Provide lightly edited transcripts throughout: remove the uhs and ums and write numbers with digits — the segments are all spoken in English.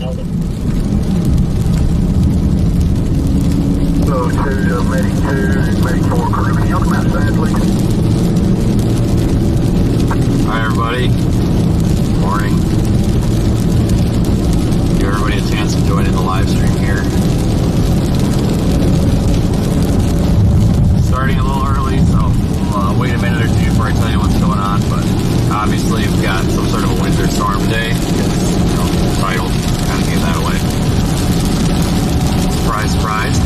So 2 to Medic 4 crew. Can you open that side, please? Hi everybody. Morning. Give everybody a chance to join in the live stream here. Starting a little early, so we'll wait a minute or two before I tell you what's going on, but obviously we've got some sort of a winter storm day. The title kind of gave that away. Surprise, surprise.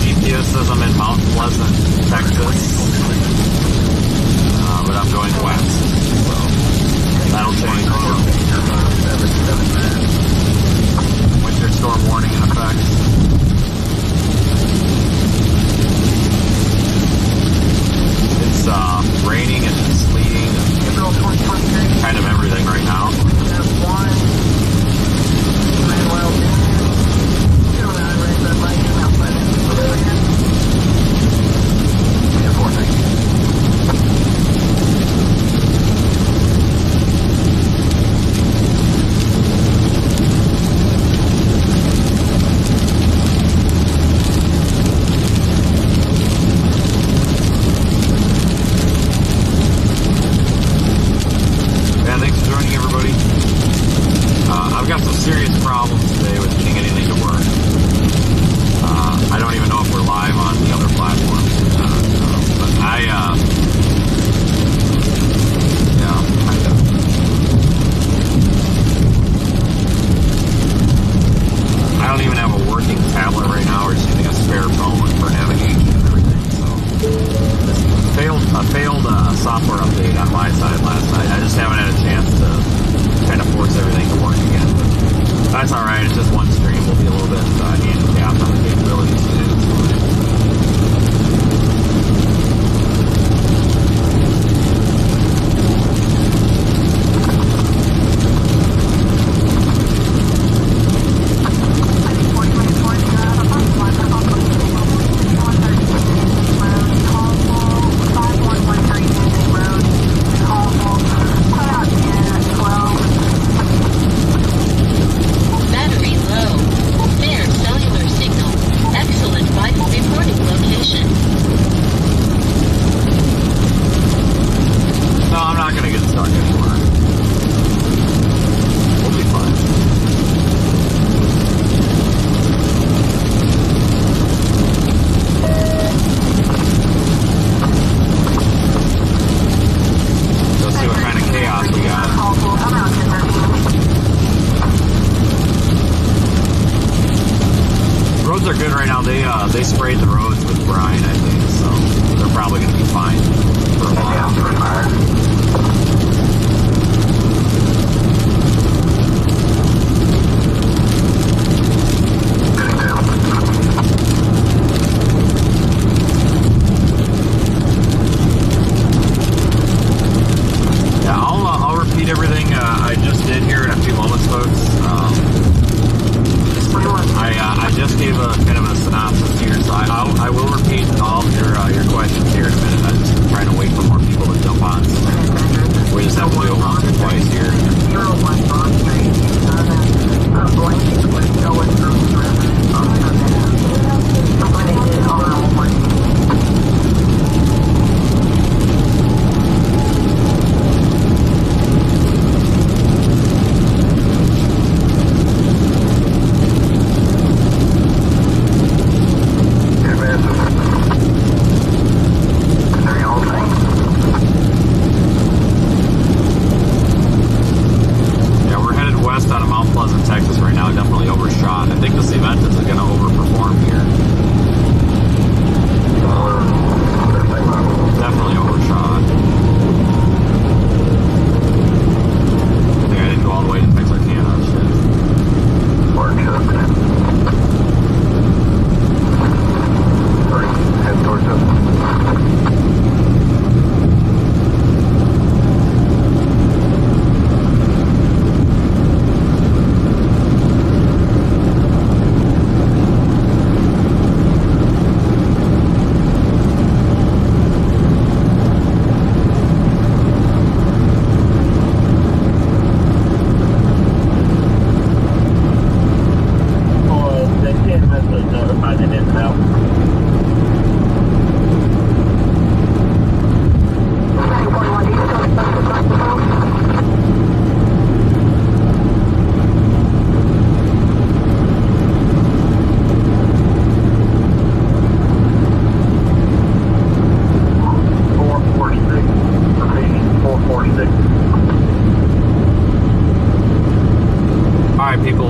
GPS says I'm in Mount Pleasant, Texas, but I'm going west, so that'll change. Winter storm warning in effect. It's raining and sleeting and kind of everything right now. Battery low. Spare cellular signal.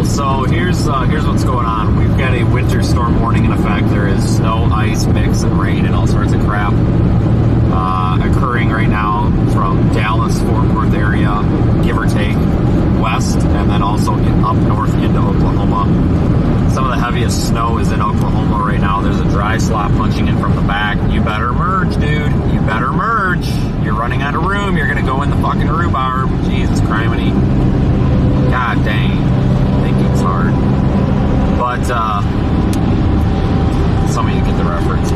people. So here's what's going on. We've got a winter storm warning in effect. There is snow, ice, mix, and rain and all sorts of crap occurring right now from Dallas, Fort Worth area, give or take, west, and then also up north into Oklahoma. Some of the heaviest snow is in Oklahoma right now. There's a dry slot punching in from the back. You better merge, dude. You better merge. You're running out of room. You're going to go in the fucking rhubarb. Jesus criminy. God dang. Thinking's hard. But, some of you get the reference.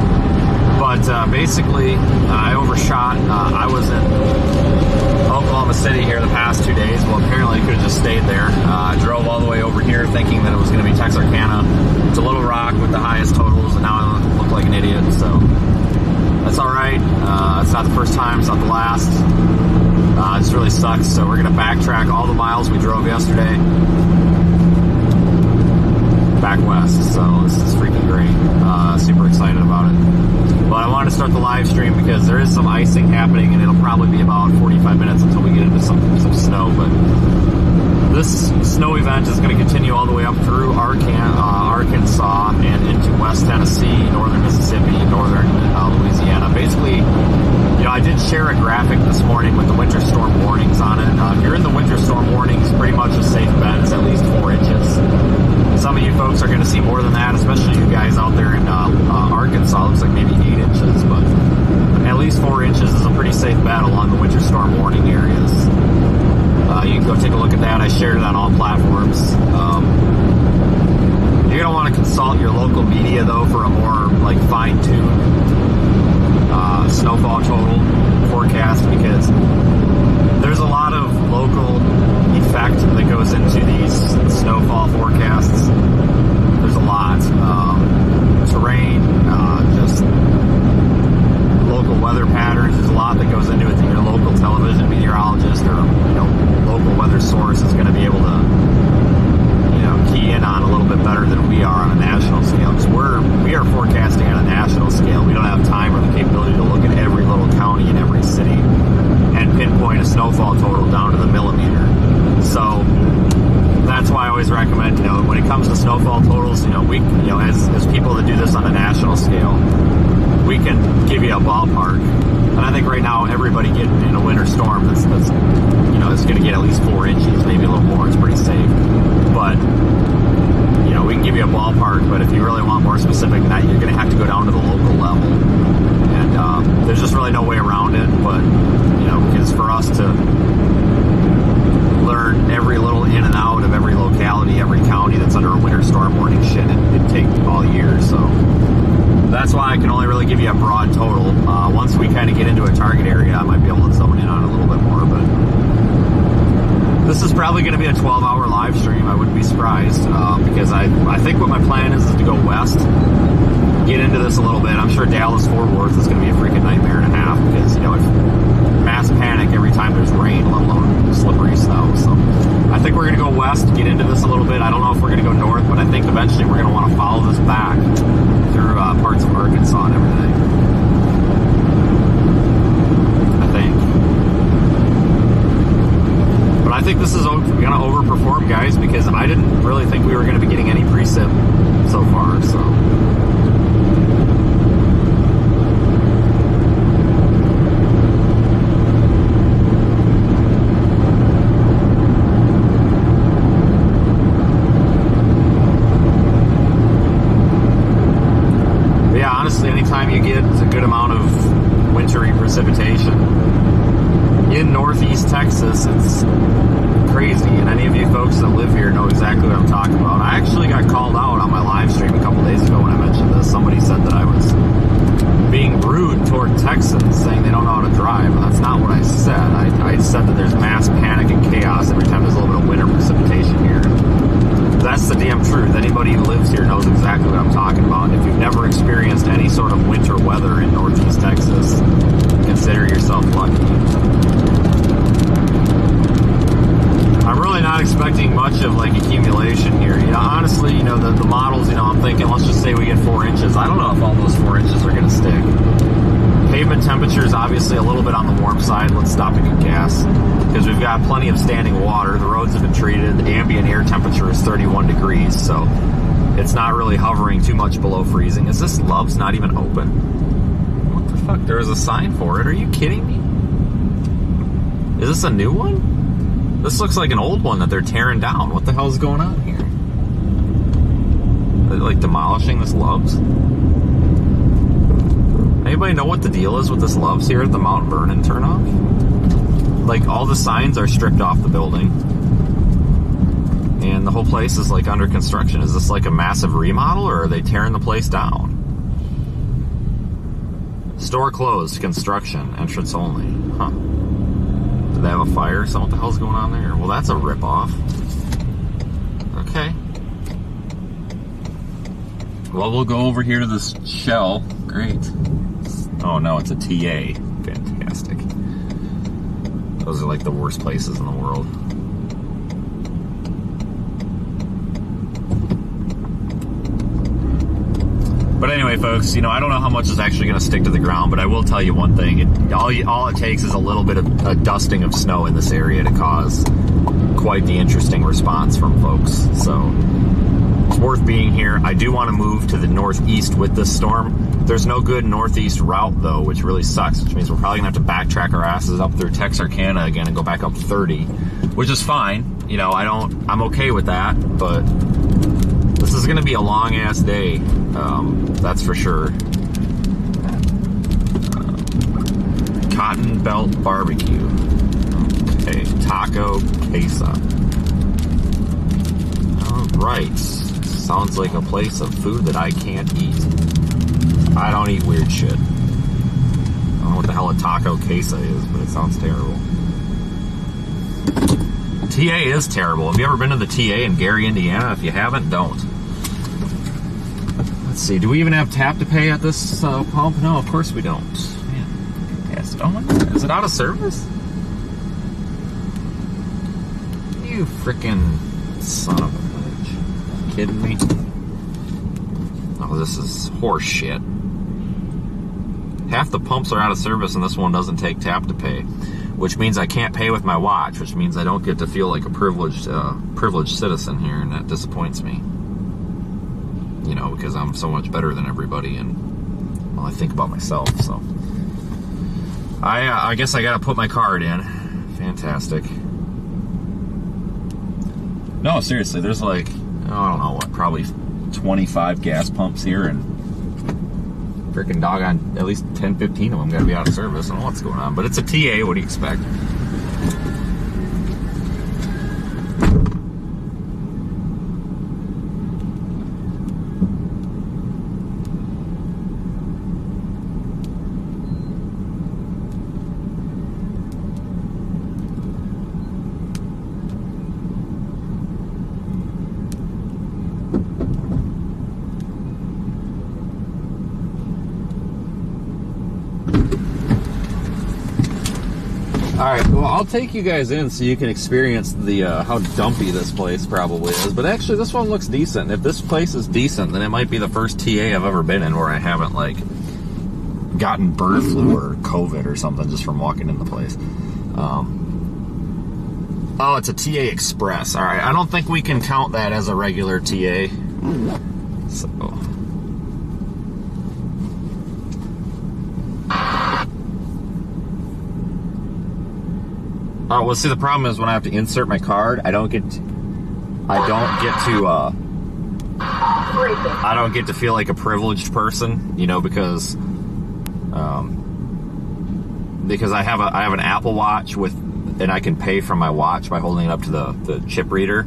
But basically, I overshot. I was in Oklahoma City here the past 2 days. Well, apparently I could have just stayed there. I drove all the way over here thinking that it was going to be Texarkana to Little Rock with the highest totals, and now I look like an idiot. So that's all right. It's not the first time. It's not the last. It just really sucks. So we're going to backtrack all the miles we drove yesterday back west. So this is freaking great. Super excited about it. But I wanted to start the live stream because there is some icing happening, and it'll probably be about 45 minutes until we get into some snow. But this snow event is going to continue all the way up through Arkansas and into West Tennessee, northern Mississippi, northern Louisiana. Basically, I did share a graphic this morning with the winter storm warnings on it. If you're in the winter storm warnings, pretty much a safe bet is at least 4 inches. Some of you folks are going to see more than that, especially you guys out there in Arkansas. Looks like maybe 8 inches, but at least 4 inches is a pretty safe bet along the winter storm warning areas. You can go take a look at that. I shared it on all platforms. You're going to want to consult your local media, though, for a more fine-tuned snowfall total forecast, because there's a lot of local effect that goes into these snowfall forecasts. There's a lot. Terrain, just local weather patterns. There's a lot that goes into it that your local television meteorologist or local weather source is going to be able to key in on a little bit better than we are on a national scale, because we are forecasting on a national scale. We don't have time or the capability to look at every little county in every city and pinpoint a snowfall total down to the millimeter. So that's why I always recommend, when it comes to snowfall totals, we, as people that do this on a national scale, we can give you a ballpark. And I think right now everybody getting in a winter storm that's it's going to get at least 4 inches, maybe a little more. It's pretty safe. But, we can give you a ballpark, but if you really want more specific than that, you're going to have to go down to the local level. And there's just really no way around it. But, because for us to learn every little in and out of every locality, every county that's under a winter storm warning it'd take all year. So that's why I can only really give you a broad total. Once we kind of get into a target area, I might be able to zone in on it a little bit more. But this is probably going to be a 12-hour live stream. I wouldn't be surprised, because I think what my plan is to go west, get into this a little bit. I'm sure Dallas, Fort Worth is going to be a freaking nightmare and a half, because, mass panic every time there's rain, let alone slippery snow. So I think we're going to go west, get into this a little bit. I don't know if we're going to go north, but I think eventually we're going to want to follow this back through parts of Arkansas and everything. I think. But I think this is going to overperform, guys, because I didn't really think we were going to be getting any precip so far. So anytime you get a good amount of wintry precipitation in northeast Texas, it's crazy. And any of you folks that live here know exactly what I'm talking about. I actually got called out on my live stream a couple days ago when I mentioned this. Somebody said that I was being rude toward Texans, saying they don't know how to drive. But that's not what I said. I said that there's mass panic and chaos every time there's a little bit of winter precipitation here. That's the damn truth. Anybody who lives here knows exactly what I'm talking about. If you've never experienced any sort of winter weather in northeast Texas, consider yourself lucky. I'm really not expecting much of accumulation here. Honestly, the models, I'm thinking, let's just say we get 4 inches. I don't know if all those 4 inches are going to stick. Pavement temperature is obviously a little bit on the warm side. Let's stop and get gas because we've got plenty of standing water. The roads have been treated. The ambient air temperature is 31 degrees, so it's not really hovering too much below freezing. Is this Love's not even open? What the fuck? There is a sign for it. Are you kidding me? Is this a new one? This looks like an old one that they're tearing down. What the hell is going on here? Are they like demolishing this Love's? Anybody know what the deal is with this Love's here at the Mount Vernon turnoff? Like, all the signs are stripped off the building. And the whole place is, like, under construction. Is this, like, a massive remodel, or are they tearing the place down? Store closed, construction, entrance only. Huh. Do they have a fire or something? What the hell's going on there? Well, that's a ripoff. Okay. Well, we'll go over here to this Shell. Great. Oh no, it's a TA. Fantastic. Those are like the worst places in the world. But anyway, folks, you know, I don't know how much is actually going to stick to the ground, but I will tell you one thing. All it takes is a little bit of a dusting of snow in this area to cause quite the interesting response from folks. So it's worth being here. I do want to move to the northeast with this storm. There's no good northeast route, though, which really sucks, which means we're probably going to have to backtrack our asses up through Texarkana again and go back up 30, which is fine. You know, I'm okay with that, but this is going to be a long-ass day. That's for sure. Cotton Belt Barbecue. Okay, Taco Queso. Alright. Sounds like a place of food that I can't eat. I don't eat weird shit. I don't know what the hell a Taco Queso is, but it sounds terrible. TA is terrible. Have you ever been to the TA in Gary, Indiana? If you haven't, don't. Let's see, do we even have tap to pay at this pump? No, of course we don't. Man, yes. Oh my God, is it out of service? You frickin' son of a bitch. Kidding me? Oh, this is horse shit. Half the pumps are out of service and this one doesn't take tap to pay, which means I can't pay with my watch, which means I don't get to feel like a privileged citizen here, and that disappoints me. You know, because I'm so much better than everybody, and, well, I think about myself, so. I guess I gotta put my card in. Fantastic. No, seriously, there's like, I don't know what, probably 25 gas pumps here, and freaking doggone, at least 10, 15 of them gotta be out of service. I don't know what's going on, but it's a TA, what do you expect? Alright, well, I'll take you guys in so you can experience the how dumpy this place probably is. But actually, this one looks decent. If this place is decent, then it might be the first TA I've ever been in where I haven't, like, gotten bird flu or COVID or something just from walking in the place. Oh, it's a TA Express. Alright, I don't think we can count that as a regular TA. So... Oh, well, see, the problem is when I have to insert my card, I don't get to feel like a privileged person, you know, because I have an Apple Watch and I can pay from my watch by holding it up to the chip reader,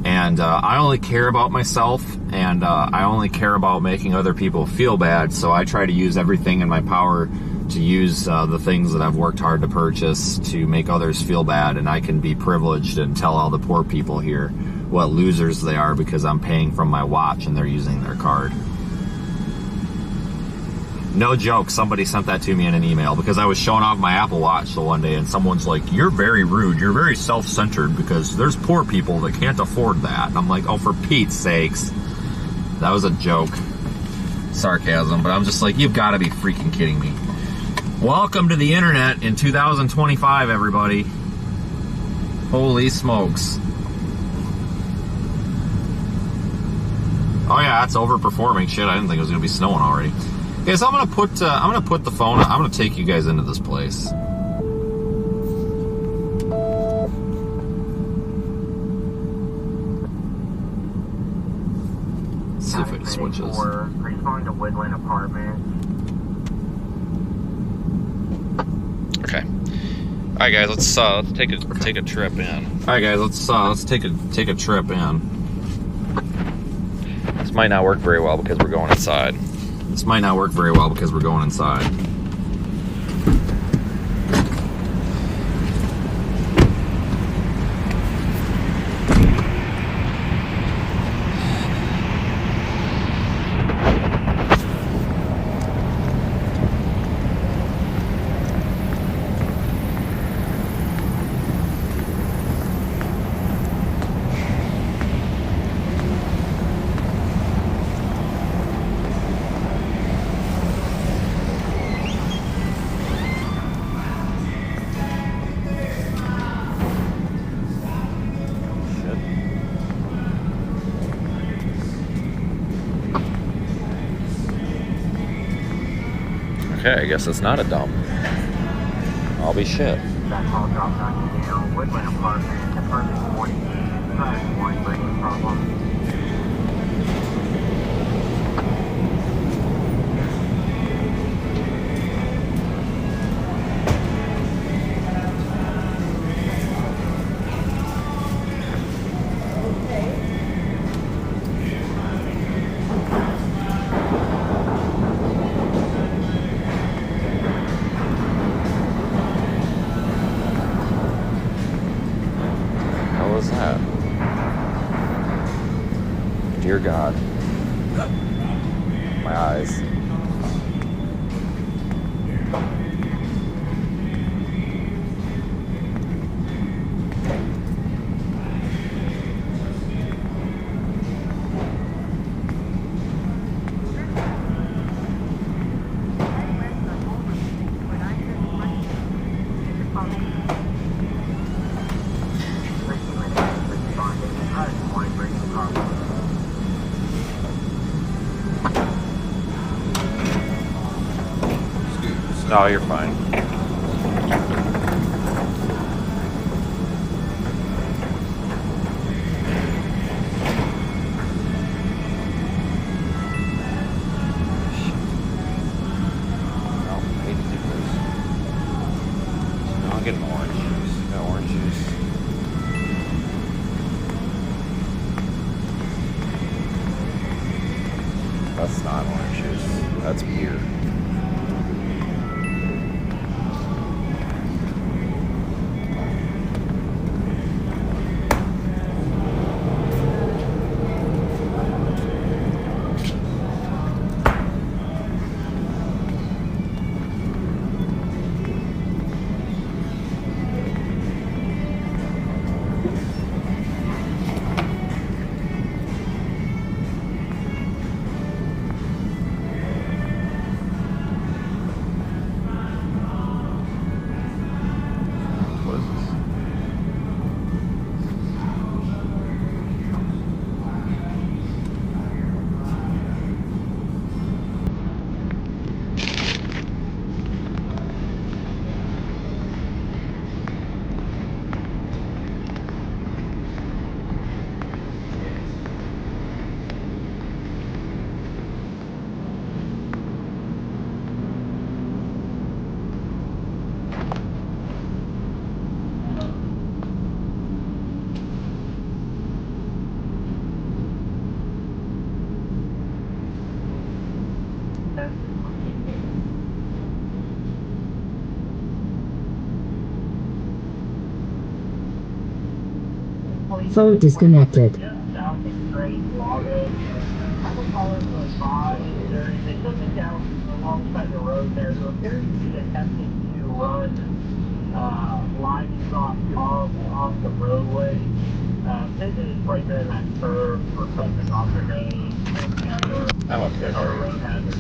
and I only care about myself, and I only care about making other people feel bad, so I try to use everything in my power to use the things that I've worked hard to purchase to make others feel bad, and I can be privileged and tell all the poor people here what losers they are because I'm paying from my watch and they're using their card. No joke, somebody sent that to me in an email because I was showing off my Apple Watch the one day, and someone's like, "You're very rude, you're very self-centered because there's poor people that can't afford that." And I'm like, oh, for Pete's sakes. That was a joke. Sarcasm, but I'm just like, you've got to be freaking kidding me. Welcome to the internet in 2025, everybody. Holy smokes. Oh yeah, that's overperforming. Shit, I didn't think it was gonna be snowing already. Okay, so I'm gonna put the phone. I'm gonna take you guys into this place. Let's see if it switches. Respond to Woodland Apartments. Okay. All right, guys. Let's take a trip in. All right, guys. Let's take a trip in. This might not work very well because we're going inside. Okay, I guess it's not a dump. I'll be shit. That call dropped on you down. Woodland Apartments, apartment 48. Private one, bringing problem. Dear God. My eyes. No, you're fine. I'll get an orange juice. Got orange juice. That's not orange juice. That's beer. Phone disconnected. Alongside the road there, so appears to be attempting to run livestock off the roadway. This is right there in that curve for focus off the main and our road hazard.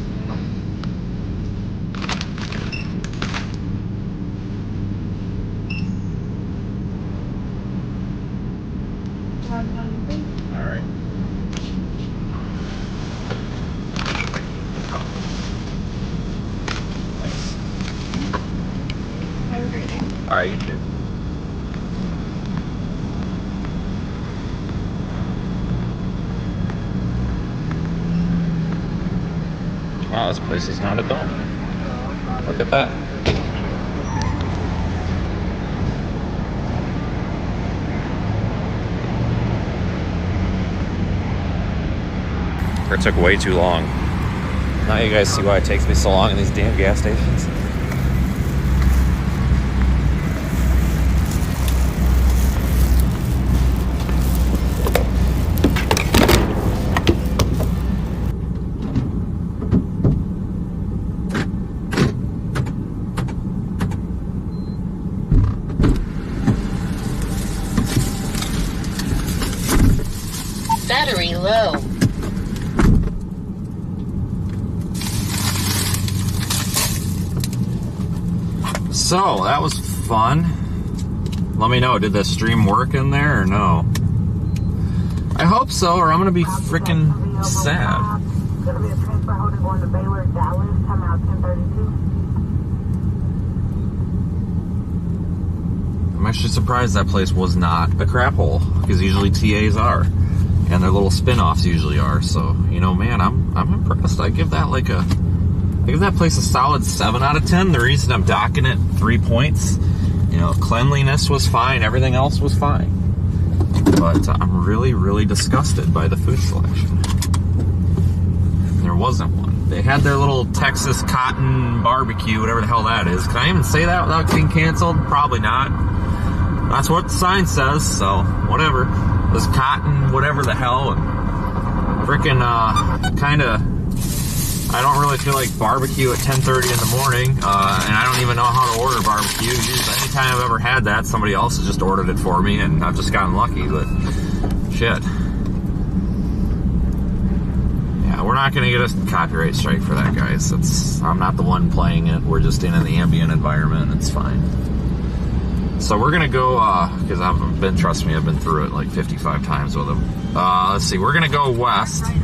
Alright, YouTube. Wow, this place is not a dome. Look at that. It took way too long. Now you guys see why it takes me so long in these damn gas stations. Battery low. So, that was fun. Let me know, did the stream work in there or no? I hope so, or I'm gonna be freaking sad. Gonna be a transfer holding going to Baylor, Dallas, come out 10:32. I'm actually surprised that place was not a crap hole, because usually TAs are. And their little spin-offs usually are, so, you know, man, I'm impressed. I give that place a solid 7 out of 10. The reason I'm docking it 3 points, you know, cleanliness was fine, everything else was fine. But I'm really, really disgusted by the food selection. There wasn't one. They had their little Texas cotton barbecue, whatever the hell that is. Can I even say that without getting canceled? Probably not. That's what the sign says, so whatever. This cotton, whatever the hell, and freaking kinda, I don't really feel like barbecue at 10:30 in the morning, and I don't even know how to order barbecue. Anytime I've ever had that, somebody else has just ordered it for me, and I've just gotten lucky, but shit. Yeah, we're not gonna get a copyright strike for that, guys. I'm not the one playing it, we're just in the ambient environment, it's fine. So we're gonna go, because trust me, I've been through it like 55 times with them. Let's see, we're gonna go west. I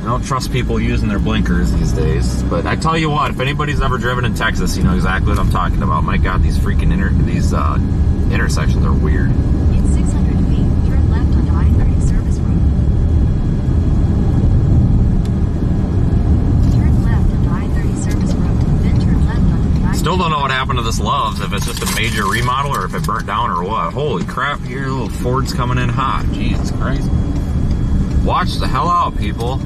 don't trust people using their blinkers these days, but I tell you what, if anybody's ever driven in Texas, you know exactly what I'm talking about. My God, these freaking intersections are weird. In 600 feet, turn left onto I-30 service road. Turn left onto I-30 service road, then turn left onto the I-30. Still don't know what happened to this Love's, if it's just a major remodel or if it burnt down or what. Holy crap, here little Ford's coming in hot. Jesus Christ. Watch the hell out, people.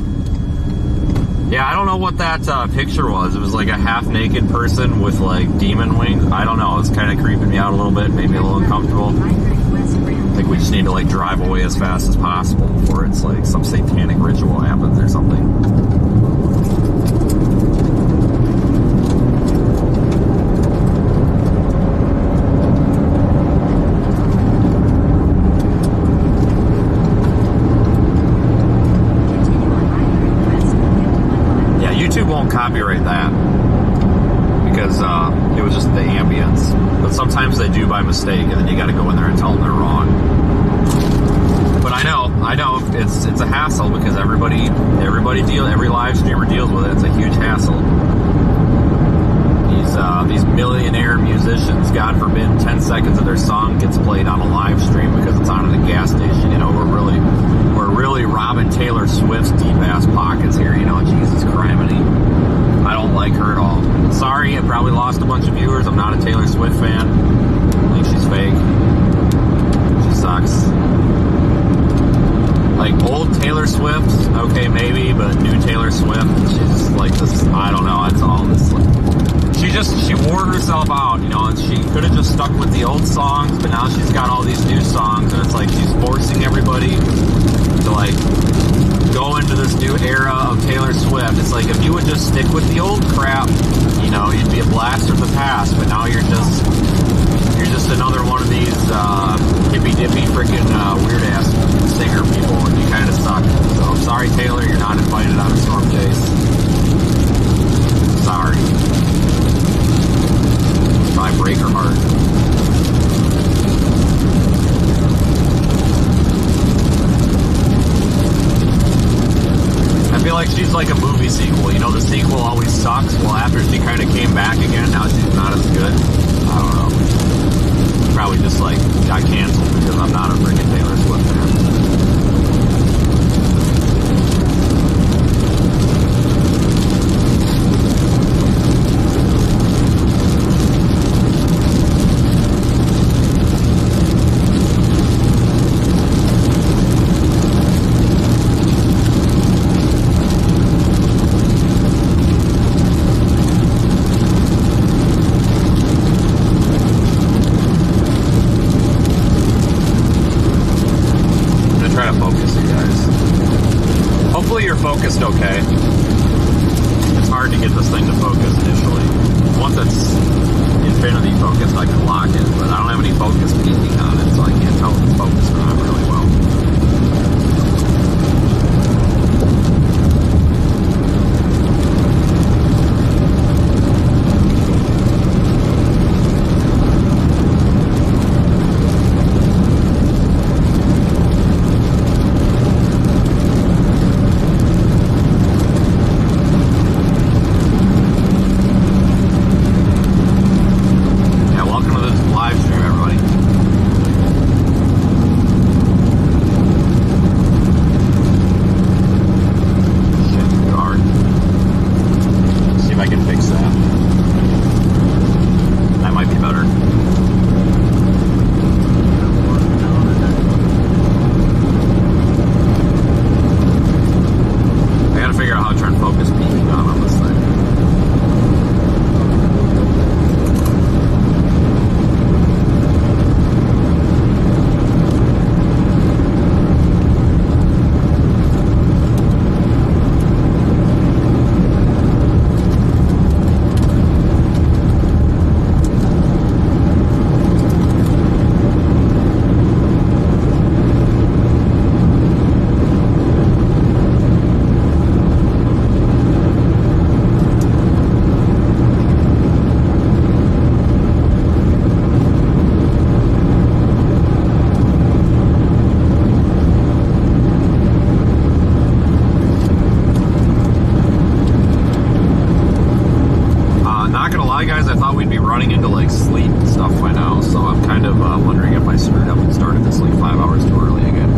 Yeah, I don't know what that picture was. It was like a half-naked person with like demon wings. I don't know. It's kind of creeping me out a little bit, made me a little uncomfortable. I think we just need to like drive away as fast as possible before it's like some satanic ritual happens or something. Won't copyright that because it was just the ambience, but sometimes they do by mistake, and then you got to go in there and tell them they're wrong. But I know it's a hassle because every live streamer deals with it. It's a huge hassle. These millionaire musicians, God forbid 10 seconds of their song gets played on a live stream because it's on at a gas station. You know, we're really robbing Taylor Swift's deep ass pockets here. You know, Jesus criminy. I don't like her at all. Sorry, I probably lost a bunch of viewers. I'm not a Taylor Swift fan. I think she's fake. She sucks. Like old Taylor Swift, okay, maybe, but new Taylor Swift, she's like this. I don't know. It's all this. She wore herself out, you know, and she could have just stuck with the old songs, but now she's got all these new songs, and it's like she's forcing everybody to like go into this new era of Taylor Swift. It's like if you would just stick with the old crap, you know, you'd be a blast from the past, but now you're just another one of these hippy dippy freaking weird ass singer people, and you kind of suck. So I'm sorry, Taylor, you're not invited on a storm chase. Sorry. I break her heart. I feel like she's like a movie sequel. You know, the sequel always sucks. Well, after she kind of came back again, now she's not as good. focused okay. It's hard to get this thing to focus initially. Once it's infinity focused, I can lock it, but I don't have any focus peaking on it, so I can't tell if it's focused or not really well. Running into like sleet and stuff by now, so I'm kind of wondering if I screwed up and started this like 5 hours too early again.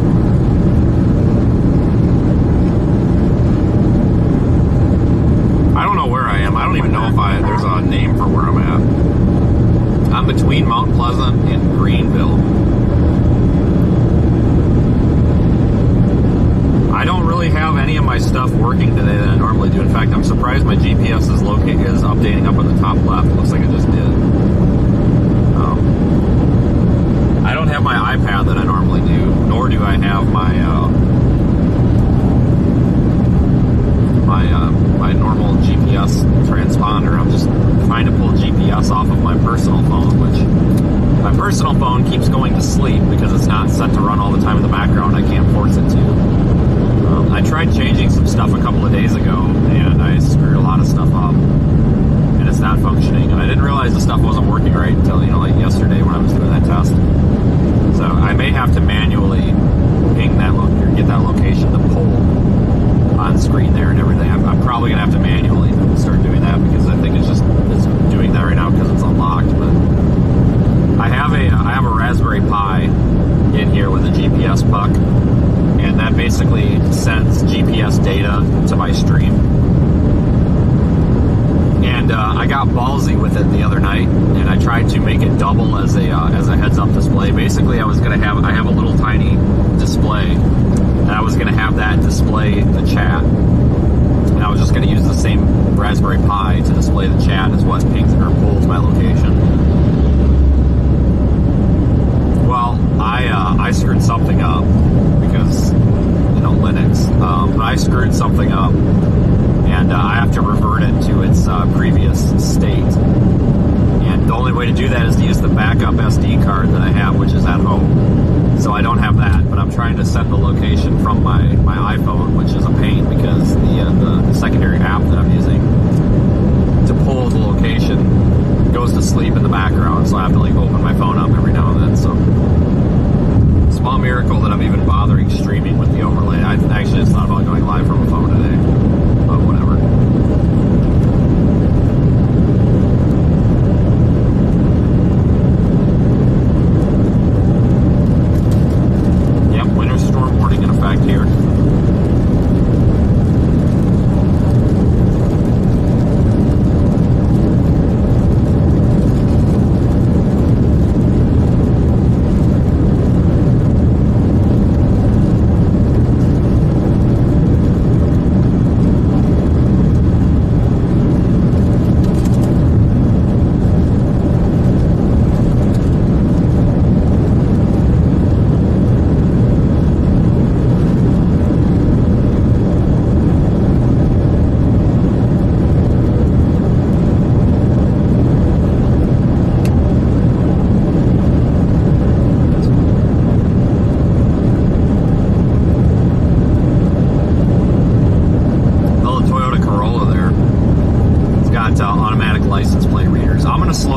I don't know where I am. I don't even know if there's a name for where I'm at. I'm between Mount Pleasant and Greenville. I don't really have any of my stuff working today that I normally do. In fact, I'm surprised my GPS is updating up on the top left. It looks like it just did. I don't have my iPad that I normally do, nor do I have my my normal GPS transponder. I'm just trying to pull GPS off of my personal phone, which my personal phone keeps going to sleep because it's not set to run all the time in the background. I can't force it to. I tried changing some stuff a couple of days ago, and I screwed a lot of stuff up, and it's not functioning. And I didn't realize the stuff wasn't working right until, like yesterday when I was doing that test. So I may have to manually ping that or get that location to pull on screen there and everything. I'm probably gonna have to manually start doing that because I think it's doing that right now because it's unlocked. But I have a Raspberry Pi in here with a GPS puck. And that basically sends GPS data to my stream. And I got ballsy with it the other night, and I tried to make it double as a heads-up display. Basically, I have a little tiny display, and I was gonna have that display the chat. And I was just gonna use the same Raspberry Pi to display the chat as what pings or pulls my location. Well, I screwed something up because, Linux. But I screwed something up, and I have to revert it to its previous state. And the only way to do that is to use the backup SD card that I have, which is at home. So I don't have that, but I'm trying to set the location from my iPhone, which is a pain because the secondary app that I'm using to pull the location goes to sleep in the background, so I have to open my phone up every now and then. So small miracle that I'm even bothering streaming with the overlay. I actually just thought about going live from a phone today, but whatever. Yep, winter storm warning in effect here.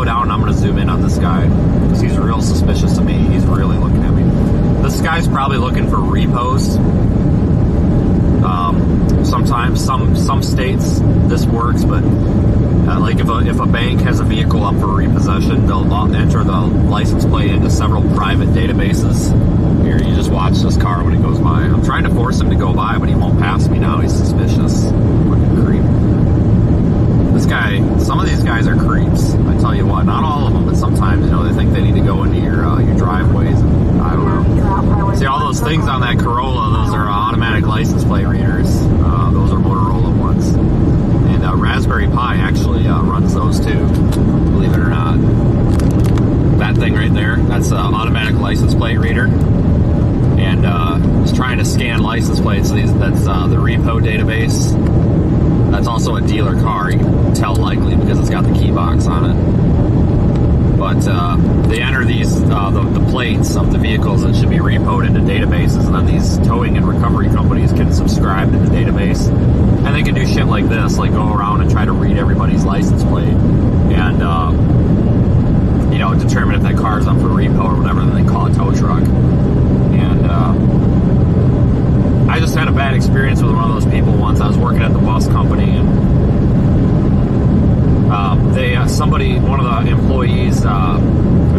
slow down and I'm going to zoom in on this guy because he's real suspicious to me. He's really looking at me. This guy's probably looking for repos. Sometimes some states this works, but like if a bank has a vehicle up for repossession, they'll enter the license plate into several private databases. Here, you just watch this car when it goes by. I'm trying to force him to go by, but he won't pass me now. He's suspicious. Fucking creep. This guy, some of these guys are creeps. I tell you what, not all of them, but sometimes, you know, they think they need to go into your driveways. And, I don't know. See all those things on that Corolla? Those are automatic license plate readers. Those are Motorola ones. And Raspberry Pi actually runs those too, believe it or not. That thing right there, that's an automatic license plate reader. And it's trying to scan license plates. That's the Repo database. That's also a dealer car. You can tell likely because it's got the key box on it. But they enter these the plates of the vehicles that should be repoed into databases, and then these towing and recovery companies can subscribe to the database, and they can do shit like this, like go around and try to read everybody's license plate, and you know, determine if that car's up for repo or whatever. Then they call a tow truck. And I just had a bad experience with one of those people once. I was working at the bus company, and one of the employees'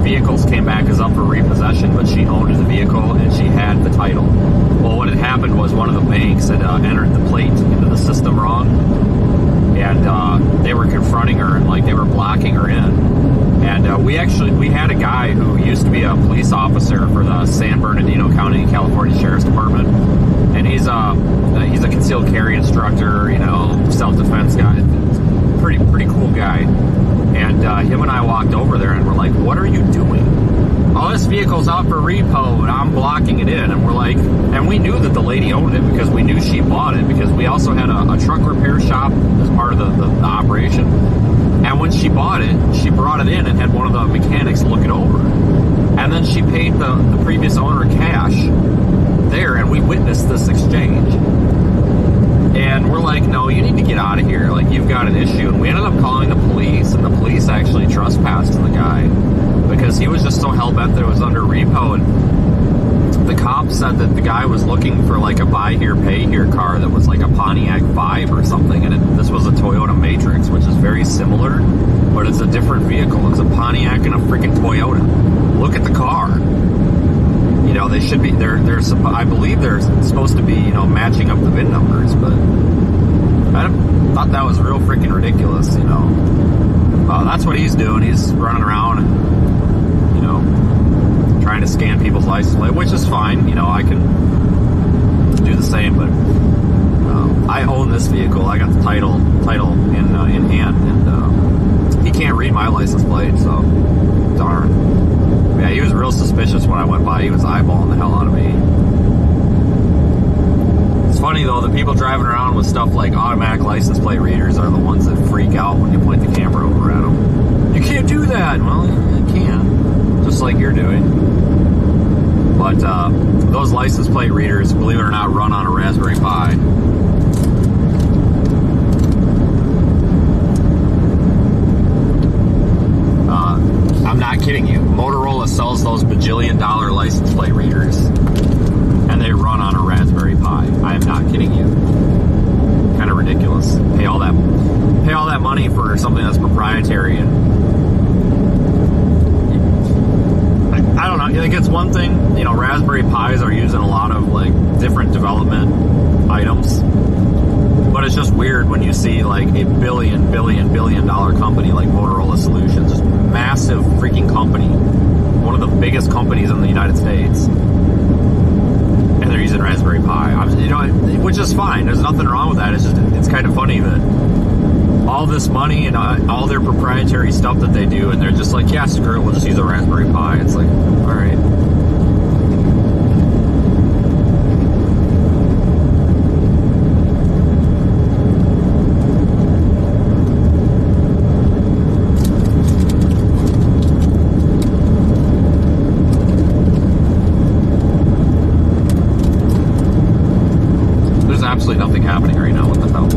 vehicles came back as up for repossession, but she owned the vehicle and she had the title. Well, what had happened was one of the banks had entered the plate into the system wrong, and they were confronting her and like they were blocking her in. And we had a guy who used to be a police officer for the San Bernardino County, California Sheriff's Department, and he's a concealed carry instructor, you know, self-defense guy. Pretty cool guy. And him and I walked over there and we're like, what are you doing? Oh, this vehicle's out for repo and I'm blocking it in. And we're like, and we knew that the lady owned it because we knew she bought it, because we also had a truck repair shop as part of the operation. And when she bought it, she brought it in and had one of the mechanics look it over. And then she paid the previous owner cash there, and we witnessed this exchange. And we're like, no, you need to get out of here. Like, you've got an issue. And we ended up calling the police, and the police actually trespassed the guy because he was just so hell-bent that it was under repo. And the cop said that the guy was looking for like a buy here, pay here car that was like a Pontiac Vibe or something. And this was a Toyota Matrix, which is very similar, but it's a different vehicle. It's a Pontiac and a freaking Toyota. Look at the car. You know, they should be, I believe they're supposed to be, you know, matching up the VIN numbers, but I thought that was real freaking ridiculous, you know. That's what he's doing. He's running around and, you know, trying to scan people's license plate, which is fine. You know, I can do the same, but I own this vehicle. I got the title in hand, and he can't read my license plate, so darn. Yeah, he was real suspicious when I went by. He was eyeballing the hell out of me. It's funny though, the people driving around with stuff like automatic license plate readers are the ones that freak out when you point the camera over at them. You can't do that. Well, you can, just like you're doing. But those license plate readers, believe it or not, run on a Raspberry Pi. I'm not kidding you. Motorola sells those bajillion-dollar license plate readers, and they run on a Raspberry Pi. I am not kidding you. Kind of ridiculous. Pay all that money for something that's proprietary, and I don't know. I think it's one thing. You know, Raspberry Pis are used in a lot of like different development items. But it's just weird when you see like a billion dollar company like Motorola Solutions, just massive freaking company, one of the biggest companies in the United States, and they're using Raspberry Pi. You know, which is fine. There's nothing wrong with that. It's just, it's kind of funny that all this money and all their proprietary stuff that they do, and they're just like, yeah, screw it, we'll just use a Raspberry Pi. It's like, all right. Absolutely nothing happening right now. What the hell?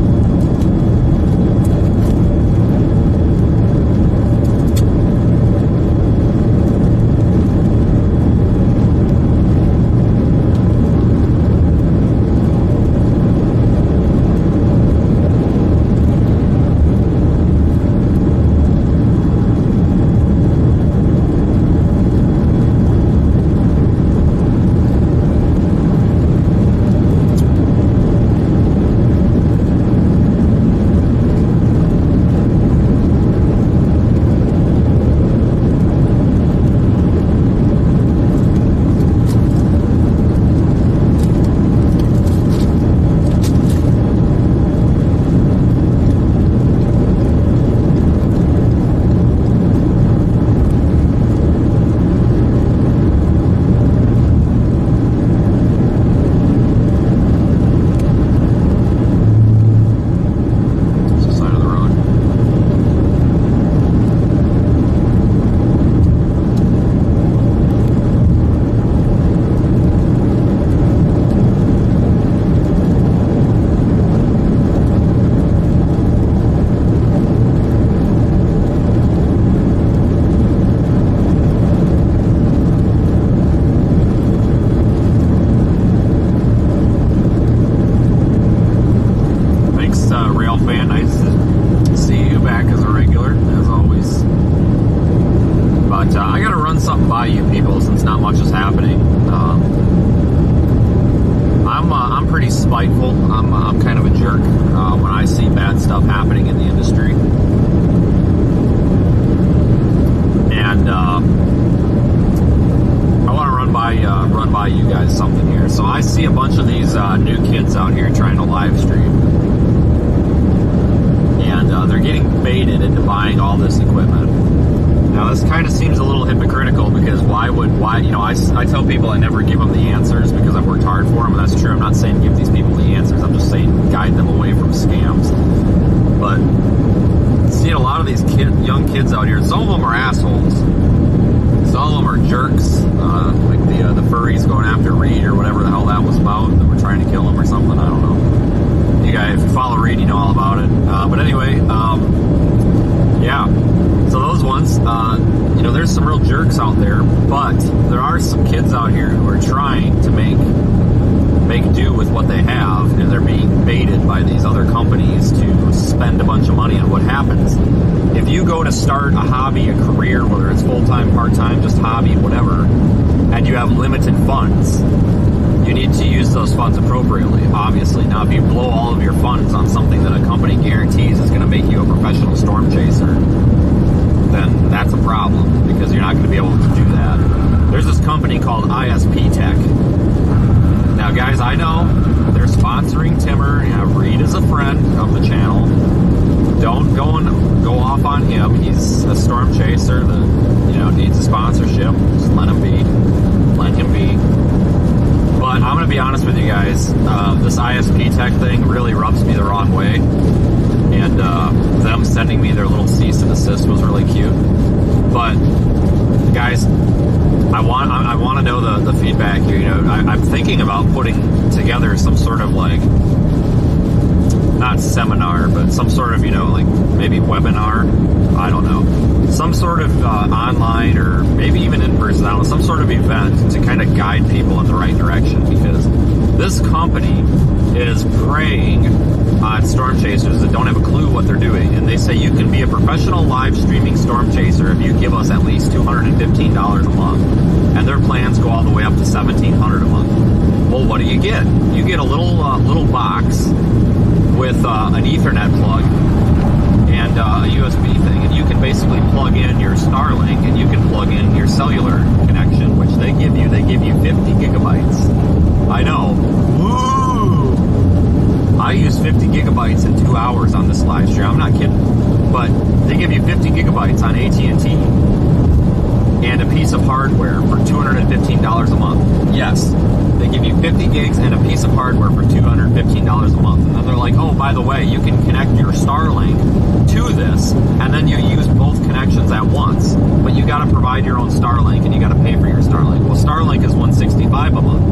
But I got to run something by you people since not much is happening. I'm pretty spiteful. I'm kind of a jerk when I see bad stuff happening in the industry. And I want to run by you guys something here. So I see a bunch of these new kids out here trying to live stream, and they're getting baited into buying all this equipment. Now this kind of seems a little hypocritical because why I tell people I never give them the answers because I've worked hard for them, and that's true. I'm not saying give these people the answers. I'm just saying guide them away from scams. But seeing a lot of these young kids out here, some of them are assholes. Some of them are jerks, like the furries going after Reed or whatever the hell that was about, that were trying to kill him or something. I don't know. You guys, if you follow Reed, you know all about it. But anyway, yeah. So those ones, there's some real jerks out there, but there are some kids out here who are trying to make do with what they have, and they're being baited by these other companies to spend a bunch of money. And what happens if you go to start a hobby, a career, whether it's full-time, part-time, just hobby, whatever, and you have limited funds, you need to use those funds appropriately, obviously. Now, if you blow all of your funds on something that a company guarantees is going to make you a professional storm chaser, then that's a problem, because you're not going to be able to do that. There's this company called ISP Tech. Now, guys, I know they're sponsoring Timmer. Reed is a friend of the channel. Don't go off on him. He's a storm chaser that needs a sponsorship. Just let him be. Let him be. But I'm going to be honest with you guys. This ISP Tech thing really rubs me the wrong way. And them sending me their little cease and desist was really cute. But guys, I want to know the feedback here. I'm thinking about putting together some sort of not seminar, but some sort of like maybe webinar. I don't know, some sort of online or maybe even in person. I don't know, some sort of event to kind of guide people in the right direction, because this company is preying on storm chasers that don't have a clue what they're doing, and they say you can be a professional live streaming storm chaser if you give us at least $215 a month, and their plans go all the way up to $1,700 a month. Well, what do you get? You get a little box with an Ethernet plug and a USB thing, and you can basically plug in your Starlink, and you can plug in your cellular connection, which they give you 50 gigabytes. I know. Woo! I use 50 gigabytes in 2 hours on this live stream. I'm not kidding. But they give you 50 gigabytes on AT&T and a piece of hardware for $215 a month. Yes, they give you 50 gigs and a piece of hardware for $215 a month. And then they're like, oh, by the way, you can connect your Starlink to this, and then you use both connections at once. But you got to provide your own Starlink, and you got to pay for your Starlink. Well, Starlink is $165 a month.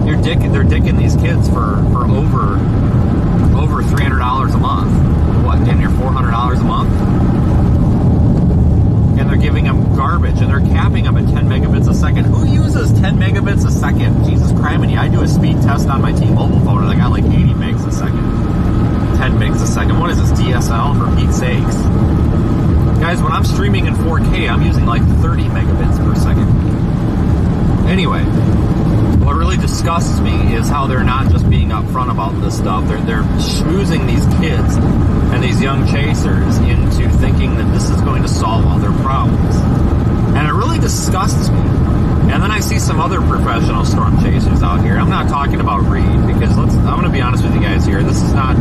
They're dicking these kids for over $300 a month. What, damn near $400 a month? And they're giving them garbage, and they're capping them at 10 megabits a second. Who uses 10 megabits a second? Jesus criminy, I do a speed test on my T-Mobile phone, and I got like 80 megs a second. 10 megs a second. What is this, DSL, for Pete's sakes? Guys, when I'm streaming in 4K, I'm using like 30 megabits per second. Anyway, what really disgusts me is how they're not just being upfront about this stuff. They're schmoozing these kids and these young chasers into thinking that this is going to solve all their problems. And it really disgusts me. And then I see some other professional storm chasers out here. I'm not talking about Reed, because I'm going to be honest with you guys here. This is not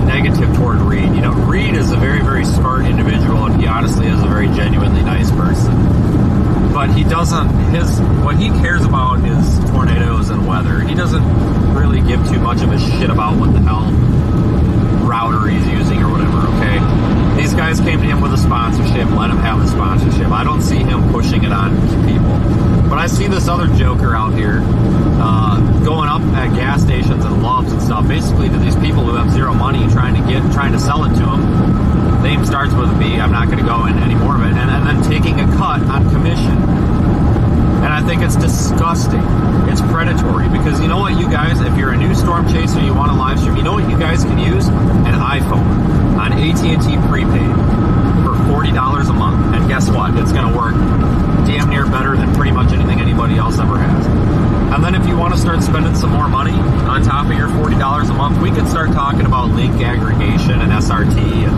negative toward Reed. Reed is a very, very smart individual, and he honestly is a very genuinely nice person. But he doesn't, what he cares about is tornadoes and weather. He doesn't really give too much of a shit about what the hell router he's using or whatever, okay? These guys came to him with a sponsorship, let him have the sponsorship. I don't see him pushing it on people. But I see this other joker out here going up at gas stations and Loves and stuff, basically to these people who have zero money, trying to sell it to them. Name starts with a B. I'm not going to go into any more of it. And then taking a cut on commission. And I think it's disgusting. It's predatory, because you know what, you guys, if you're a new storm chaser, you want to live stream, you know what you guys can use? An iPhone on AT&T prepaid for $40 a month. And guess what? spending some more money on top of your $40 a month, we could start talking about link aggregation and SRT and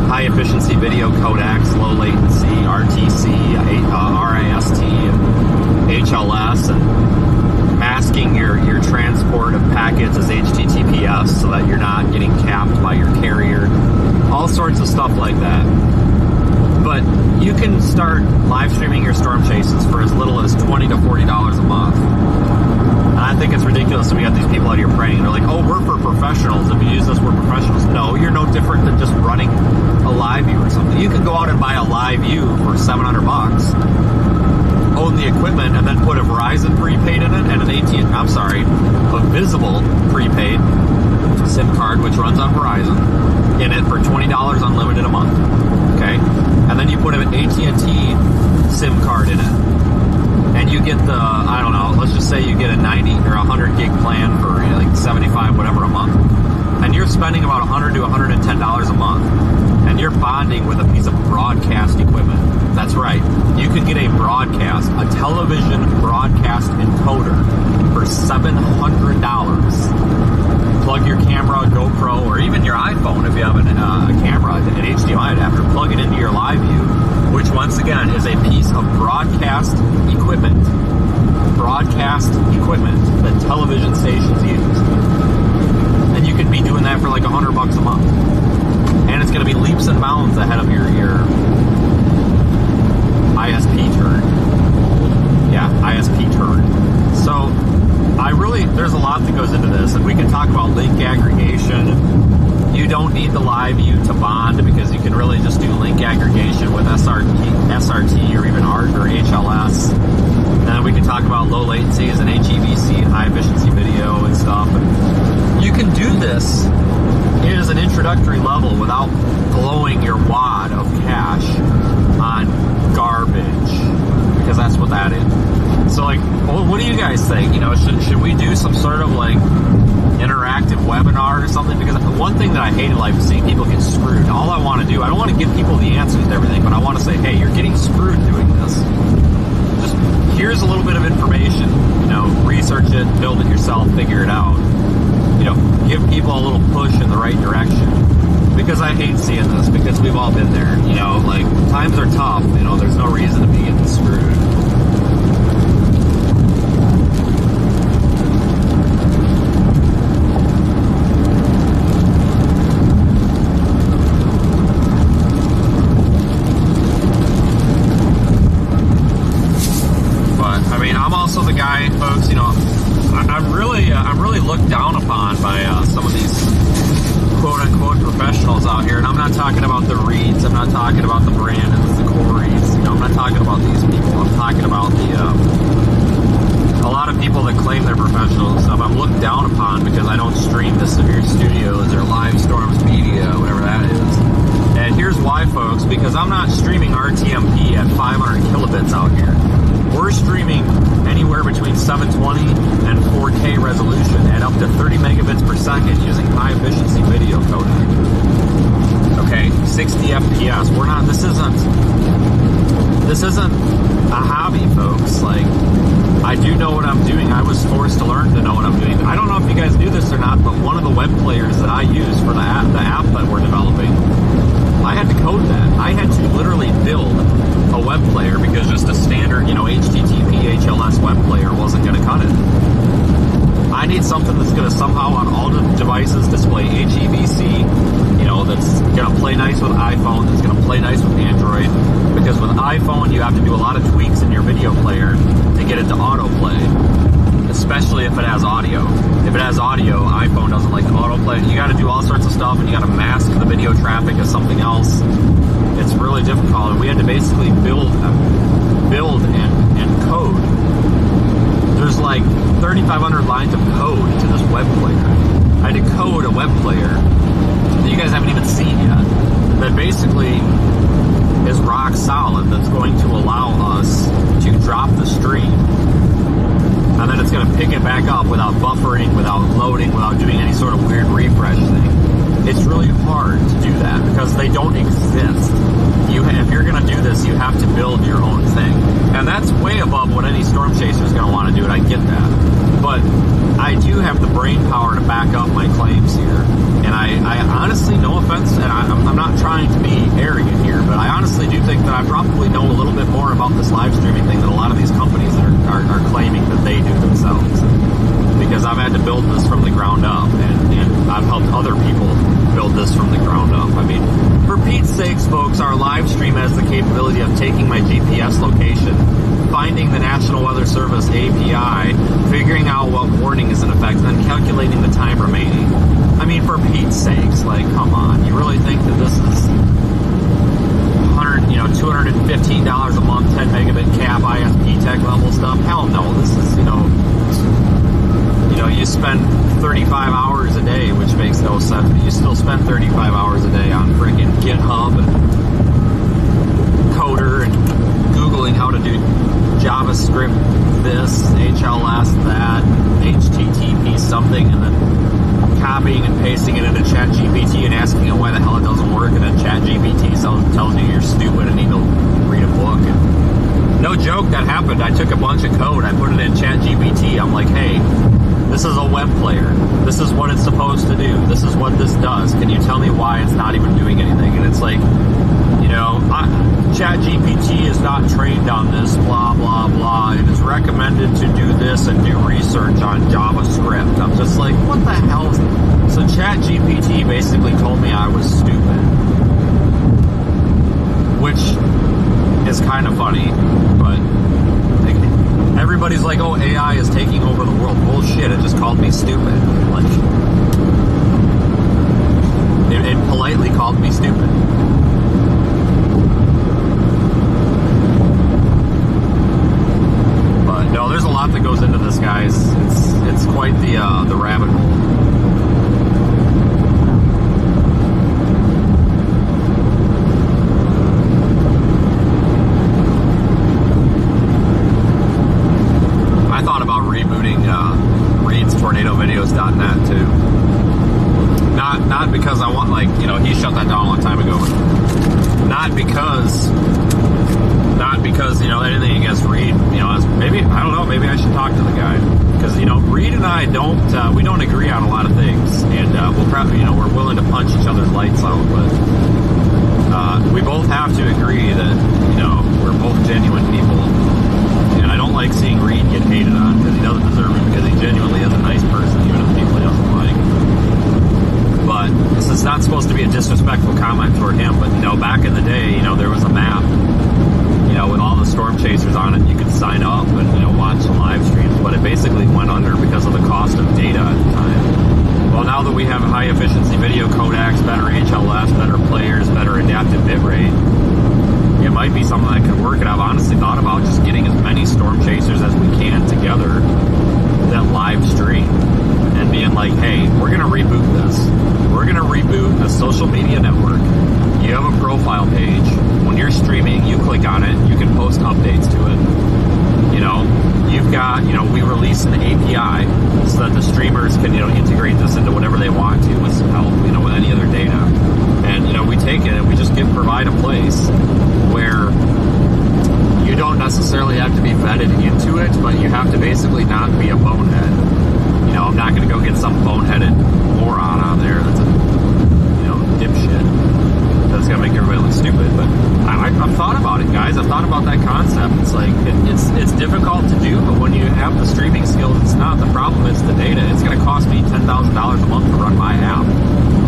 high efficiency video codecs, low latency, RTC, RIST, and HLS, and masking your transport of packets as HTTPS so that you're not getting capped by your carrier. All sorts of stuff like that. But you can start live streaming your storm chases for as little as $20 to $40 a month. And I think it's ridiculous that we got these people out here praying. They're like, oh, we're for professionals. If you use this, we're professionals. No, you're no different than just running a live view or something. You can go out and buy a live view for $700, own the equipment, and then put a Verizon prepaid in it and a Visible prepaid SIM card, which runs on Verizon, in it for $20 unlimited a month. Okay? And then you put an AT&T SIM card in it. And you get the, I don't know, let's just say you get a 90 or 100 gig plan for like 75 whatever a month. And you're spending about $100 to $110 a month. And you're bonding with a piece of broadcast equipment. That's right. You could get a television broadcast encoder for $700. Plug your camera, GoPro, or even your iPhone if you have a camera, an HDMI adapter, plug it into your live view, which once again is a piece of broadcast equipment that television stations use. And you could be doing that for like $100 a month. And it's going to be leaps and bounds ahead of your ISP turn. Yeah, ISP turn. So there's a lot that goes into this, and we can talk about link aggregation. You don't need the live view to bond because you can really just do link aggregation with SRT or even ART or HLS. And then we can talk about low latencies and HEVC and high efficiency video and stuff. And you can do this as an introductory level without blowing your wad of cash on garbage, because that's what that is. So, like, what do you guys think? You know, should we do some sort of like interactive webinar or something? Because one thing that I hate in life is seeing people get screwed. All I want to do, I don't want to give people the answers to everything, but I want to say, hey, you're getting screwed doing this. Just here's a little bit of information. You know, research it, build it yourself, figure it out. You know, give people a little push in the right direction. Because I hate seeing this, because we've all been there. You know, like, times are tough. You know, there's no reason to be getting screwed. Also the guy, folks, you know, I'm really looked down upon by some of these quote-unquote professionals out here, and I'm not talking about the Reeds, I'm not talking about the Brandons, the Corys, you know, I'm not talking about these people, I'm talking about a lot of people that claim they're professionals and stuff. I'm looked down upon because I don't stream to Severe Studios or Live Storms Media, whatever that is. And here's why, folks, because I'm not streaming RTMP at 500 kilobits out here. We're streaming anywhere between 720 and 4K resolution at up to 30 megabits per second using high efficiency video codec. Okay, 60 FPS. This isn't a hobby, folks. Like, I do know what I'm doing. I was forced to learn to know what I'm doing. I don't know if you guys do this or not, but one of the web players that I use for the app that we're developing, I had to code that. I had to literally build a web player because just a standard, you know, HTTP, HLS web player wasn't going to cut it. I need something that's going to somehow on all the devices display HEVC, you know, that's going to play nice with iPhone, that's going to play nice with Android, because with iPhone you have to do a lot of tweaks in your video player to get it to autoplay, especially if it has audio. If it has audio, iPhone doesn't like to autoplay. You got to do all sorts of stuff, and you got to mask the video traffic as something else. It's really difficult, and we had to basically build and code. There's like 3,500 lines of code to this web player. I had to code a web player that you guys haven't even seen yet, that basically is rock solid, that's going to allow us to drop the stream, and then it's going to pick it back up without buffering, without loading, without doing any sort of weird refresh thing. It's really hard to do that because they don't exist. If you're going to do this, you have to build your own thing. And that's way above what any storm chaser is going to want to do, and I get that. but I do have the brain power to back up my claims here. And I honestly, no offense, and I'm not trying to be arrogant here, but I honestly do think that I probably know a little bit more about this live streaming thing than a lot of these companies that are claiming that they do themselves. Because I've had to build this from the ground up, and I've helped other people build this from the ground up. I mean, for Pete's sakes, folks, our live stream has the capability of taking my GPS location, finding the National Weather Service API, figuring out what warning is in effect, and then calculating the time remaining. I mean, for Pete's sakes, like, come on. You really think that this is $215 a month, 10 megabit cap, ISP tech level stuff? Hell no. This is, you spend 35 hours a day, which makes no sense, but you still spend 35 hours a day on freaking GitHub and Coder and Googling how to do JavaScript this, HLS that, HTTP something, and then copying and pasting it into ChatGPT and asking it why the hell it doesn't work, and then ChatGPT tells you you're stupid and need to read a book. And no joke, that happened. I took a bunch of code, I put it in ChatGPT, I'm like, hey, this is a web player. This is what it's supposed to do. This is what this does. Can you tell me why it's not even doing anything? And it's like, ChatGPT is not trained on this, blah, blah, blah. It is recommended to do this and do research on JavaScript. I'm just like, what the hell? So ChatGPT basically told me I was stupid. Which is kind of funny, but everybody's like, oh, AI is taking over the world. Bullshit, it just called me stupid. Like, it politely called me stupid. But no, there's a lot that goes into this, guys. It's quite the rabbit hole. TornadoVideos.net too. Not because I want, he shut that down a long time ago. Not because anything against Reed. Maybe I don't know. Maybe I should talk to the guy, because Reed and I we don't agree on a lot of things, and we'll probably we're willing to punch each other's lights out, but we both have to agree that we're both genuine people. And I don't like seeing Reed get hated on because he doesn't deserve it, because he genuinely is a nice person, even if people he doesn't like. But this is not supposed to be a disrespectful comment toward him, but back in the day, there was a map, with all the storm chasers on it. You could sign up and watch some live streams, but it basically went under because of the cost of data at the time. Well, now that we have high efficiency video codecs, better HLS, better players, better adaptive bitrate, it might be something that could work. And I've honestly thought about just getting as many storm chasers as we can together that live stream and being like, hey, we're going to reboot this. We're going to reboot a social media network. You have a profile page. When you're streaming, you click on it. You can post updates to it. You've got, we release an API so that the streamers can, integrate this into whatever they want to with some help, with any other data. And, we take it and we just provide a place where you don't necessarily have to be vetted into it, but you have to basically not be a bonehead. I'm not going to go get some boneheaded moron on there that's a, dipshit that's going to make everybody look stupid. But I've thought about it, guys. I've thought about that concept. It's like, it's difficult to do, but when you have the streaming skills, it's not. The problem is the data. It's going to cost me $10,000 a month to run my app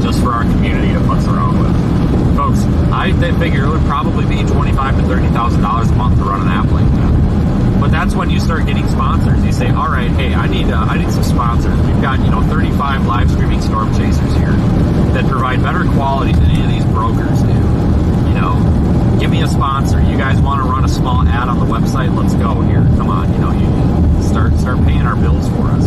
just for our community to futz around with. Folks, I figure it would probably be $25,000 to $30,000 a month to run an app like that. But that's when you start getting sponsors. You say, all right, hey, I need some sponsors. We've got 35 live streaming storm chasers here that provide better quality than any of these brokers do. Give me a sponsor. You guys want to run a small ad on the website? Let's go here. Come on, you start paying our bills for us.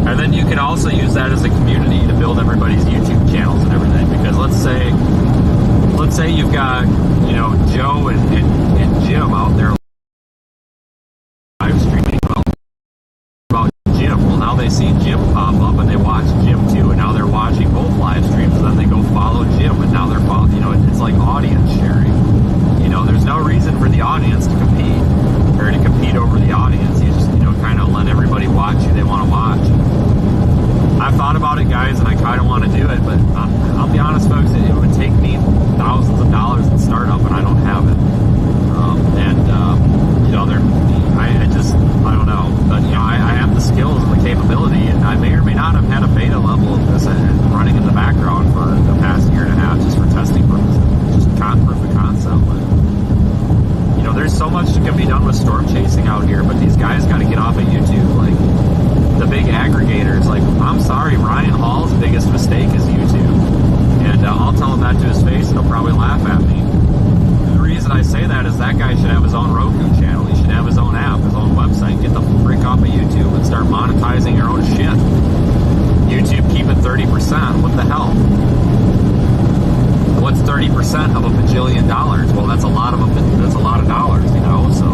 And then you can also use that as a community to build everybody's YouTube channels and everything. Because let's say you've got Joe and Jim out there live streaming about Jim. Well, now they see Jim pop up and they watch Jim too, and now they're watching both live streams, and then they go follow Jim, and now they're following. It's like audience sharing. There's no reason for the audience to compete or to compete over the audience. You just kind of let everybody watch who they want to watch. thought about it, guys, and I kind of want to do it, but I'll be honest, folks, it would take me thousands of dollars in startup, and I don't have it. You know, I don't know, but you know, I have the skills and the capability, and I may or may not have had a beta level of this running in the background for the past year and a half, just for testing purposes, just proof of concept. But you know, there's so much that can be done with storm chasing out here, but these guys got to get off of YouTube. Like the big aggregators, like I'm sorry, Ryan Hall's biggest mistake is YouTube, and I'll tell him that to his face, and he'll probably laugh at me. The reason I say that is that guy should have his own Roku channel. He should have his own app, his own website. Get the frick off of YouTube and start monetizing your own shit. YouTube, keep it 30%. What the hell? What's 30% of $1 bajillion? Well, that's a lot of dollars, you know. So,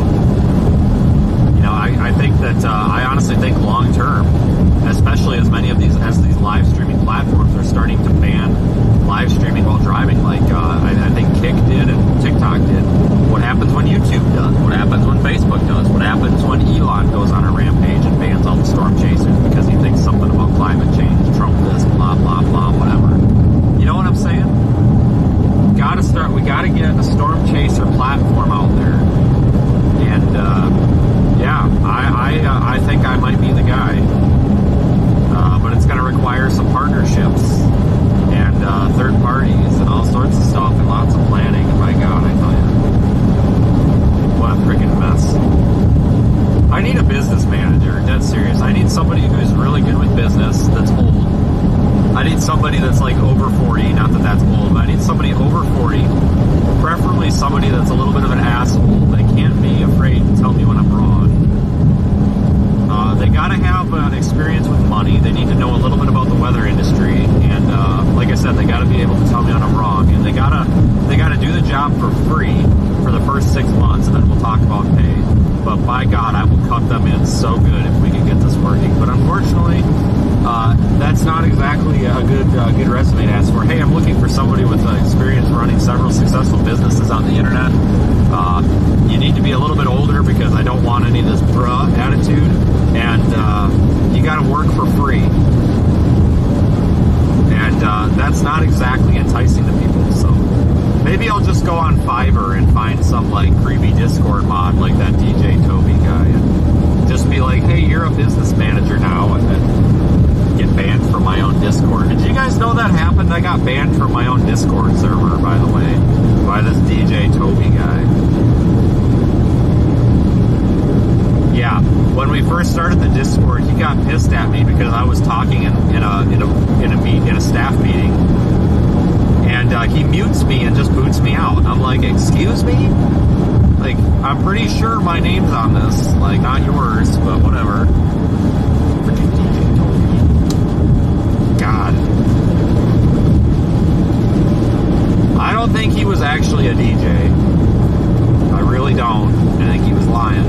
you know, I think that I honestly think long term, especially as these live streaming platforms are starting to ban live streaming while driving, like I think Kick did and TikTok did. What happens when YouTube does? What happens when Facebook does? What happens when Elon goes on a rampage and bans all the storm chasers because he thinks something about climate change, Trump this, blah, blah, blah, whatever. You know what I'm saying? We gotta get a storm chaser platform out there. And, yeah, I think I might be the guy. But it's gonna require some partnerships and third parties and all sorts of stuff and lots of planning. And my God, I tell you, what a freaking mess. I need a business manager, dead serious. I need somebody who's really good with business that's old. I need somebody that's like over 40, not that that's old, but I need somebody over 40, preferably somebody that's a little bit of an asshole. They can't be afraid to tell me when I'm wrong. They gotta have an experience with money. They need to know a little bit about the weather industry, and like I said, they gotta be able to tell me when I'm wrong. And they gotta do the job for free for the first 6 months, and then we'll talk about pay. But by God, I will cut them in so good if we can get this working. But unfortunately, that's not exactly a good resume to ask for. Hey, I'm looking for somebody with experience running several successful businesses on the internet. You need to be a little bit older because I don't want any of this bruh attitude. And you got to work for free. And that's not exactly enticing to people. So maybe I'll just go on Fiverr and find some like creepy Discord mod like that DJ Toby guy. And just be like, hey, you're a business manager now. And then get banned from my own Discord. Did you guys know that happened? I got banned from my own Discord server, by the way, by this DJ Toby guy. Yeah, when we first started the Discord, he got pissed at me because I was talking in a staff meeting, and he mutes me and just boots me out. I'm like, excuse me? Like, I'm pretty sure my name's on this, like, not yours, but whatever. Freaking DJ Toby. God. I don't think he was actually a DJ. I really don't. I think he was lying.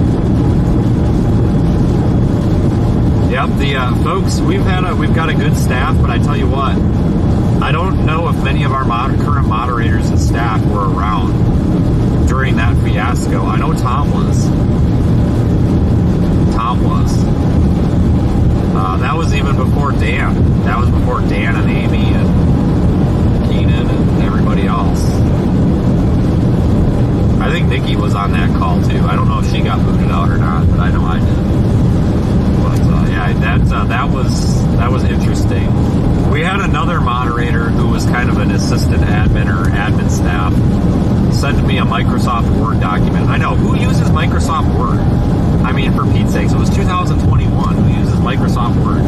Yep, the folks, we've got a good staff, but I tell you what, I don't know if many of our current moderators and staff were around during that fiasco. I know Tom was. That was even before Dan. That was before Dan and Amy and Keenan and everybody else. I think Nikki was on that call too. I don't know if she got booted out or not, but I know I did. But yeah, that was interesting. We had another moderator who was kind of an assistant admin or admin staff send me a Microsoft Word document. I know, who uses Microsoft Word? I mean, for Pete's sakes, it was 2021. Who uses Microsoft Word?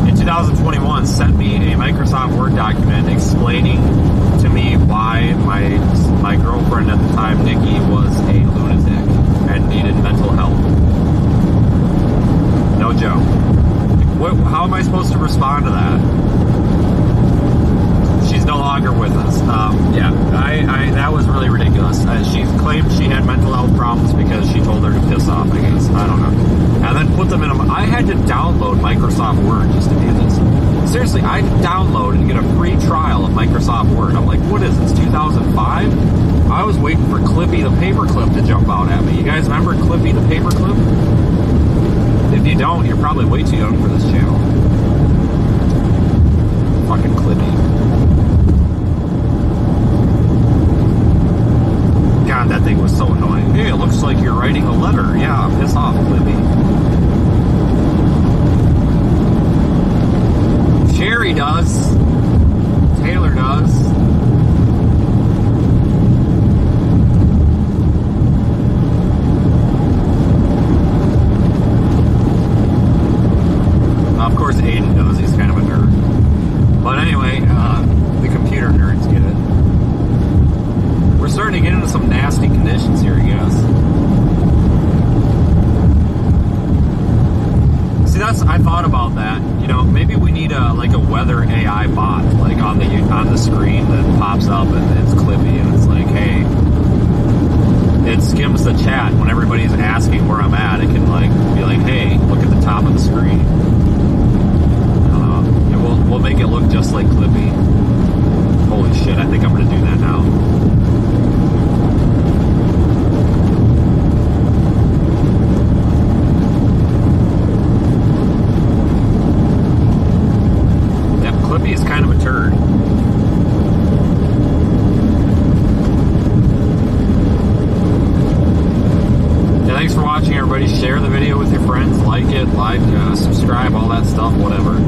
In 2021, sent me a Microsoft Word document explaining to me why my girlfriend at the time, Nikki, was a lunatic and needed mental help. No joke. How am I supposed to respond to that? She's no longer with us. Yeah, that was really ridiculous. She claimed she had mental health problems because she told her to piss off, I guess. I don't know. And then put them in I had to download Microsoft Word just to do this. Seriously, I had to download and get a free trial of Microsoft Word. I'm like, what is this, 2005? I was waiting for Clippy the Paperclip to jump out at me. You guys remember Clippy the Paperclip? If you don't, you're probably way too young for this channel. fucking Clippy. God, that thing was so annoying. Hey, it looks like you're writing a letter. Yeah, piss off, Clippy. Sherry does. Taylor does. Of course, Aiden does. He's kind of a nerd. But anyway, the computer nerds get it. We're starting to get into some nasty conditions here, I guess. See, I thought about that. You know, maybe we need a weather AI bot, like on the screen that pops up and it's Clippy and it's like, hey, it skims the chat when everybody's asking where I'm at. It can be like, hey, look at the top of the screen. We'll make it look just like Clippy. Holy shit, I think I'm gonna do that now. Yeah, Clippy is kind of a turd. Yeah, thanks for watching, everybody. Share the video with your friends, like it, subscribe, all that stuff, whatever.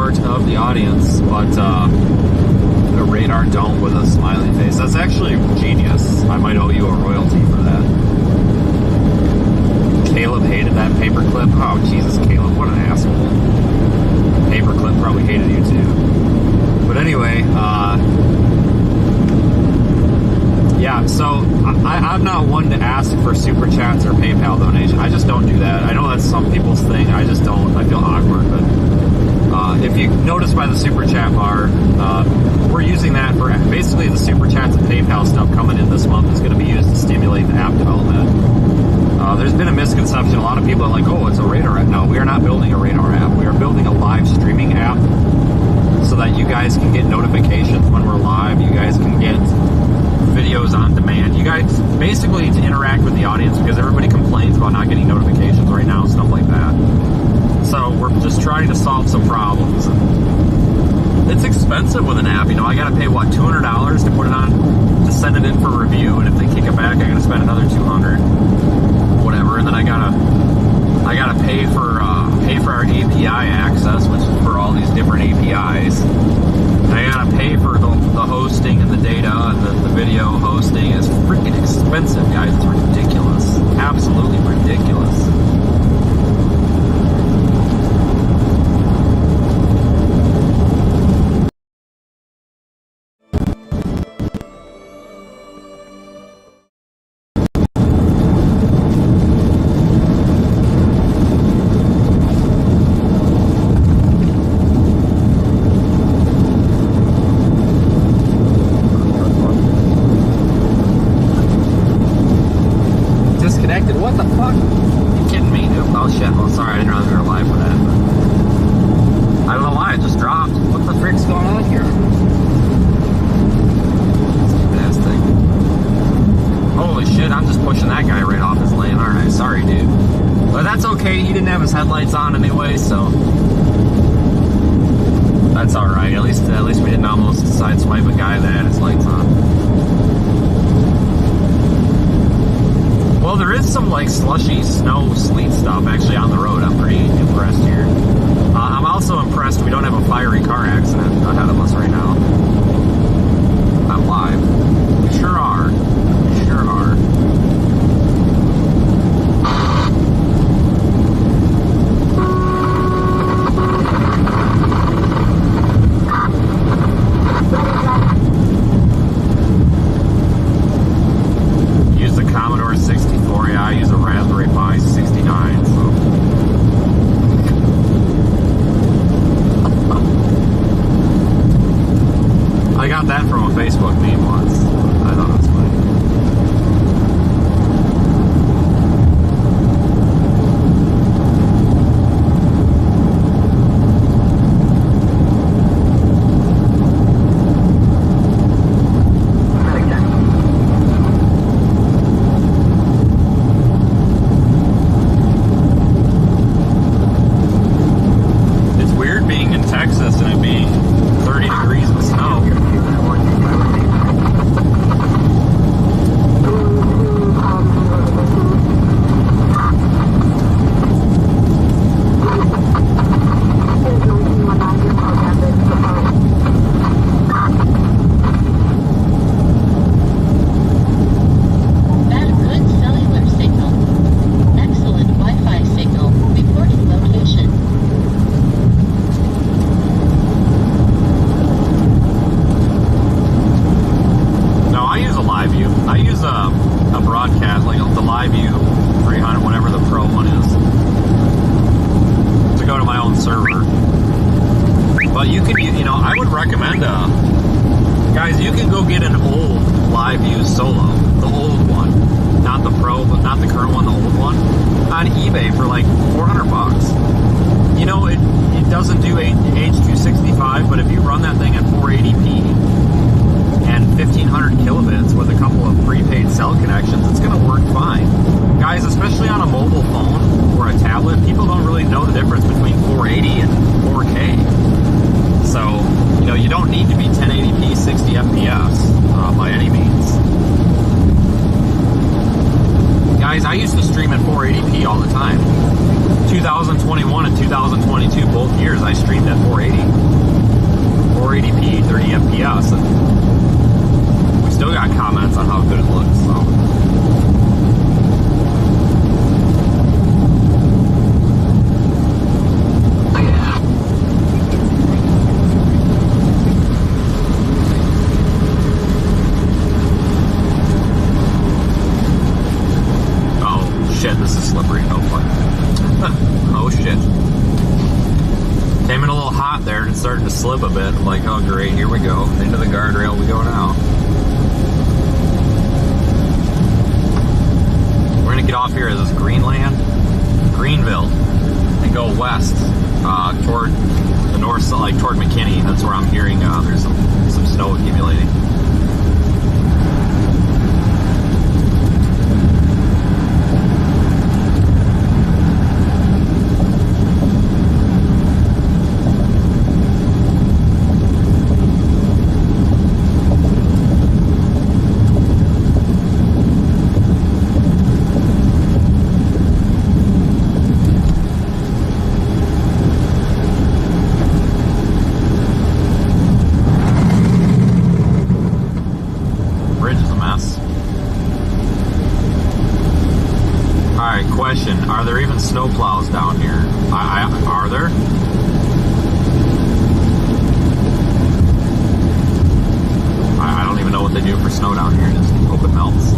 Of the audience, but the radar dome with a smiley face. That's actually genius. I might owe you a royalty for that. Caleb hated that paperclip. Oh, Jesus, Caleb, what an asshole. Paperclip probably hated you too. But anyway, yeah, so I'm not one to ask for super chats or PayPal donation. I just don't do that. I know that's some people's thing. I just don't. I feel awkward, but if you notice by the super chat bar, we're using that for basically the super chats and PayPal stuff coming in this month is going to be used to stimulate the app development. There's been a misconception. A lot of people are like, oh, it's a radar app. No, we are not building a radar app. We are building a live streaming app so that you guys can get notifications when we're live. You guys can get videos on demand. You guys basically to interact with the audience because everybody complains about not getting notifications right now and stuff like that. So we're just trying to solve some problems. It's expensive with an app, you know. I gotta pay what, $200 to put it on, to send it in for review, and if they kick it back, I gotta spend another $200, whatever. And then I gotta pay for our API access, which is for all these different APIs. And I gotta pay for the hosting and the data and the video hosting. It's freaking expensive, guys. It's ridiculous, absolutely ridiculous. What the fuck? You kidding me? Oh shit. Well, sorry, I didn't realize we were live for that. I don't know why it just dropped. What the frick's going on here? Stupid ass thing. Holy shit, I'm just pushing that guy right off his lane, aren't I? Sorry, dude. But that's okay. He didn't have his headlights on anyway, so that's alright. At least we didn't almost sideswipe a guy that had his lights on. Well, there is some slushy snow sleet stuff actually on the road. I'm pretty impressed here. I'm also impressed we don't have a fiery car accident ahead of us right now. I'm live. We sure are. We sure are. Use the Commodore 64. Yeah, I use a Raspberry Pi 69. So. I got that from a Facebook meme once. I thought it was funny. $400. You know, it doesn't do H.265, but if you run that thing at 480p and 1500 kilobits with a couple of prepaid cell connections, it's going to work fine. Guys, especially on a mobile phone or a tablet, people don't really know the difference between 480 and 4K. So, you know, you don't need to be 1080p 60 FPS by any means. Guys, I used to stream at 480p all the time. 2021 and 2022, both years, I streamed at 480p, 30 FPS, and we still got comments on how good it looks, so. Shit, this is slippery. Oh, fuck. Oh, shit. Came in a little hot there and it's starting to slip a bit. I'm like, oh, great, here we go. Into the guardrail we go now. We're going to get off here as this Greenville, and go west toward the north side, like toward McKinney. That's where I'm hearing there's some snow accumulating. Question, are there even snow plows down here? Are there? I don't even know what they do for snow down here. Just hope it melts.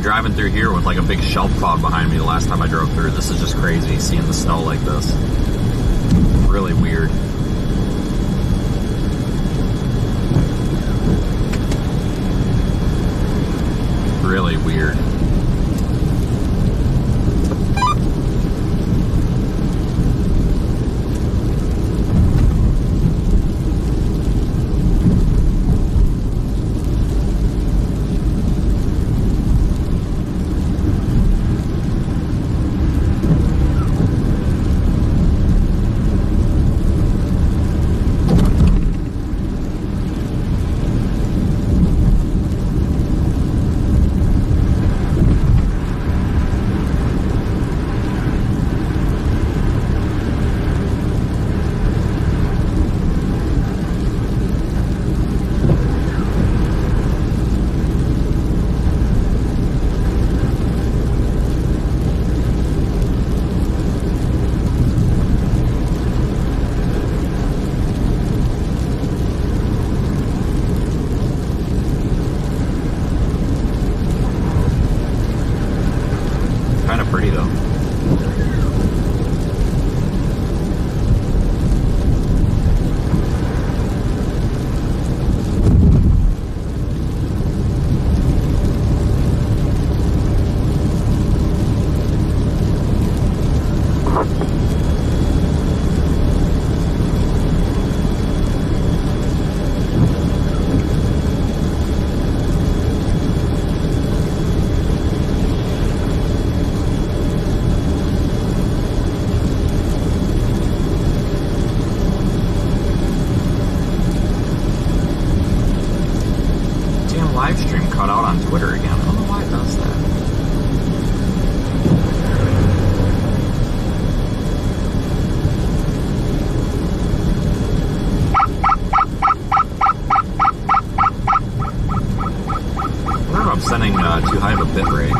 Driving through here with like a big shelf cloud behind me the last time I drove through. This is just crazy seeing the snow like this. Really weird. Really weird. cut out on Twitter again. I don't know why it does that. I wonder if I'm sending too high of a bit rate.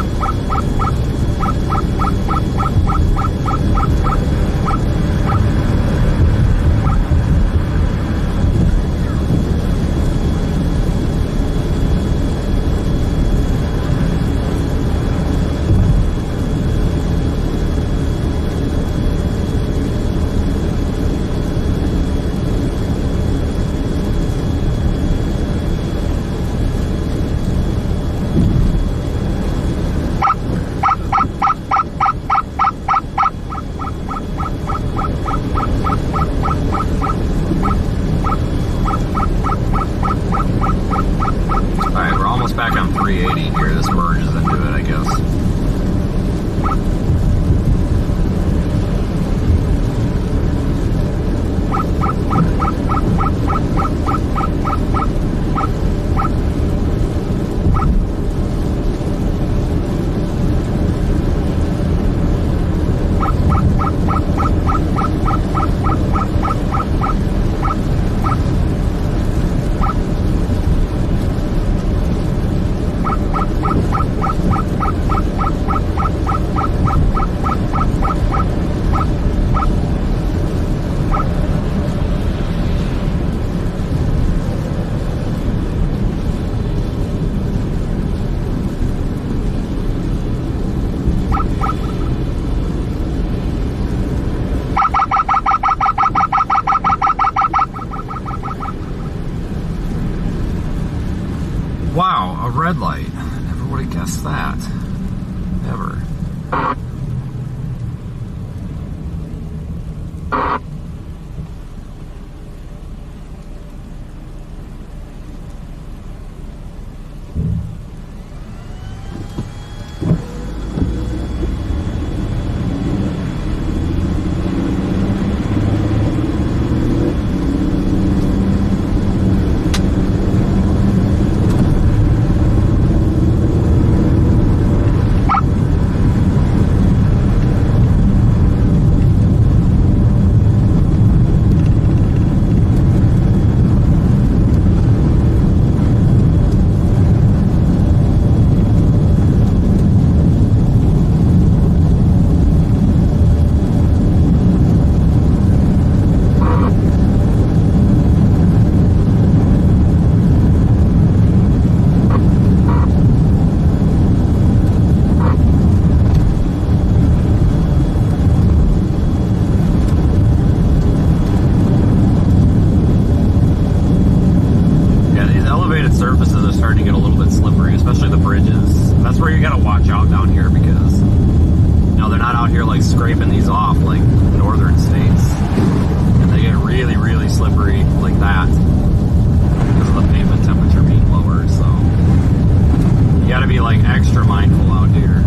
Alright, we're almost back on 380 here. This merges into it, I guess. Wow, a red light. I never would have guessed that. Ever. Surfaces are starting to get a little bit slippery, especially the bridges. That's where you gotta watch out down here because, you know, they're not out here like scraping these off like northern states. And they get really, really slippery like that because of the pavement temperature being lower, so you gotta be like extra mindful out here.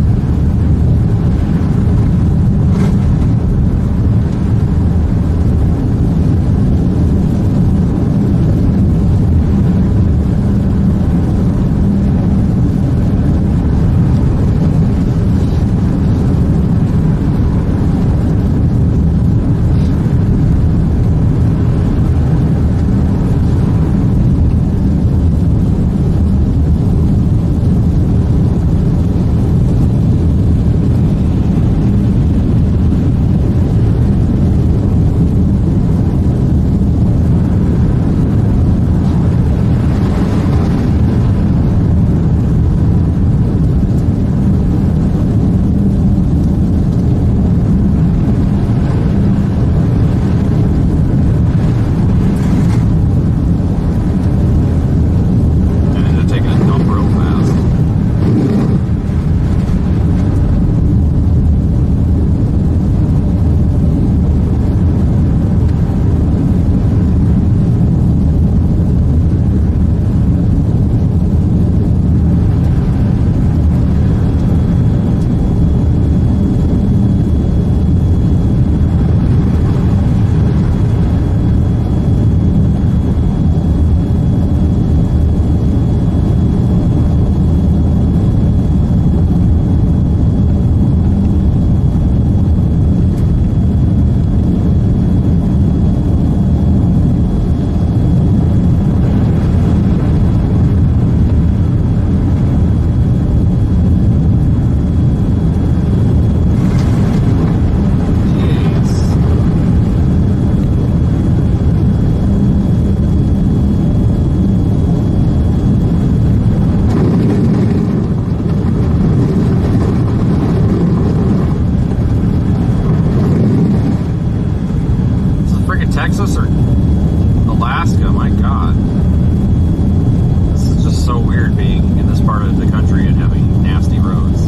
Texas or Alaska, my God. This is just so weird being in this part of the country and having nasty roads.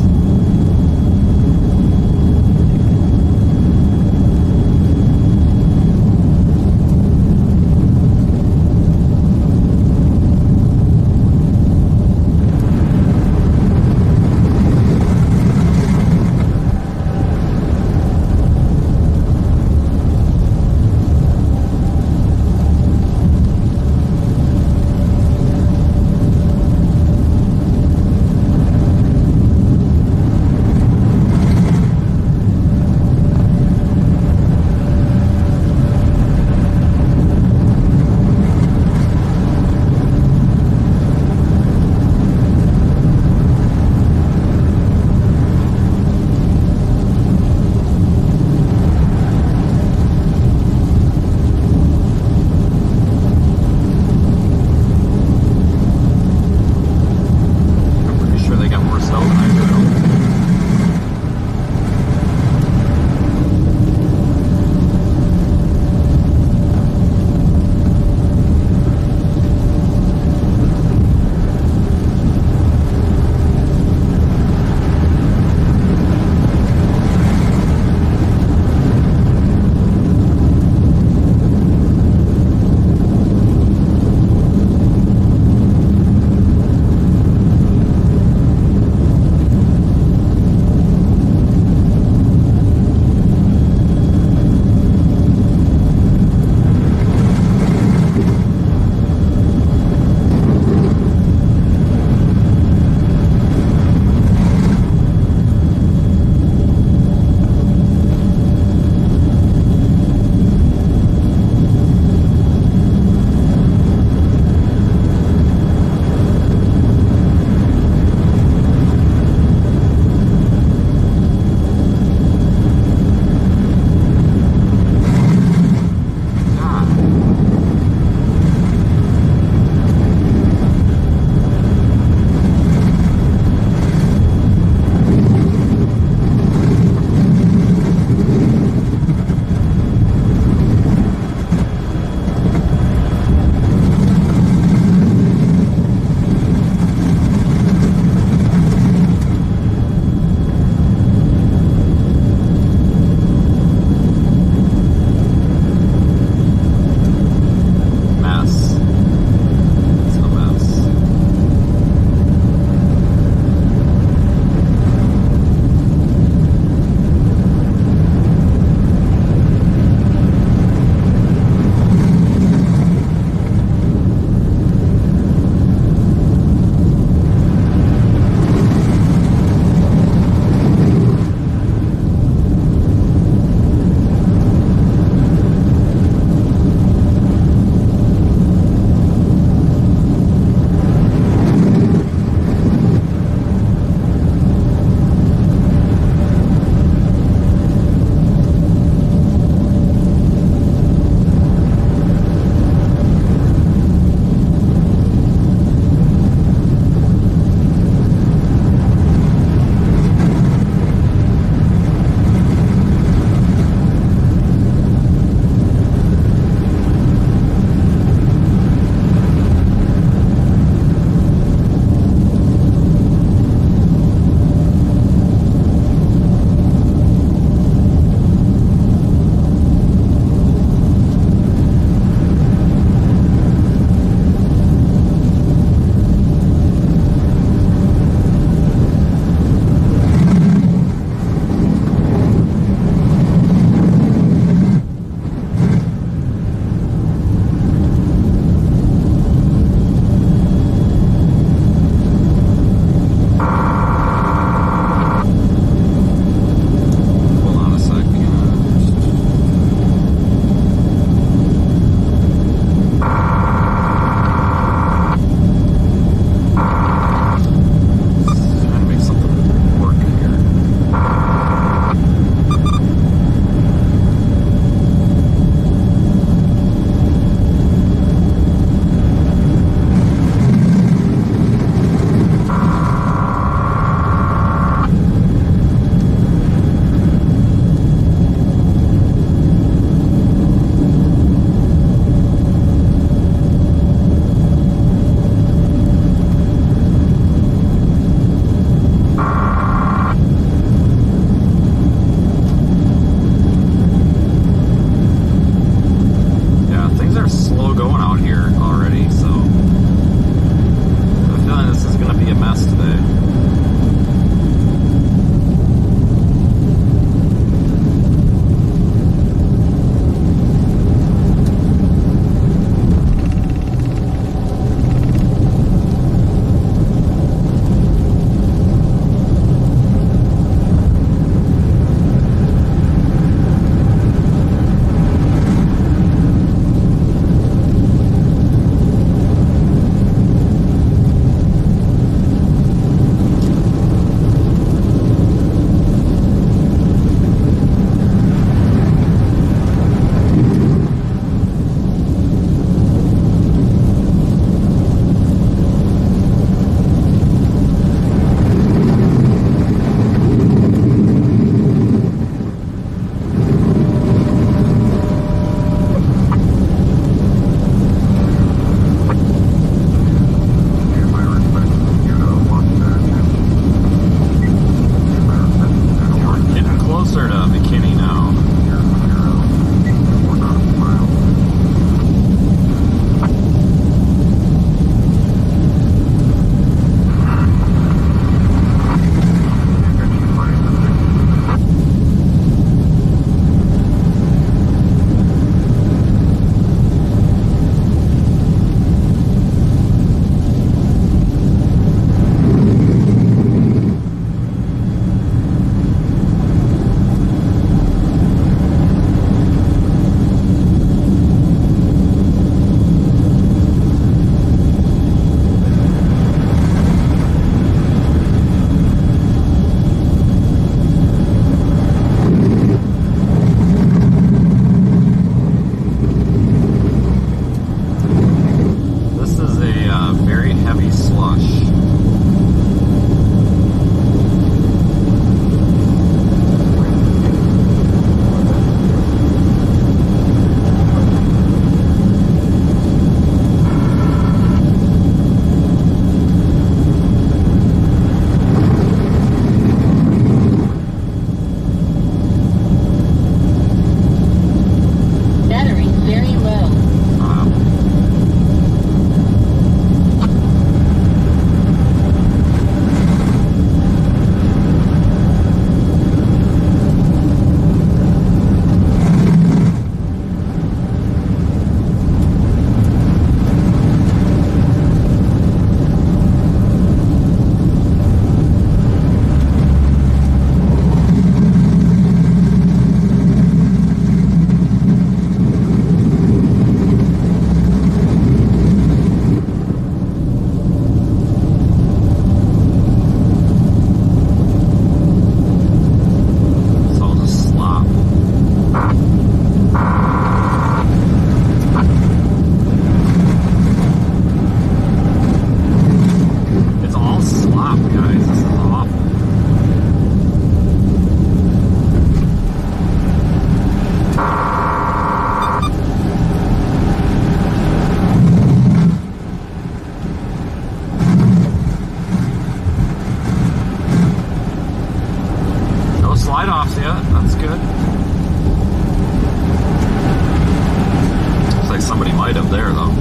somebody might have there, though.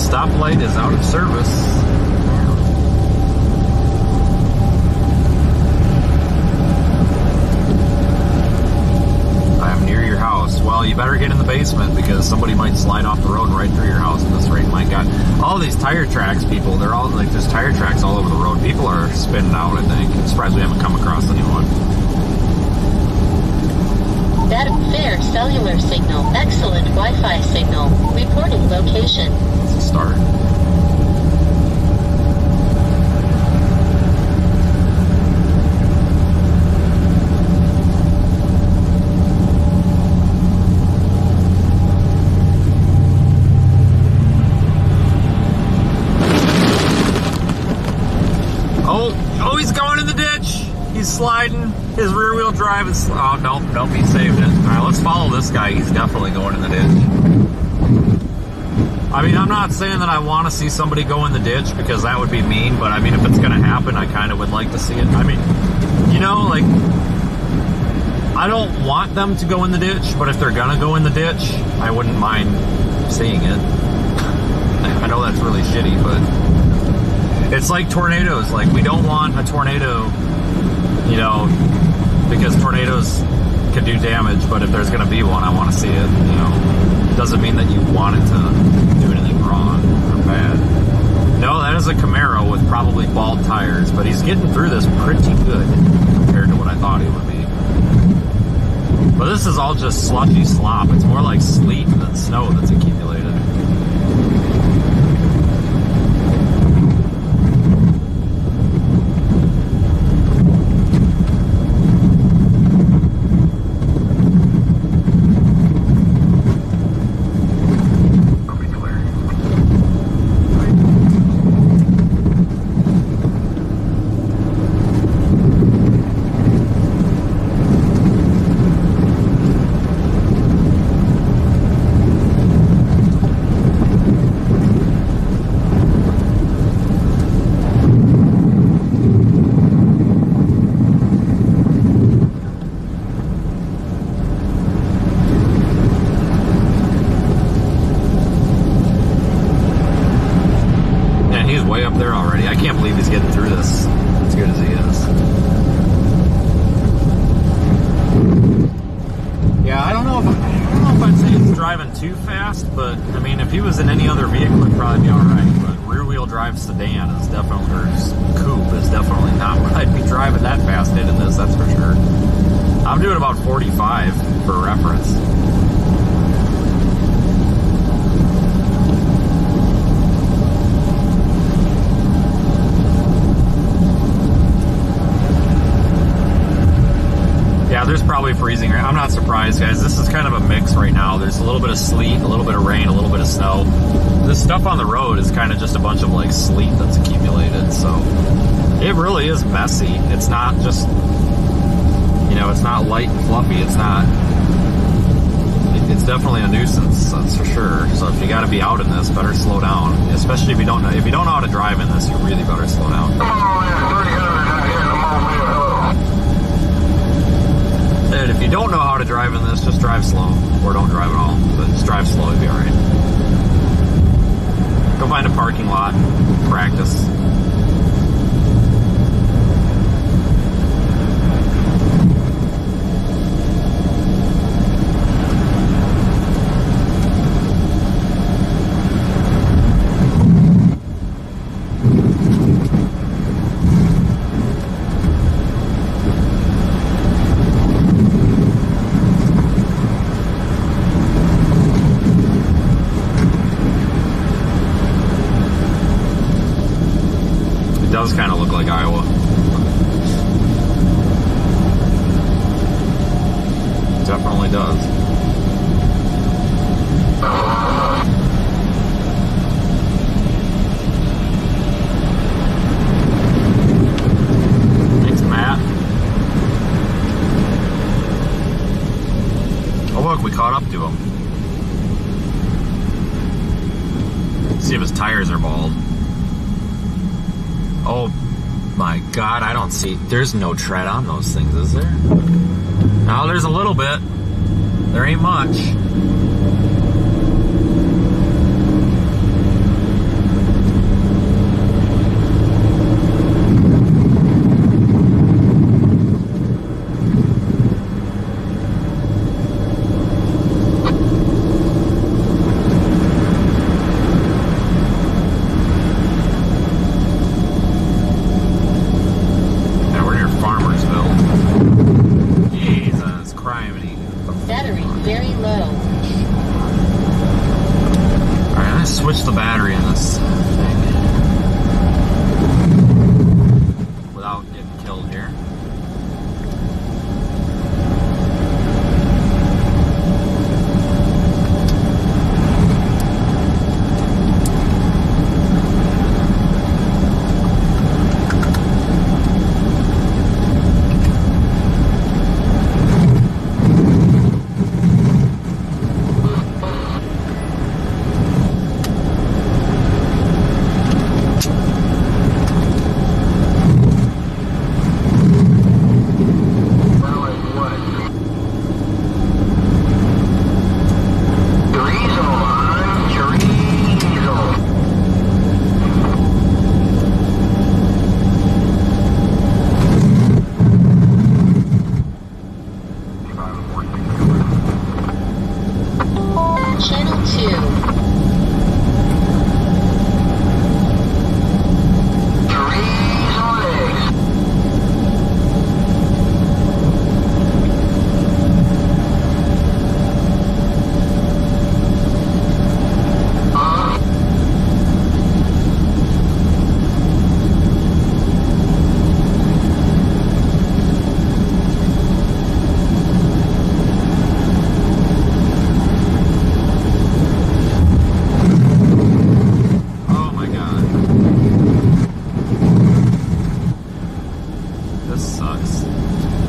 Stoplight is out of service. I am near your house. Well, you better get in the basement because somebody might slide off the road right through your house at this rate. My God. All these tire tracks, people, they're all like, there's tire tracks all over the road. People are spinning out, I think. I'm surprised we haven't come across anyone. That fair cellular signal. Excellent Wi-Fi signal. Reporting location. It's a start. Oh, he's going in the ditch. He's sliding. His rear wheel drive is... Oh, nope, he saved it. All right, let's follow this guy. He's definitely going in the ditch. I mean, I'm not saying that I want to see somebody go in the ditch because that would be mean, but I mean, if it's going to happen, I kind of would like to see it. I mean, you know, like, I don't want them to go in the ditch, but if they're going to go in the ditch, I wouldn't mind seeing it. I know that's really shitty, but it's like tornadoes. Like, we don't want a tornado, you know, because tornadoes can do damage, but if there's going to be one, I want to see it, you know. Doesn't mean that you want it to do anything wrong or bad. No, that is a Camaro with probably bald tires, but he's getting through this pretty good compared to what I thought he would be. But this is all just slushy slop. It's more like sleet than snow that's accumulated. Too fast, but I mean, if he was in any other vehicle, it'd probably be all right. But rear-wheel drive sedan is definitely, or coupe is definitely not what I'd be driving that fast in this. That's for sure. I'm doing about 45 for reference. literally freezing. I'm not surprised, guys. This is kind of a mix right now. There's a little bit of sleet, a little bit of rain, a little bit of snow. This stuff on the road is kind of just a bunch of like sleet that's accumulated. So it really is messy. It's not just, you know, it's not light and fluffy. It's not. It's definitely a nuisance, that's for sure. So if you got to be out in this, better slow down. Especially if you don't know how to drive in this, you really better slow down. And if you don't know how to drive in this, just drive slow, or don't drive at all. But just drive slow, you'll be all right. Go find a parking lot, practice. Does kind of look like Iowa. Definitely does. Thanks, Matt. Oh look, we caught up to him. Let's see if his tires are bald. Oh my God, I don't see, there's no tread on those things, is there? No, there's a little bit. There ain't much. Switch the battery in this thing without getting killed here.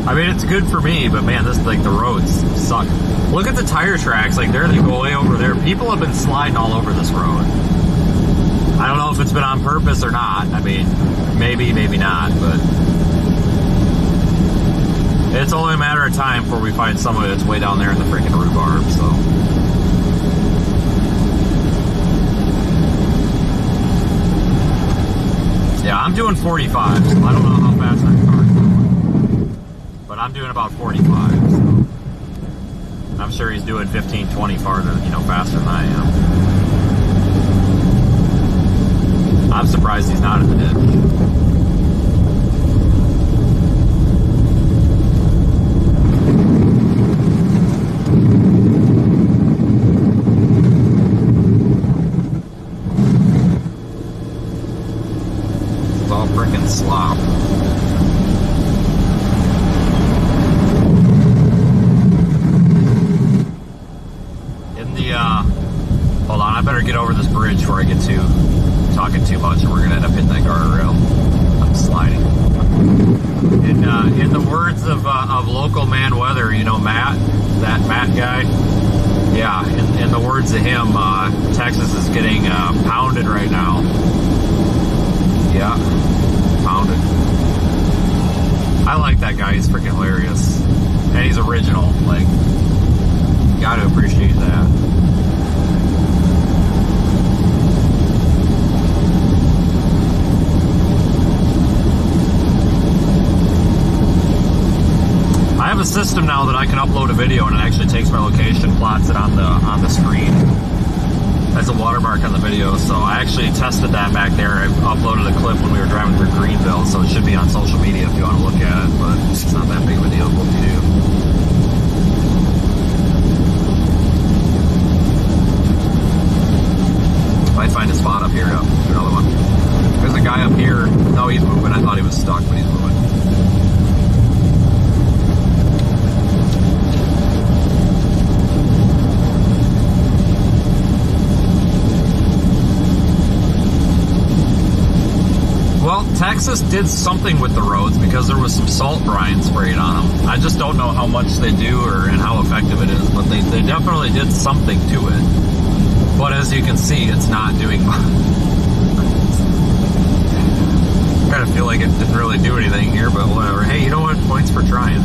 I mean, it's good for me, but man, this, like, the roads suck. Look at the tire tracks, like, there they go way over there. People have been sliding all over this road. I don't know if it's been on purpose or not. I mean, maybe, maybe not, but it's only a matter of time before we find somebody that's way down there in the freaking rhubarb, so. Yeah, I'm doing 45, so I don't know how fast that car's going. But I'm doing about 45, so. I'm sure he's doing 15, 20 farther, faster than I am. I'm surprised he's not in the ditch. It's all frickin' slop. I better get over this bridge before I get too talking too much, and we're gonna end up hitting that guardrail. I'm sliding. In the words of local man weather, you know, Matt, that Matt guy. Yeah, in the words of him, Texas is getting pounded right now. Yeah, pounded. I like that guy. He's freaking hilarious, and he's original. Like, gotta appreciate that. I have a system now that I can upload a video and it actually takes my location, plots it on the screen as a watermark on the video. So I actually tested that back there. I uploaded a clip when we were driving through Greenville, so it should be on social media if you want to look at it, but it's not that big of a deal what we do. Might find a spot up here. Up. Another one. There's a guy up here. No, he's moving. I thought he was stuck, but he's moving. Well, Texas did something with the roads because there was some salt brine sprayed on them. I just don't know how much they do and how effective it is, but they definitely did something to it. But as you can see, it's not doing much. I kind of feel like it didn't really do anything here, but whatever. Hey, you know what? Points for trying.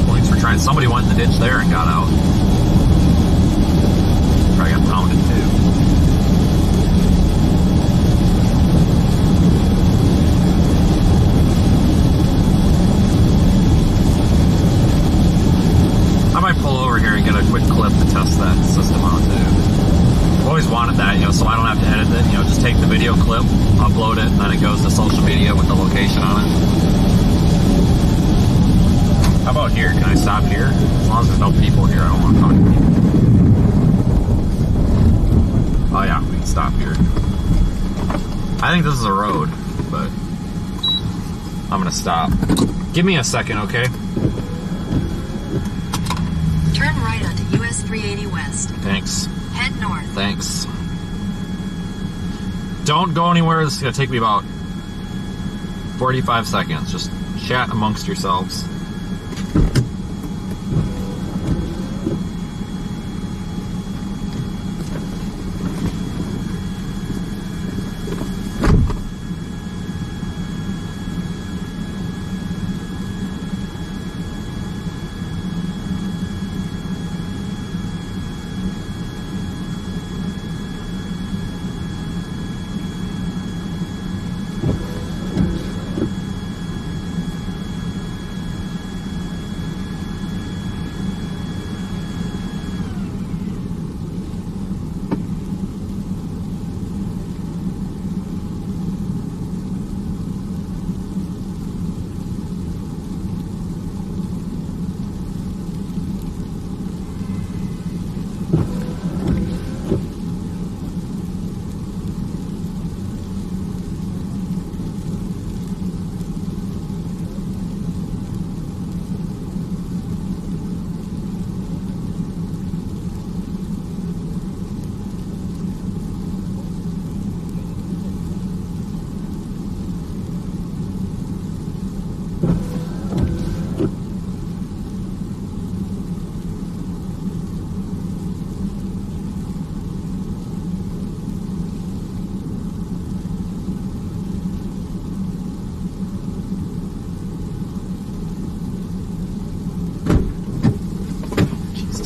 Points for trying. Somebody went in the ditch there and got out. Probably got pounded too. I might pull over here and get a quick clip to test that system out too. I've always wanted that, you know, so I don't have to edit it. You know, just take the video clip, upload it, and then it goes to social media with the location on it. How about here? Can I stop here? As long as there's no people here, I don't want to talk to people. Oh yeah, we can stop here. I think this is a road, but I'm gonna stop. Give me a second, okay? Turn right onto US 380 West. Thanks. Head north. Thanks. Don't go anywhere. This is going to take me about 45 seconds. Just chat amongst yourselves.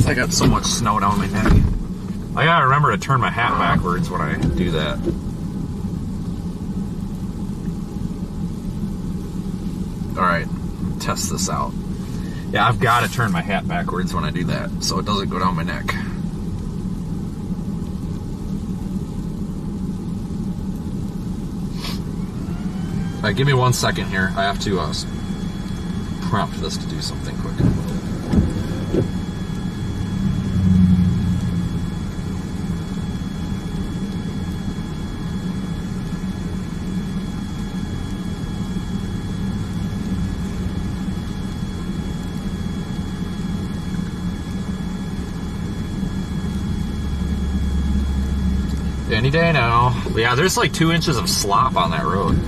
I got so much snow down my neck. I gotta remember to turn my hat backwards when I do that. Alright, test this out. Yeah, I've got to turn my hat backwards when I do that so it doesn't go down my neck. Alright, give me 1 second here. I have to prompt this to do something quick. Any day now. Yeah, there's like 2 inches of slop on that road.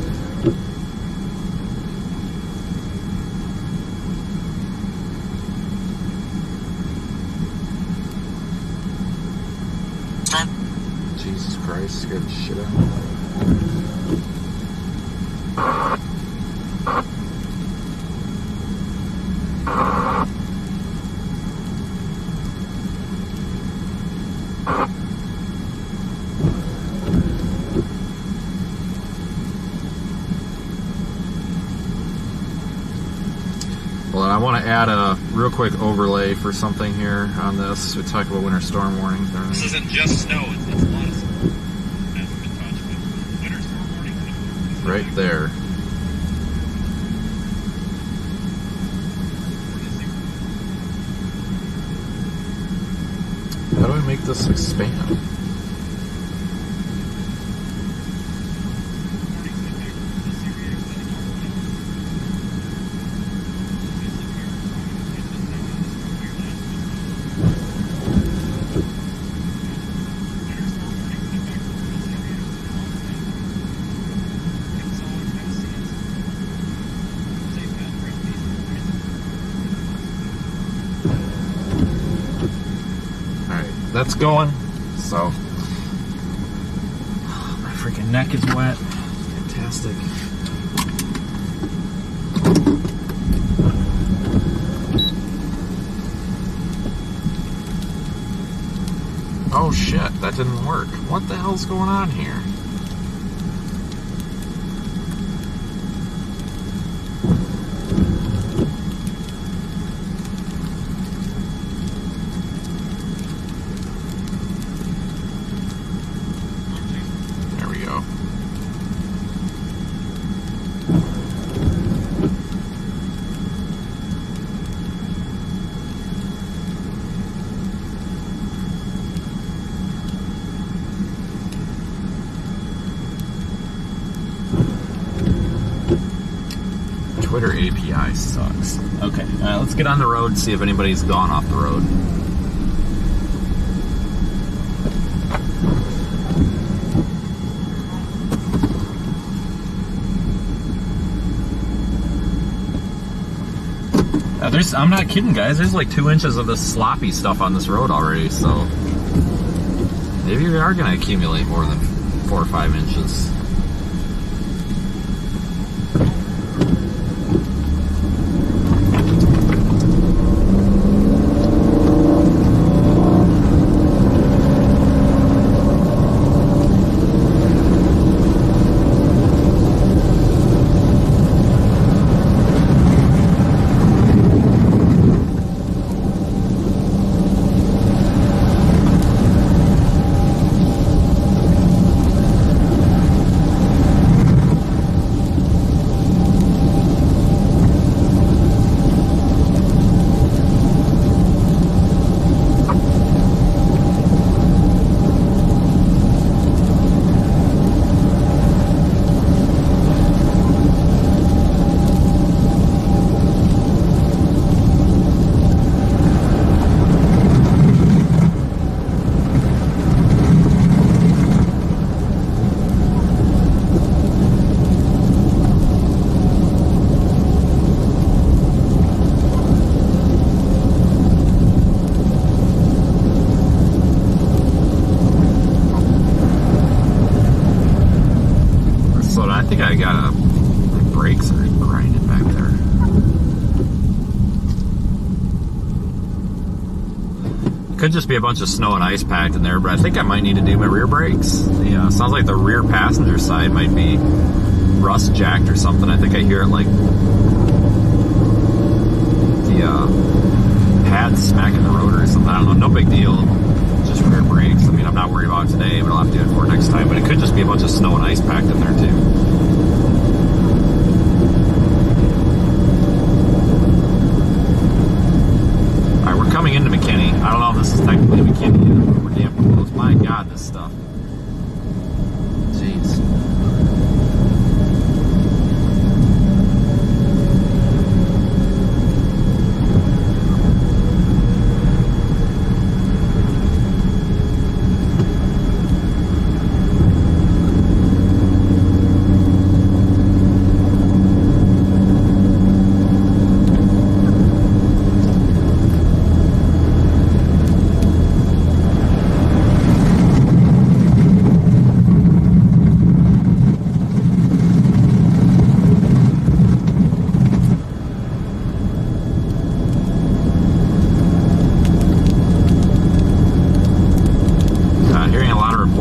Jesus Christ, scared the shit out of me. Well, I want to add a real quick overlay for something here on this. We talk about winter storm warnings. This isn't just snow, it's a lot of snow. Hasn't been touched, but winter storm warnings. Right there. How do I make this expand? That's going, so my freaking neck is wet. Fantastic. Oh shit, that didn't work. What the hell's going on here? Twitter API sucks. Okay, let's get on the road and see if anybody's gone off the road. I'm not kidding, guys. There's like 2 inches of this sloppy stuff on this road already, so maybe we are going to accumulate more than 4 or 5 inches. I got my brakes are grinding back there. Could just be a bunch of snow and ice packed in there, but I think I might need to do my rear brakes. Yeah, sounds like the rear passenger side might be rust jacked or something. I think I hear it like the pad smacking the rotor or something. I don't know, no big deal. Just rear brakes. I mean, I'm not worried about it today, but I'll have to do it for next time. But it could just be a bunch of snow and ice packed in there too. Coming into McKinney. I don't know if this is technically McKinney yet, but we're damn close. My God, this stuff. Jeez.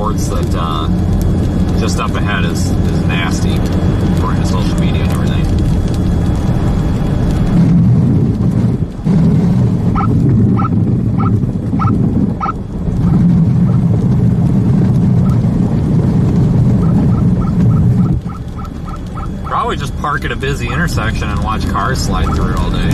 reports that just up ahead is nasty, according to social media and everything. Probably just park at a busy intersection and watch cars slide through it all day.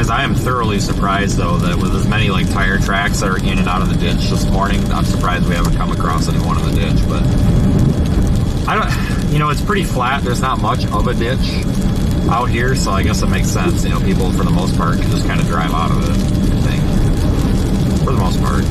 I am thoroughly surprised, though, that with as many like tire tracks that are in and out of the ditch this morning, I'm surprised we haven't come across anyone in the ditch. But I don't, you know, it's pretty flat. There's not much of a ditch out here, so I guess it makes sense. You know, people for the most part can just kind of drive out of it, I think, for the most part.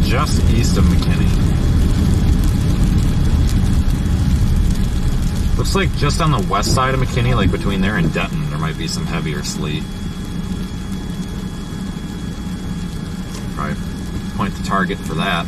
Just east of McKinney. Looks like just on the west side of McKinney, like between there and Denton, there might be some heavier sleet. Probably point the target for that.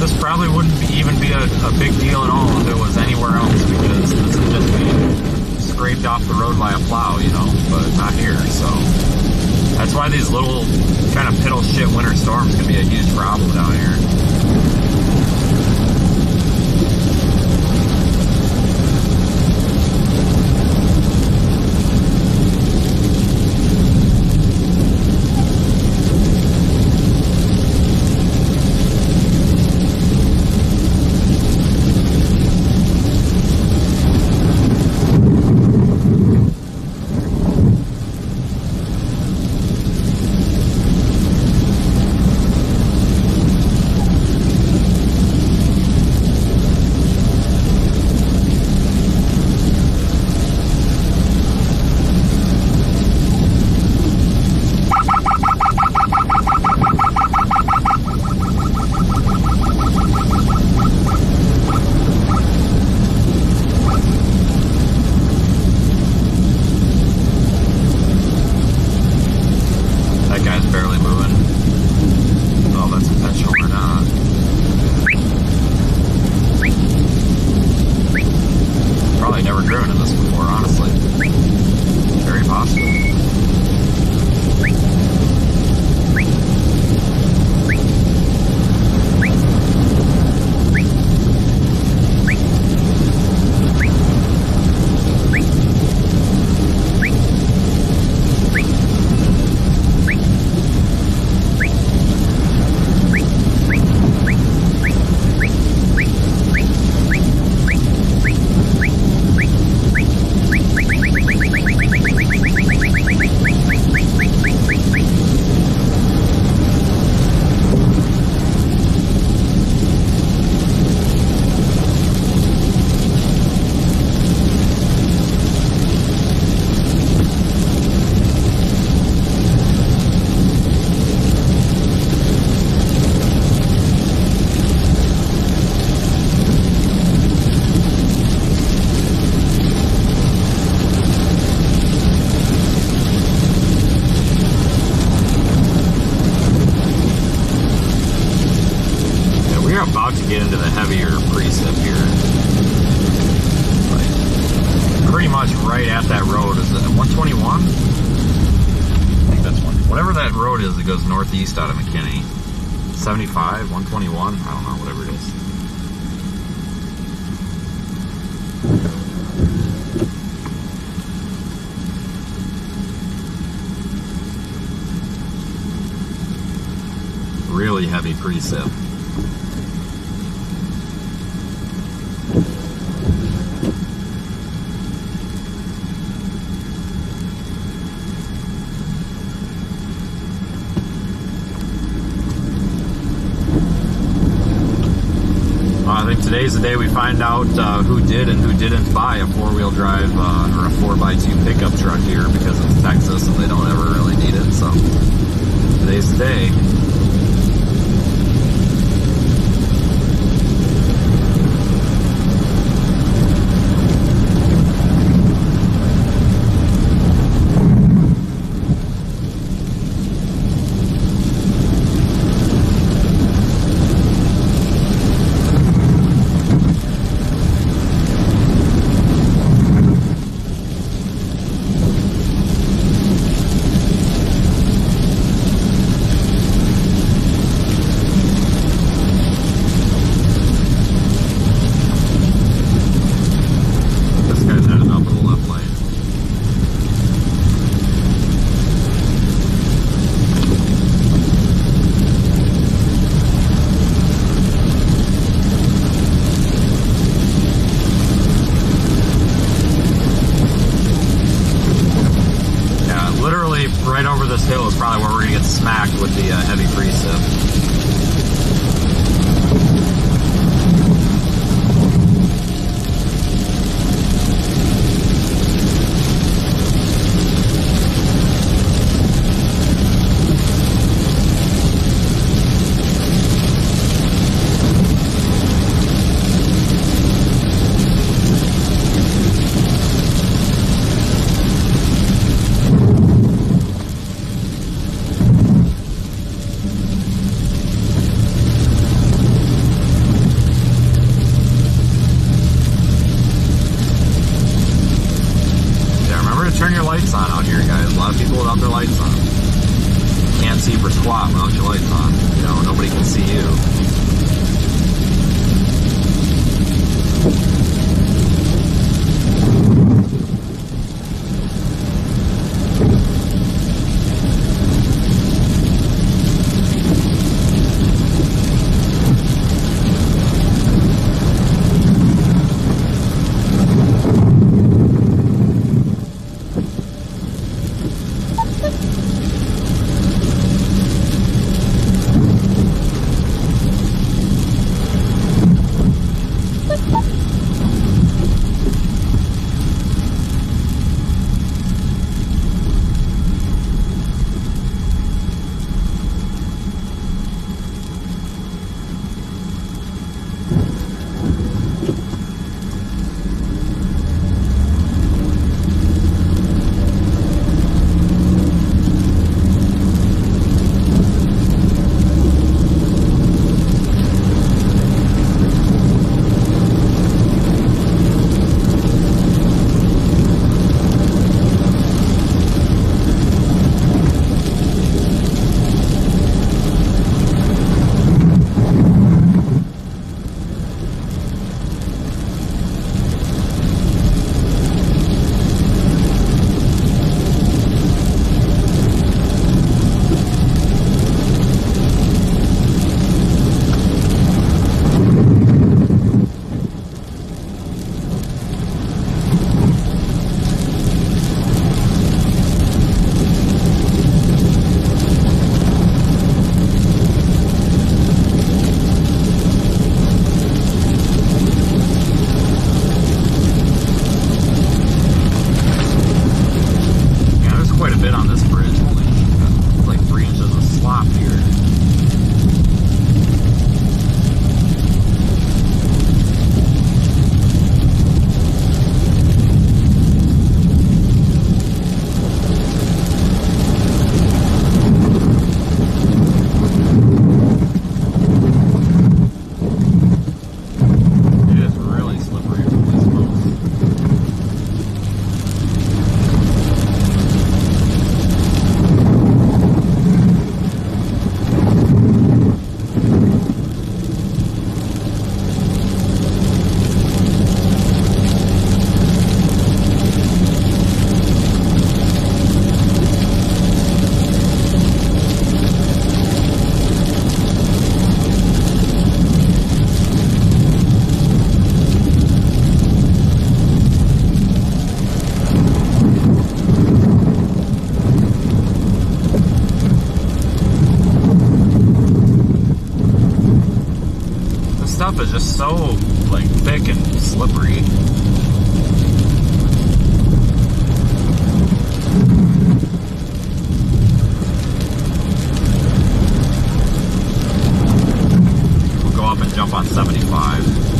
This probably wouldn't even be a big deal at all if it was anywhere else, because this would just be scraped off the road by a plow, you know, but not here. So that's why these little kind of piddle shit winter storms can be a huge problem down here. We're about to get into the heavier precip here. Like, pretty much right at that road. Is it 121? I think that's one. Whatever that road is that goes northeast out of McKinney. 75, 121, I don't know, whatever it is. Really heavy precip. I think today's the day we find out who did and who didn't buy a four-wheel drive or a 4x2 pickup truck here, because it's Texas and they don't ever really need it. So today's the day. Right over this hill is probably where we're going to get smacked with the heavy precip. Turn your lights on out here, guys. A lot of people without their lights on. Can't see for squat without your lights on. You know, nobody can see you. stuff is just so like thick and slippery. We'll go up and jump on 75.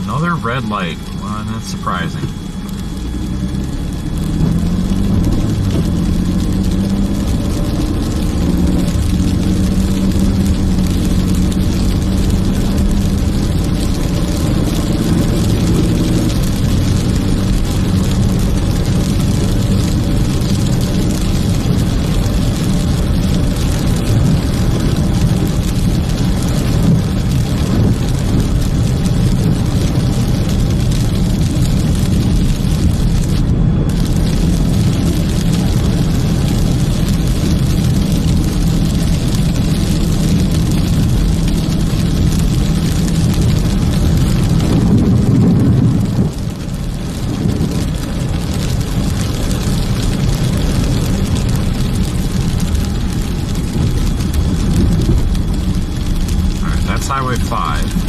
Another red light. Well, that's surprising. Highway 5.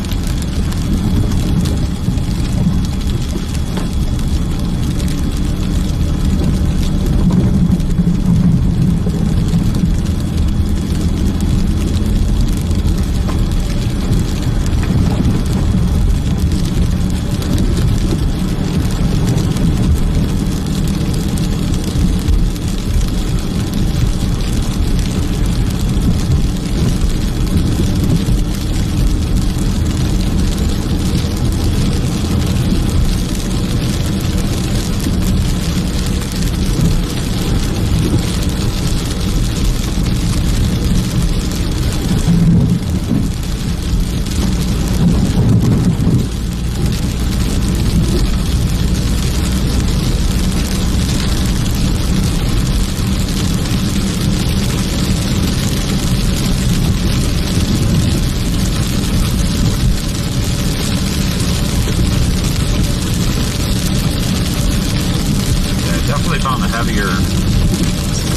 Definitely found the heavier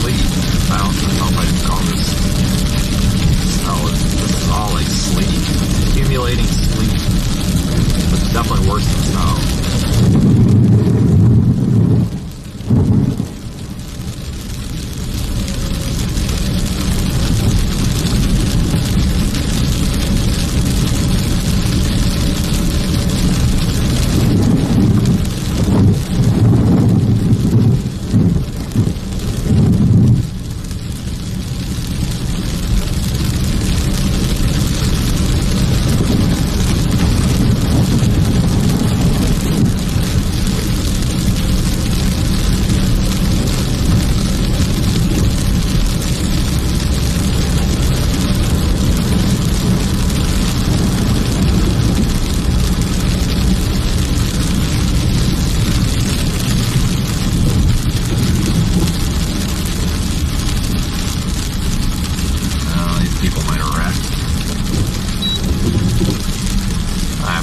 sleet. I don't know if I can call this snow. This is all like sleet. Accumulating sleet. It's definitely worse than snow.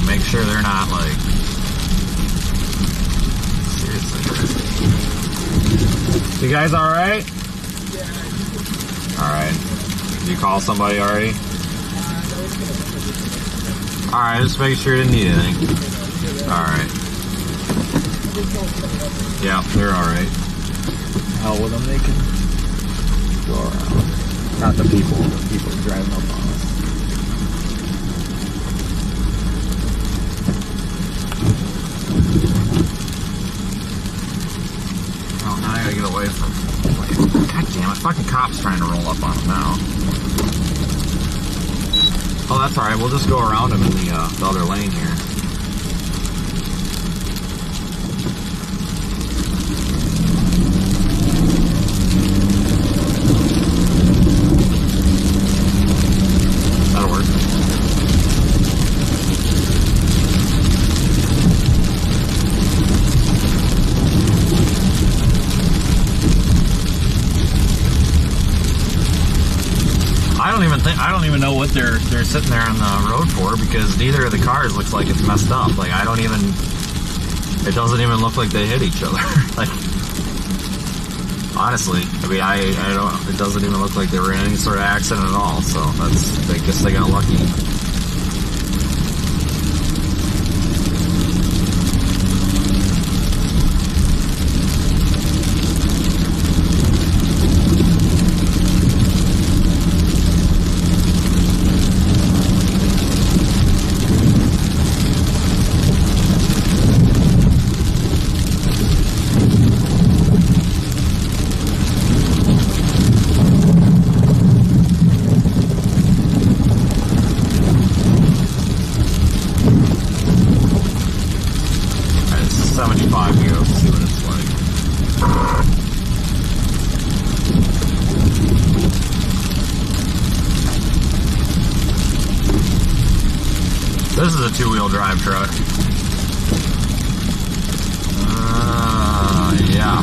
Make sure they're not like seriously. You guys all right? Yeah. All right. Did you call somebody already? All right. Just make sure you didn't need anything. All right. Yeah, they're all right. Hell with them, they can. go around. Not the people driving up on us. Oh, now I gotta get away from. God damn it! Fucking cops trying to roll up on him now. Oh, that's alright. We'll just go around him in the other lane here. That'll work. I don't even know what they're sitting there on the road for, because neither of the cars looks like it's messed up. Like, it doesn't even look like they hit each other. Like, honestly, I mean, I don't, it doesn't even look like they were in any sort of accident at all. So I guess they got lucky. This is a two-wheel drive truck. Yeah.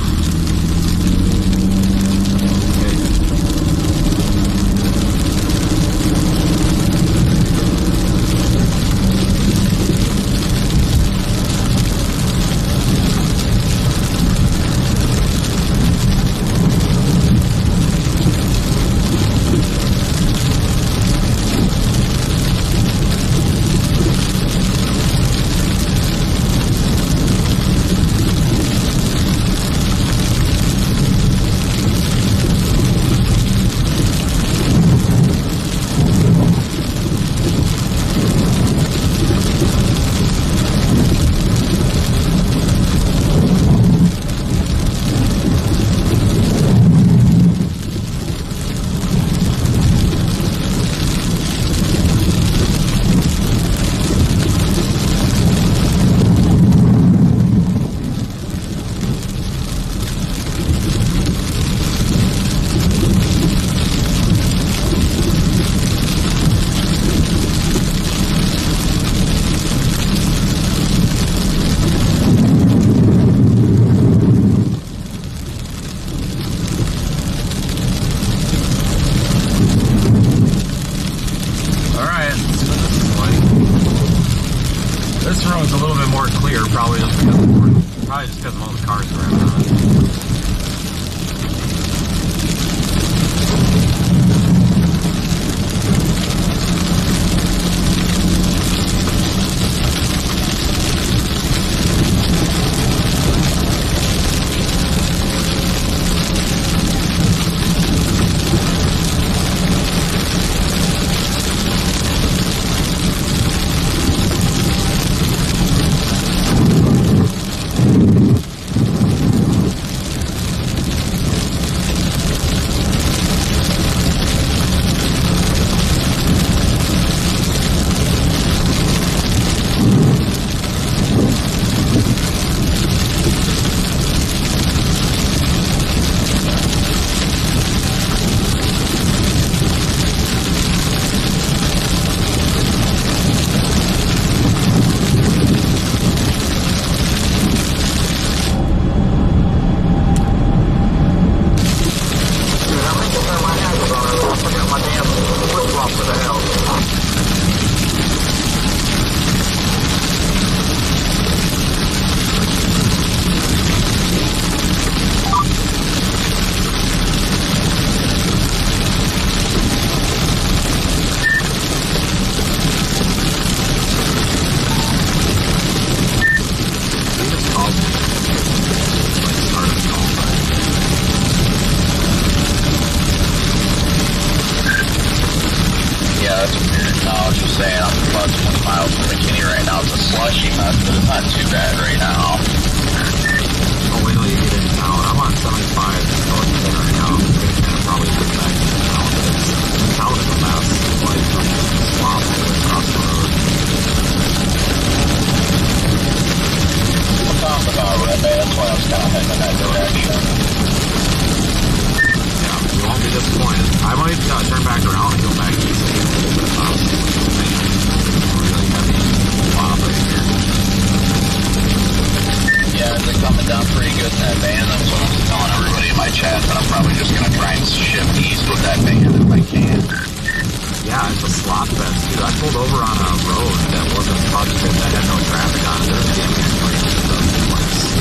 This road's a little bit more clear, probably just because of all the cars around on it. was just saying, I'm about 20 miles from McKinney right now. It's a slushy mess, but it's not too bad right now. Oh, wait till you get into town. I'm on 75 north of there right now. I'm gonna probably get back into town, but it's town is a mess. It's like from swamp all the way across the road. I'm talking about Repo, that's why I was kind of heading in that direction. Yeah, you won't be disappointed. I might turn back around and go back east and get a little bit of really heavy swamp right here. Yeah, they're coming down pretty good in that van. That's what I was telling everybody in my chat, but I'm probably just going to try and shift east with that van if I can. Yeah, it's a slot fest, dude. I pulled over on a road that wasn't touched, that had no traffic on it. There was damn near 3 place.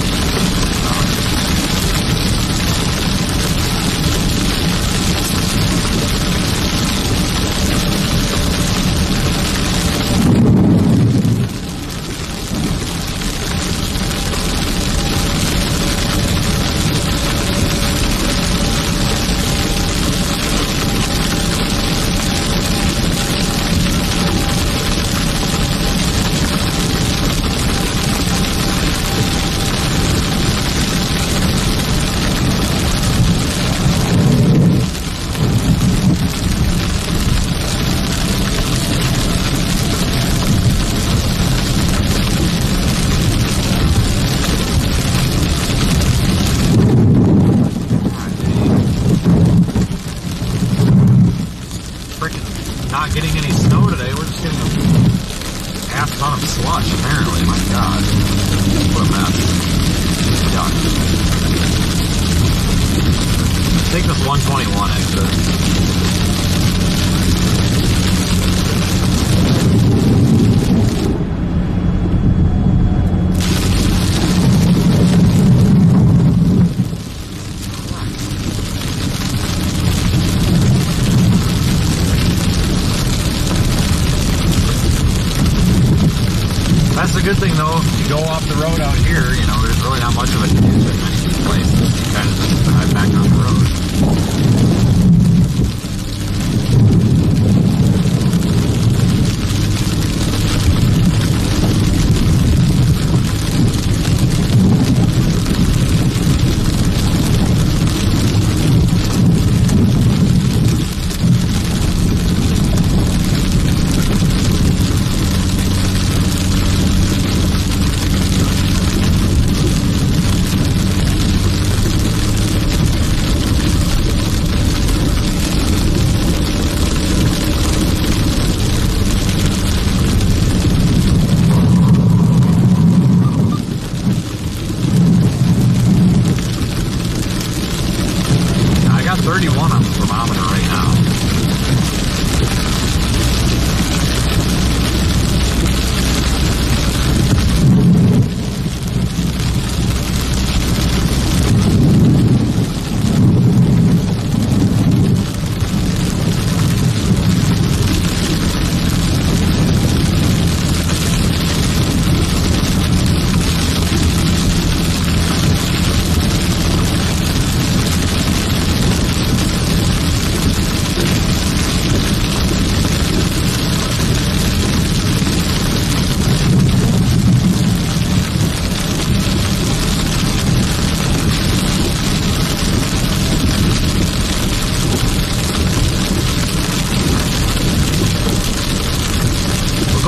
Not getting any snow today. We're just getting a half ton of slush, apparently. My God. What a mess. Yuck. Take this 121 exit. That's the good thing, though. If you go off the road out here, you know, there's really not much of it to do in many of these places. You kind of just drive back on the road.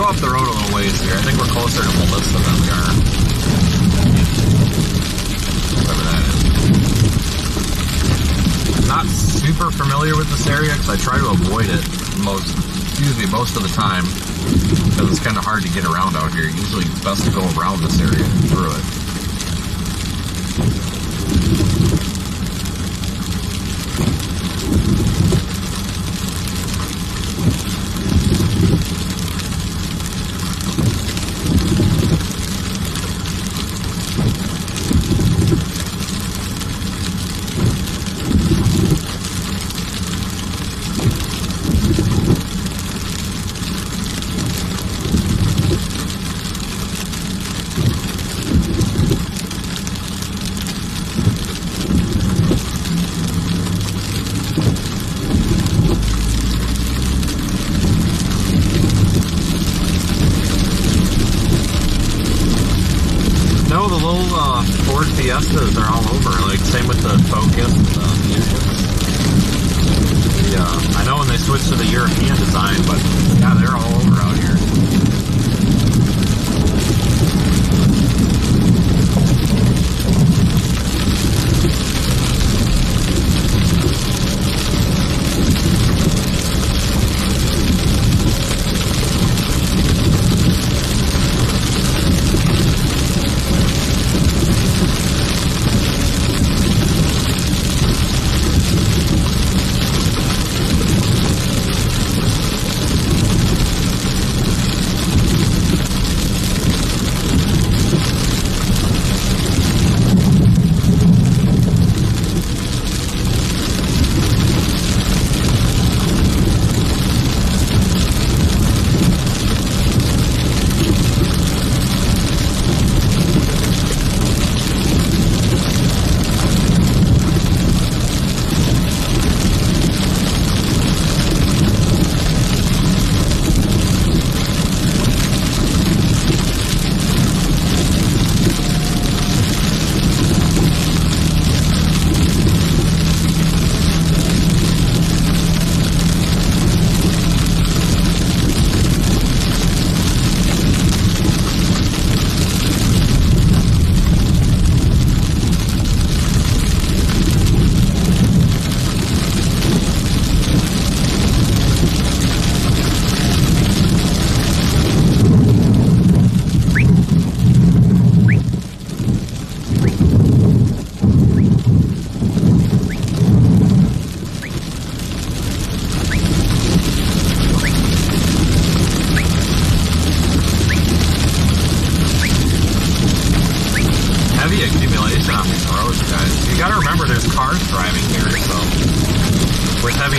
Up the road a little ways here. I think we're closer to Melissa than we are. Whatever that is. Not super familiar with this area because I try to avoid it most of the time because it's kind of hard to get around out here. Usually it's best to go around this area and through it. Ford Fiestas are all over. Like same with the Focus and the Fusions. I know when they switched to the European design, but yeah, they're all over out here.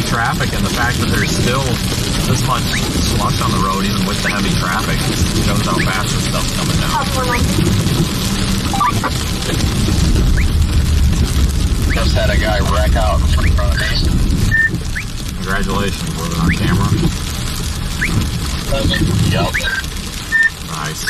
Traffic and the fact that there's still this much slush on the road even with the heavy traffic shows how fast this stuff's coming down. Just had a guy wreck out in front of me. Congratulations, was it on camera? Yup. Nice.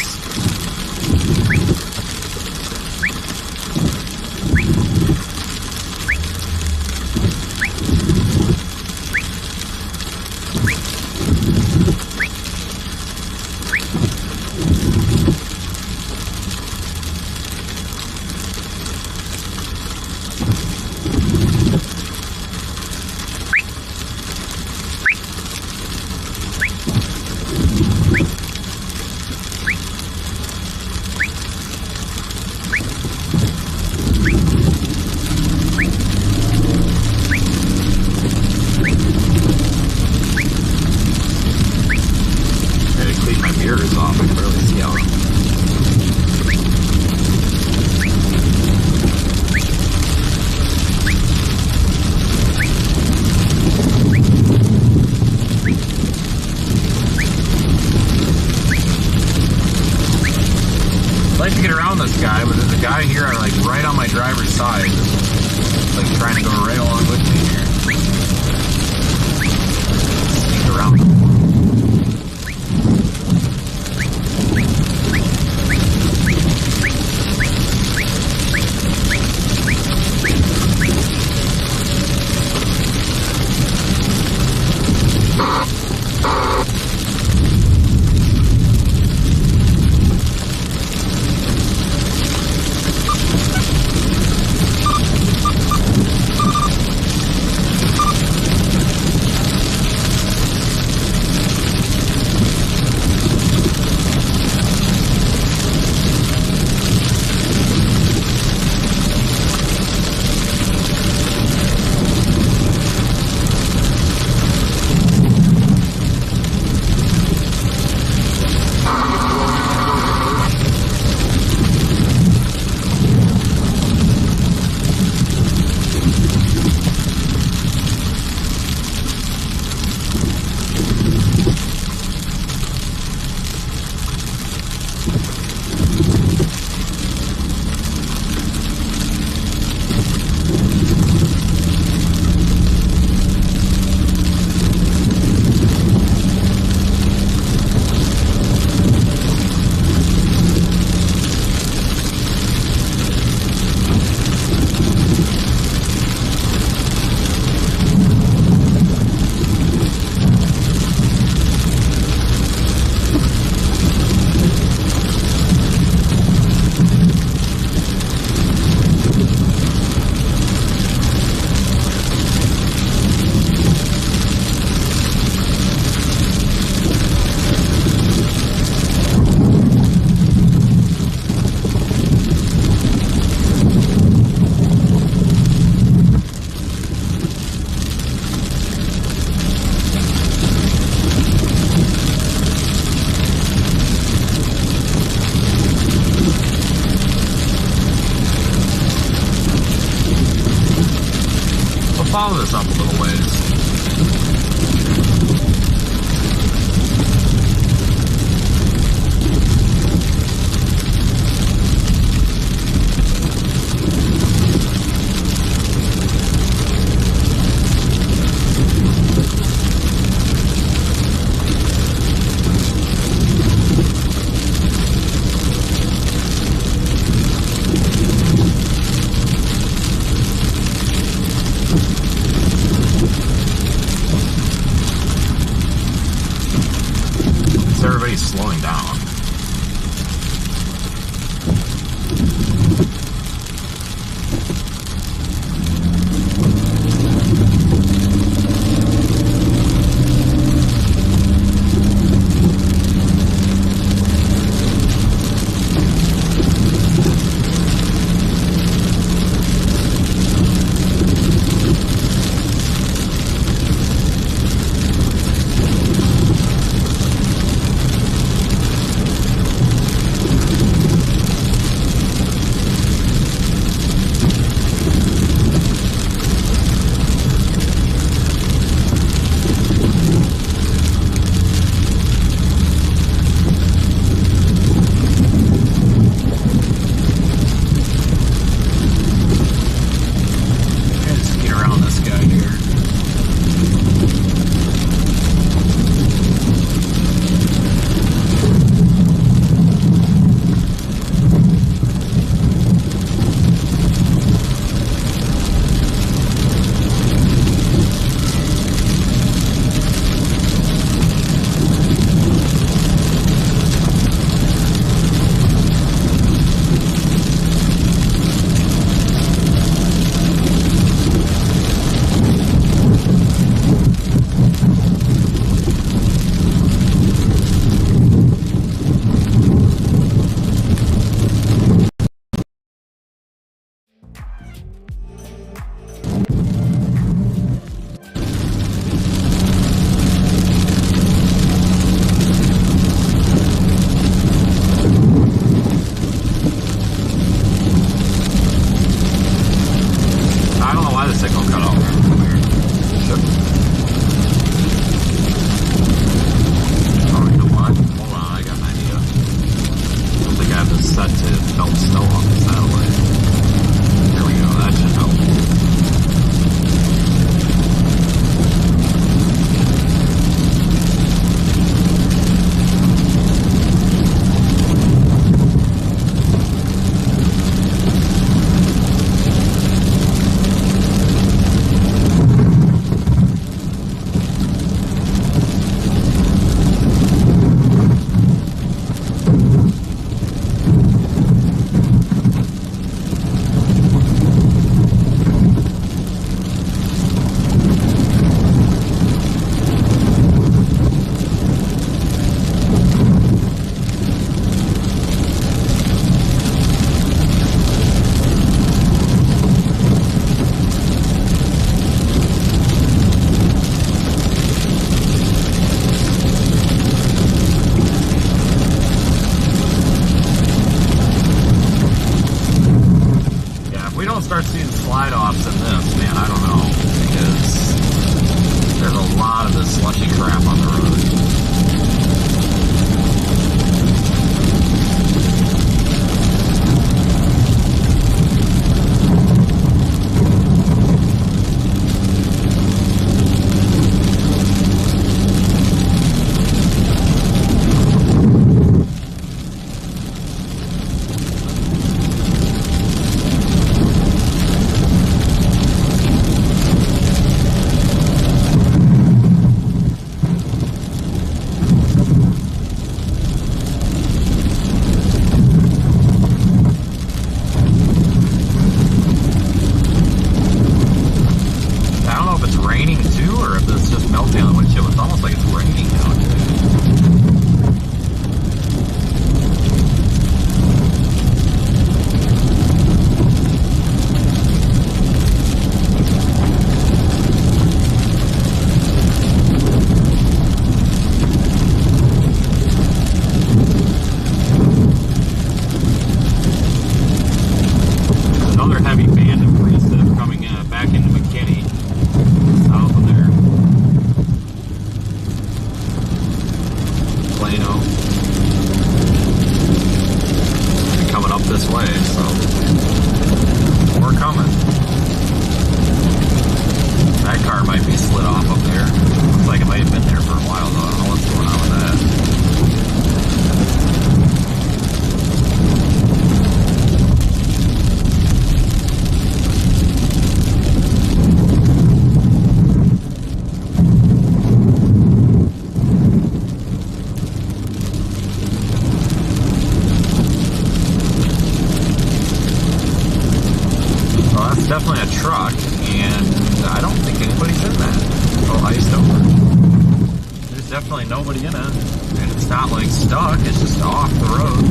Guy, but there's a guy here like right on my driver's side, like trying to go right along with me here. Sneak around. follow this up a little ways. Everybody's slowing down. Start seeing slide offs in this, man, I don't know, because there's a lot of this slushy crap on the road. ain't nobody in it. And it's not like stuck, it's just off the road.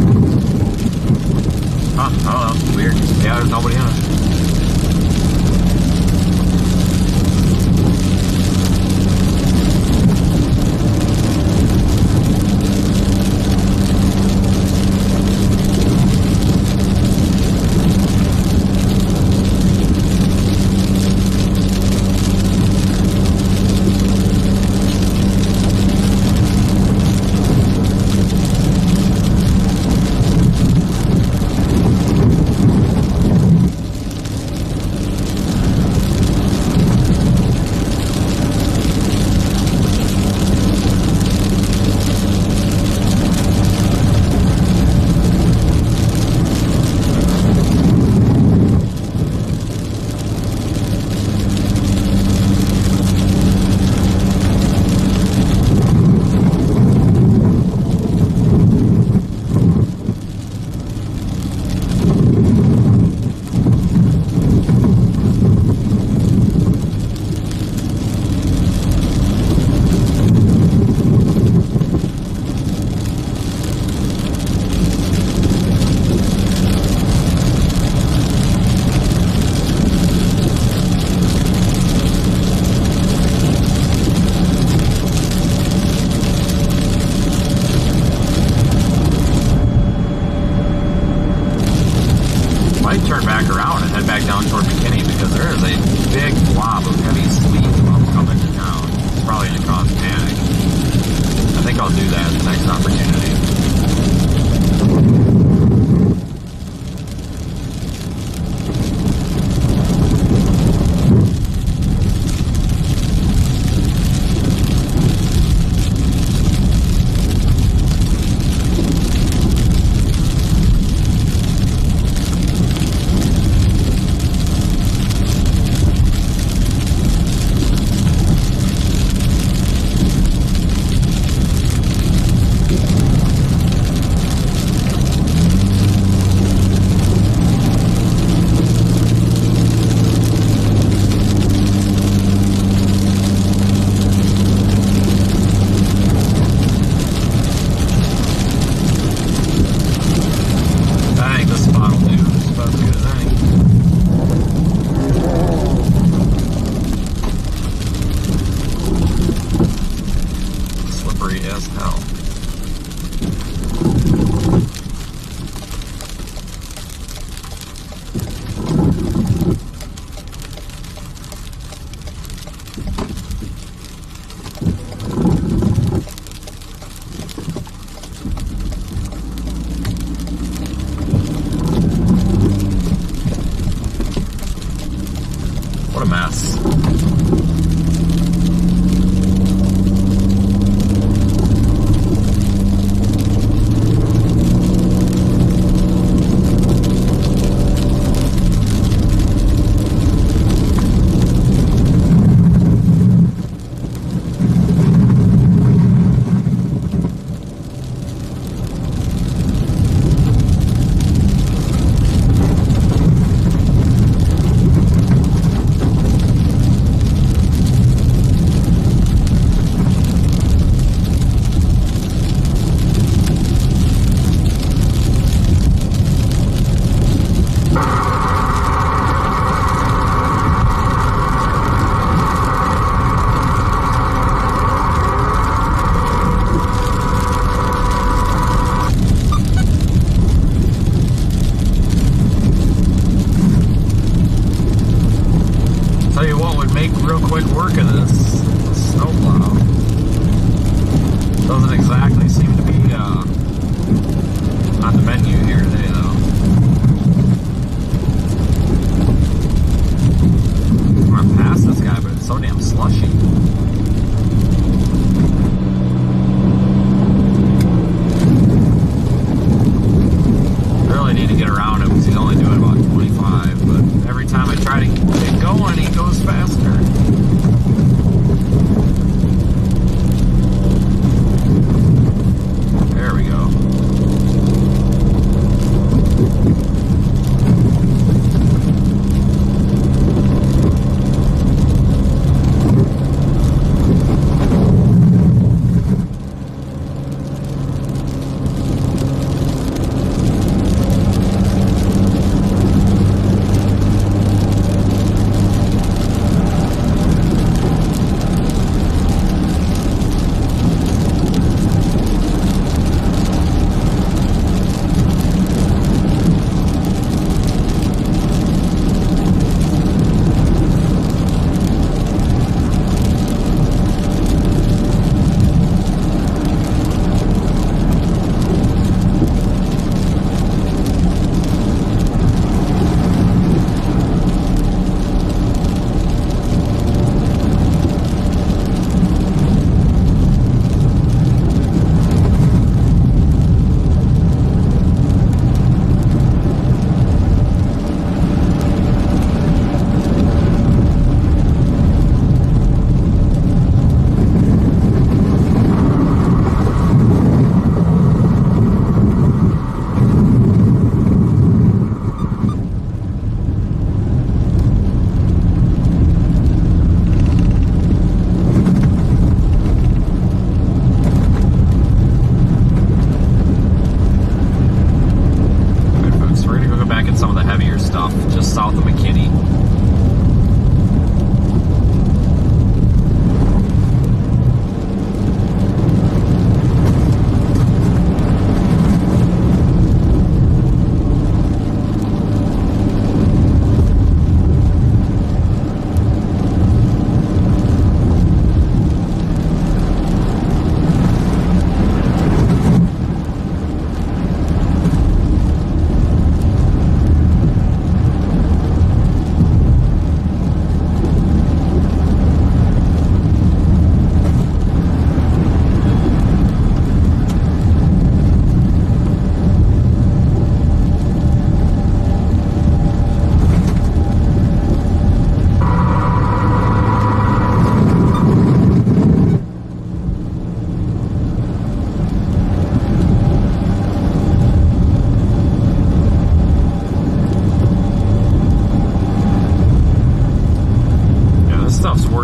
Huh, I don't know, it's weird. Yeah, there's nobody in it. Turn back around and head back down toward McKinney because there is a big blob of heavy sleet coming to town. It's probably going to cause panic. I think I'll do that at the next opportunity.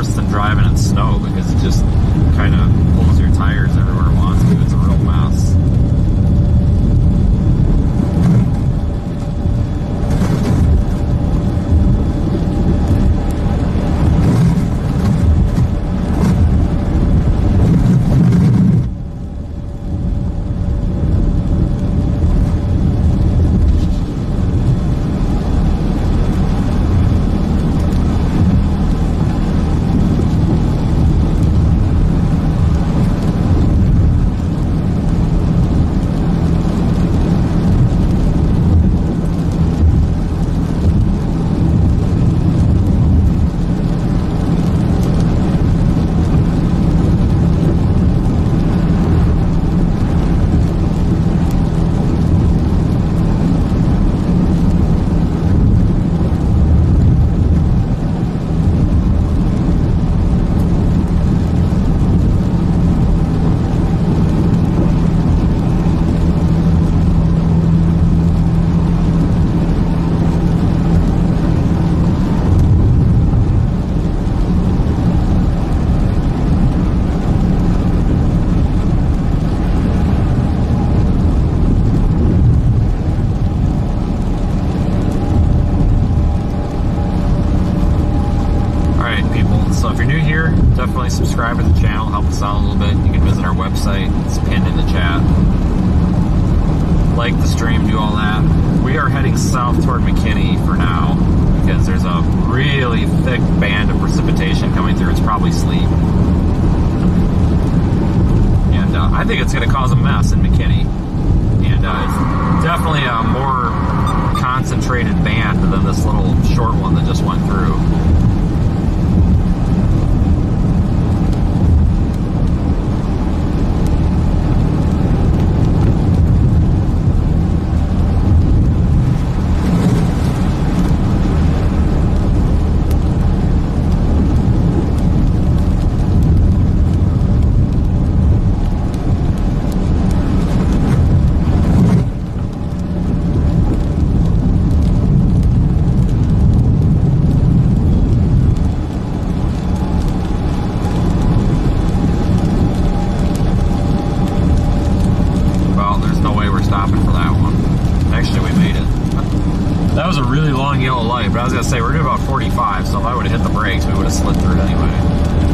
worse than driving in snow because it just kind of pulls your tires everywhere it wants to. It's a real mess. Definitely subscribe to the channel, help us out a little bit. You can visit our website, it's pinned in the chat. Like the stream, do all that. We are heading south toward McKinney for now because there's a really thick band of precipitation coming through. It's probably sleet. And I think it's going to cause a mess in McKinney. And it's definitely a more concentrated band than this little short one that just went through. But I was going to say, we're doing about 45, so if I would have hit the brakes, we would have slid through it anyway.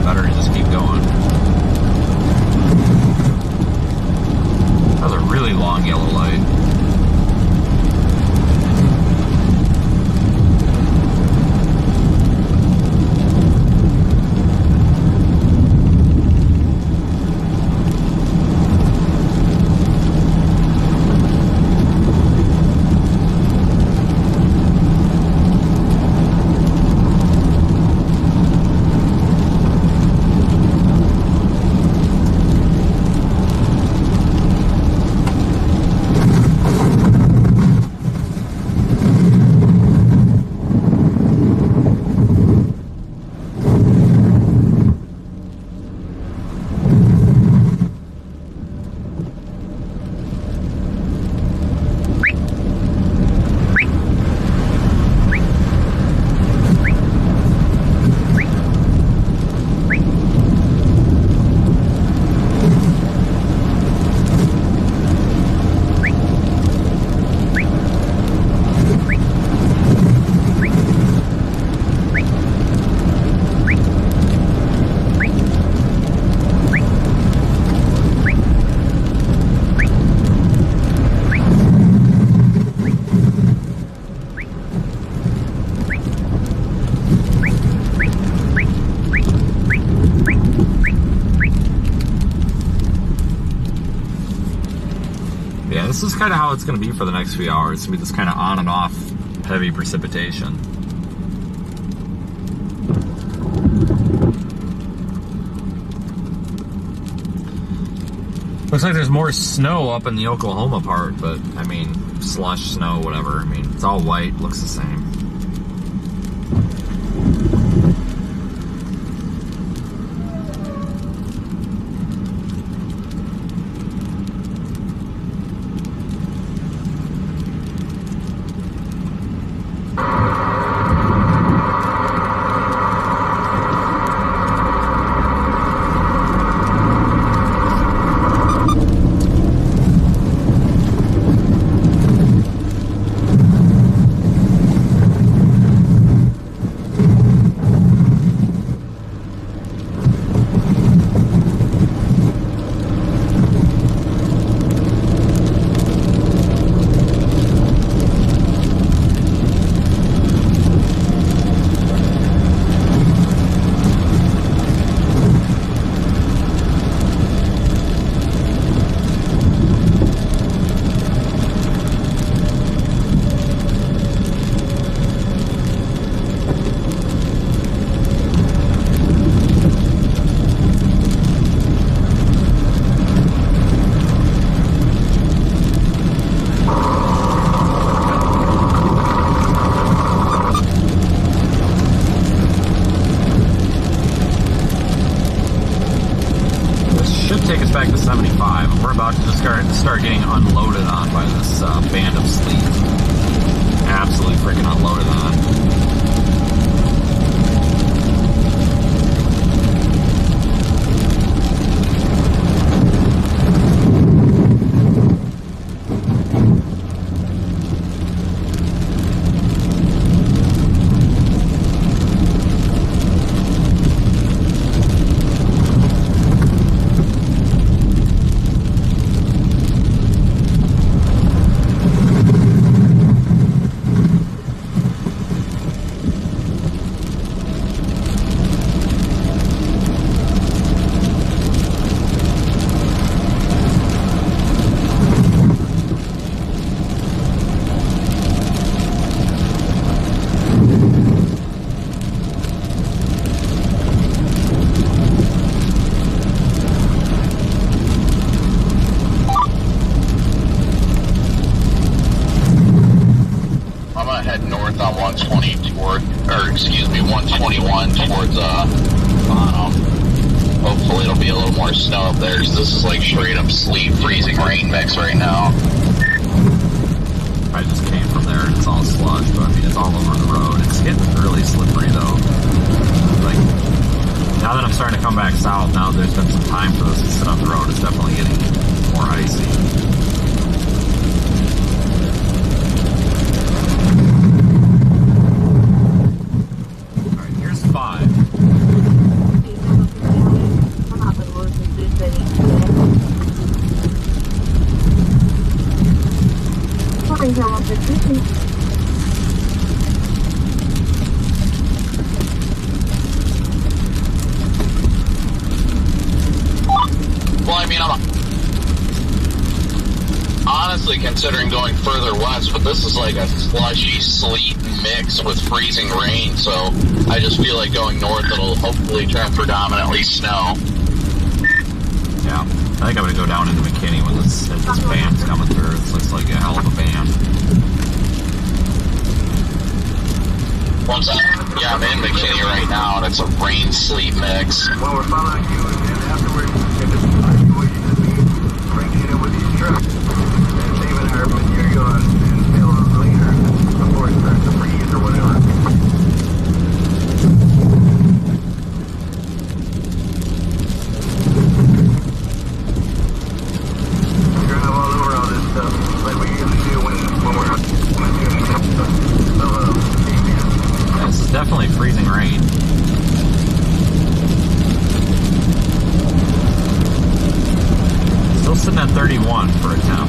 Better to just keep going. That was a really long yellow light. This is kind of how it's going to be for the next few hours. It's going to be this kind of on and off heavy precipitation. Looks like there's more snow up in the Oklahoma part, but I mean, slush, snow, whatever. I mean, it's all white, looks the same. us back to 75, and we're about to just start getting unloaded on by this band of sleet. Absolutely freaking unloaded on. Considering going further west, but this is like a slushy sleet mix with freezing rain, so I just feel like going north it'll hopefully turn predominantly snow. Yeah, I think I'm gonna go down into McKinney when this band's coming through. This looks like a hell of a band. Yeah, I'm in McKinney right now, and it's a rain sleet mix. Well, we're following you, and afterwards, if it's not you, what you just need, bringing it in with these trucks. Our material and fill those later before it starts to freeze or whatever. We're gonna have all over all this stuff like we usually do when we're doing yeah, this is definitely freezing rain. Still sitting at 31 for a temp.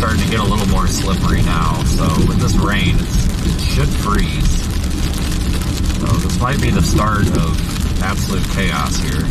starting to get a little more slippery now. So with this rain, it should freeze. So this might be the start of absolute chaos here.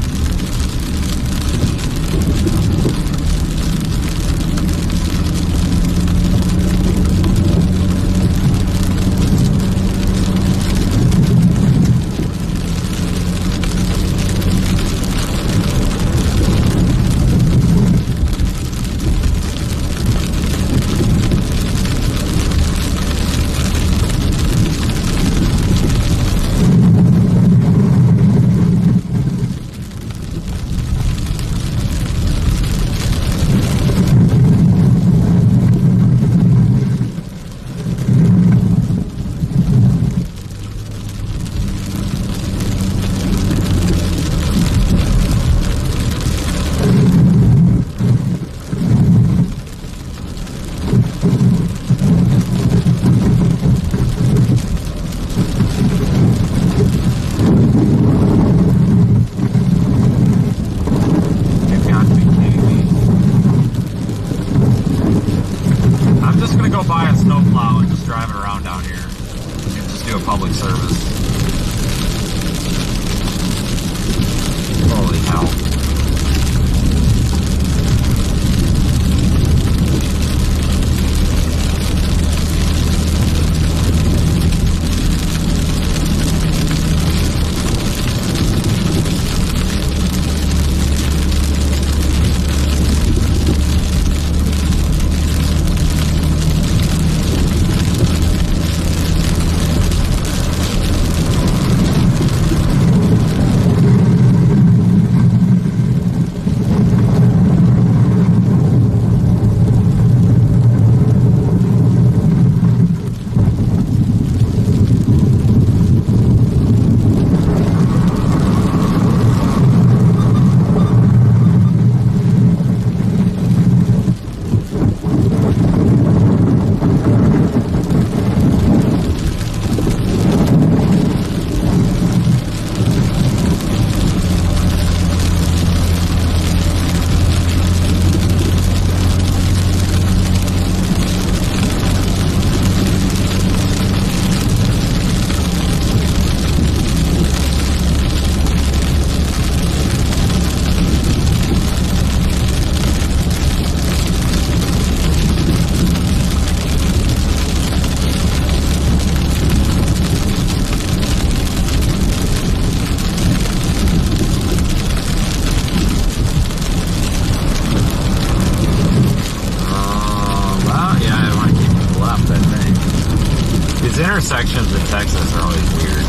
Intersections in Texas are always weird.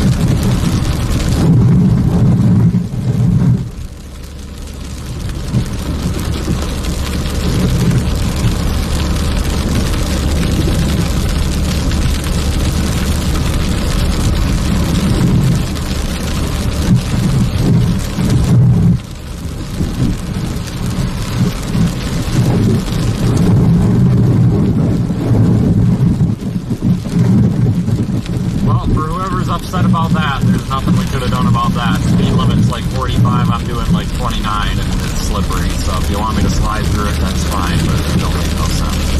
Upset about that. There's nothing we could have done about that. Speed limit's like 45, I'm doing like 29 and it's slippery. So if you want me to slide through it, that's fine, but it don't make no sense.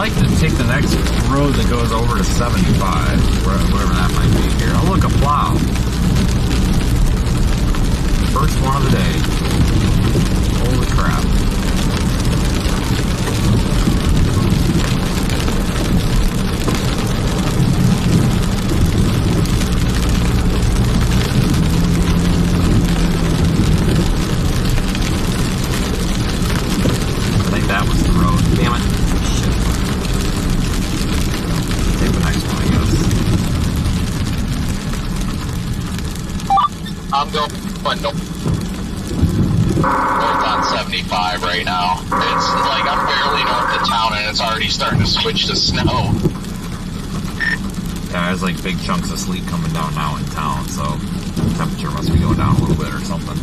like to take the next road that goes over to 75, whatever that might be here. Oh, look, a plow. First one of the day. Holy crap. I think that was the road. Damn it. Shit. Take the next one, I guess. I'm going north on 75 right now. It's like I'm barely north of town and it's already starting to switch to snow. Yeah, there's like big chunks of sleet coming down now in town, so the temperature must be going down a little bit or something.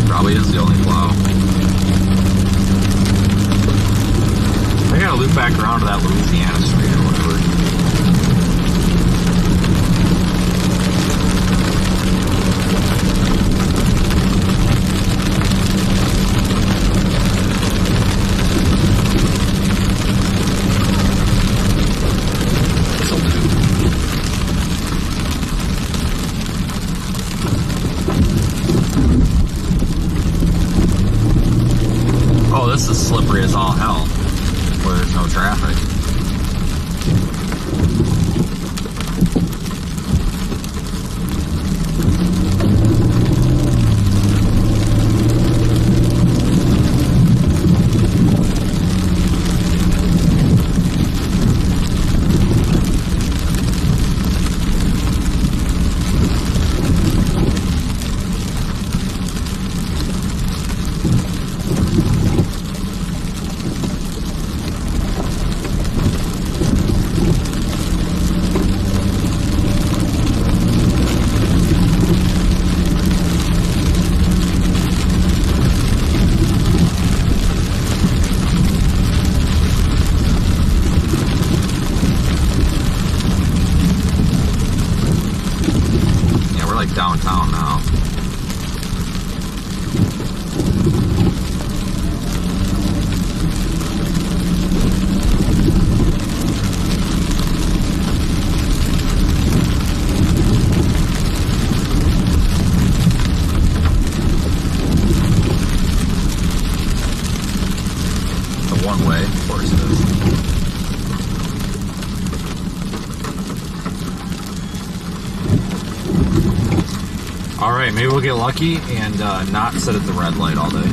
Probably is the only plow. I gotta loop back around to that Louisiana street or whatever. This'll do. Oh, this is slippery as all hell, where there's no traffic. Downtown now. The one way, of course it is. Alright, maybe we'll get lucky and not sit at the red light all day.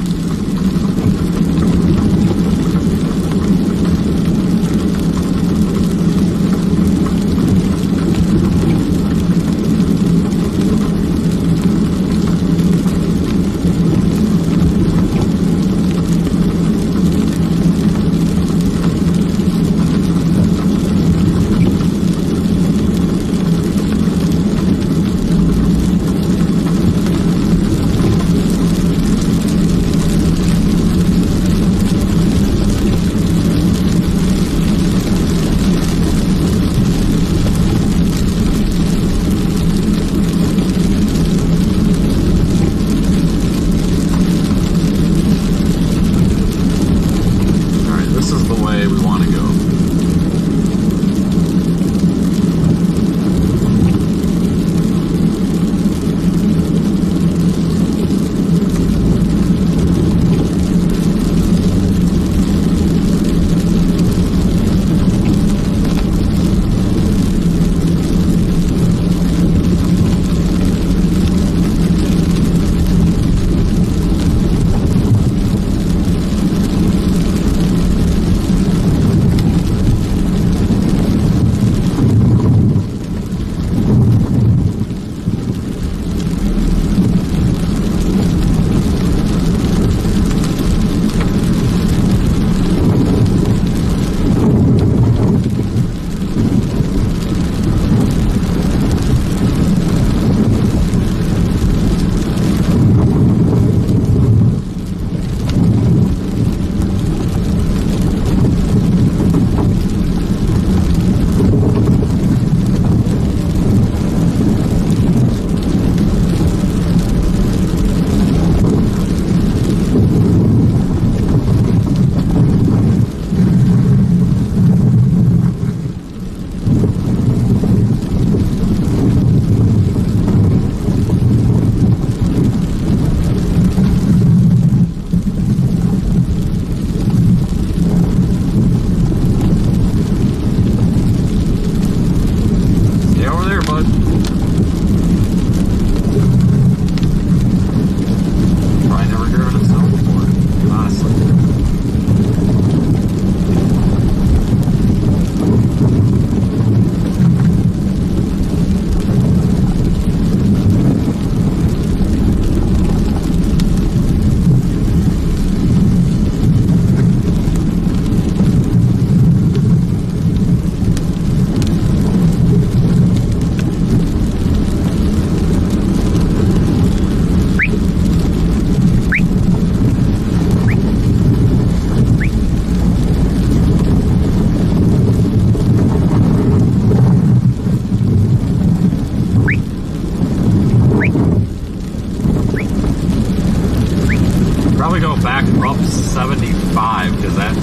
back up 75 because that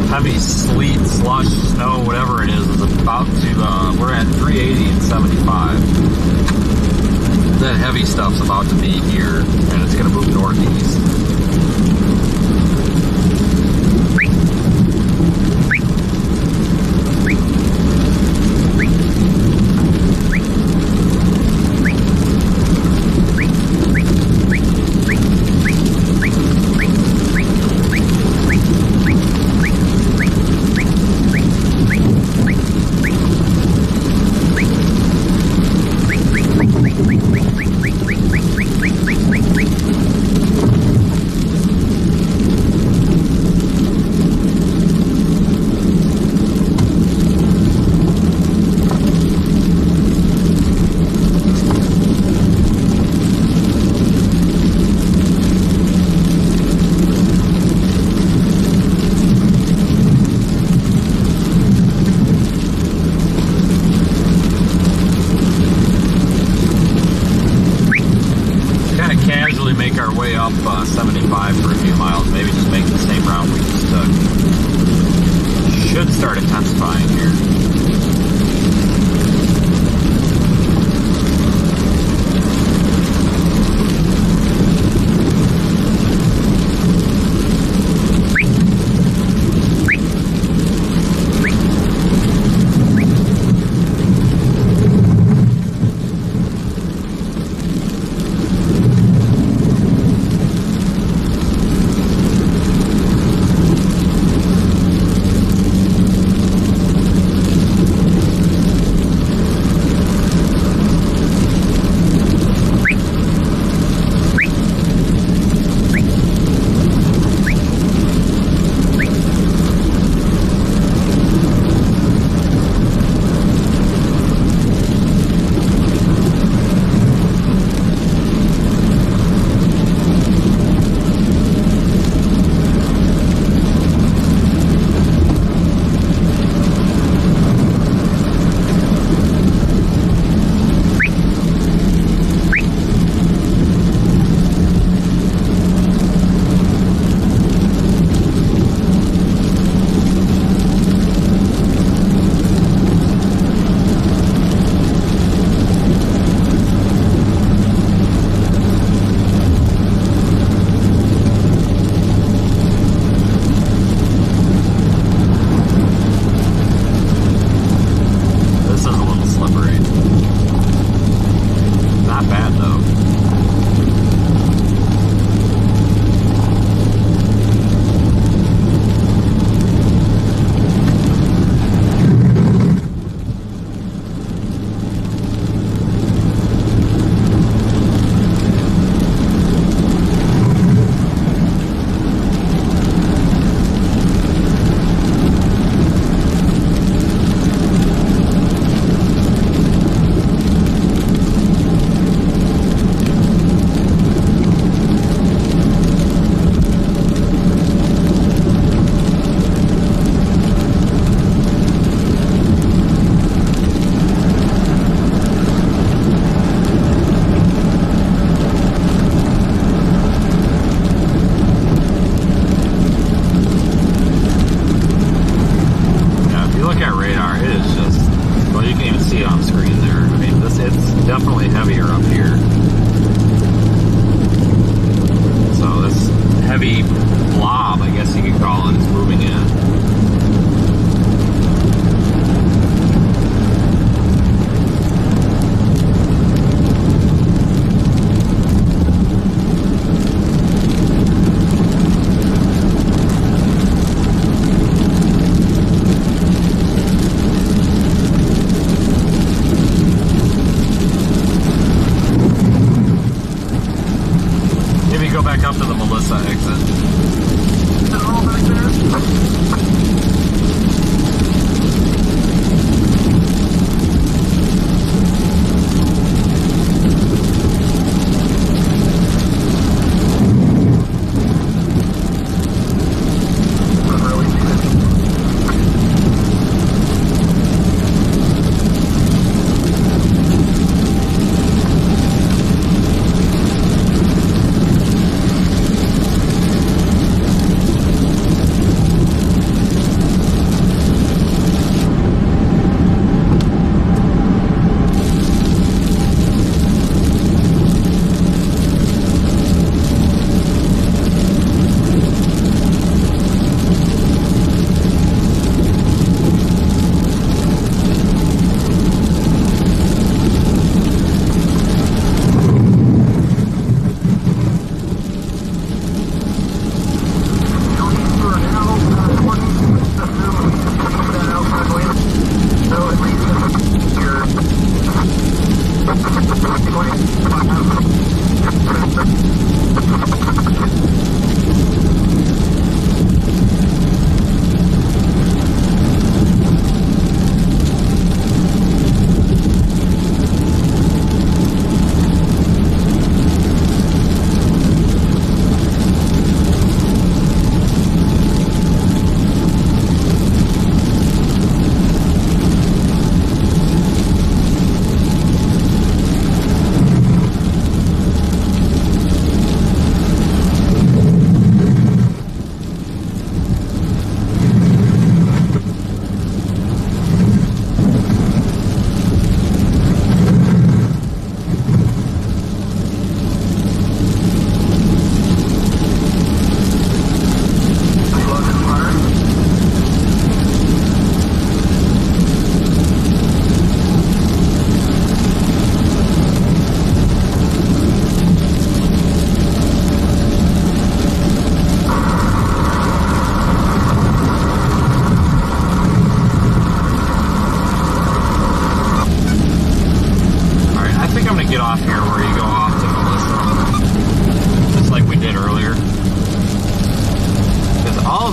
heavy sleet, slush, snow, whatever it is about to, we're at 380 and 75. That heavy stuff's about to be here, and it's going to move northeast. Make our way up 75 for a few miles, maybe just make the same route we just took. Should start intensifying here. definitely heavier up here. So this heavy blob, I guess you could call it, is moving in. Up to the Melissa exit. Is it all back there?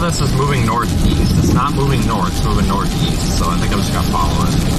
this is moving northeast. It's not moving north, it's moving northeast. So I think I'm just gonna follow it.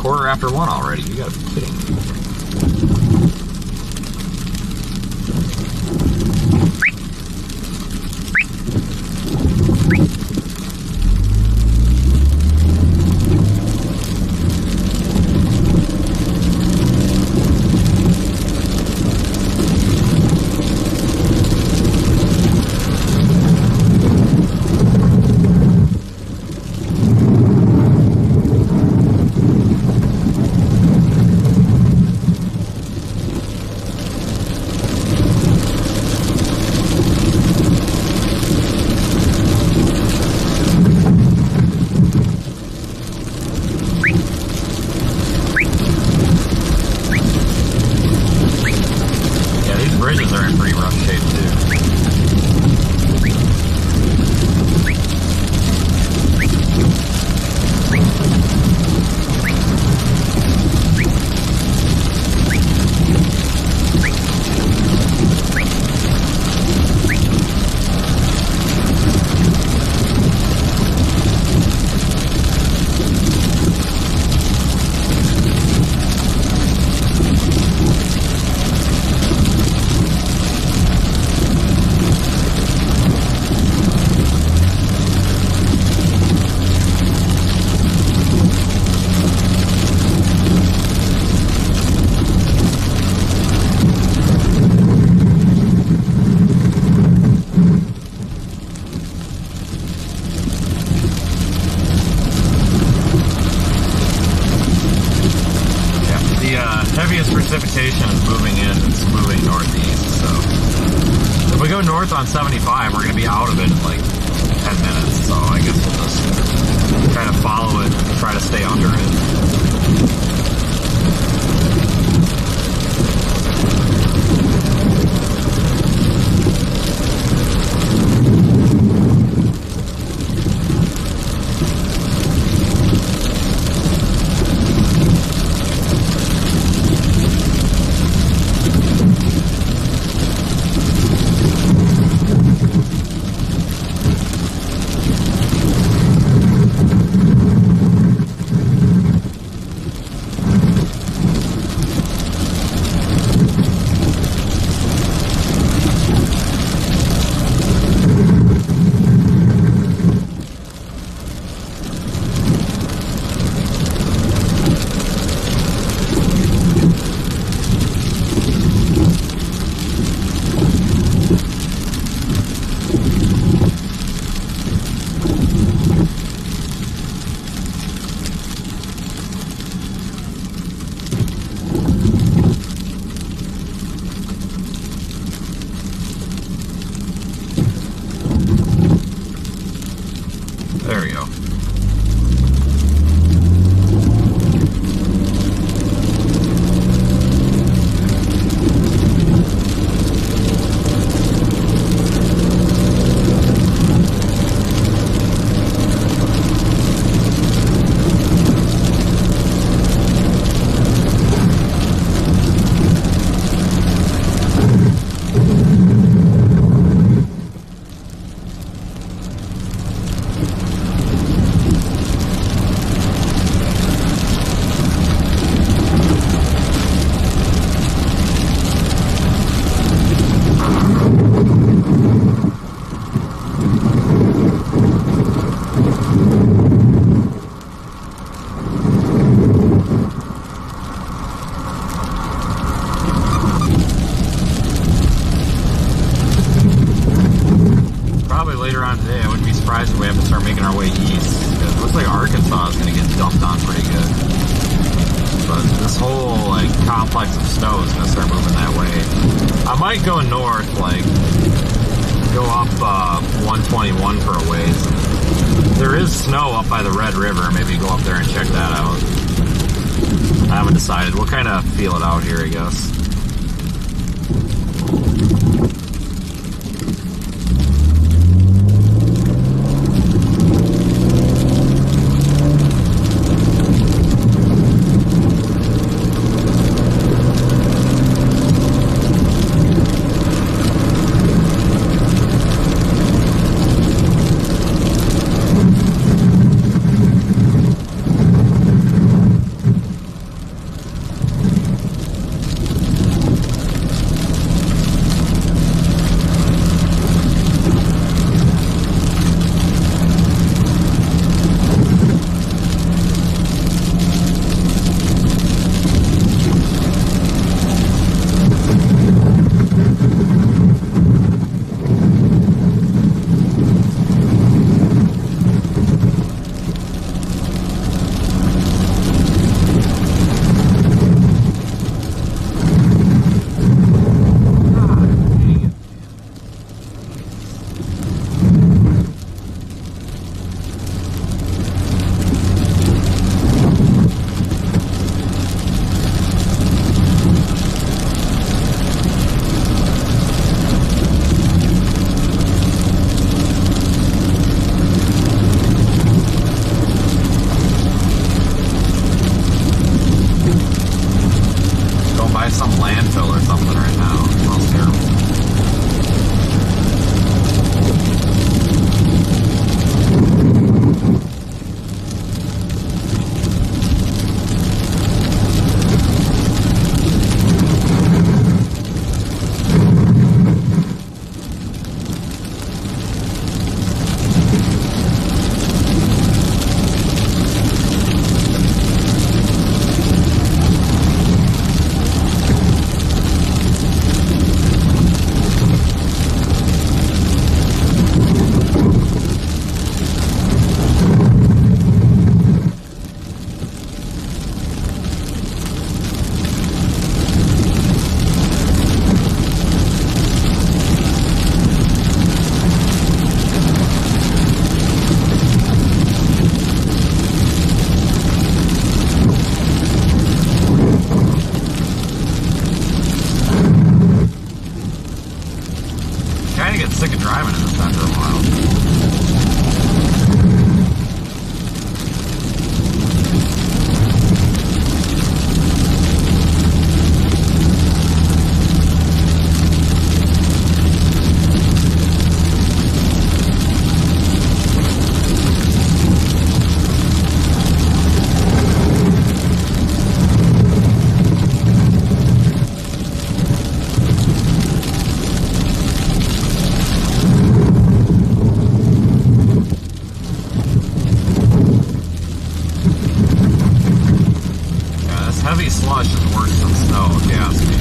quarter after 1 already. You gotta be kidding me. Bridges are in pretty rough shape too. Heaviest precipitation is moving in. It's moving northeast, so if we go north on 75, we're going to be out of it in like 10 minutes, so I guess we'll just kind of follow it and try to stay under it. There we go. Later on today, I wouldn't be surprised if we have to start making our way east. It looks like Arkansas is going to get dumped on pretty good. But this whole like complex of snow is going to start moving that way. I might go north, like go up 121 for a ways. There is snow up by the Red River. Maybe go up there and check that out. I haven't decided. We'll kind of feel it out here, I guess. get sick of driving in this after a while. Heavy slush is worse than snow, if you ask me.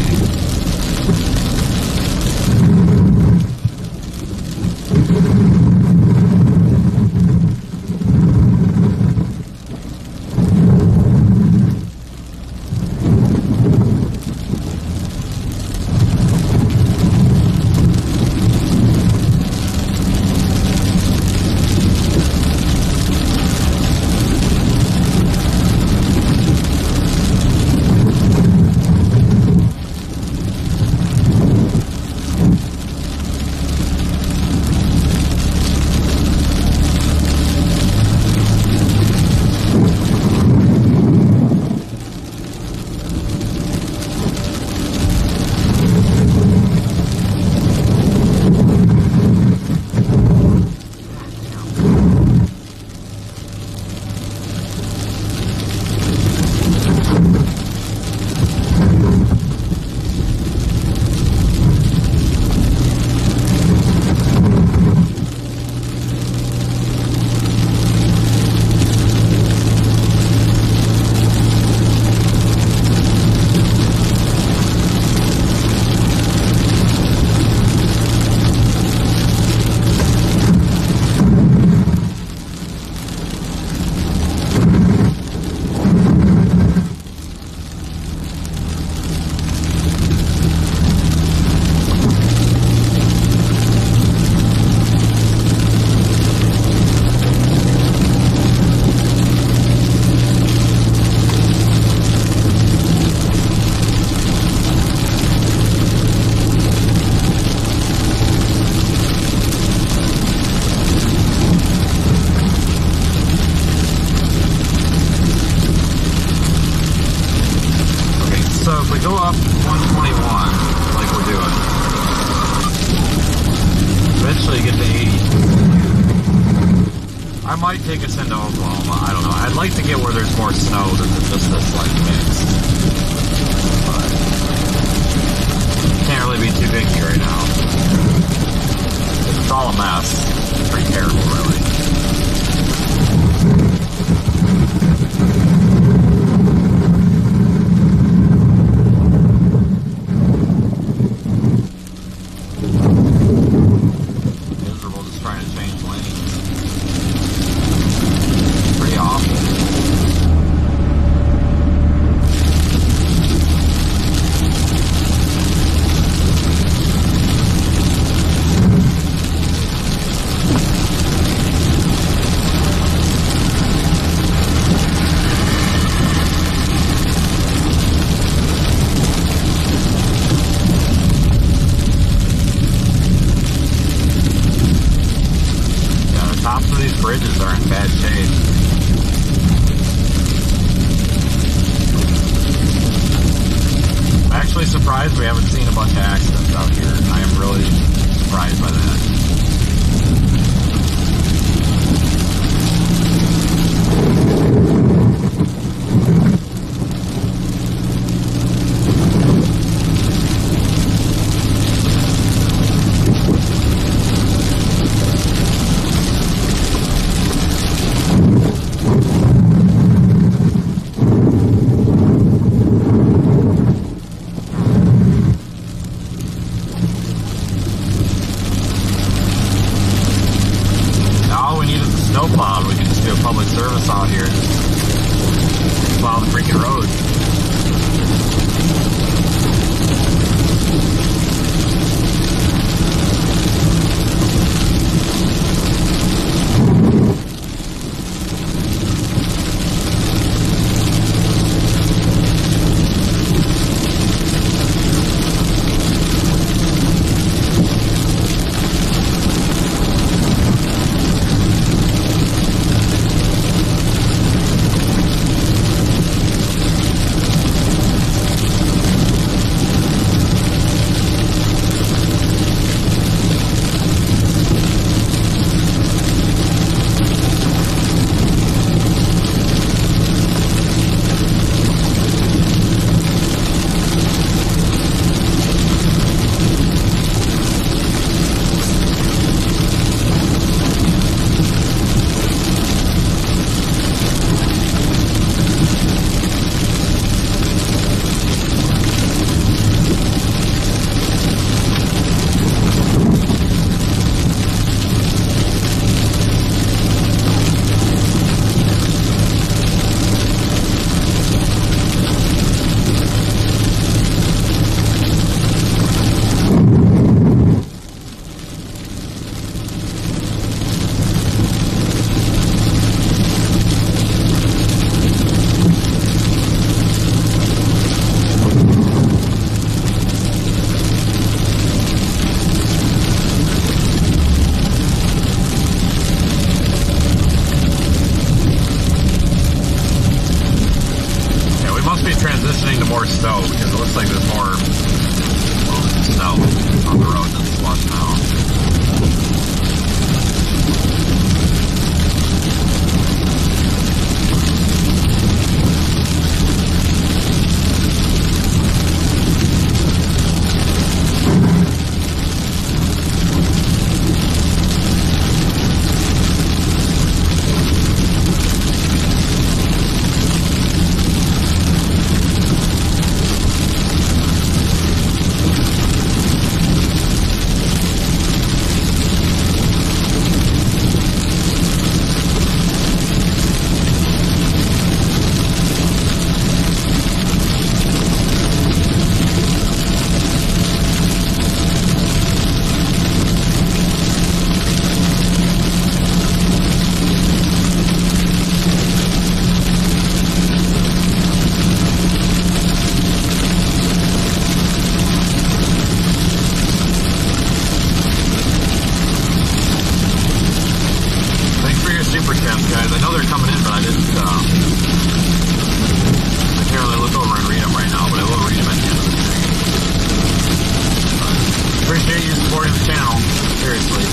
Go up 121 like we're doing. Eventually get to 80. I might take us into Oklahoma. I don't know. I'd like to get where there's more snow than just this like mix. But can't really be too picky right now. It's all a mess. It's pretty terrible, really. Bridges are in bad shape. I'm actually surprised we haven't seen a bunch of accidents out here. I am really surprised by that. so, because it looks like there's more snow on the road than slush now. Super chats, guys. I know they're coming in, but I didn't. I can't really look over and read them right now, but I will read them at the end of the stream. Appreciate you supporting the channel. Seriously.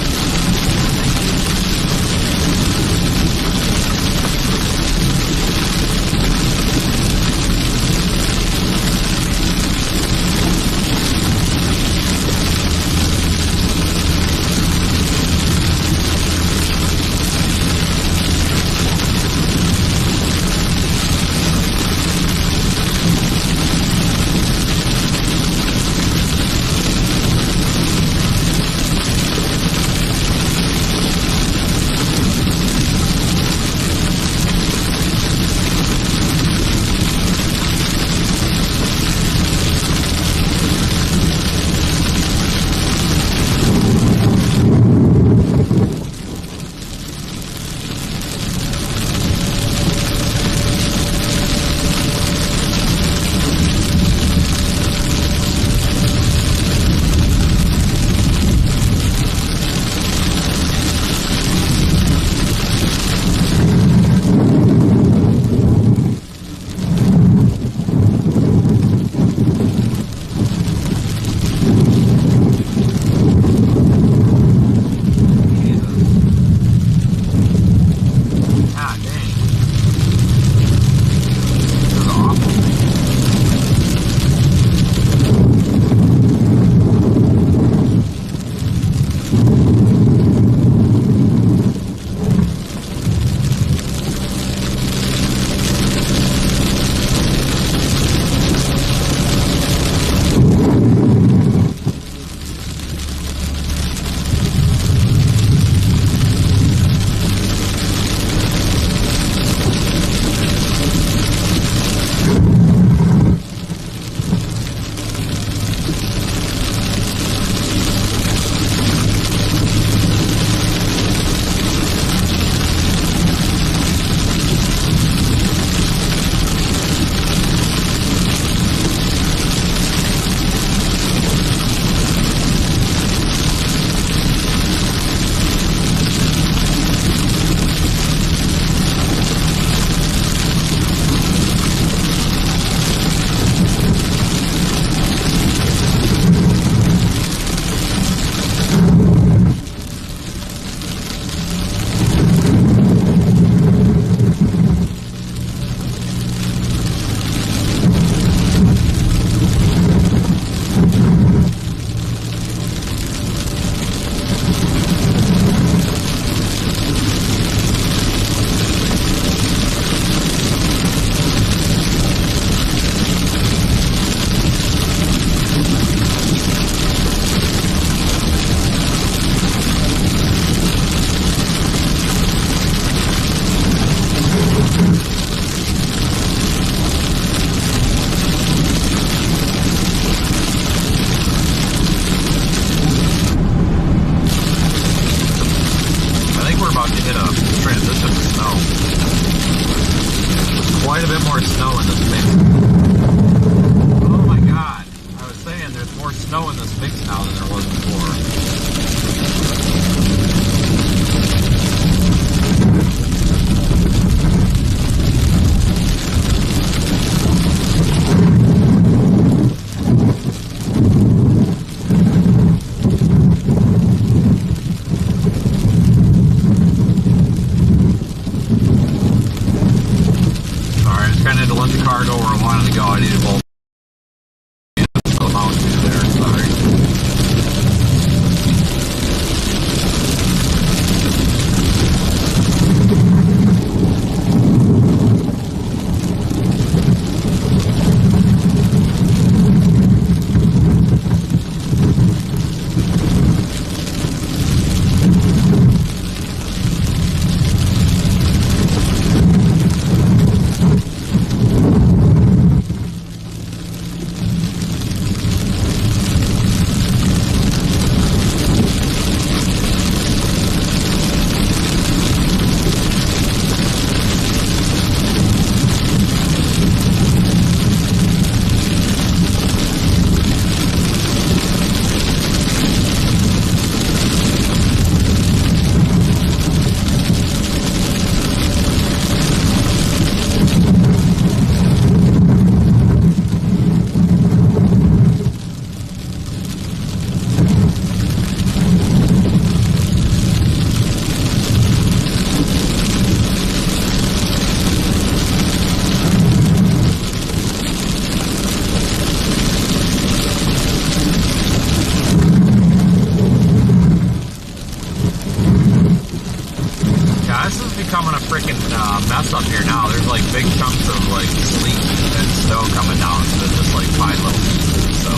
making mess up here now. There's like big chunks of like sleet and snow coming down instead of just like fine little pieces. So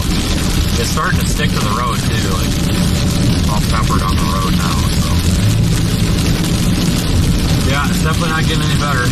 it's starting to stick to the road too, like all peppered on the road now. So yeah, it's definitely not getting any better.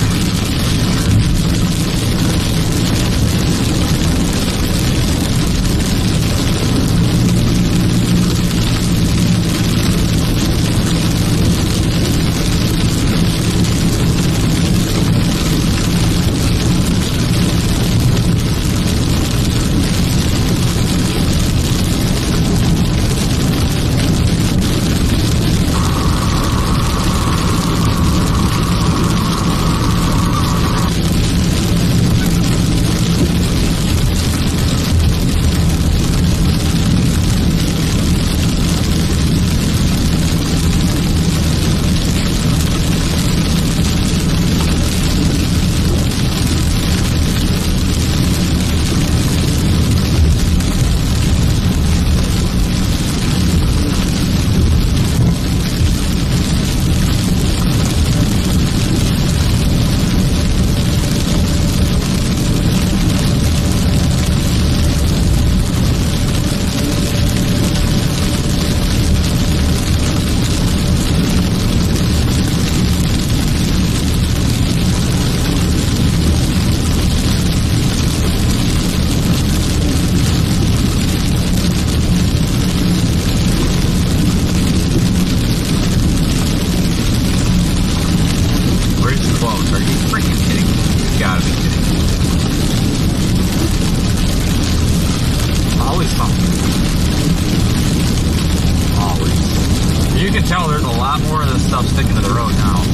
Tell there's a lot more of this stuff sticking to the road now.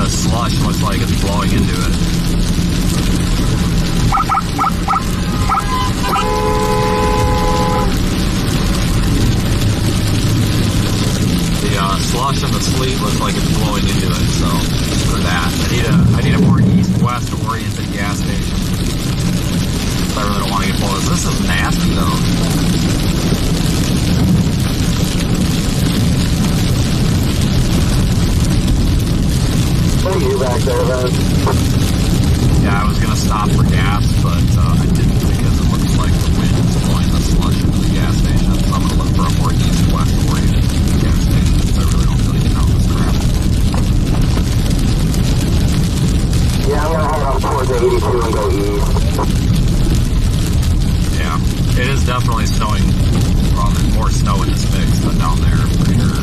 this slush looks like it's blowing into it. The slush and the sleet looks like it's blowing into it, so for that. I need a more east-west oriented gas station. I really don't want to get full of this. This is nasty though. What are you back there, man? Yeah, I was going to stop for gas, but I didn't because it looks like the wind is blowing the slush into the gas station. So I'm going to look for a more east-west oriented gas station. I really don't feel like getting out of this crap. Yeah, I'm going to head up towards the 82 and go east. Yeah, it is definitely snowing. Well, there's more snow in this mix than down there, for sure.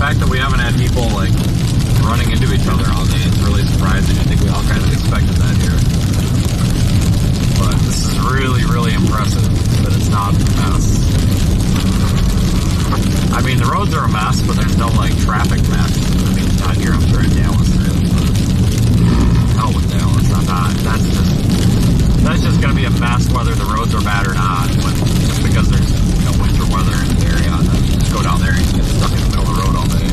fact that we haven't had people like running into each other all day is really surprising. I think we all kind of expected that here. But this is really, really impressive that it's not a mess. I mean, the roads are a mess, but there's no like traffic mess. I mean, it's not here, I'm sure in Dallas there is, but hell with Dallas. I'm not, that's just gonna be a mess whether the roads are bad or not. But just because there's winter weather in the area, then just go down there and get stuck in the middle of the road all day.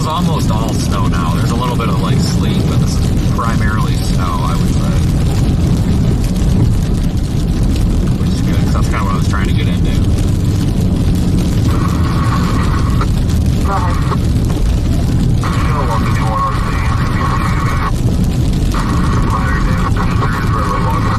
Almost all snow now. There's a little bit of like sleet, but this is primarily snow, I would say. Which is good, because that's kind of what I was trying to get into. How long did you want on minor damage? For a little longer.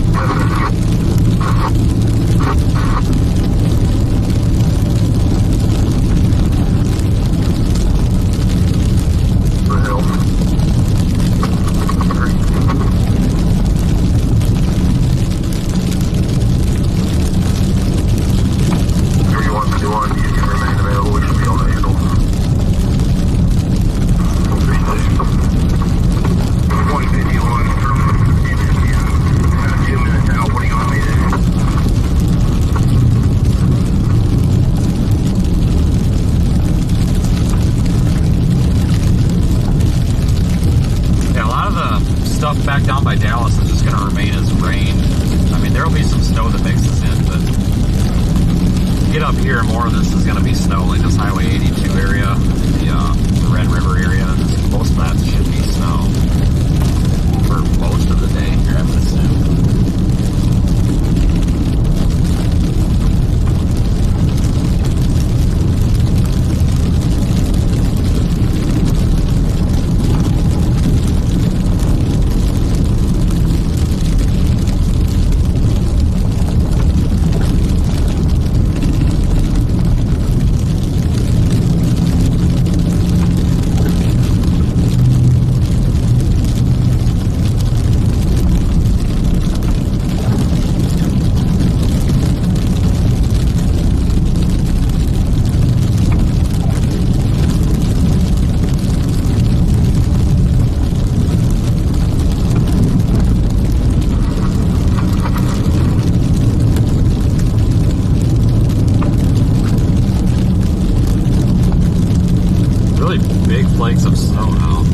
really big flakes of snow now.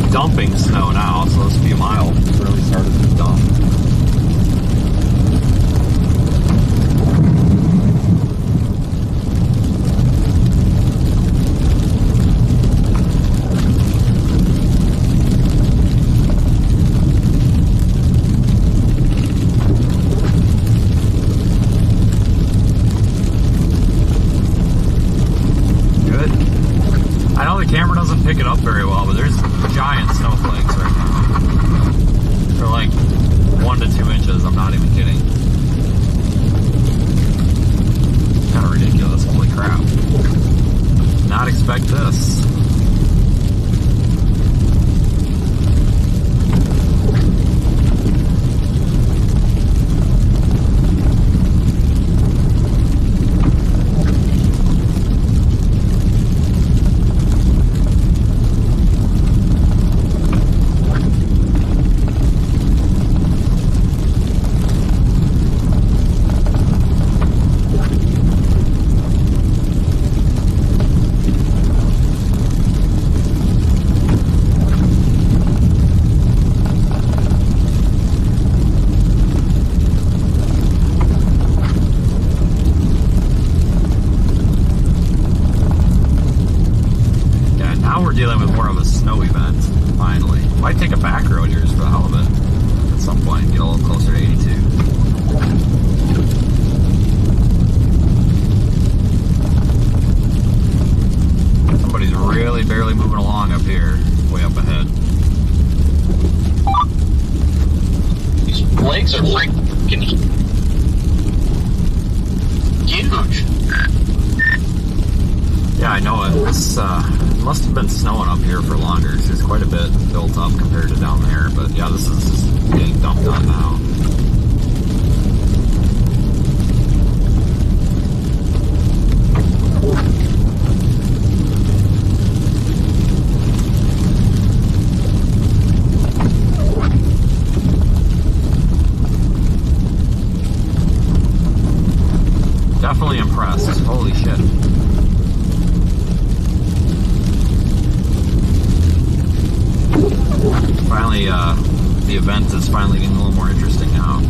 Dumping snow now, so this few miles really started to dump. Good. I know the camera doesn't pick it up very well, but there's giant snowflakes right now. They're like 1 to 2 inches, I'm not even kidding. Kind of ridiculous, holy crap. Did not expect this. Dealing with more of a snow event, finally. Might take a back road here just for the hell of it at some point, get a little closer to 82. Somebody's really barely moving along up here, way up ahead. These flakes are freaking huge. Yeah, I know it. It's must have been snowing up here for longer. There's quite a bit built up compared to down there. But yeah, this is getting dumped on now. Definitely impressed. Holy shit. Finally, the event is finally getting a little more interesting now.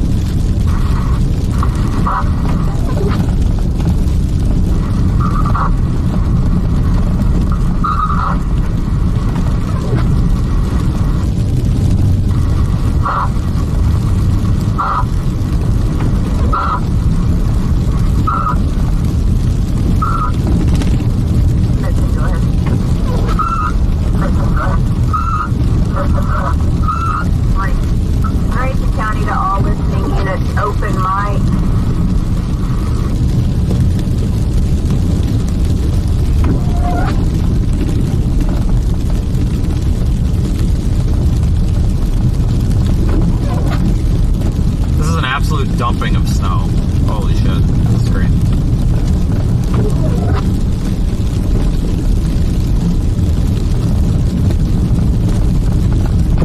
Dumping of snow. Holy shit, that's great.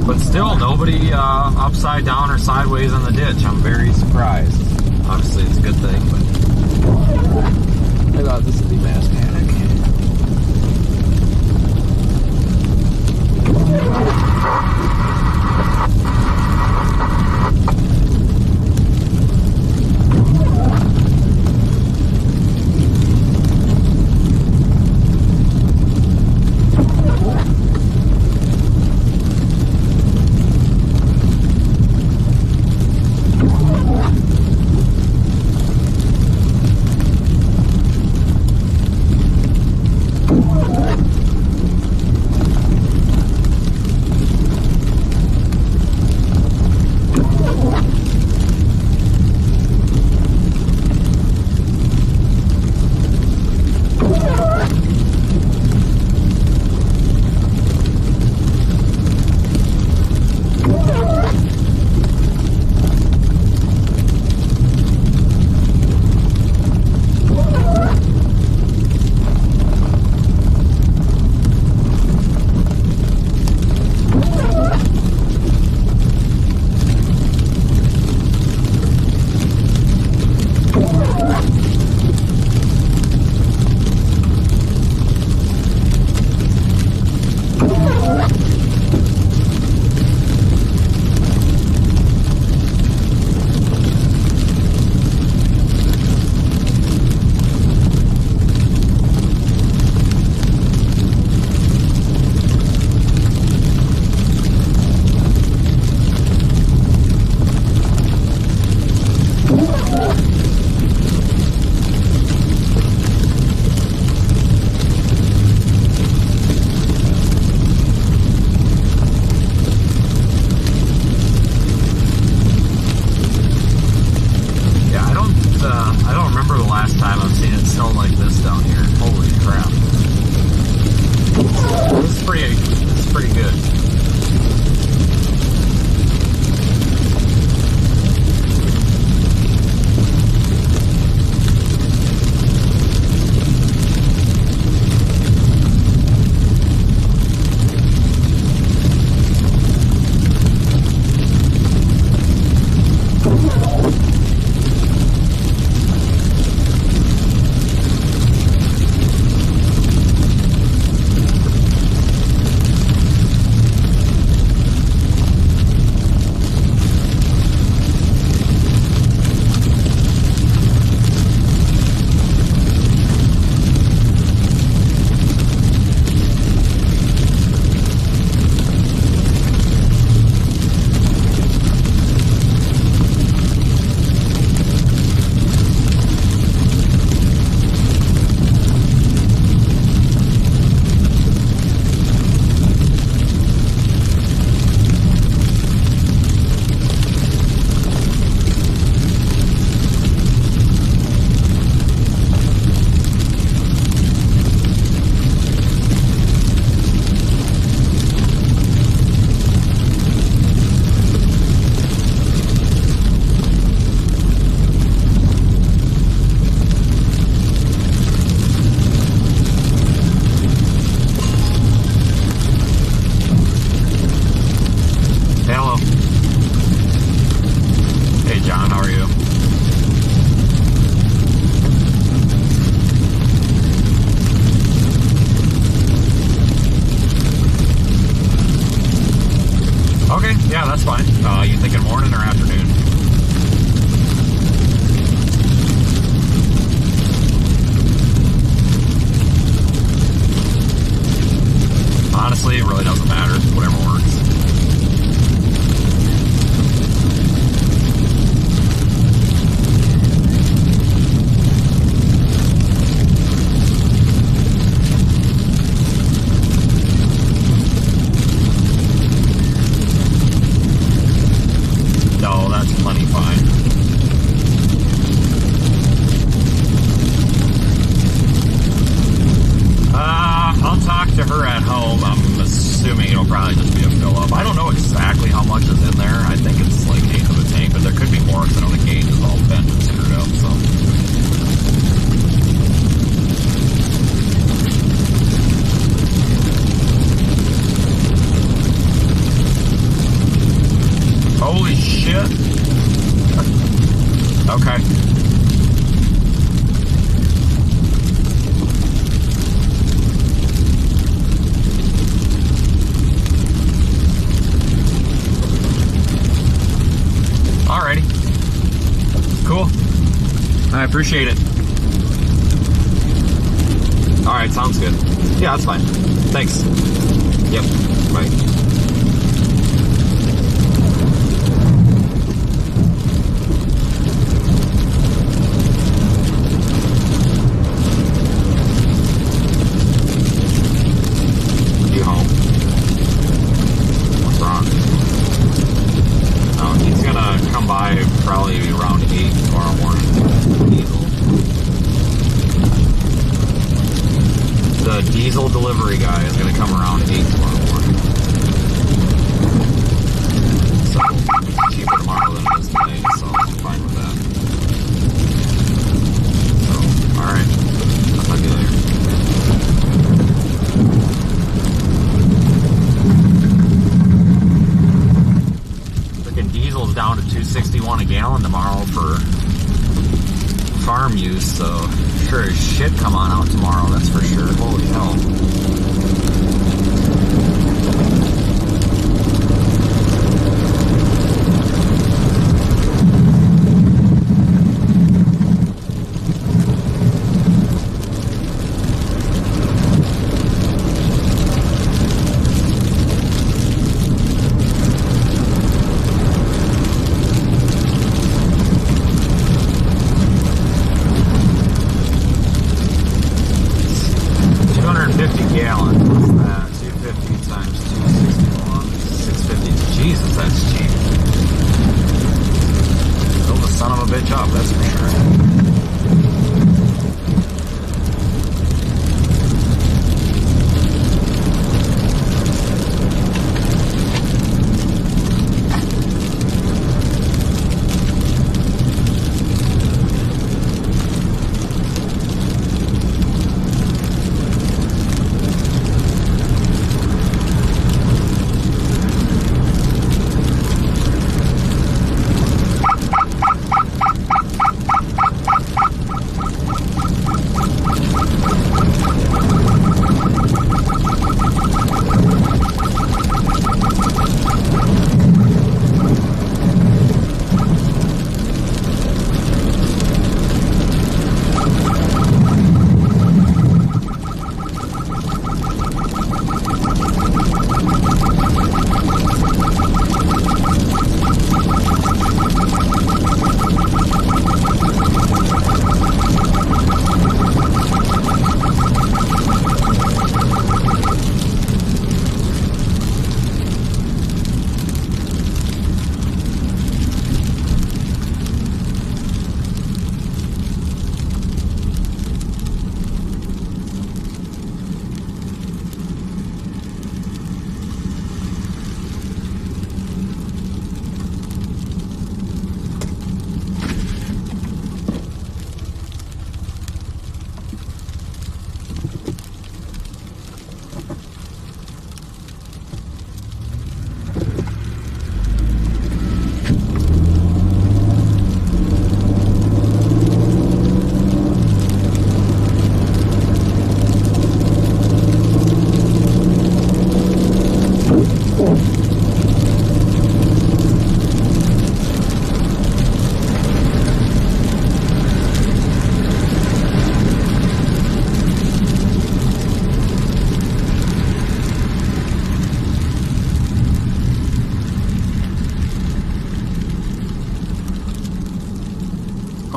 But still, nobody upside down or sideways in the ditch. I'm very surprised. Obviously, it's a good thing, but I thought this would be mass panic. Okay, yeah, that's fine. You thinking morning or afternoon? Honestly, it really doesn't matter. Whatever works. No, that's plenty fine. I'll talk to her at home. I'm assuming it'll probably just be a fill up. I don't know exactly how much is in there. I think it's like 1/8 of a tank, but there could be more because I know the gauge is all bent and screwed up, so. Holy shit. Okay. Alrighty. Cool. I appreciate it. Alright, sounds good. Yeah, that's fine. Thanks. Yep. Bye. You home? What's wrong? Oh, he's gonna come by probably around 8 tomorrow morning. Diesel. The diesel delivery guy is gonna come around 8 tomorrow morning. So, it's cheaper tomorrow than it is today, so I'm fine with that. So, alright. I'll talk to you later. Diesel's down to $2.61 a gallon tomorrow for farm use, so sure as shit come on out tomorrow, that's for sure. Holy hell. Gallons, what's that? 250 times 261, 650. Jesus, that's cheap. Fill the son of a bitch up, that's for sure.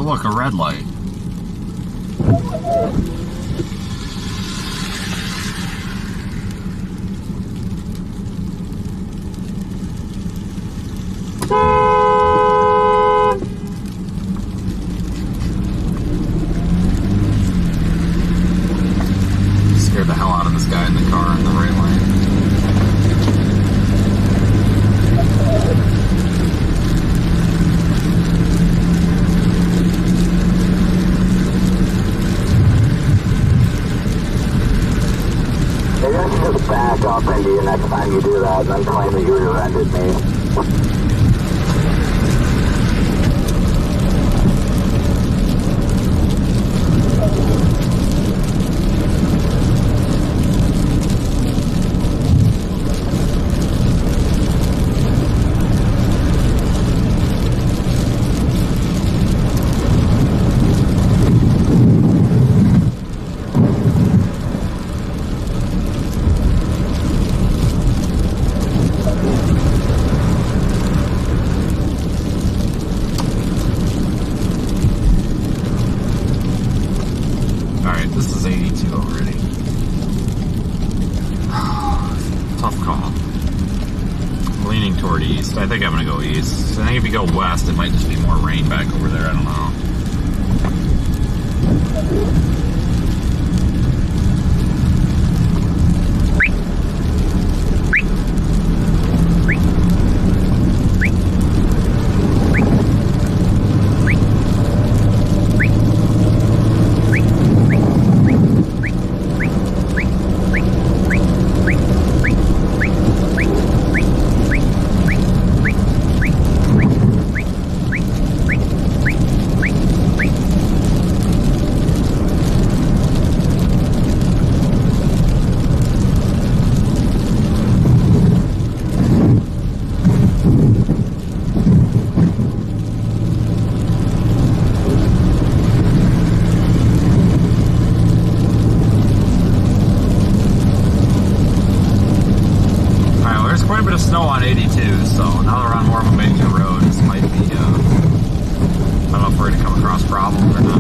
look, a red light. Scared the hell out of this guy in the car in the right lane. Maybe I should just back up into you next time you do that and then claim that you rear-ended me. Alright, this is 82 already. Tough call. I'm leaning toward east. I think I'm gonna go east. I think if you go west, it might just be more rain back over there. I don't know. Quite a bit of snow on 82, so now that we're on more of a major road, this might be, I don't know if we're going to come across problems or not.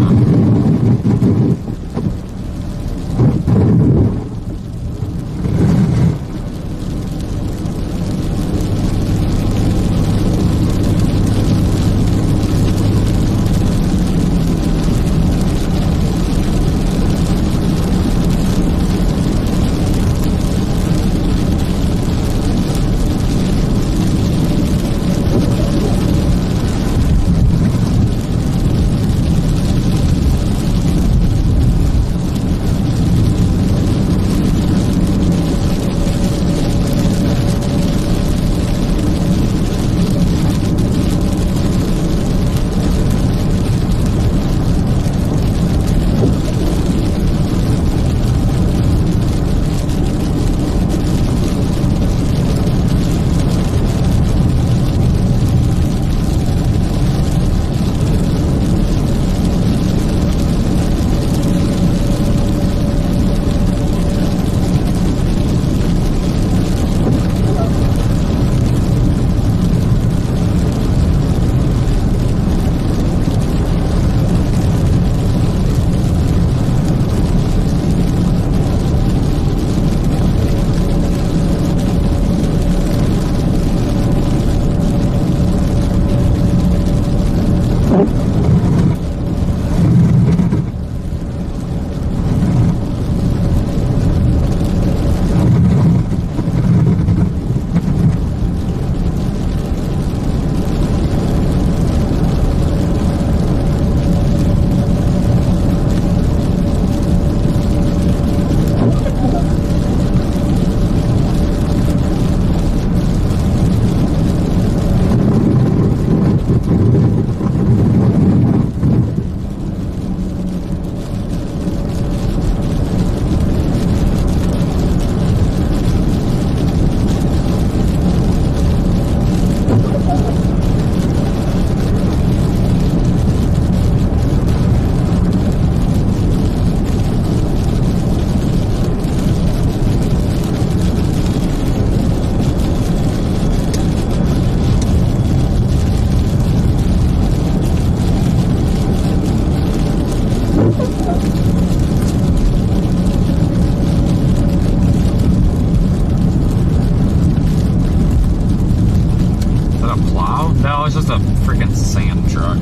No, it's just a freaking sand truck.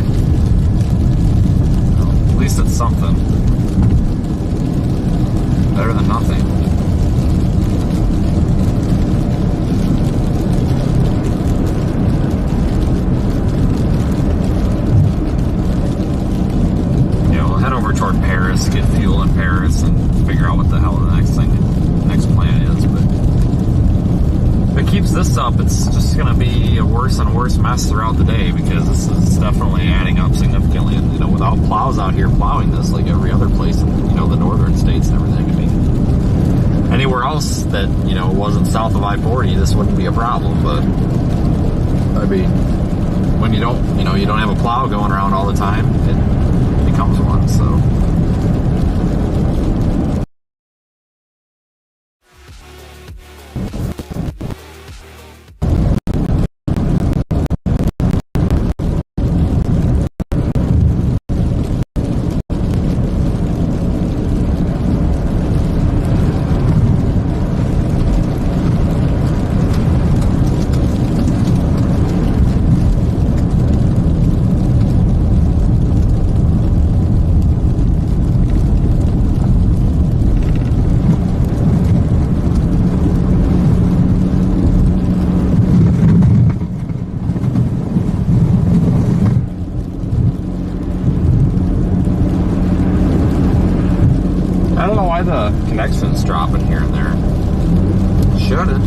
At least it's something. Better than nothing. Yeah, we'll head over toward Paris, get fuel in Paris, and figure out what the hell the next plan is. But if it keeps this up, it's just going to be a worse and worse mess throughout the day, because this is definitely adding up significantly. And, without plows out here plowing this like every other place in, the northern states and everything, I mean, anywhere else that, wasn't south of I-40, this wouldn't be a problem. But, I mean, when you don't have a plow going around all the time, it becomes one, so. The connection's dropping here and there. Shouldn't.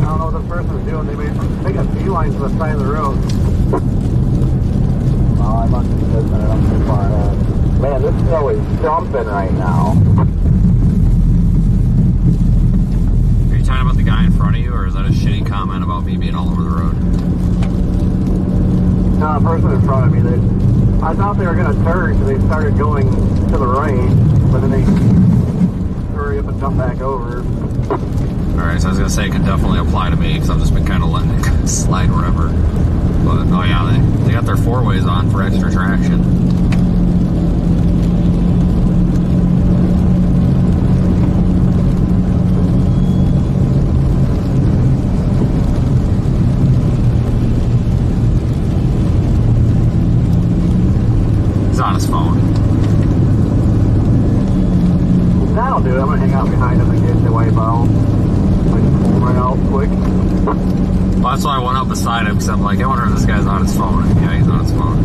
I don't know what the person's doing. They made take a beeline to the side of the road. Oh, I must have said that I'm too far ahead. Man, this snow is jumping right now. Talking about the guy in front of you, or is that a shitty comment about me being all over the road? No, the person in front of me, I thought they were going to turn, so they started going to the right, but then they hurry up and jump back over. Alright, so I was going to say it could definitely apply to me, because I've just been kind of letting it slide wherever. But, oh yeah, they got their four-ways on for extra traction. On his phone. That'll do it. I'm gonna hang out behind him and get the wipe out. Like, pull right out quick. Well, that's why I went up beside him, because I'm like, I wonder if this guy's on his phone. And yeah, he's on his phone.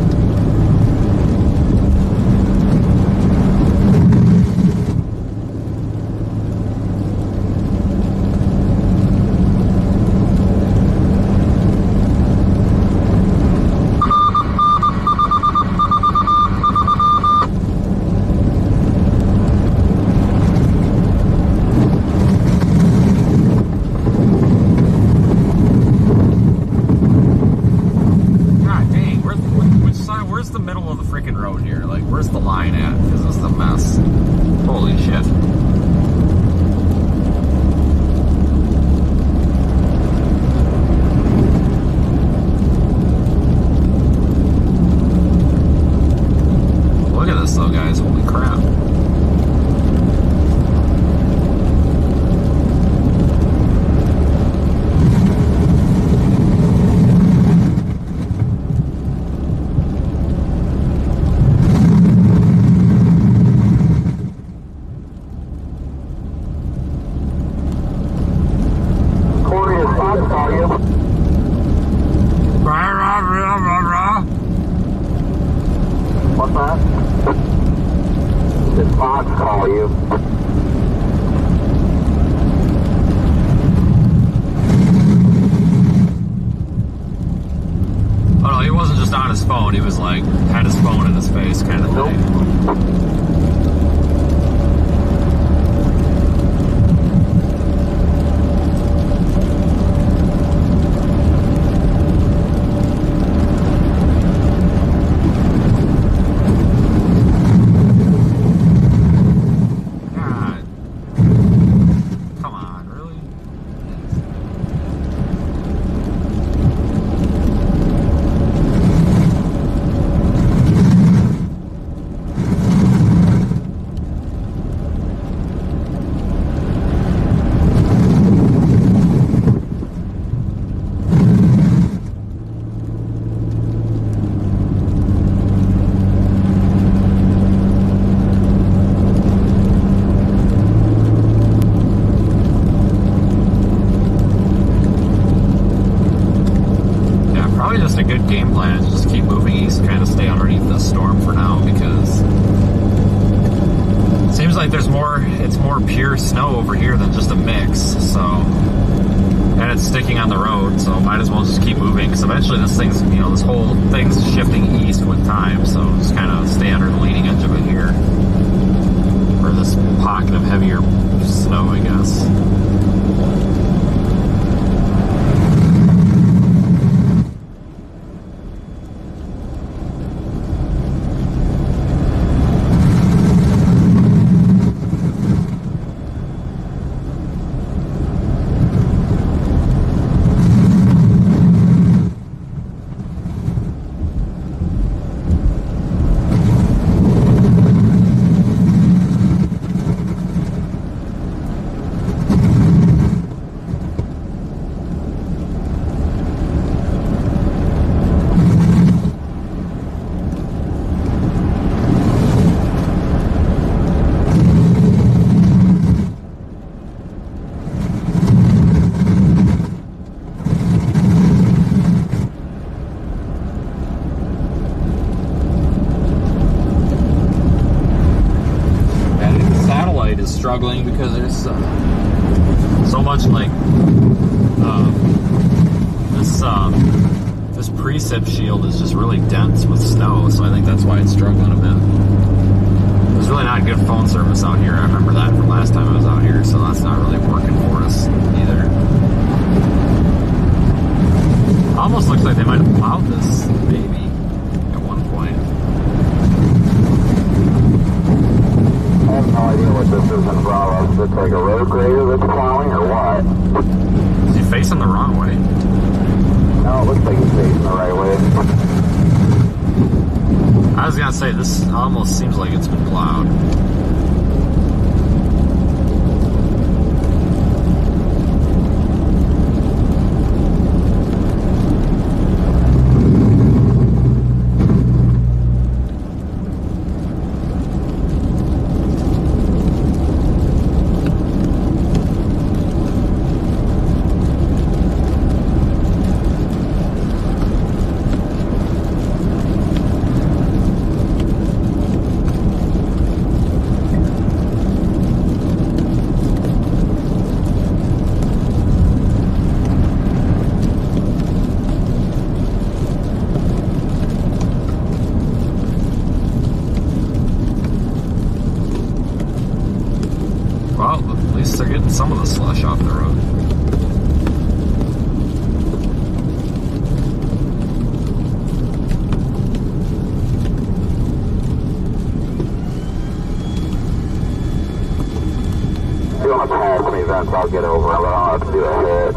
Where's the middle of the freaking road here? Like, where's the line at? Because this is a mess. Holy shit. Look at this though, guys. Holy crap. What's that? Did Fox call you? Oh no, he wasn't just on his phone, he was like, had his phone in his face kind of thing. a good game plan is just keep moving east, kind of stay underneath this storm for now, because it seems like there's more, it's more pure snow over here than just a mix, so, and it's sticking on the road, so might as well just keep moving, because eventually this thing's, you know, this whole thing's shifting east with time, so just kind of stay under the leading edge of it here, or this pocket of heavier snow, I guess. Struggling because there's so much like this precip shield is just really dense with snow, so I think that's why it's struggling a bit. There's really not good phone service out here. I remember that from last time I was out here, so that's not really working for us either. Almost looks like they might have plowed this baby at one point. I have no idea what this is in front of us. Is it like a road grader that's plowing or what? Is he facing the wrong way? No, it looks like he's facing the right way. I was gonna say, this almost seems like it's been plowed. Well, at least they're getting some of the slush off the road. If you want to pass me, Vince, I'll get over it. I don't have to do a hit.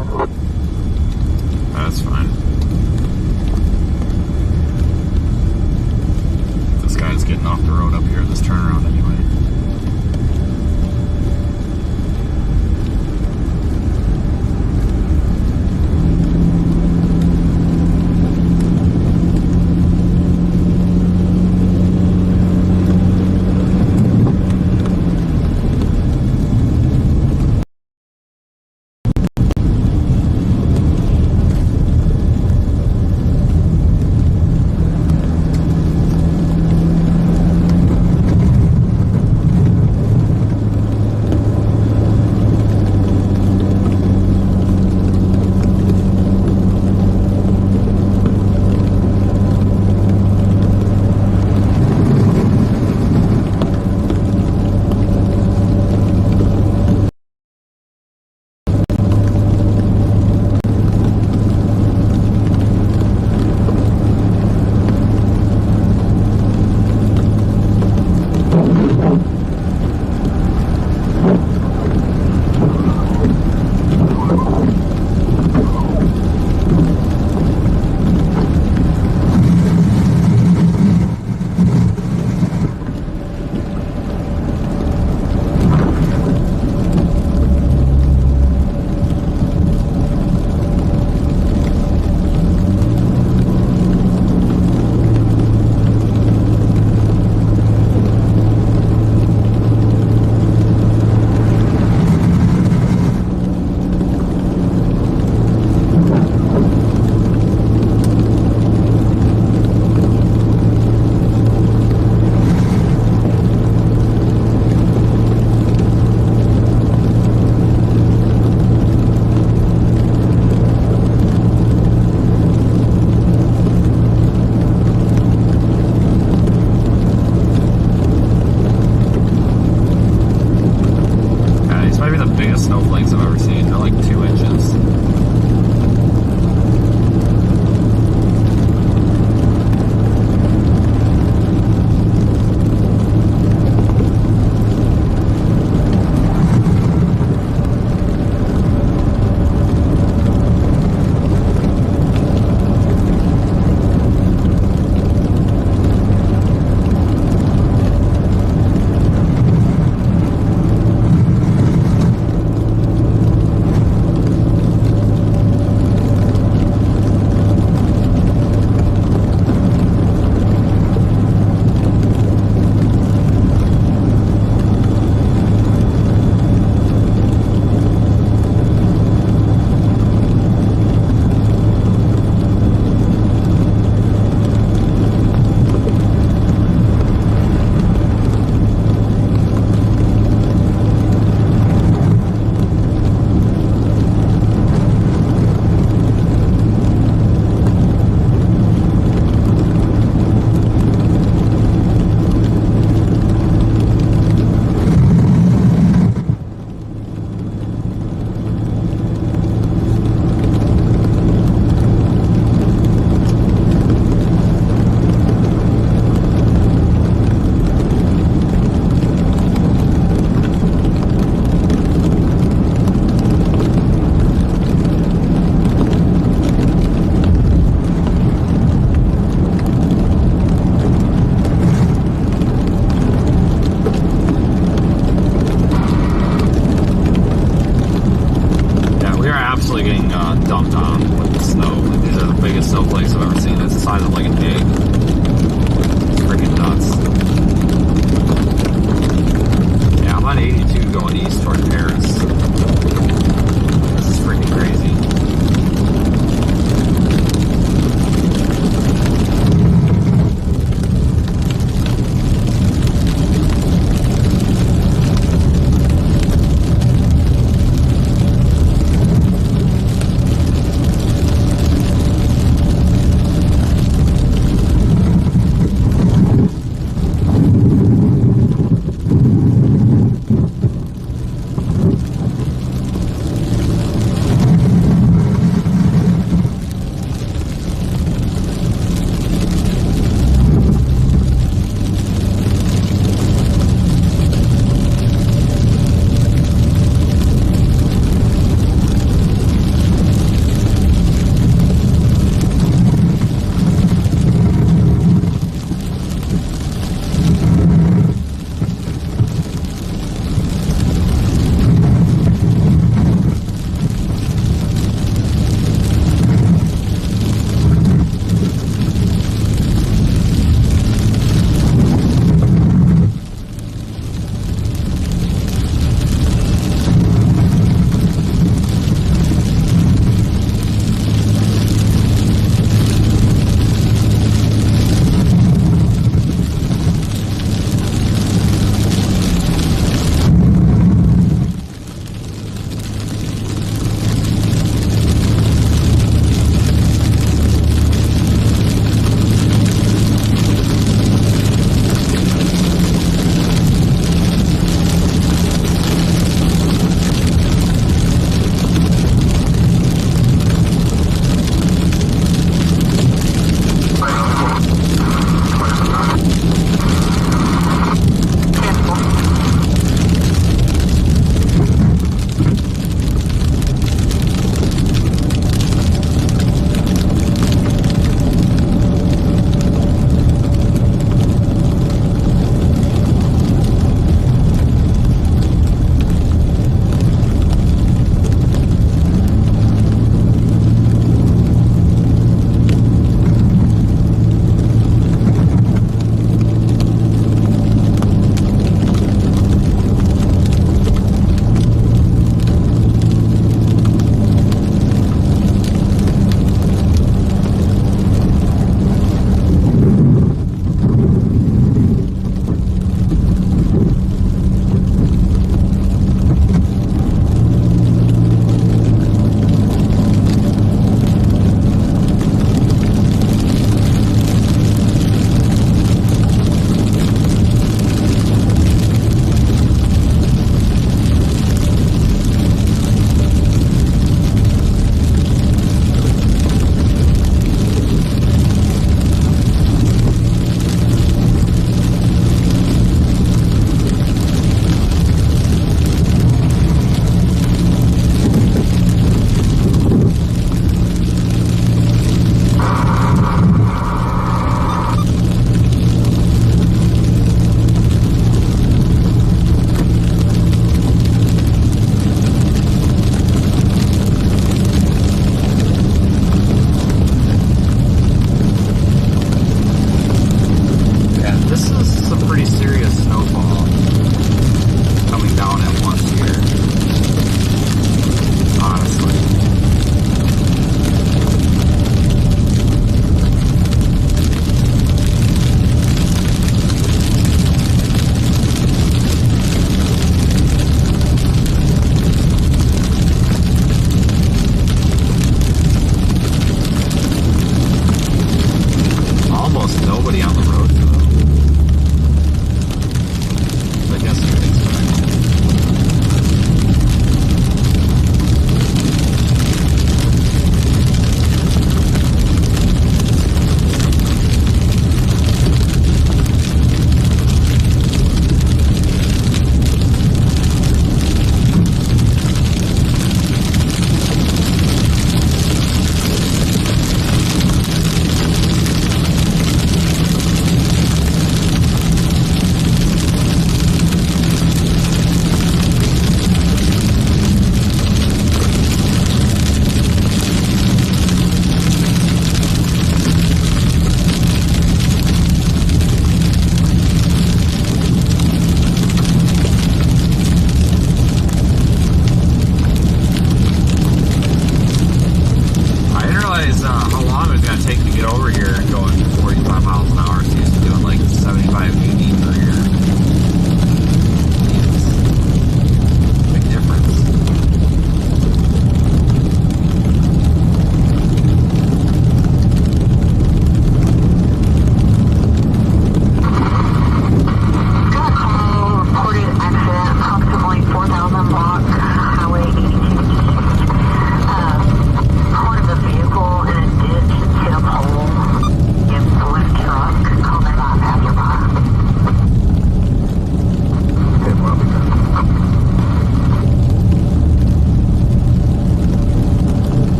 That's fine. This guy's getting off the road up here at this turnaround anyway.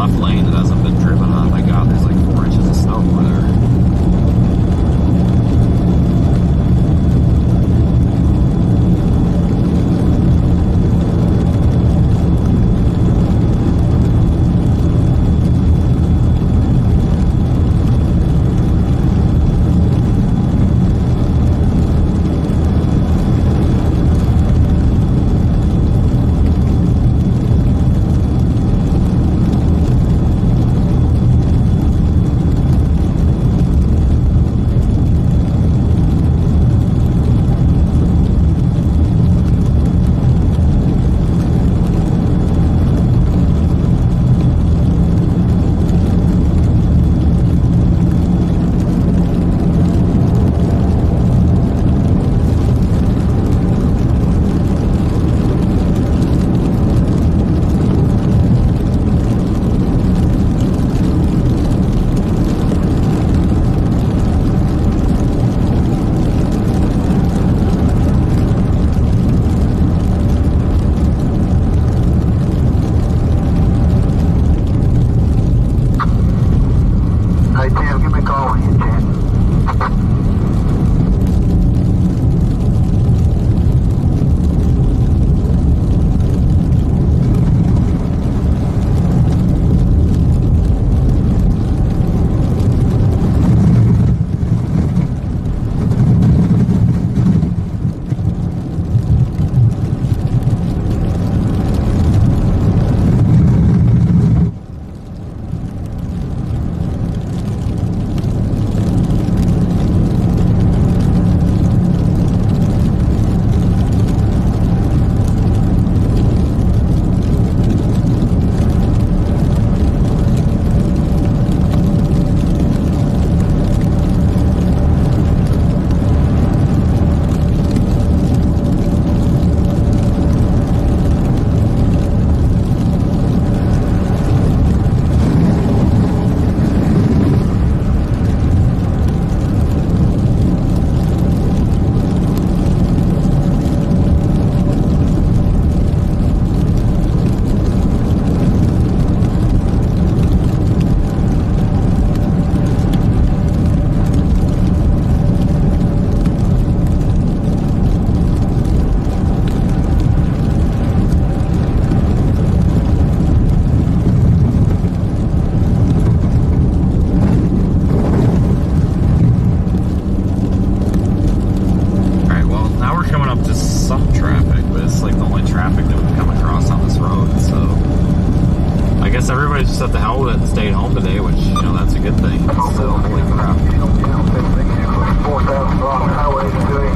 left lane that hasn't been driven on. My God, there's like 4 inches of snow over there. Everybody just said the hell with it and stayed home today, which, you know, that's a good thing. So, holy crap. 4,000 block highway today.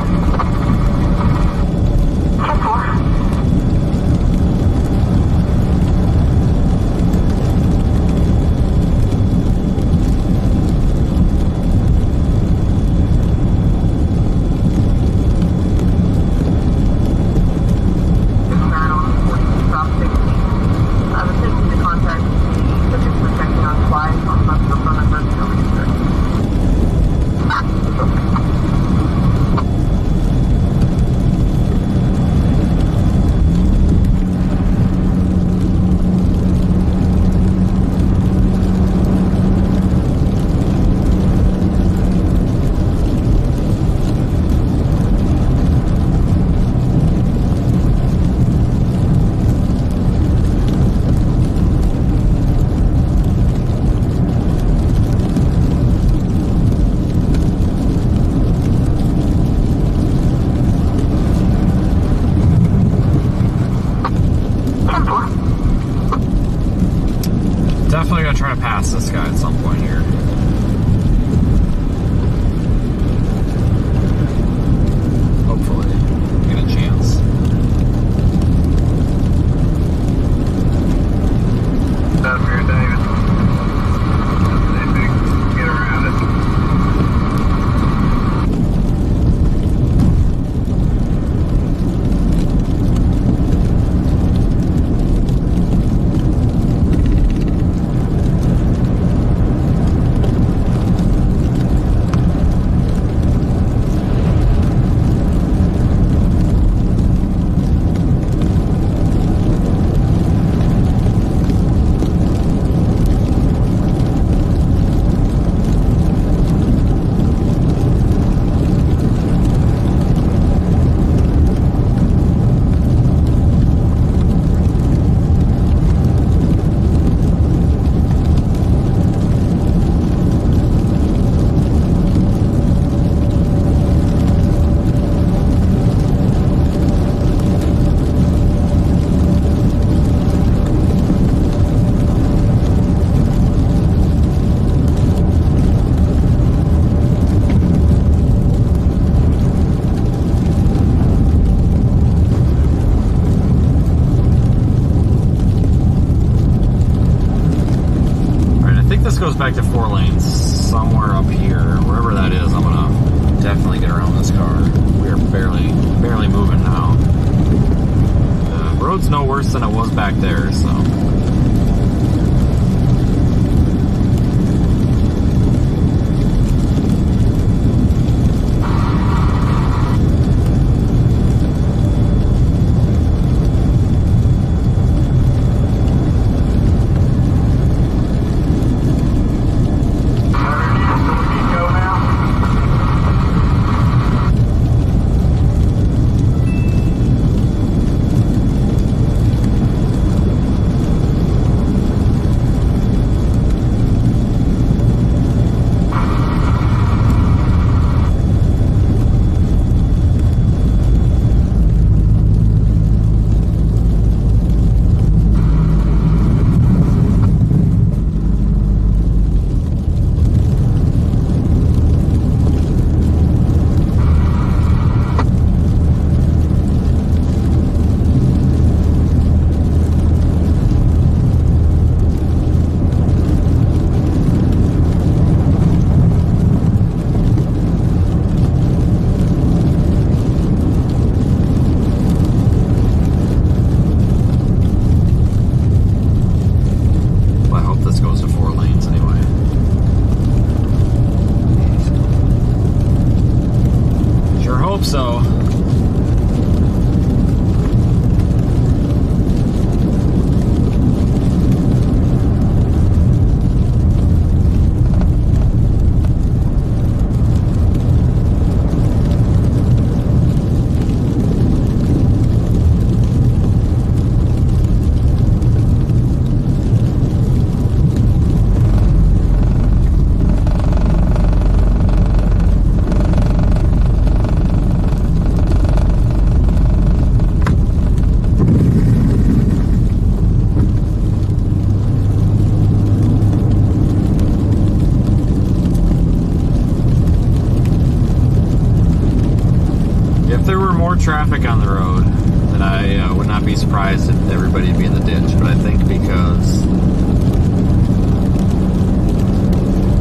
Definitely gonna try to pass this guy at some point here. Hopefully, get a chance. Up here, David. Get around it. goes back to 4 lanes somewhere up here, wherever that is. I'm gonna definitely get around this car. We are barely moving now. The road's no worse than it was back there, so. So traffic on the road, then I would not be surprised if everybody would be in the ditch. But I think because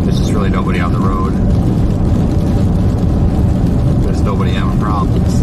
there's just really nobody on the road, there's nobody having problems.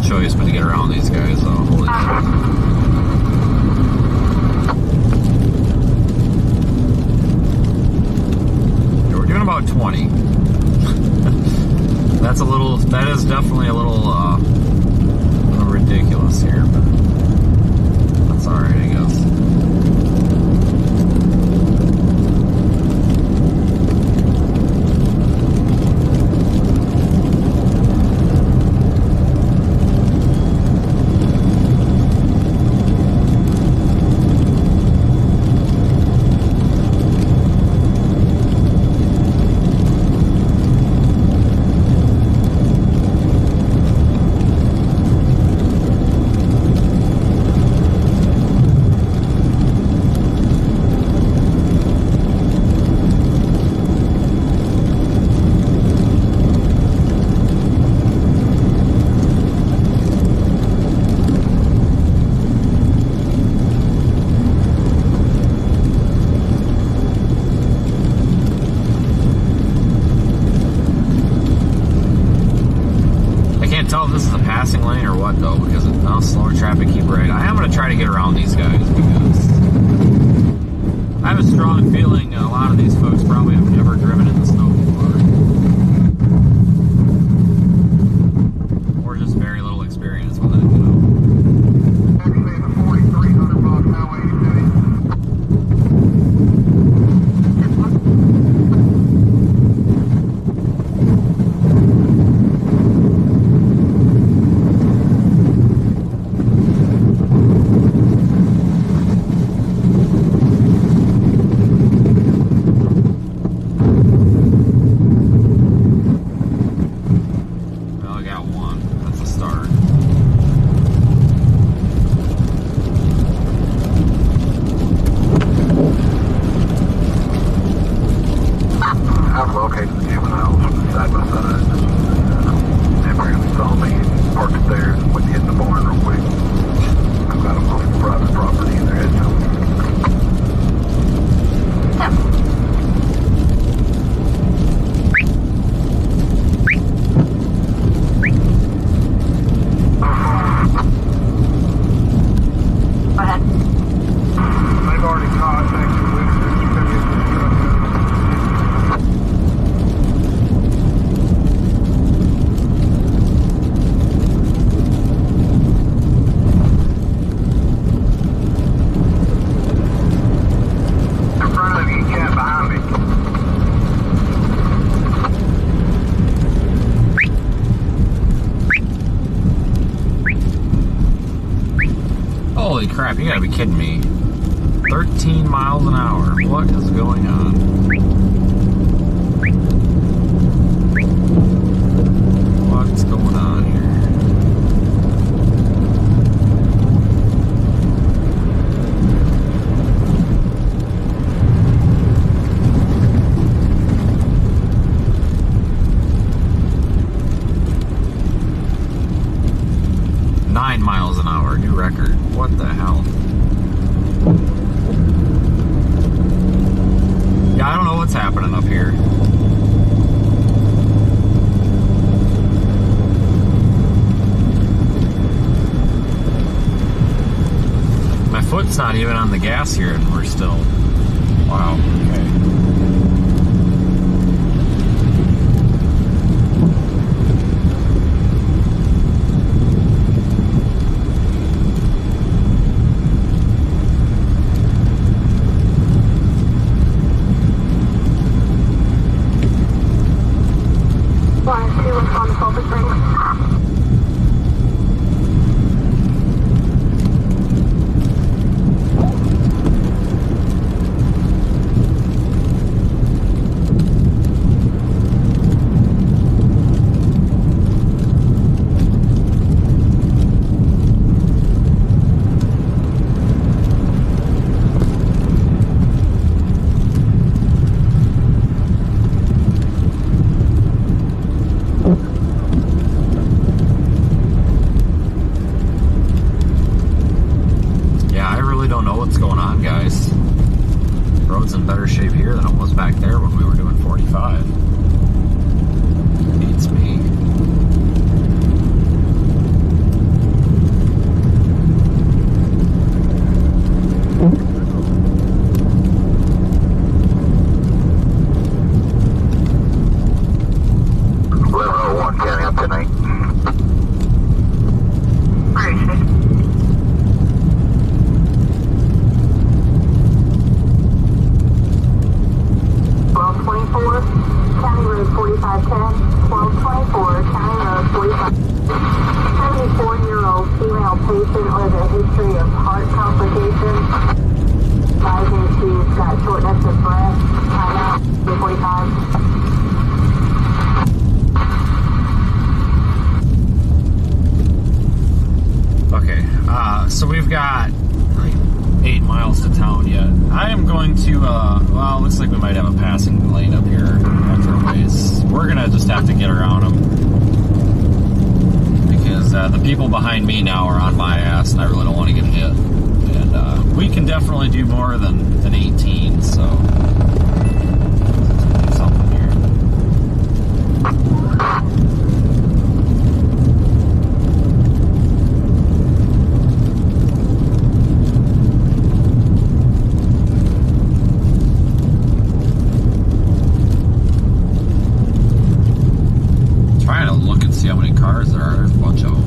choice but to get around these guys, though. Holy shit. Yeah, we're doing about 20. That is definitely a little ridiculous here, but that's alright, I guess. Tell if this is a passing lane or what though, because now slower traffic, keep right. I am going to try to get around these guys because I have a strong feeling a lot of these folks probably have never driven in the snow before, or just very little experience with it, you know. Holy crap, you gotta be kidding me. 13 miles an hour. What is going on? What's going on here? Miles an hour, new record. What the hell? Yeah, I don't know what's happening up here. My foot's not even on the gas here and we're still... Wow, okay. Road's in better shape here than it was back there when we were doing 45. Beats me. history of heart complications. Rising, she's got shortness of breath. Timeout, 3:45. Okay, so we've got like 8 miles to town yet. I am going to, well, looks like we might have a passing lane up here after a ways. We're gonna just have to get around them. Because the people behind me now are on my ass and I really don't want to get hit. And we can definitely do more than 18, so let's do something here. Trying to look and see how many cars there are. There's a bunch of them.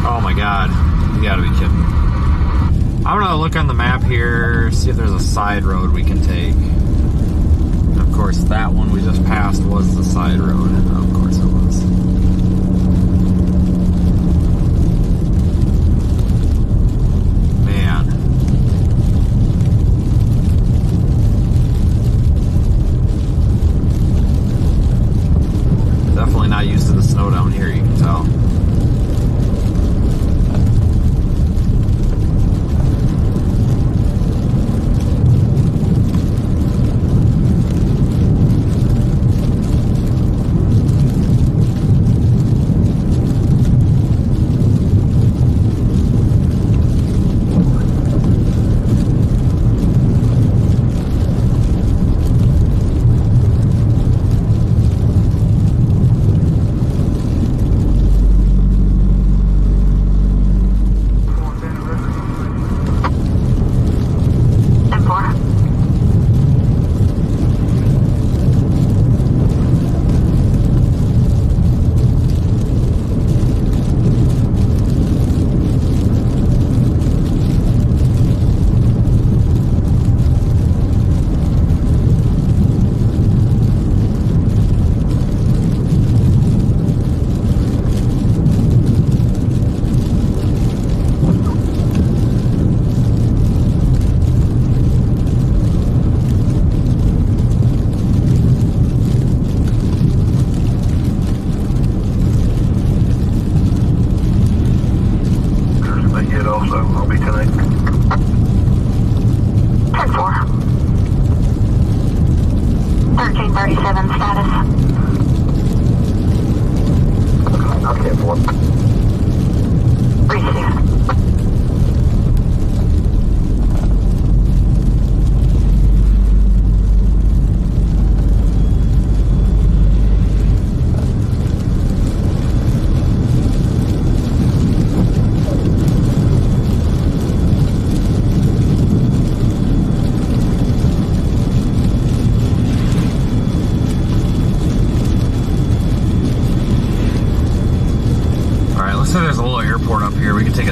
Oh my god, you gotta be kidding. I'm gonna look on the map here, see if there's a side road we can take. And of course, that one we just passed was the side road. Of course it was. Man. Definitely not used to the snow down here, you can tell.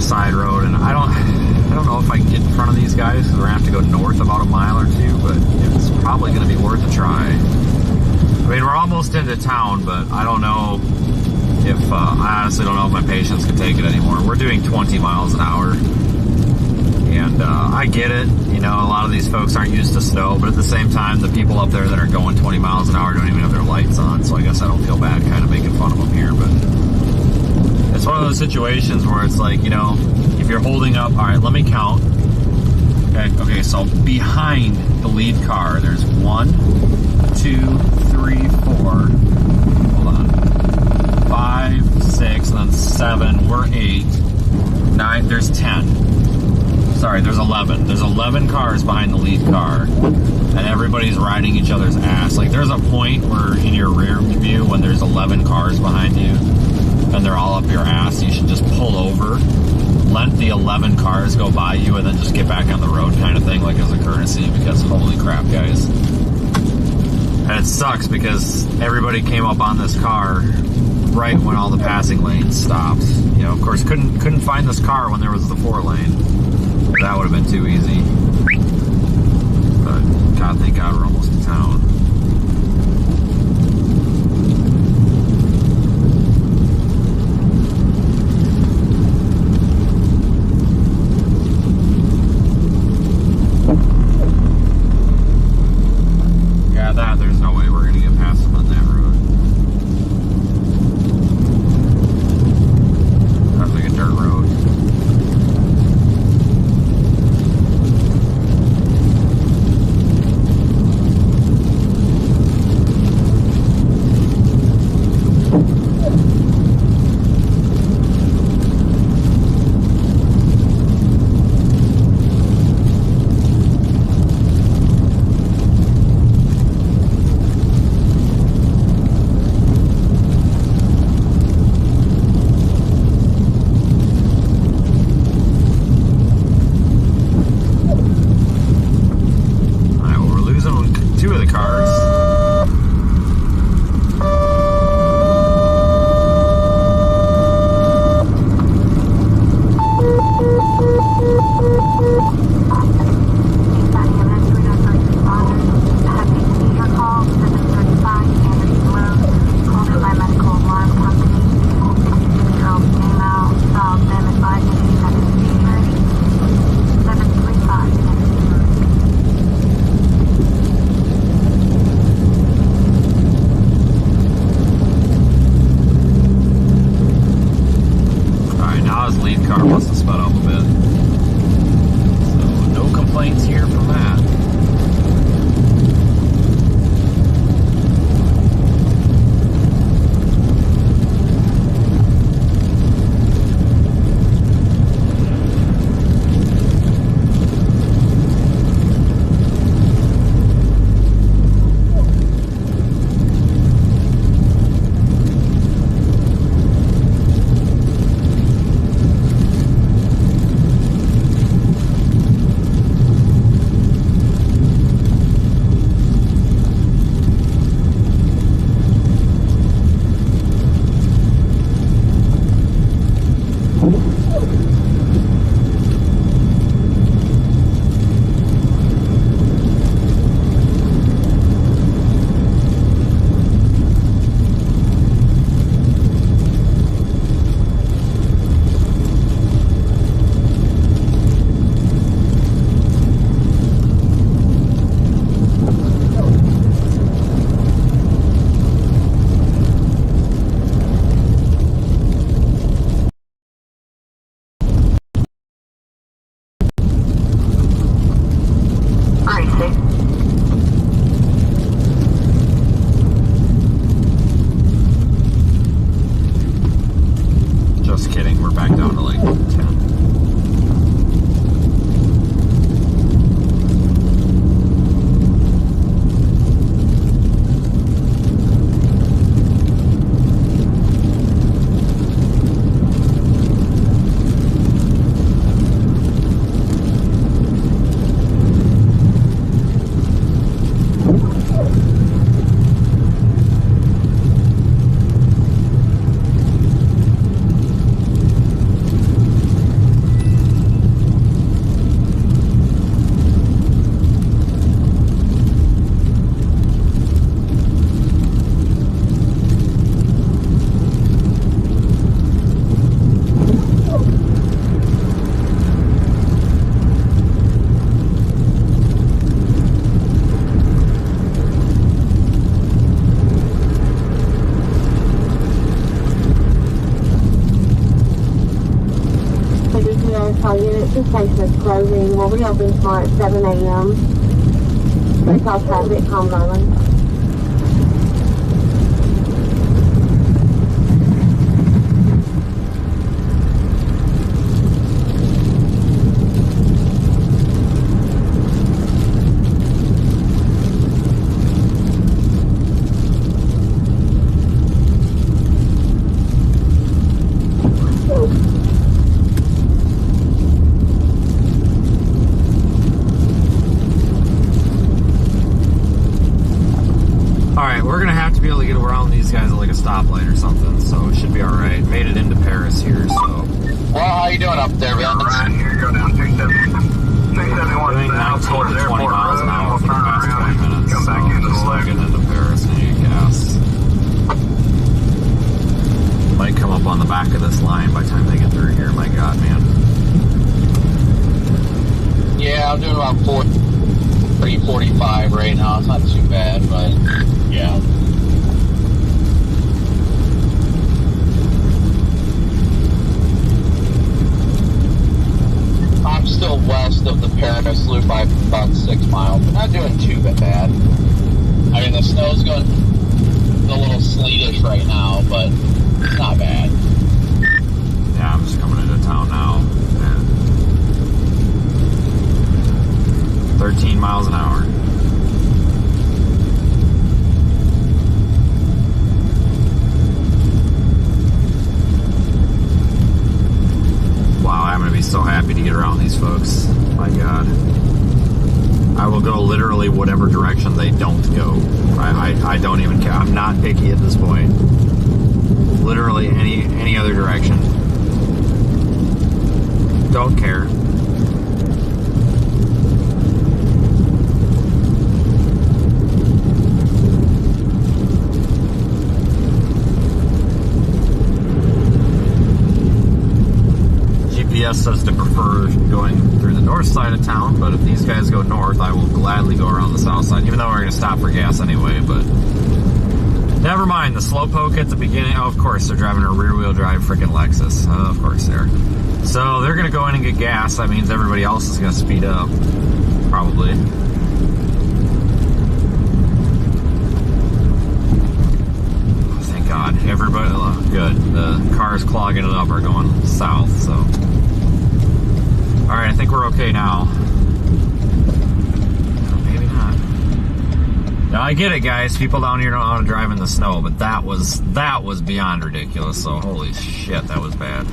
Side road, and I don't know if I can get in front of these guys because we're gonna have to go north about a mile or two, but it's probably gonna be worth a try. I mean, we're almost into town, but I don't know if I honestly don't know if my patience can take it anymore. We're doing 20 miles an hour. And I get it, you know, a lot of these folks aren't used to snow, but at the same time, the people up there that are going 20 miles an hour don't even have their lights on, so I guess I don't feel bad kind of making fun of them here, but it's one of those situations where it's like, you know, if you're holding up, all right, let me count. Okay, so behind the lead car, there's 1, 2, 3, 4, hold on, 5, 6, and then 7, we're 8, 9, there's 10. Sorry, there's 11. There's 11 cars behind the lead car, and everybody's riding each other's ass. Like, there's a point where in your rear view, when there's 11 cars behind you, and they're all up your ass, you should just pull over, let the 11 cars go by you, and then just get back on the road kind of thing, like as a courtesy, because holy crap, guys. And it sucks because everybody came up on this car right when all the passing lanes stopped. You know, of course, couldn't find this car when there was the 4-lane. That would have been too easy. But God, thank God we're almost to town. Yeah, there's no way we're gonna get past them on that road. That's like a dirt road. All units, this station is closing. We'll reopen tomorrow at 7 a.m. Please all traffic, calm island. Stoplight or something, so it should be alright. Made it into Paris here, so. Well, how you doing up there, Vince? Right here, go down 271 doing 19 to 20 miles an hour for the past 20 minutes, come back so into just the left. getting into Paris and need gas. Might come up on the back of this line by the time they get through here. My God, man. Yeah, I'm doing about 45 right now. It's not too bad, but yeah. I'm still west of the Paris Loop by about 6 miles. I'm not doing too bad. I mean, the snow's going a little sleetish right now, but it's not bad. Yeah, I'm just coming into town now. And 13 miles an hour. Wow, I'm going to be so happy to get around these folks. My God. I will go literally whatever direction they don't go. I don't even care. I'm not picky at this point. Literally any other direction. Don't care. GPS says to prefer going through the north side of town, but if these guys go north, I will gladly go around the south side, even though we're going to stop for gas anyway, but never mind. The slowpoke at the beginning, oh, of course, they're driving a rear-wheel drive freaking Lexus. Of course they are. So they're going to go in and get gas. That means everybody else is going to speed up, probably. Oh, thank God. Everybody, good. The cars clogging it up are going south, so. Alright, I think we're okay now. Maybe not. Now, I get it, guys. People down here don't know how to drive in the snow, but that was beyond ridiculous, so holy shit, that was bad.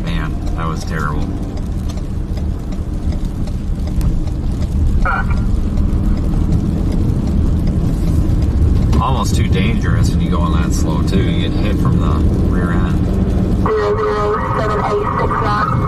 Man, that was terrible. Almost too dangerous when you go on that slow, too. You get hit from the rear end. 007869.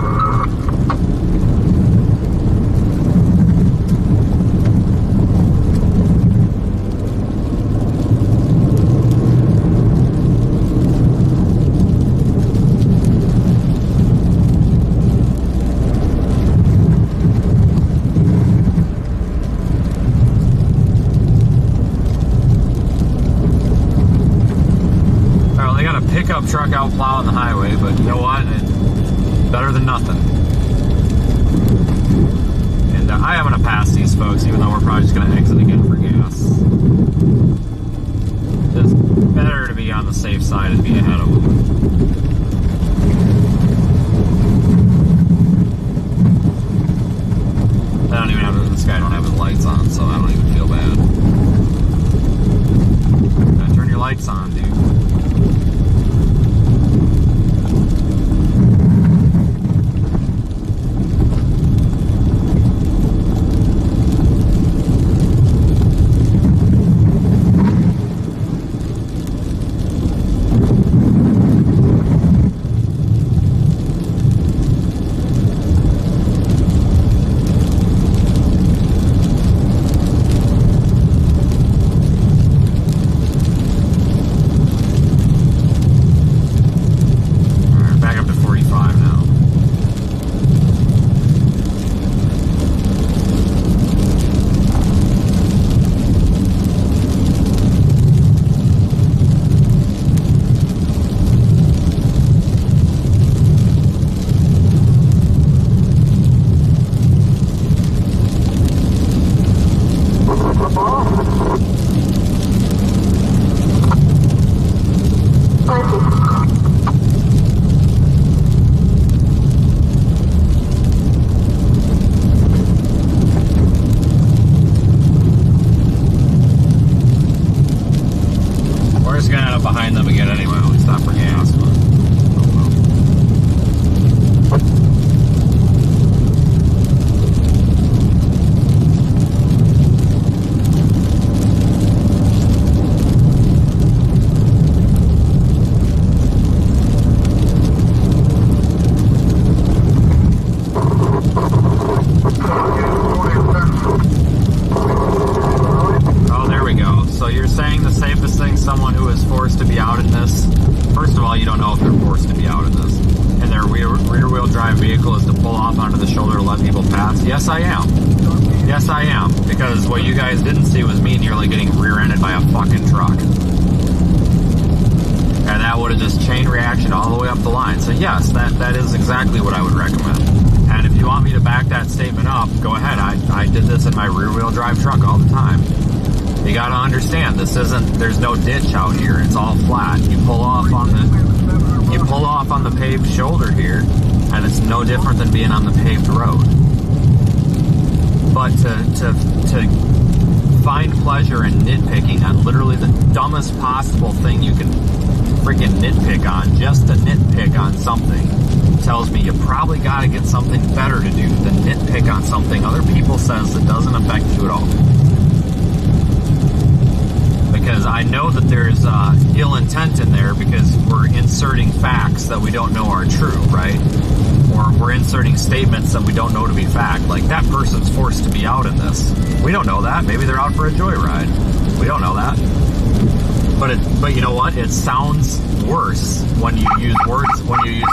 Truck out plowing the highway, but you know what? It's better than nothing. And I am going to pass these folks, even though we're probably just going to exit again for gas. It's better to be on the safe side and be ahead of them. I don't even have this guy don't have his lights on, so I don't even feel bad. Gotta turn your lights on, dude. We're just gonna end up behind them again anyway when we stop for gas. But, oh well. Someone who is forced to be out in this, first of all, you don't know if they're forced to be out in this, and their rear-wheel drive vehicle is to pull off onto the shoulder to let people pass. Yes, I am. Yes, I am. Because what you guys didn't see was me nearly getting rear-ended by a fucking truck. And that would have just chain reaction all the way up the line. So yes, that is exactly what I would recommend. And if you want me to back that statement up, go ahead. I did this in my rear-wheel drive truck all the time. You gotta understand, there's no ditch out here. It's all flat. You pull off on the paved shoulder here, and it's no different than being on the paved road. But to find pleasure in nitpicking on literally the dumbest possible thing you can freaking nitpick on, just to nitpick on something, tells me you probably gotta get something better to do than nitpick on something other people says that doesn't affect you at all. Because I know that there's ill intent in there because we're inserting facts that we don't know are true, right? Or we're inserting statements that we don't know to be fact. Like, that person's forced to be out in this. We don't know that. Maybe they're out for a joyride. We don't know that. But you know what? It sounds worse when you use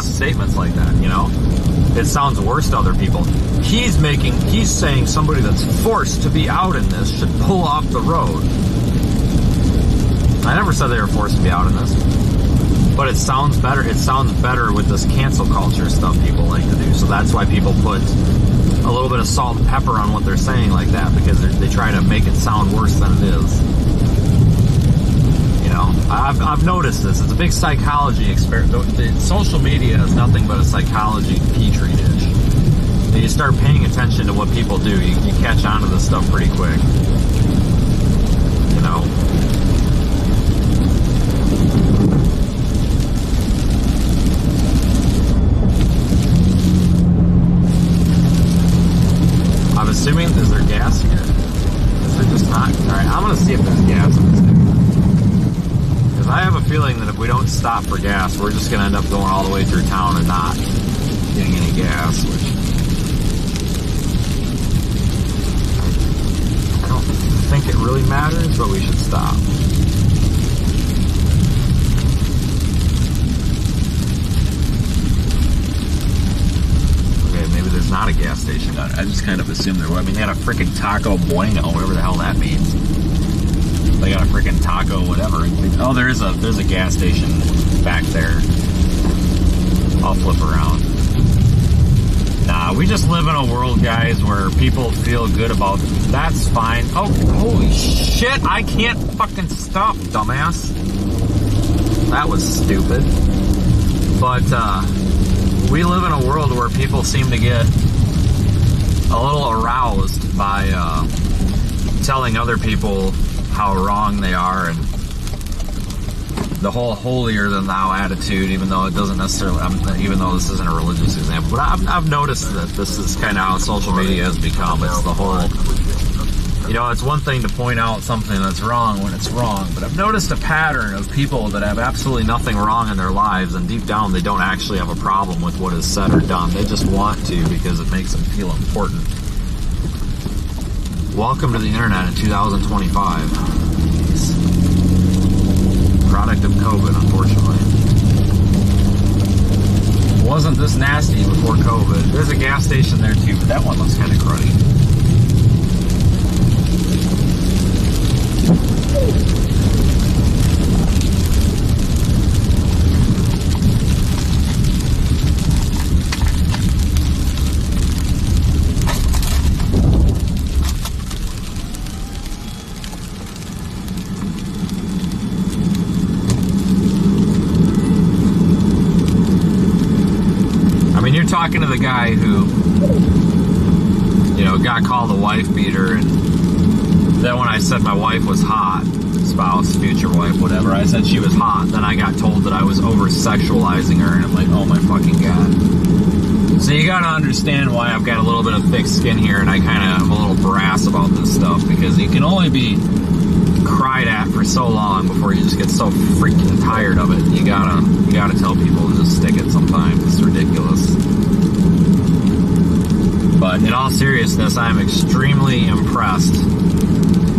statements like that, you know? It sounds worse to other people. He's saying somebody that's forced to be out in this should pull off the road. I never said they were forced to be out in this, but it sounds better. It sounds better with this cancel culture stuff people like to do. So that's why people put a little bit of salt and pepper on what they're saying like that, because they try to make it sound worse than it is. You know, I've noticed this. It's a big psychology experiment. Social media is nothing but a psychology petri dish. And you start paying attention to what people do, you catch on to this stuff pretty quick. You know. I'm assuming, is there gas here? Is there just not? Alright, I'm gonna see if there's gas in this thing. Because I have a feeling that if we don't stop for gas, we're just gonna end up going all the way through town and not getting any gas, which I don't think it really matters, but we should stop. Maybe there's not a gas station. I just kind of assumed there were. I mean, they had a freaking Taco Bueno, whatever the hell that means. They got a freaking taco, whatever. Oh, there's a gas station back there. I'll flip around. Nah, we just live in a world, guys, where people feel good about. That's fine. Oh, holy shit! I can't fucking stop, dumbass. That was stupid. But we live in a world where people seem to get a little aroused by telling other people how wrong they are, and the whole holier than thou attitude, even though it doesn't necessarily, even though this isn't a religious example, but I've noticed that this is kind of how social media has become. It's the whole, you know, it's one thing to point out something that's wrong when it's wrong, but I've noticed a pattern of people that have absolutely nothing wrong in their lives, and deep down they don't actually have a problem with what is said or done. They just want to because it makes them feel important. Welcome to the internet in 2025. Product of COVID, unfortunately. Wasn't this nasty before COVID. There's a gas station there too, but that one looks kind of cruddy. Talking to the guy who, you know, got called a wife beater, and then when I said my wife was hot, spouse, future wife, whatever. I said she was hot. Then I got told that I was over-sexualizing her, and I'm like, oh my fucking god. So you gotta understand why I've got a little bit of thick skin here, and I kind of am a little brass about this stuff, because you can only be cried at for so long before you just get so freaking tired of it. You gotta tell people to just stick it sometimes. It's ridiculous. But in all seriousness, I am extremely impressed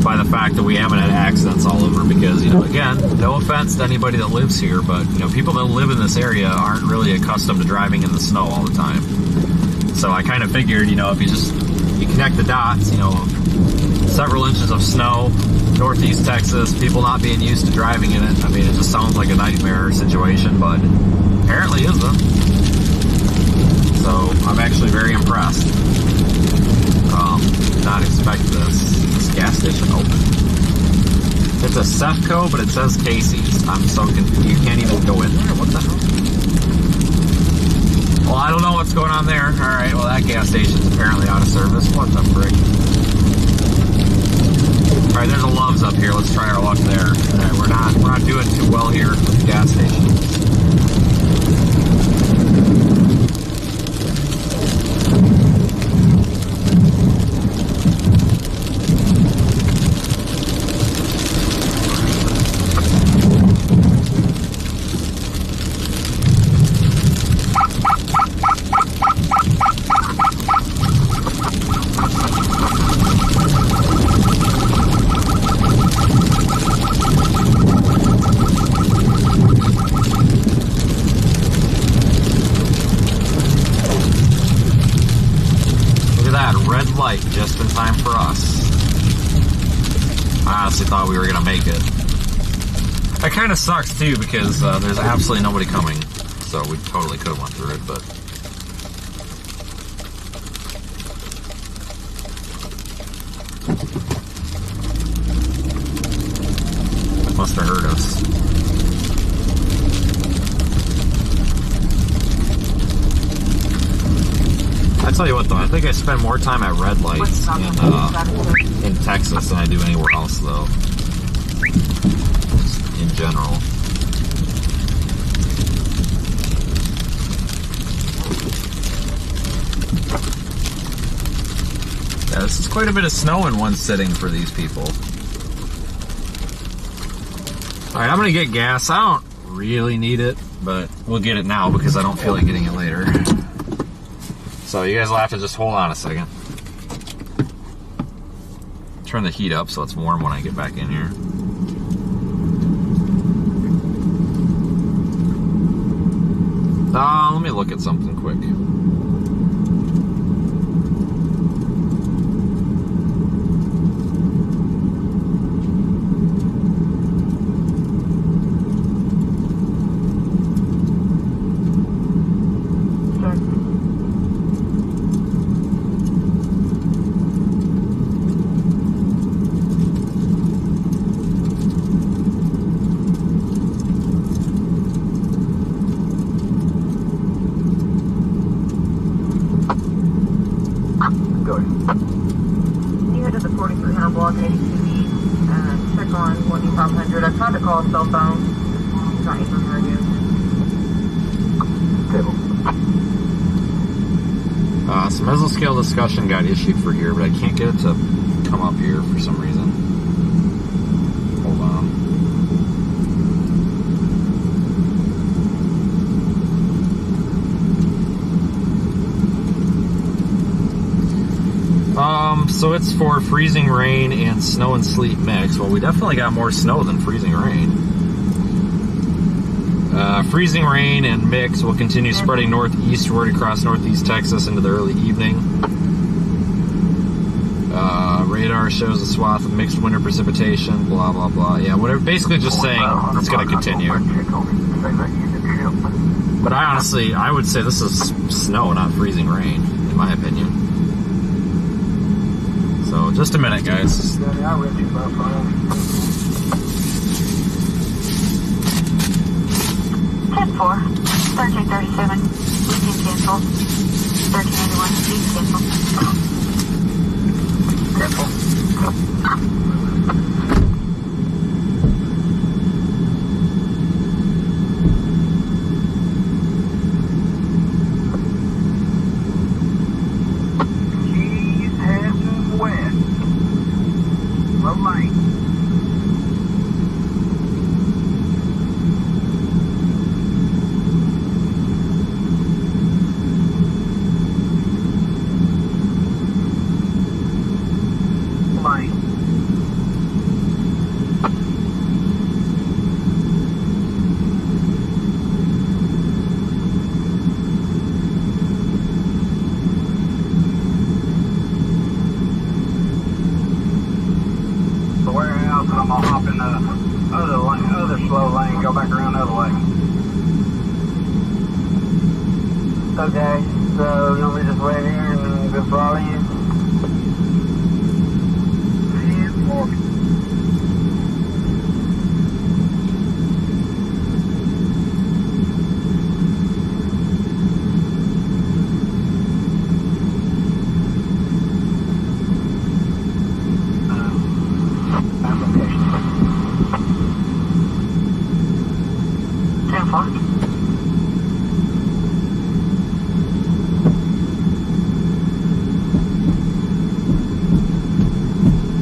by the fact that we haven't had accidents all over, because, you know, again, no offense to anybody that lives here, but, you know, people that live in this area aren't really accustomed to driving in the snow all the time. So I kind of figured, you know, if you connect the dots, you know, several inches of snow, northeast Texas, people not being used to driving in it, I mean, it just sounds like a nightmare situation, but apparently isn't. So I'm actually very impressed. Not expect this gas station open. It's a Sefco, but it says Casey's. I'm so confused. You can't even go in there? What the hell? Well, I don't know what's going on there. Alright, well, that gas station's apparently out of service. What the frick? Alright, there's a Love's up here. Let's try our luck there. Alright, we're not doing too well here with the gas station. Just in time for us. I honestly thought we were gonna make it. It kind of sucks too, because there's absolutely nobody coming, so we totally could have went through it, but must have hurt us. I tell you what though, I think I spend more time at red lights in Texas than I do anywhere else though. Just in general. Yeah, this is quite a bit of snow in one sitting for these people. Alright, I'm gonna get gas. I don't really need it, but we'll get it now because I don't feel like getting it later. So you guys will have to just hold on a second. Turn the heat up so it's warm when I get back in here. Let me look at something quick. Some mesoscale discussion got issued for here, but I can't get it to come up here for some reason. Hold on. So it's for freezing rain and snow and sleet mix. Well, we definitely got more snow than freezing rain. Freezing rain and mix will continue spreading northeastward across northeast Texas into the early evening. Radar shows a swath of mixed winter precipitation, blah, blah, blah. Yeah, whatever. Basically just saying it's going to continue. But I would say this is snow, not freezing rain, in my opinion. So, just a minute, guys. 10-4, 1337, weekend cancel. 1391, please cancel. Cancel. way. Okay, so you want me to just wait here and go follow you?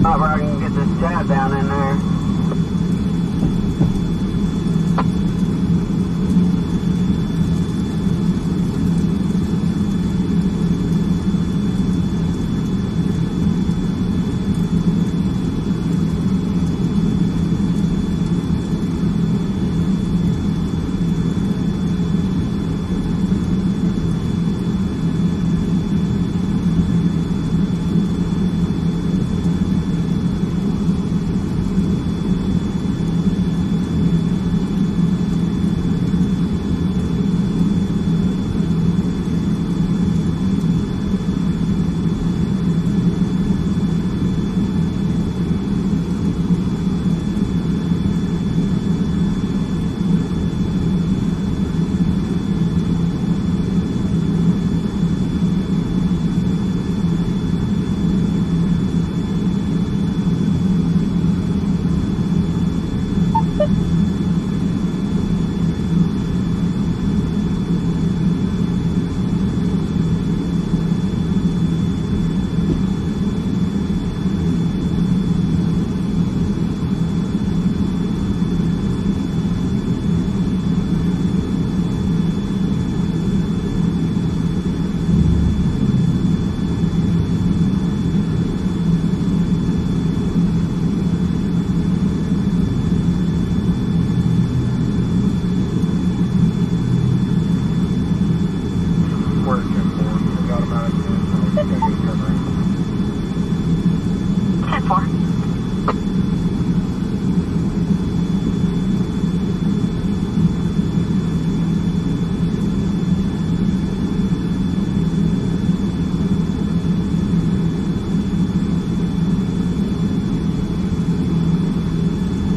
Not where I can get this tab down in there.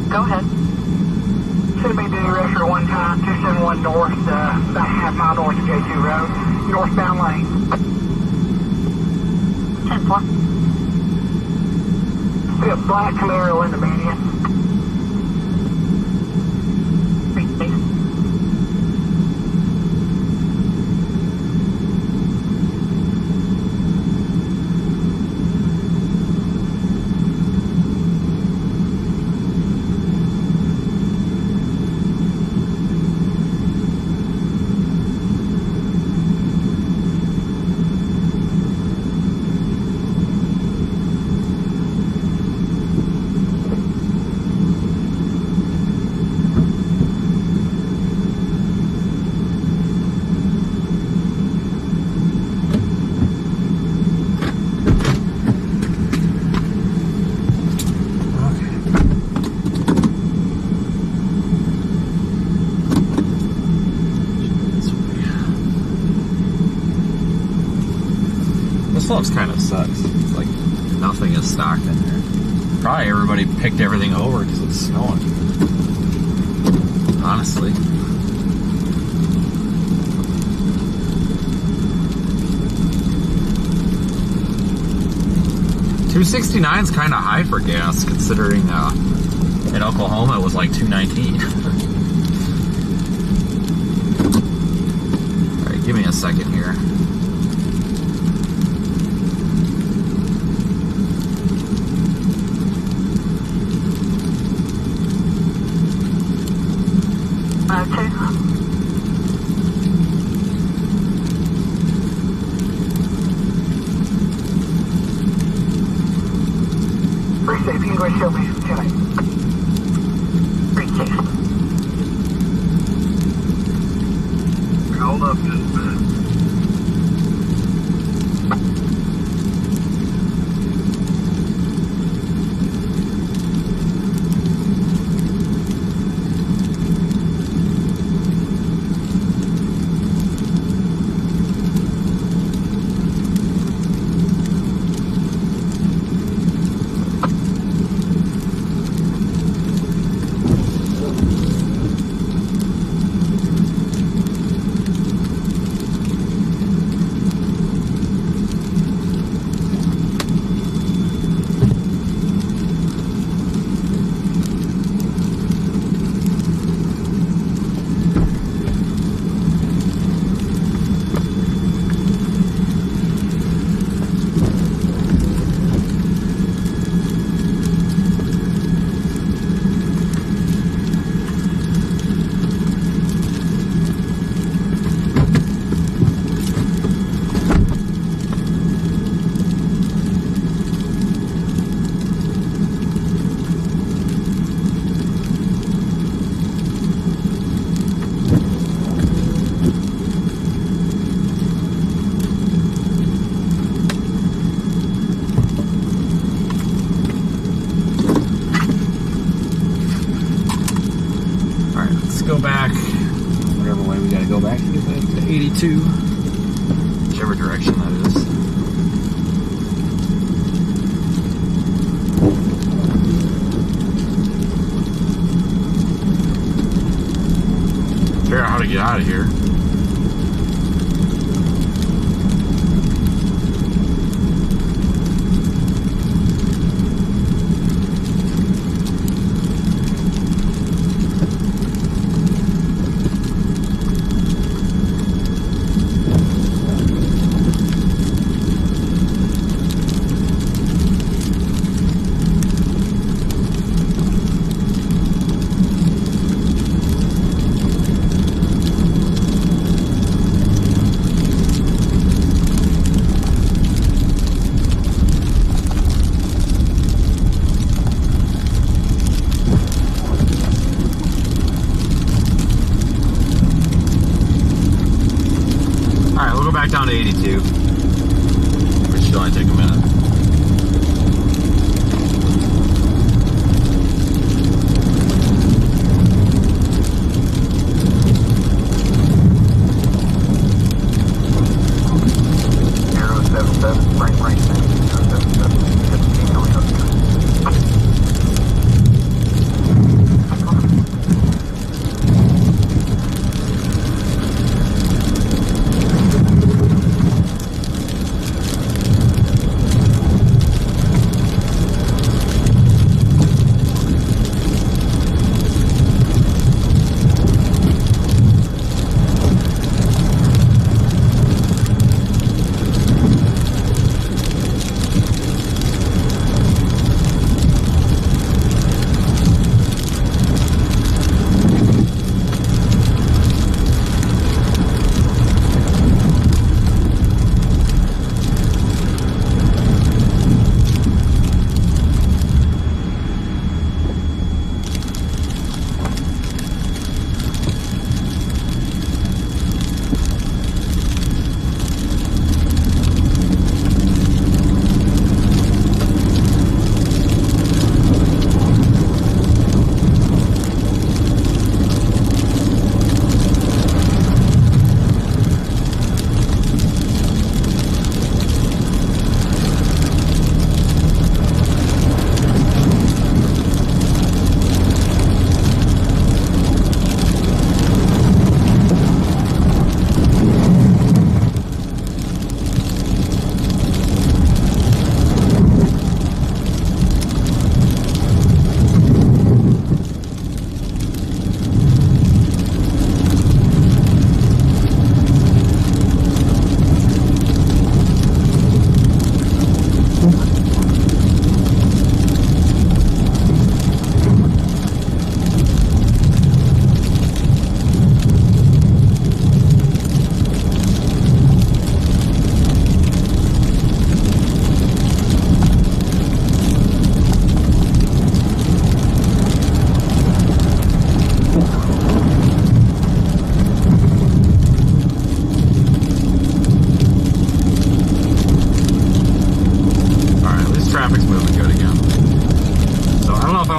Go ahead. Should be due Rusher 1 time, 271 north, about a half mile north of J2 Road, northbound lane. 10-4. See a black Camaro in the median. Slope's kind of sucks. It's like nothing is stocked in there. Probably everybody picked everything over because it's snowing. Honestly. $2.69 is kind of high for gas, considering in Oklahoma it was like $2.19. All right, give me a second here. Appreciate if you can go show me tonight. Appreciate it. Hold up just a minute. go back whatever way we gotta go back to get back to 82. Whichever direction that is. Figure out how to get out of here. Down to 82, which should only take a minute.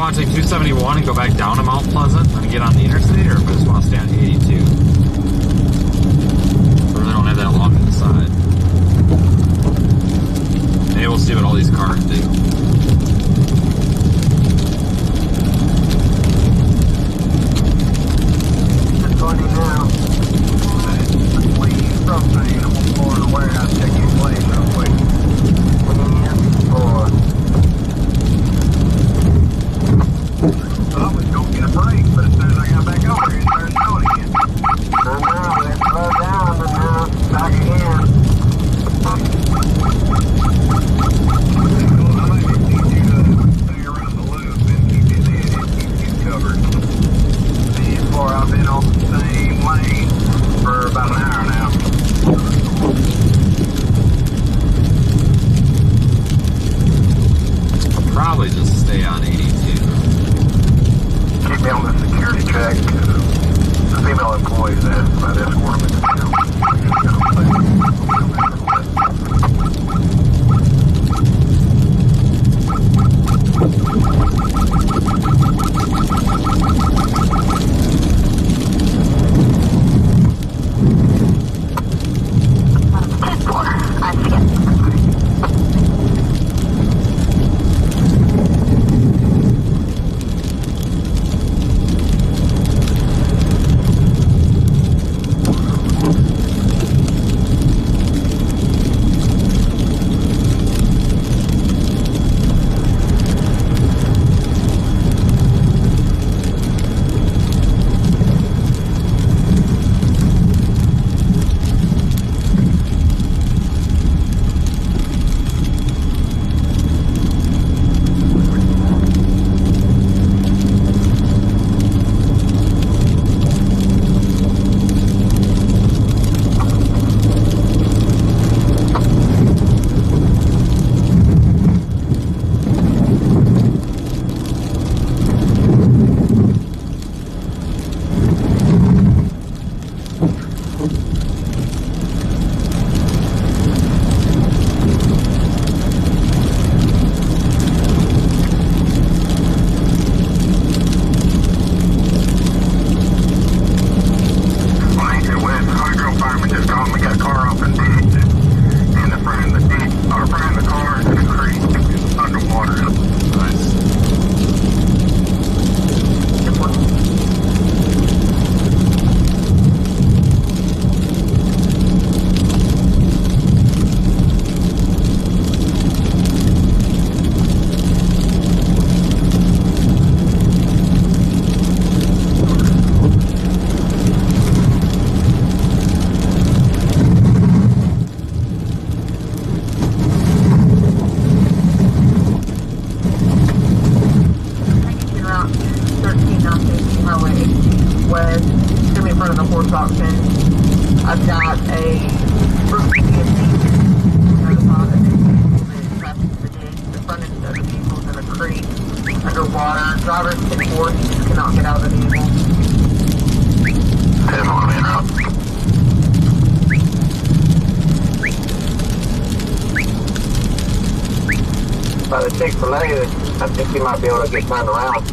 want to take 271 and go back down to Mount Pleasant and get on the interstate, or if I just want to stay on 82. I really don't have that long to decide. Maybe we'll see what all these cars do. Probably just stay on 82. Keep me on the security check. The female employees asked about escorting me to town. west. It's gonna be in front of the horse auction. I've got a the front end of the vehicle's in a creek underwater. Drivers can board, you just cannot get out of the vehicle. 10-1 in route. By the Chick-fil-A, I think you might be able to get turned around.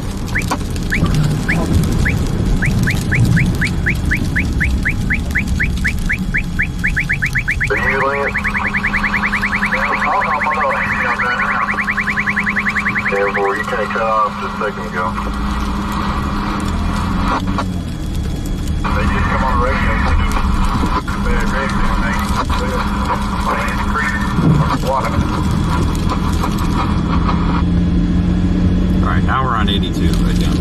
The new lane? Oh, no, no, Therefore, you can't cut off just a second ago. They just come on the radio. Bad rig down there. Land creek or water. Alright, now we're on 82 again.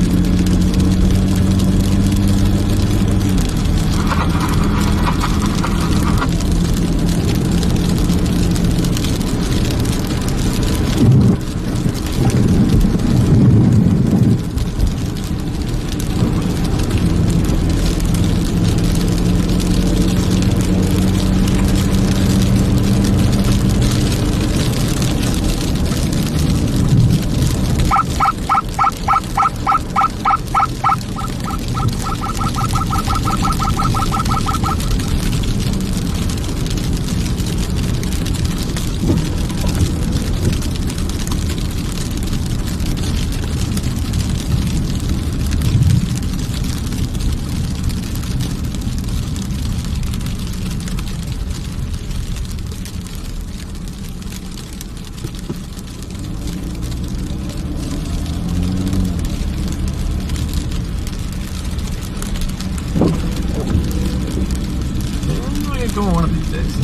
Doing one of these days.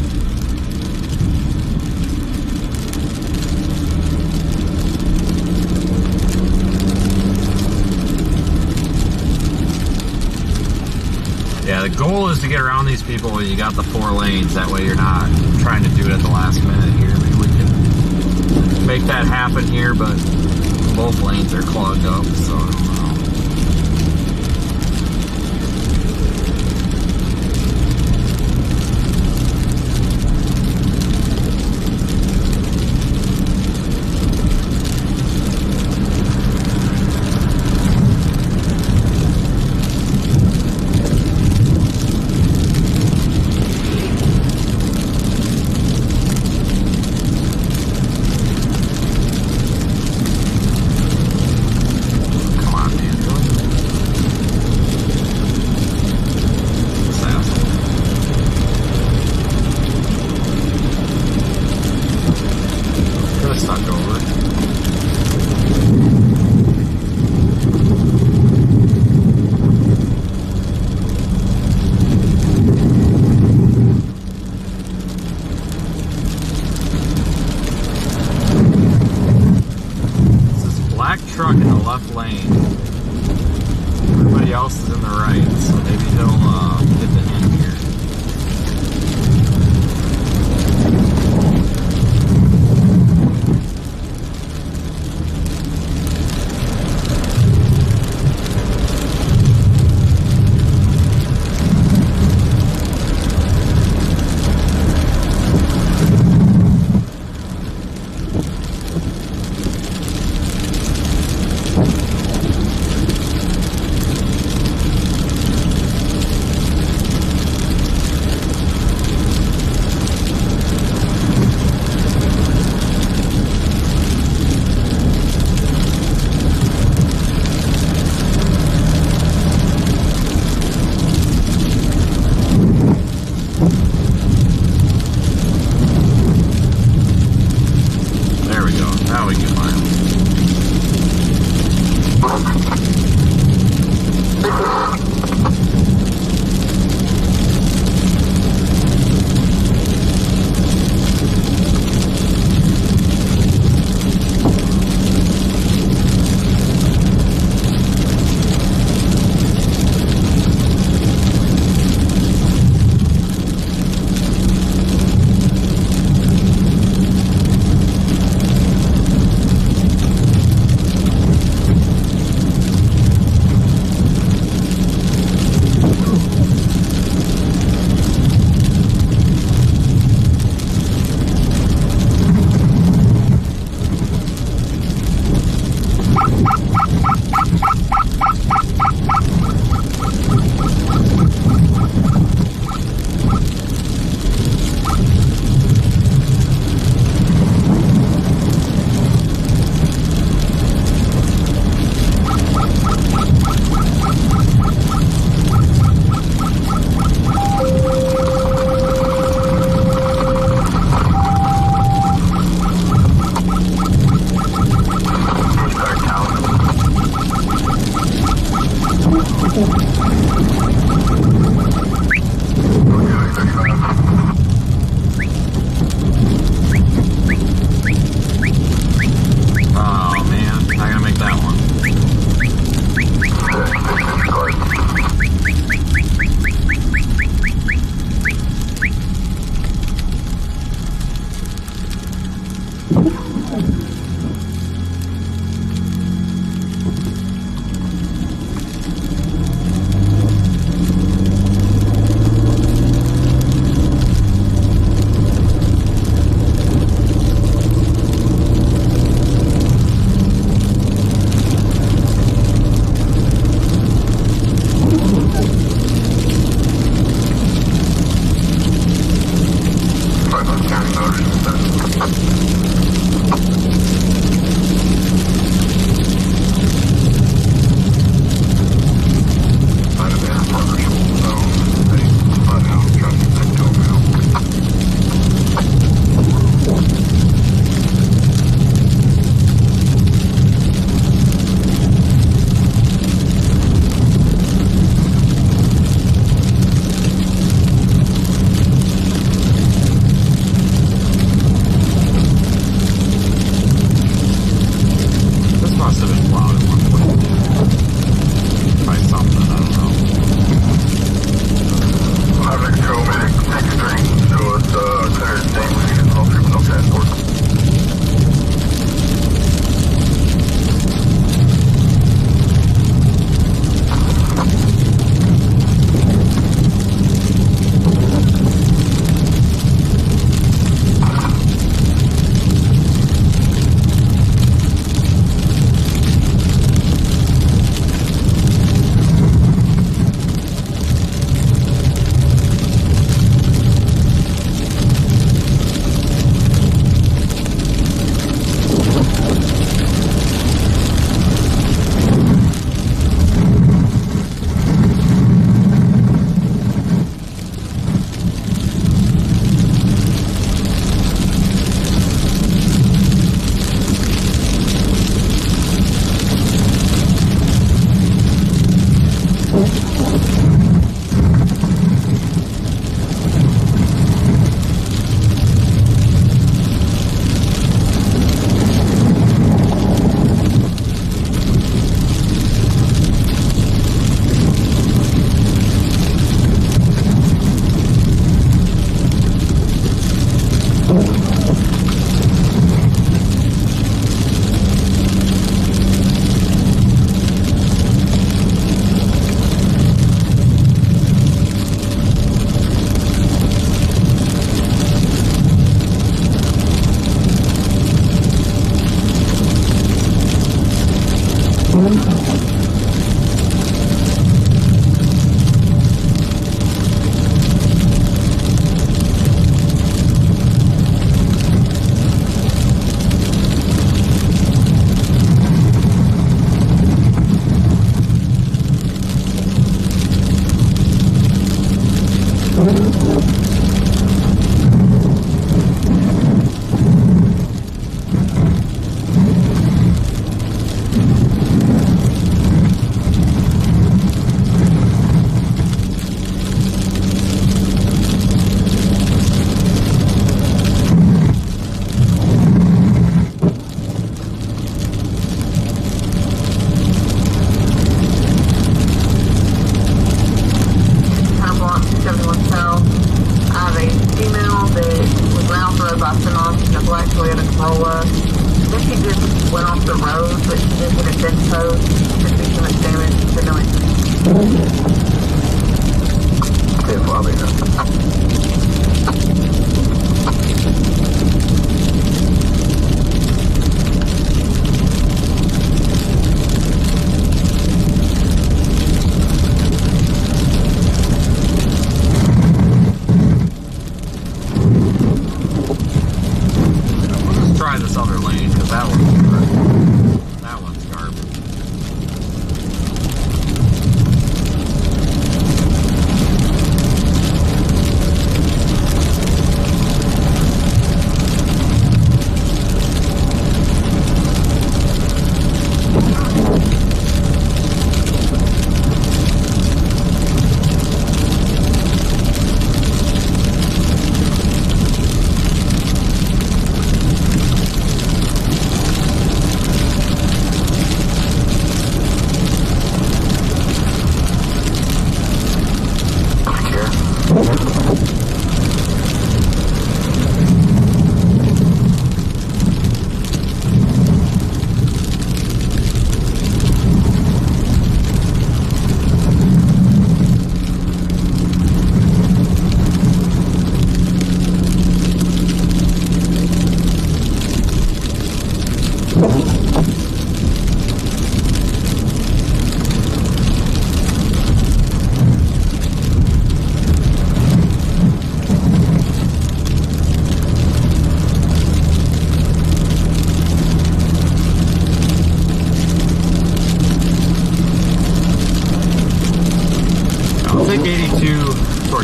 Yeah, the goal is to get around these people when you got the 4 lanes. That way you're not trying to do it at the last minute here. Maybe we can make that happen here, but both lanes are clogged up, so I don't know. Truck in the left lane. Everybody else is in the right, so maybe he'll get the end here.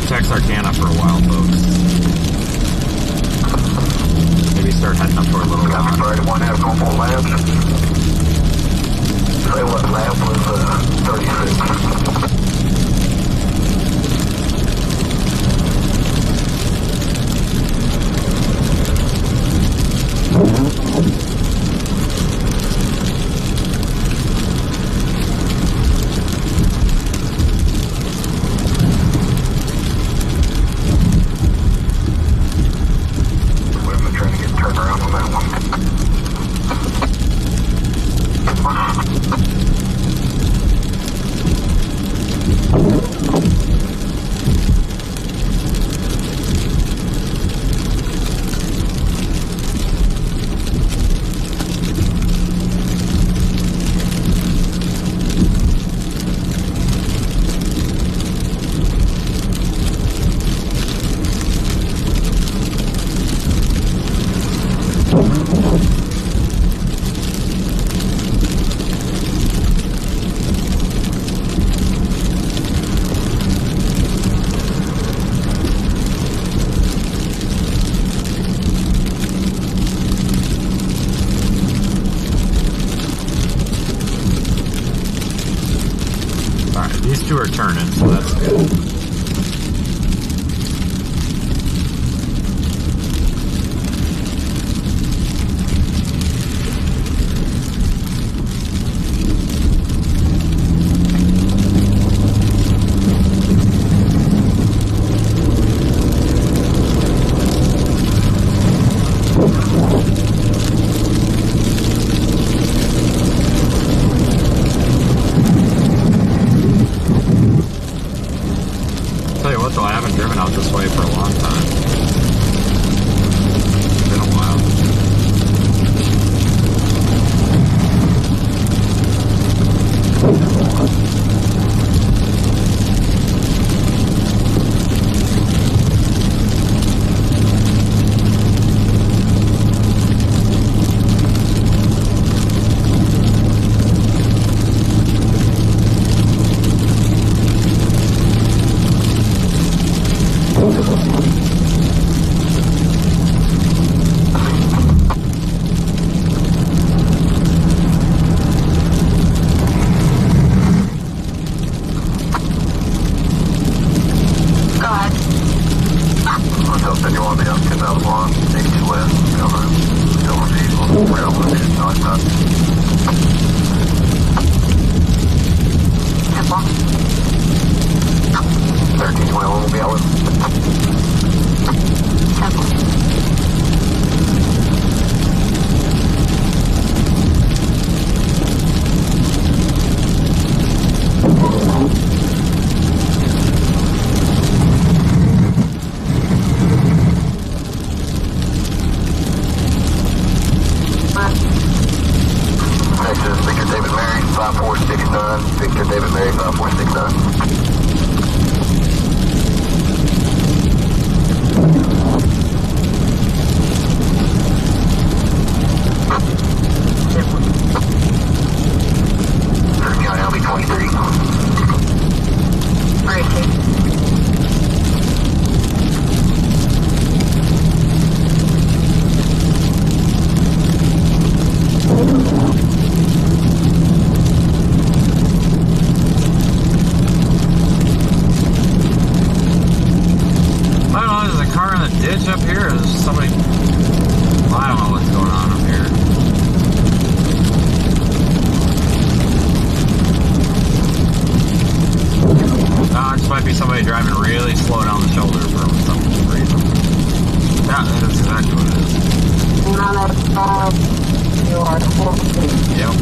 Texarkana for a while, folks. Maybe start heading up to our little rock. Right, 1 half normal labs. Say what lab was 36. These two are turning, so that's good. I haven't driven out this way for a long time. It's been a while. something you want me up 10,000 long, 82 west, cover diesel, rail, north. 1321 will be out with. Texas, Victor David Mary, 5469. Victor David Mary, 5469. Ditch up here, or is somebody? Well, I don't know what's going on up here. This might be somebody driving really slow down the shoulder for some reason. Yeah, that is exactly what it is. Yep.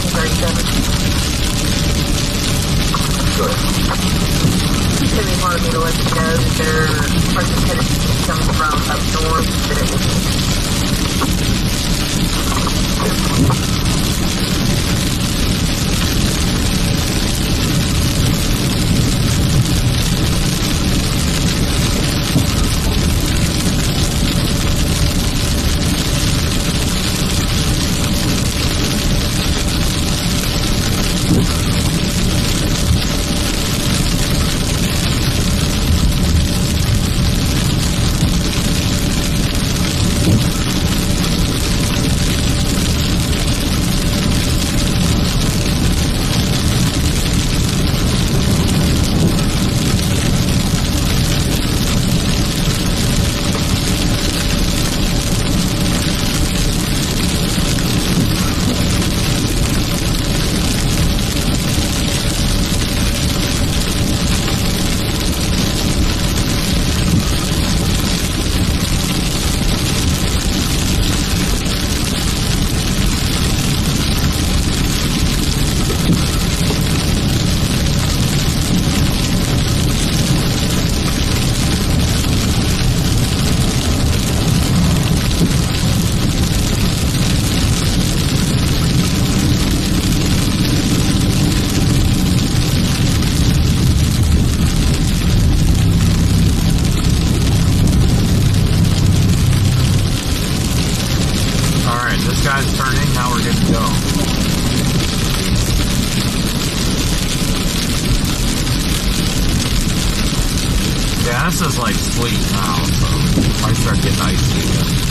1937. Good. Timmy wanted me to let you know that their precipitation is coming from up north, that it was Guy's turning, now we're good to go. Yeah, this is like sleet now, so might start getting icy again.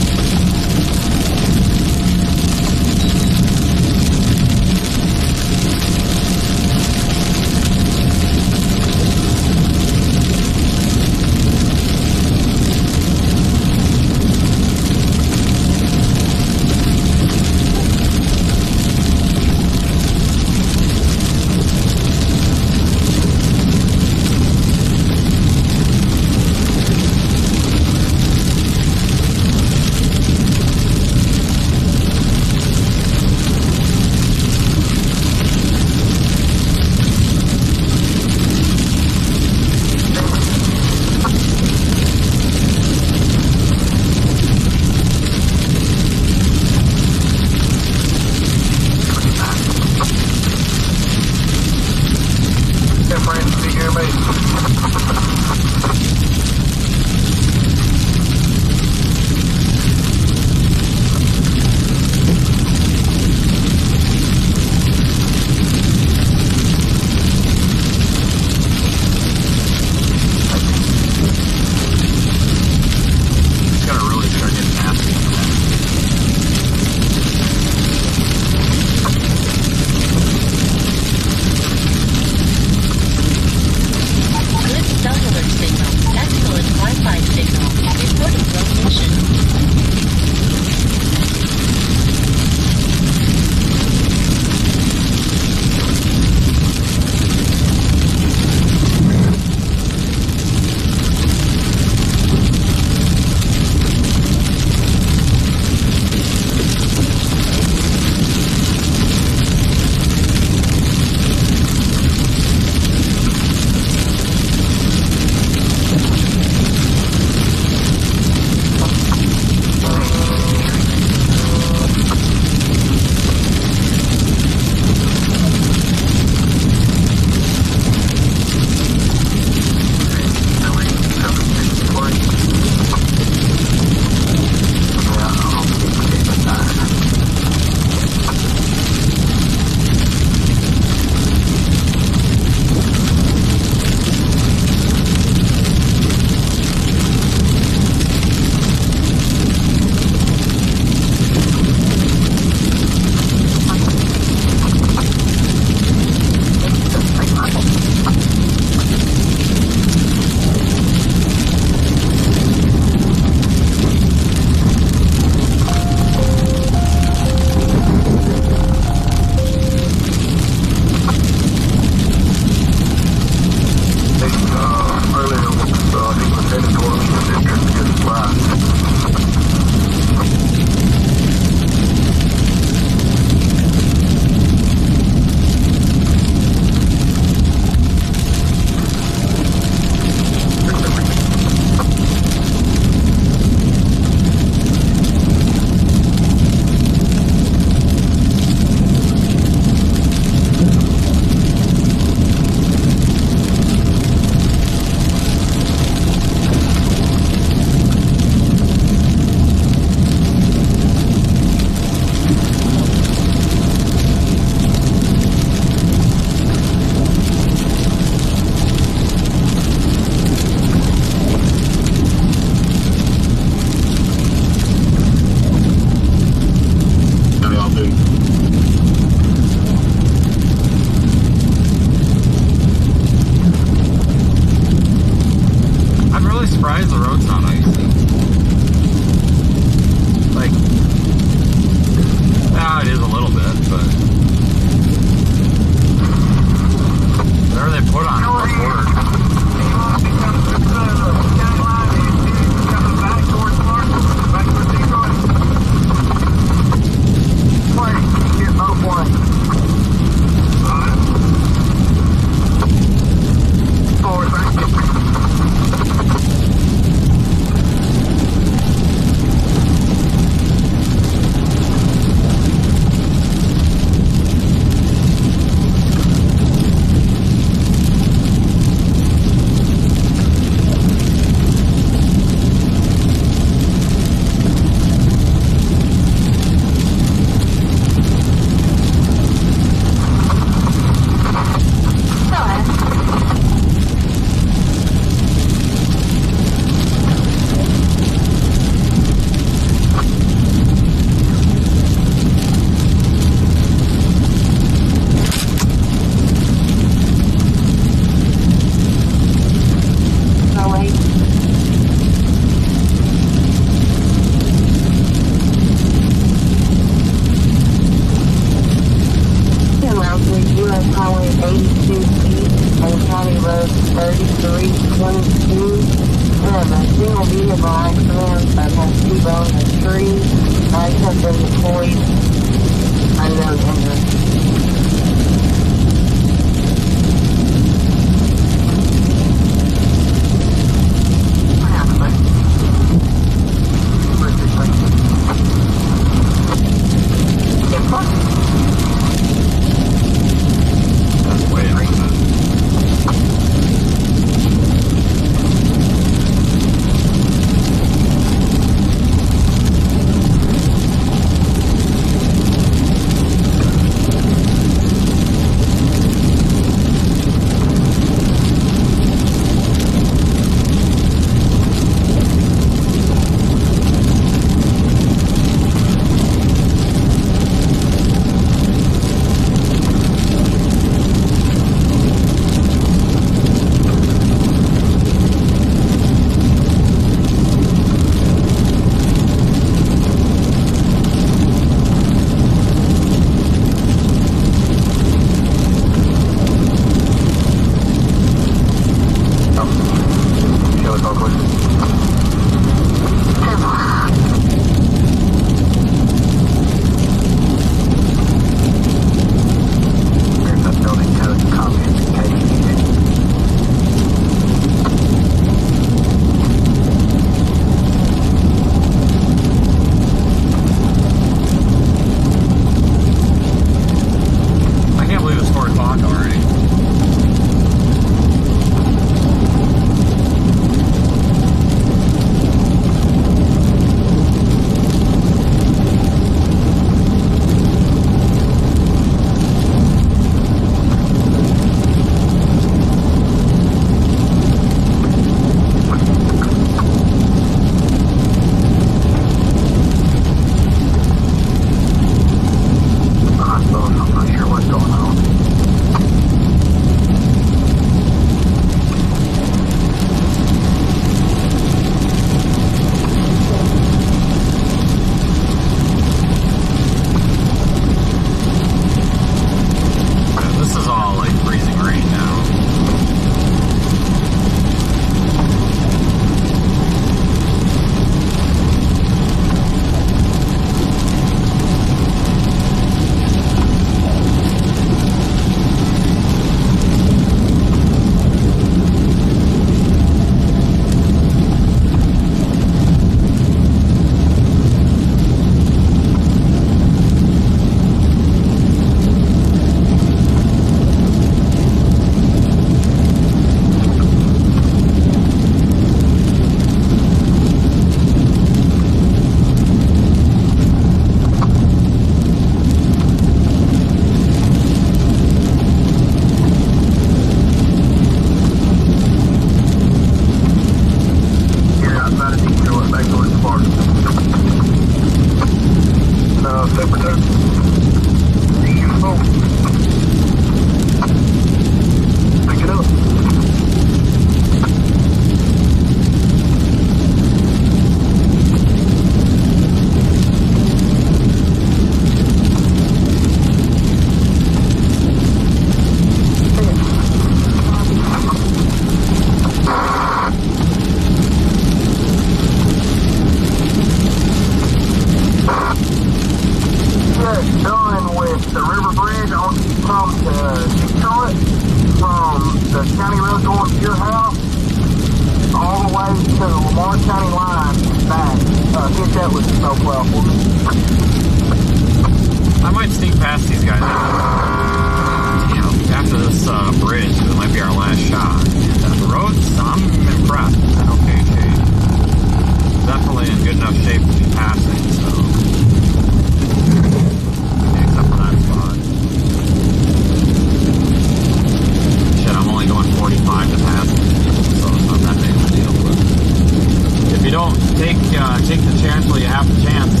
take the chance while you have the chance.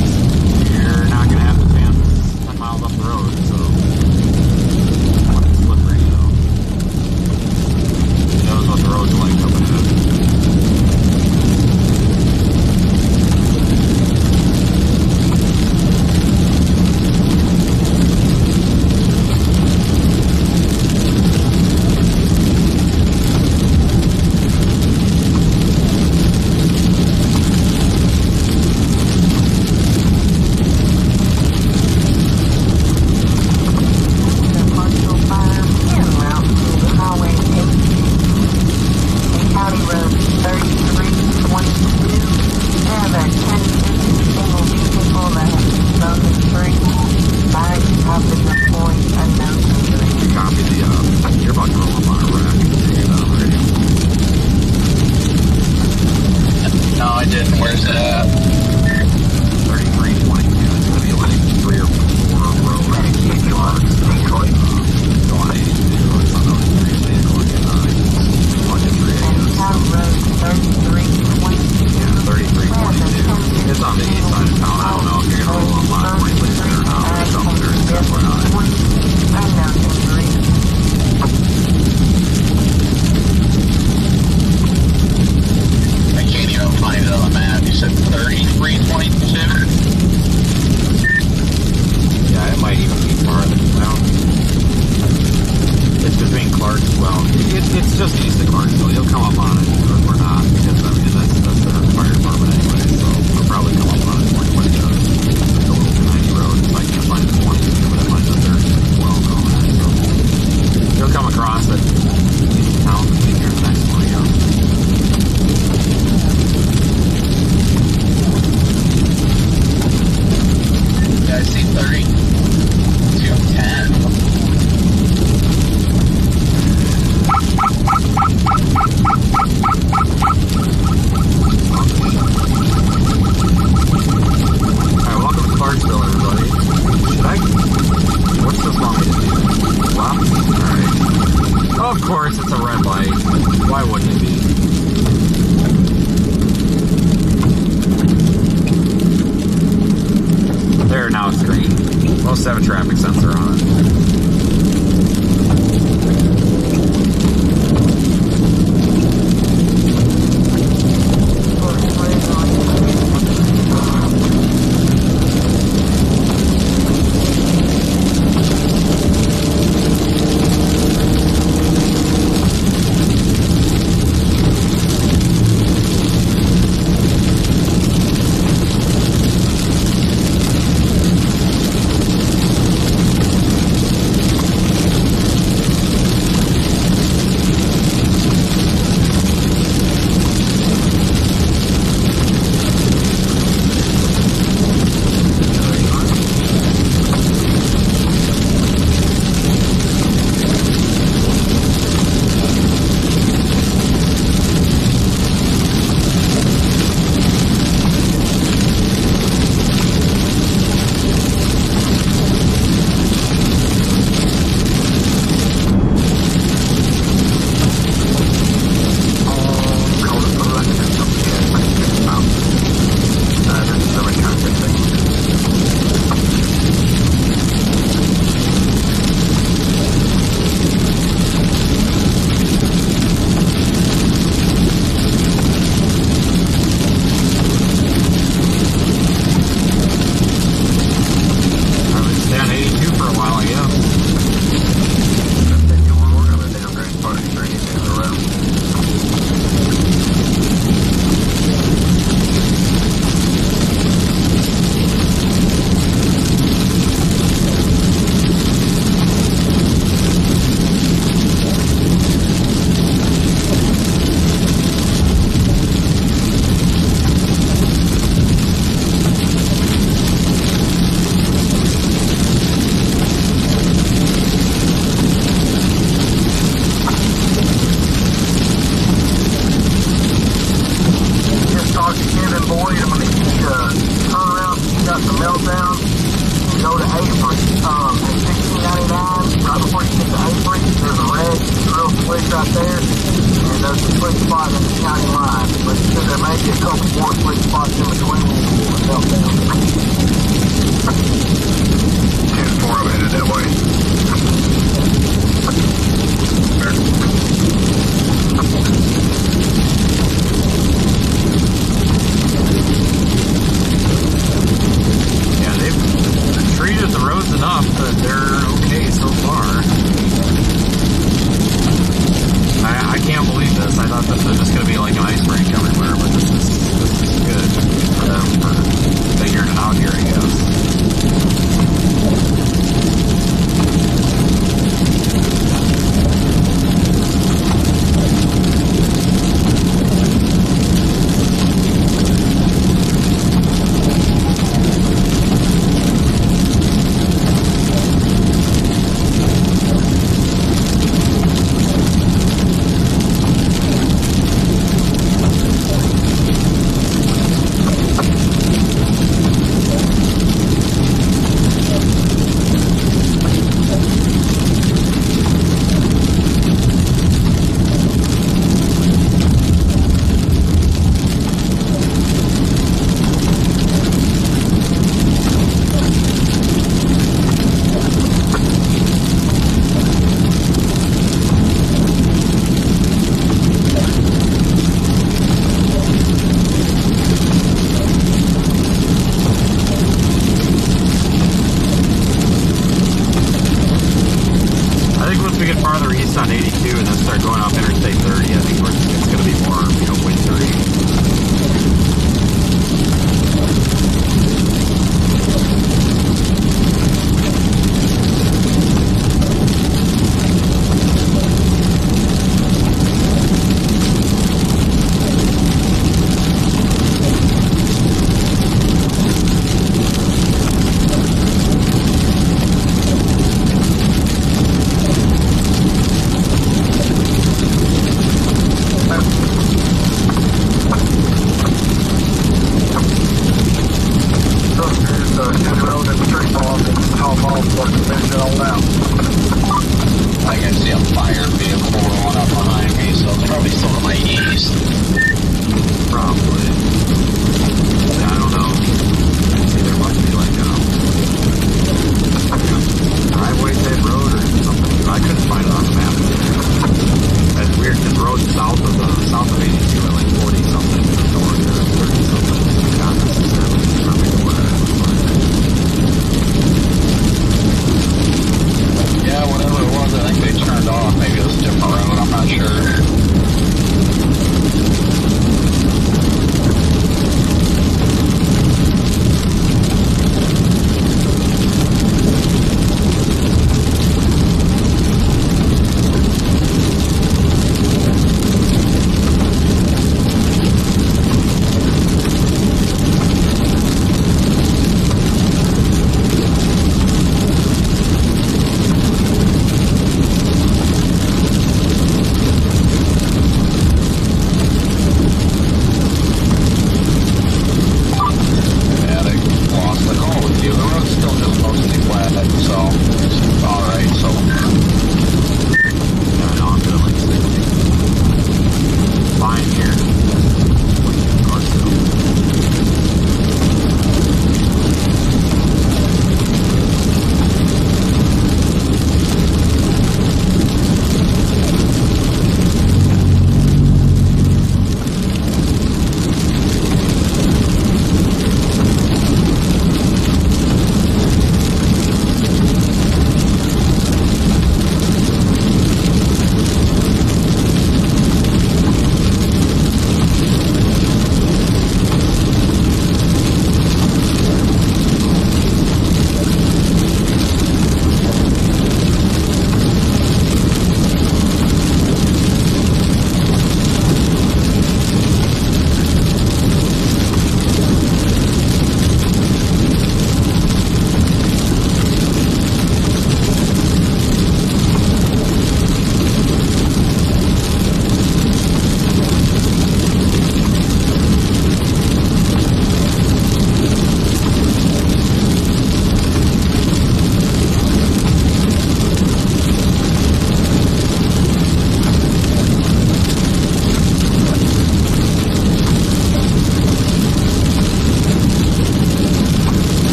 You're not going to have the chance 10 miles up the road, so it's slippery, so who knows what the roads are like up ahead. Have a traffic sensor on it. there's a sweet spot in the county line, but there may be a couple more sweet spots in between the meltdown. 10-4, I'm headed that way. Yeah, they've treated the roads enough that they're okay so far. I can't believe this. I thought this was just going to be like an ice rink everywhere, but this is good for them for figuring it out here, I guess. On 82 and then start going off Interstate 30, I think it's going to be more, wintry.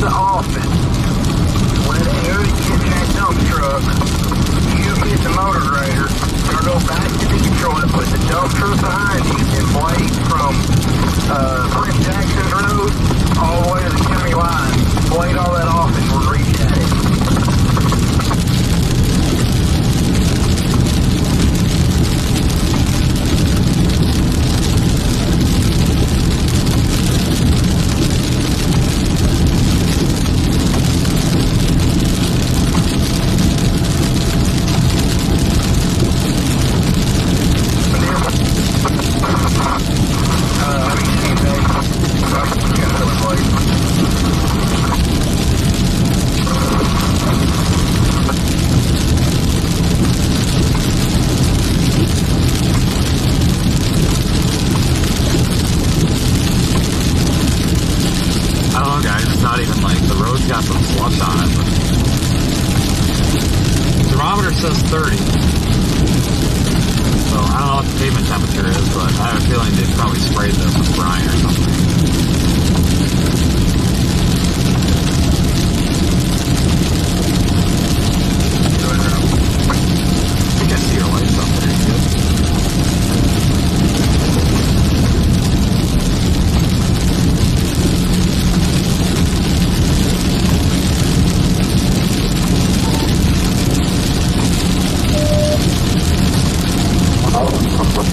the office, whenever you get in that dump truck, you get the motor grader, or go back to Detroit, put the dump truck behind you, and blade from Prince Jackson's Road all the way to the county line. Blade all that off and we'll reach at it. Got some slush on it. Thermometer says 30. So I don't know what the pavement temperature is, but I have a feeling they probably sprayed this with brine or something. I think I see your lights up there.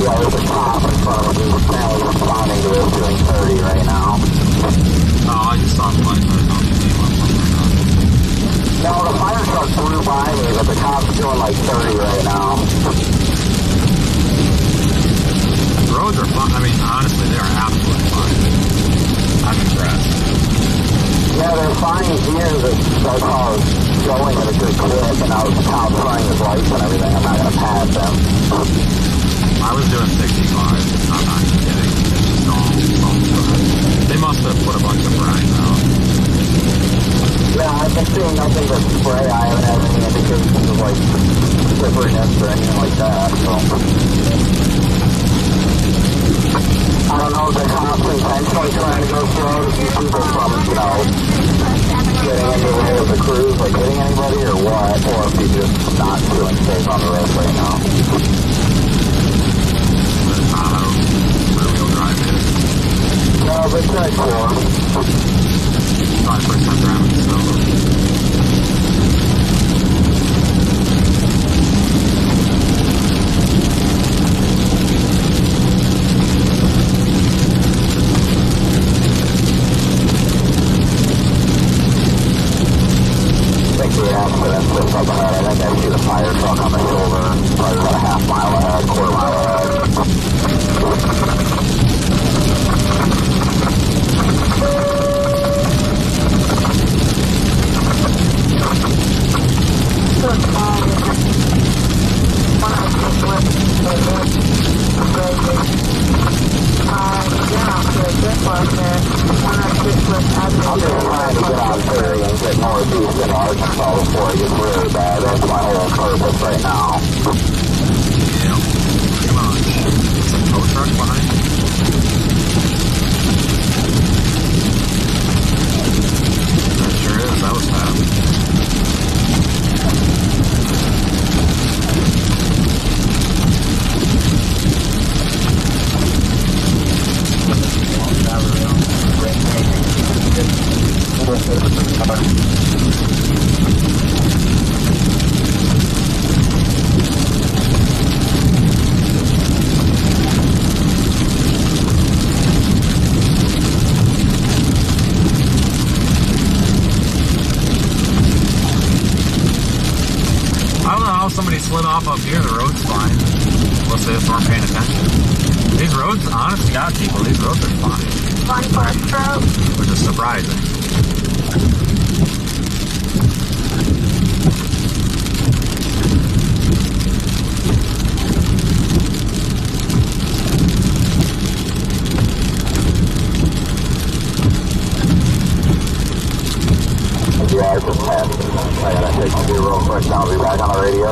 Yeah, there's a cop in front of me apparently responding to this doing 30 right now. Oh, I just saw the light. No, the fire truck flew by me, but the cop's doing like 30 right now. The roads are fun. I mean, honestly, they are absolutely fine. I'm impressed. Yeah, they're fine here. The car is going at a good clip, and now the cop's running his lights and everything. I'm not going to pass them. I was doing 65. I'm not even kidding. It's just all good. They must have put a bunch of brine out. Yeah, I've been seeing nothing but spray. I haven't had any indications of like slipperiness or anything like that. So I don't know if the cops intentionally trying to go slow to keep people from, you know, getting into the way of the crews, like hitting anybody or what, or if he's just not feeling safe on the road right now. Rear-wheel drive is. No, but it's like cool. Probably first time driving the snow. I think the accident was up ahead. I think I see the fire truck on the shoulder, probably about a half mile ahead, quarter mile ahead. I'm just trying to get out there and get northeast in Arkansas before it gets really bad. That's my whole purpose right now. Yeah, pretty much. It's a tow truck behind you. That sure is. That was fast. Somebody slid off up here, the road's fine. Unless they just weren't paying attention. These roads, honest to God, people, these roads are fine. Fun for a stroke. Which is surprising. Yeah, I just passed. I gotta take you real quick now. I'll be back on the radio.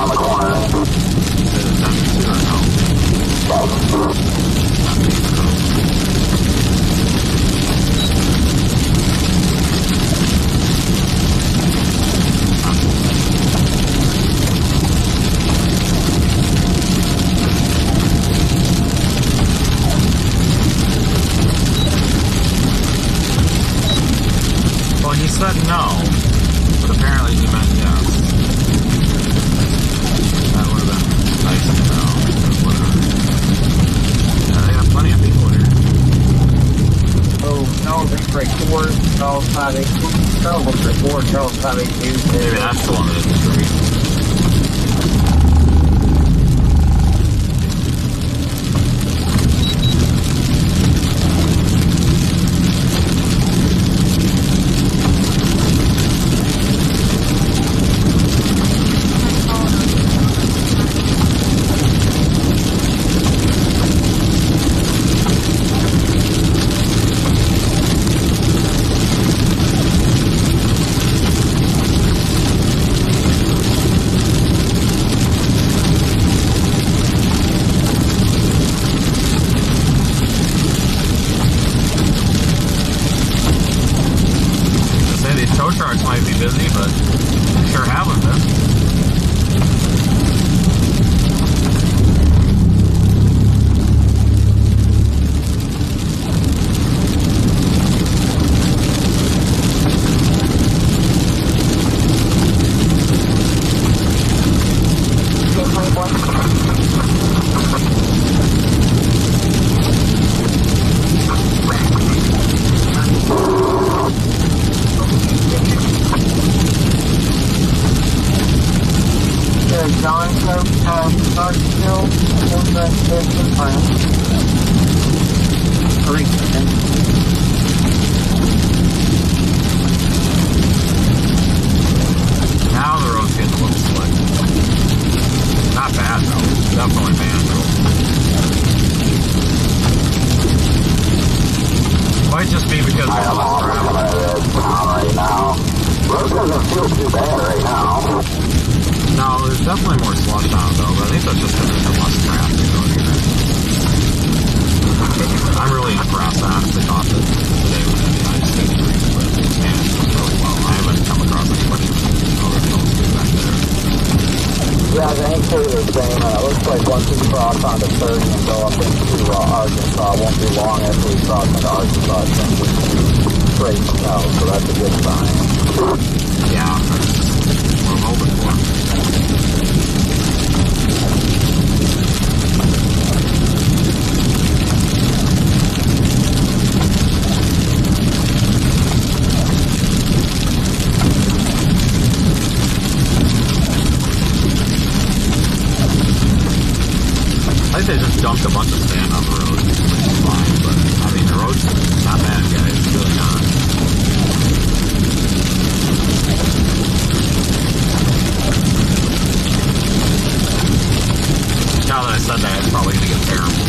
around the corner. Is it attempted to or no? Well, he said no, but apparently he meant yes. That would have been nice to know, but whatever. Yeah, they have plenty of people here. Oh, no, there's like 4 Charles 582. No, there's 4 Charles 582. Maybe that's the one that is the street. Tow trucks might be busy, but they sure haven't been. Now the road's getting a little slick. Not bad though. Definitely manageable. Might just be because there's less traffic. Right now. Road doesn't feel too bad right now. No, there's definitely more slush on though, but I think that's just because there's less traffic out here. I'm really impressed. I honestly thought that today was going to be a nice day to read, but it's managed really well. I haven't come across anybody other than those two back there. Yeah, the answer is the same. It looks like once we cross onto 30 and go up into Arkansas, it won't be long after we cross into Arkansas, it's going to be straight snow, so that's a good sign. Yeah, that's what I'm hoping for. I think they just dumped a bunch of sand on the road, which is fine, but I mean, the road's not bad, guys. It's really not. Now that I said that, it's probably going to get terrible.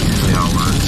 Usually how it works.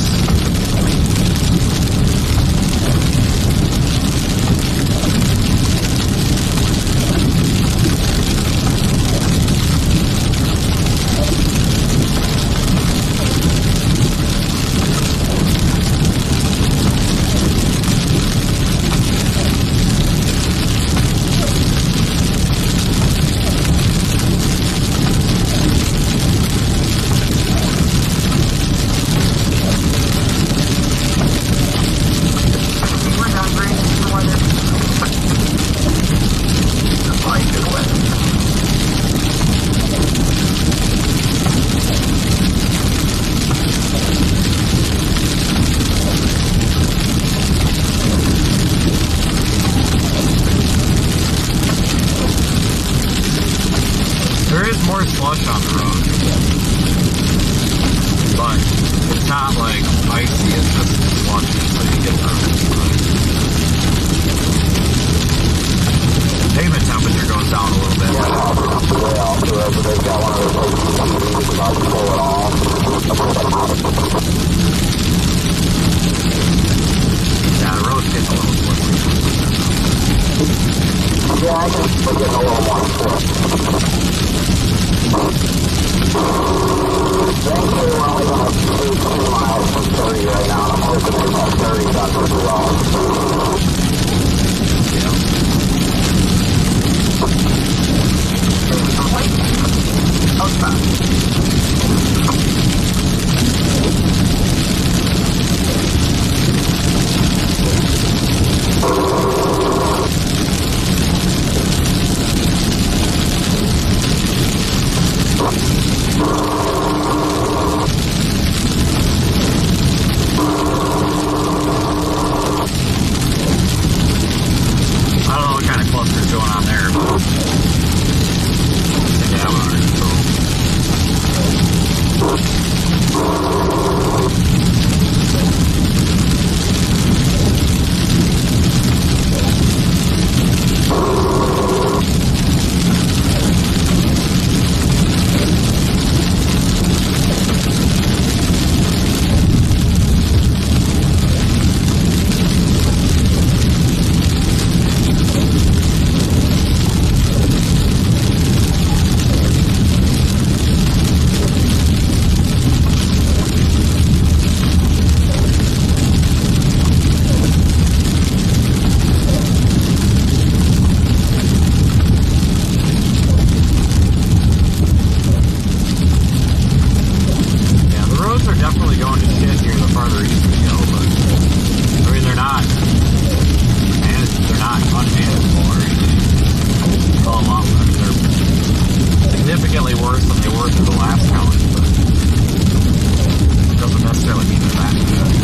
There is more slush on the road, but it's not like icy, it's just slushy, so you get pavement temperature goes down a little bit. Yeah, the road's getting a little slippery. Yeah, I can get a little more. significantly worse than they were through the last count, but it doesn't necessarily mean they're that good.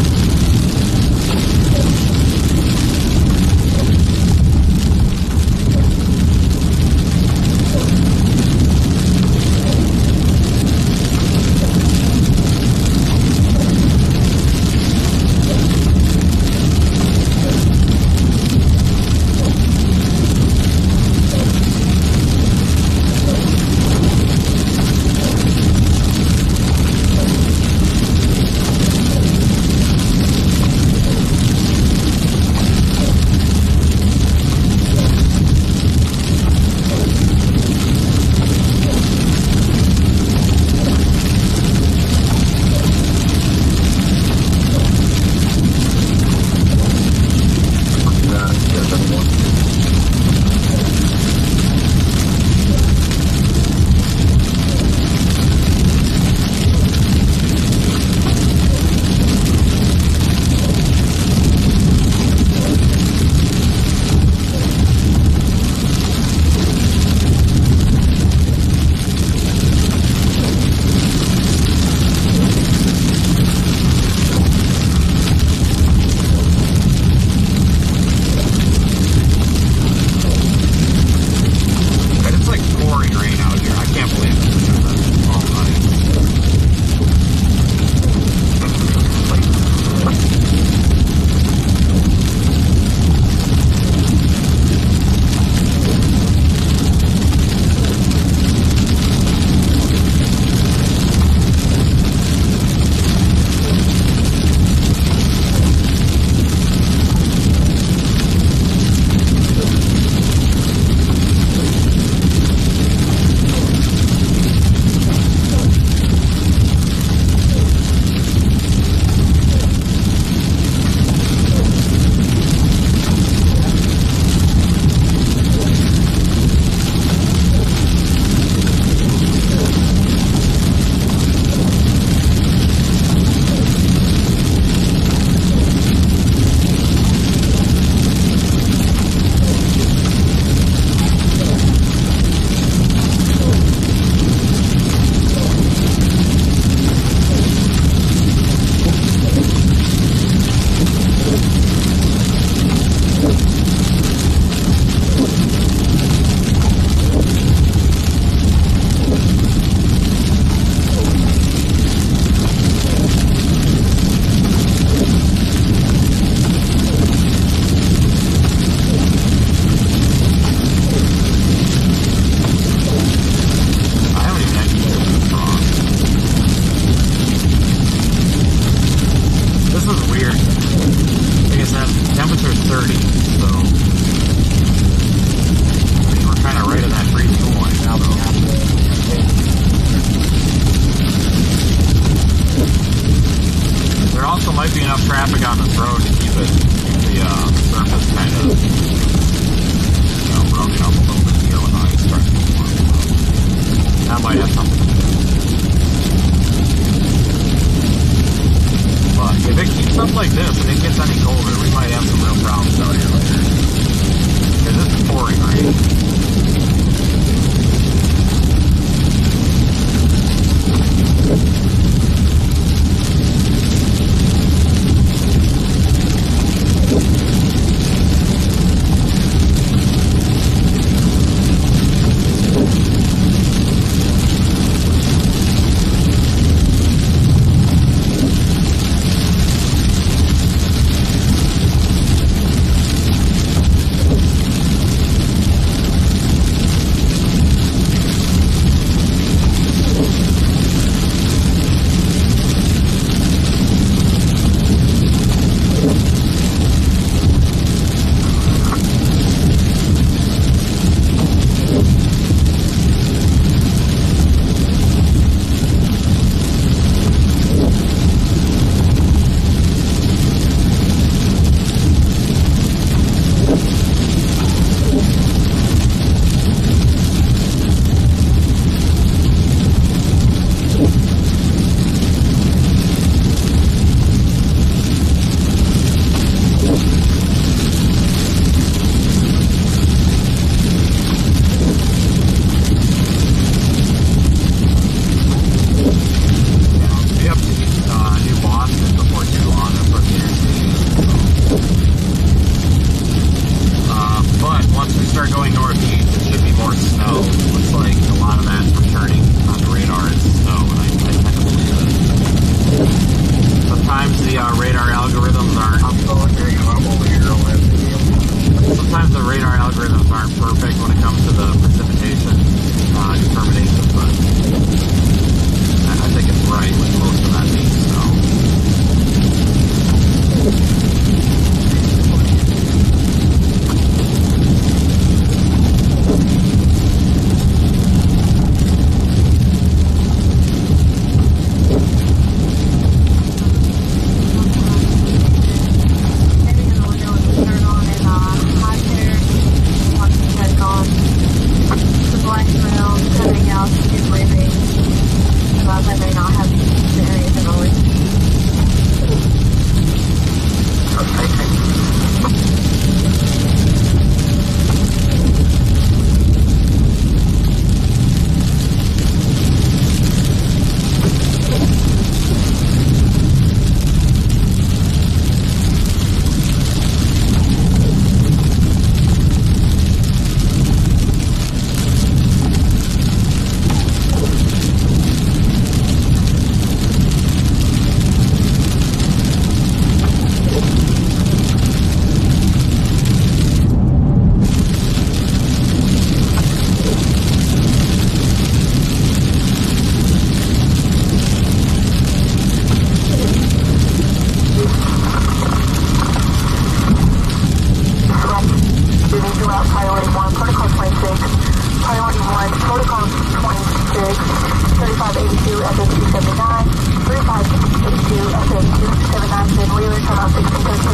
3682 FN279, 3582 FN279, then Wheeler, turn on 1613.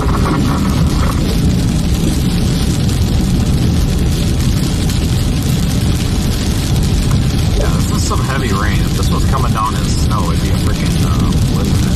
Yeah, this is some heavy rain. If this was coming down as snow, it'd be a freaking blizzard.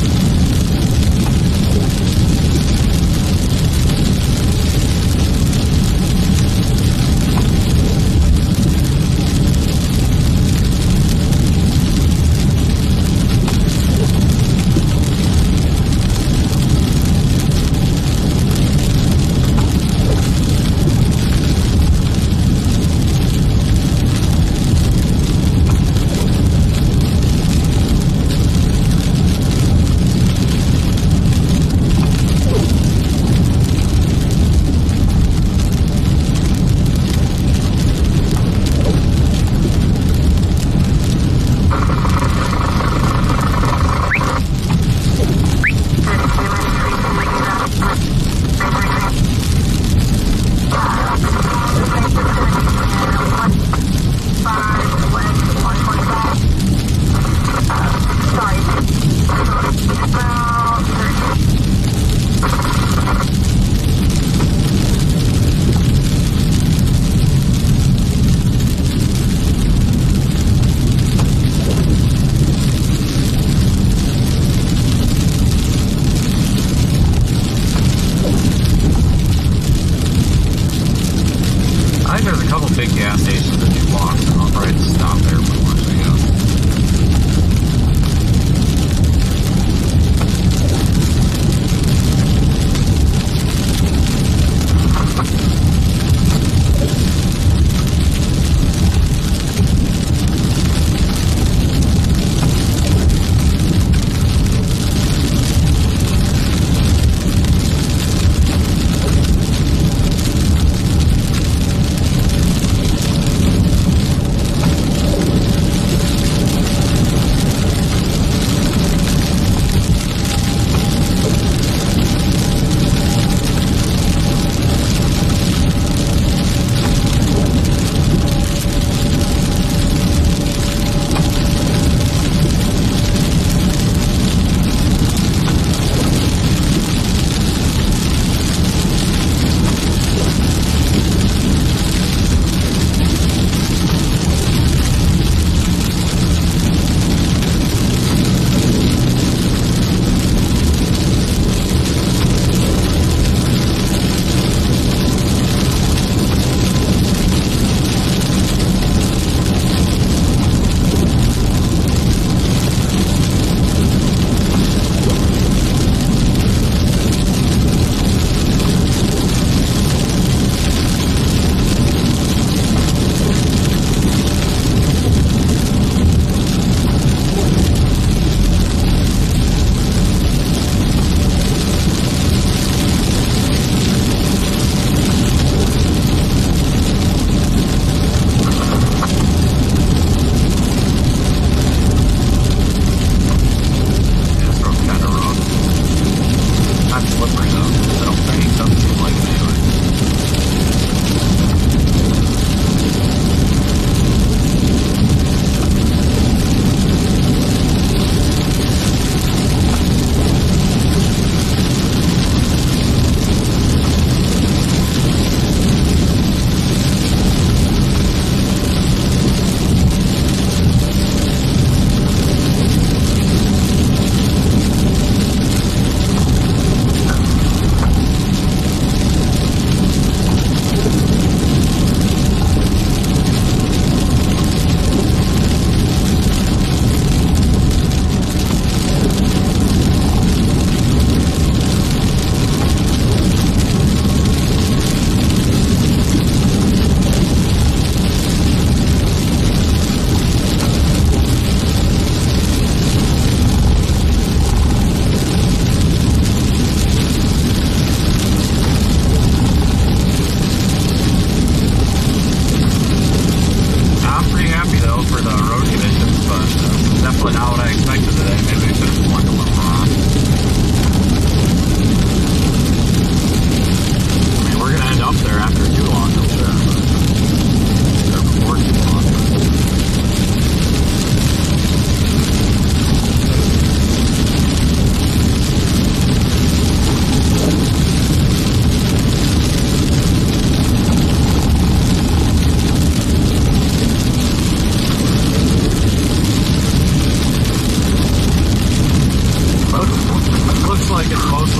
Big gas stations that you walk, and I'll probably just stop there for lunch, I guess.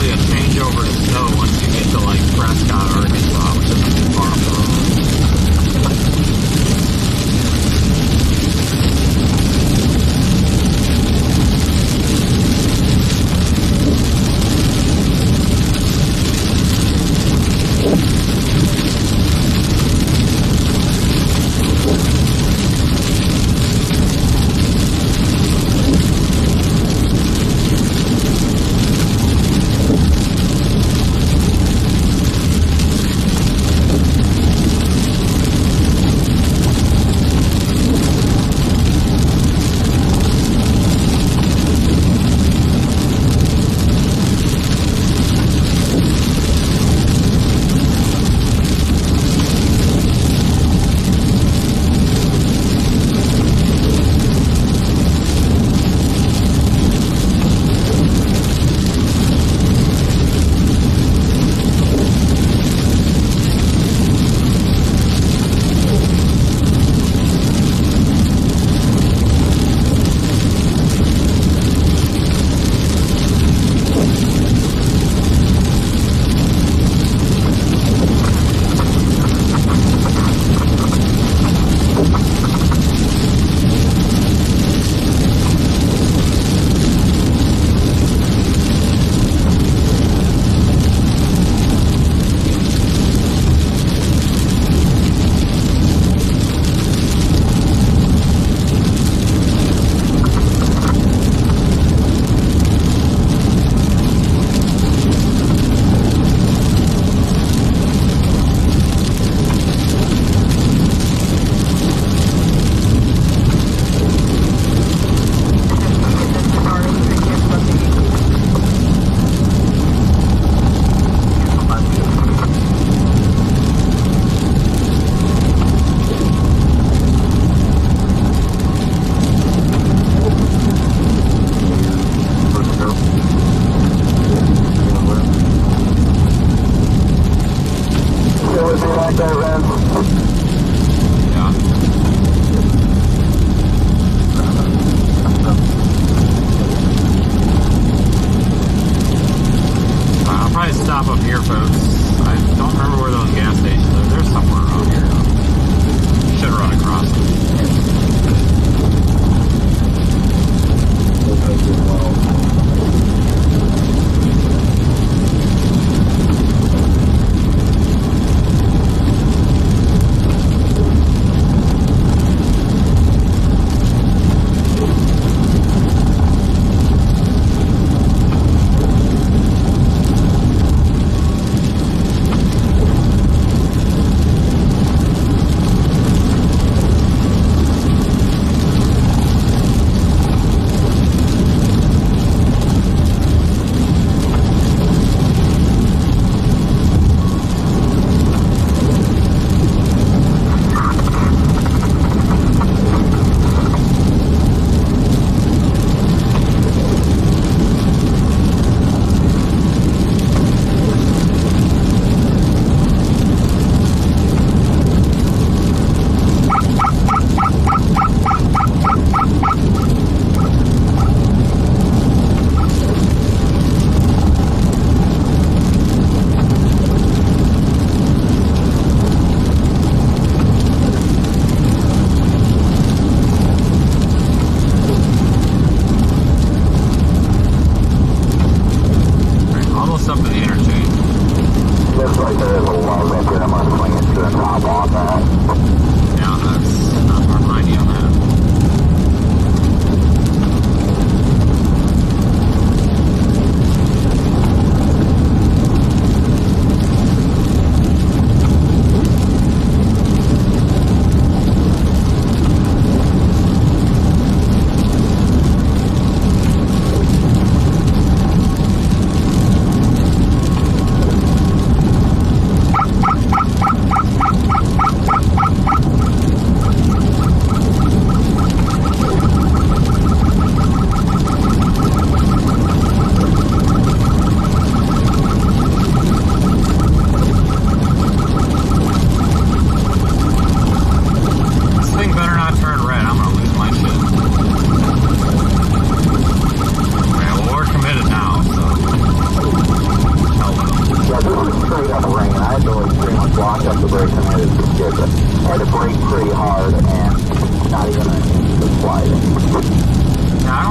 a changeover to snow once you get to like Prescott, Arkansas, which isn't too far off the road.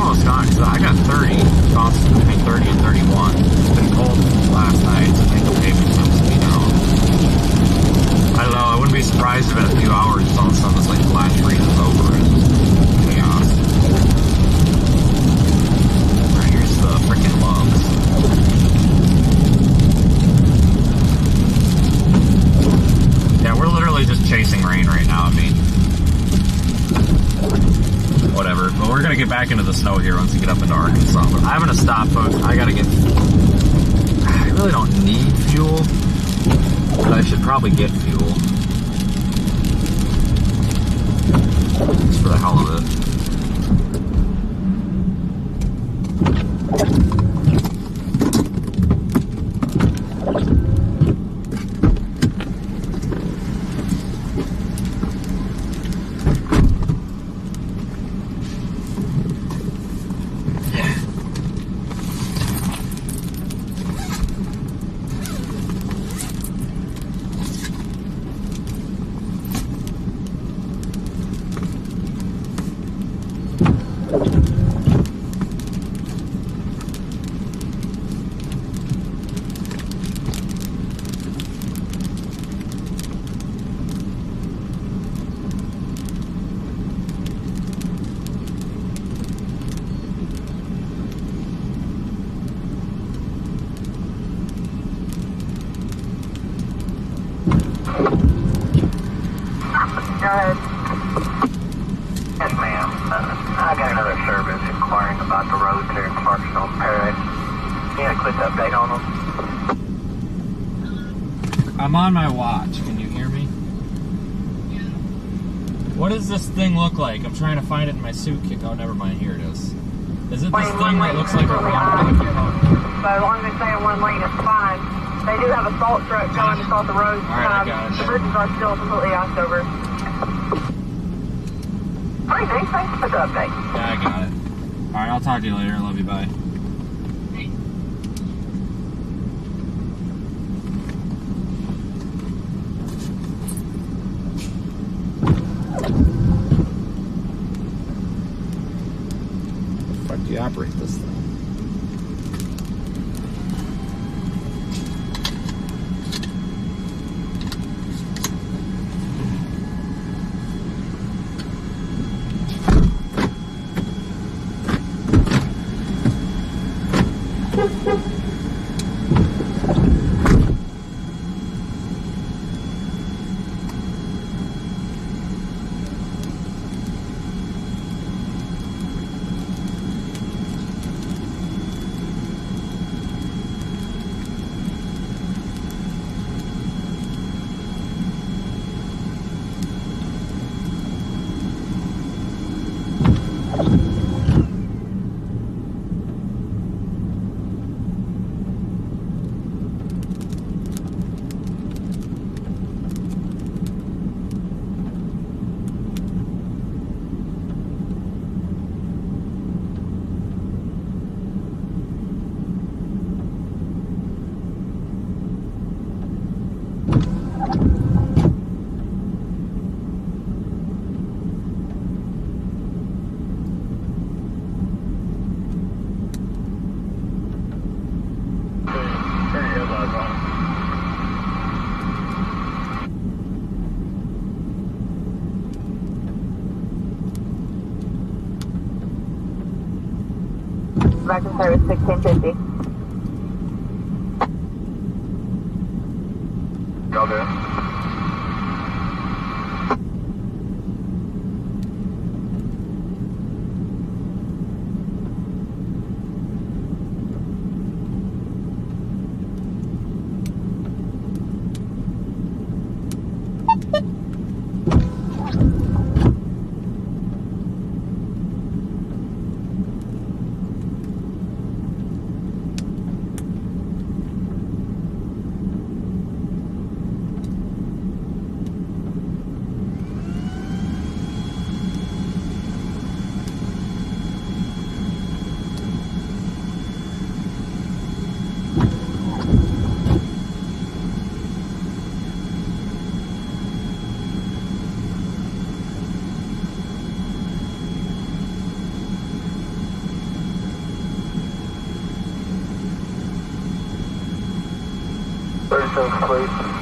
almost gone because I got 30. Costs between 30 and 31. It's been cold last night, so I think the pavement seems to be down. I don't know, I wouldn't be surprised if in a few hours all of a sudden this like flash freeze is over and chaos. Alright, here's the freaking lugs. Yeah, we're literally just chasing rain right now. I mean, whatever. But we're gonna get back into the snow here once we get up into Arkansas. But I'm gonna stop, folks. I really don't need fuel, but I should probably get fuel. Just for the hell of it. Yes, ma'am. I got another service inquiring about the roads here in Clarksville Parish. You got a quick update on them? I'm on my watch. Can you hear me? What does this thing look like? I'm trying to find it in my suit kick. Oh, never mind. Here it is. Is it this thing that looks like a roundabout? So as long as they stay in one lane, it's fine. They do have a salt truck going to salt the roads. Alright, I got it. The bridges are still completely iced over. Thanks for the update. Yeah, I got it. Alright, I'll talk to you later. Love you. Bye. How the fuck do you operate this thing? Back in service 1650. Y'all good? 37 complete.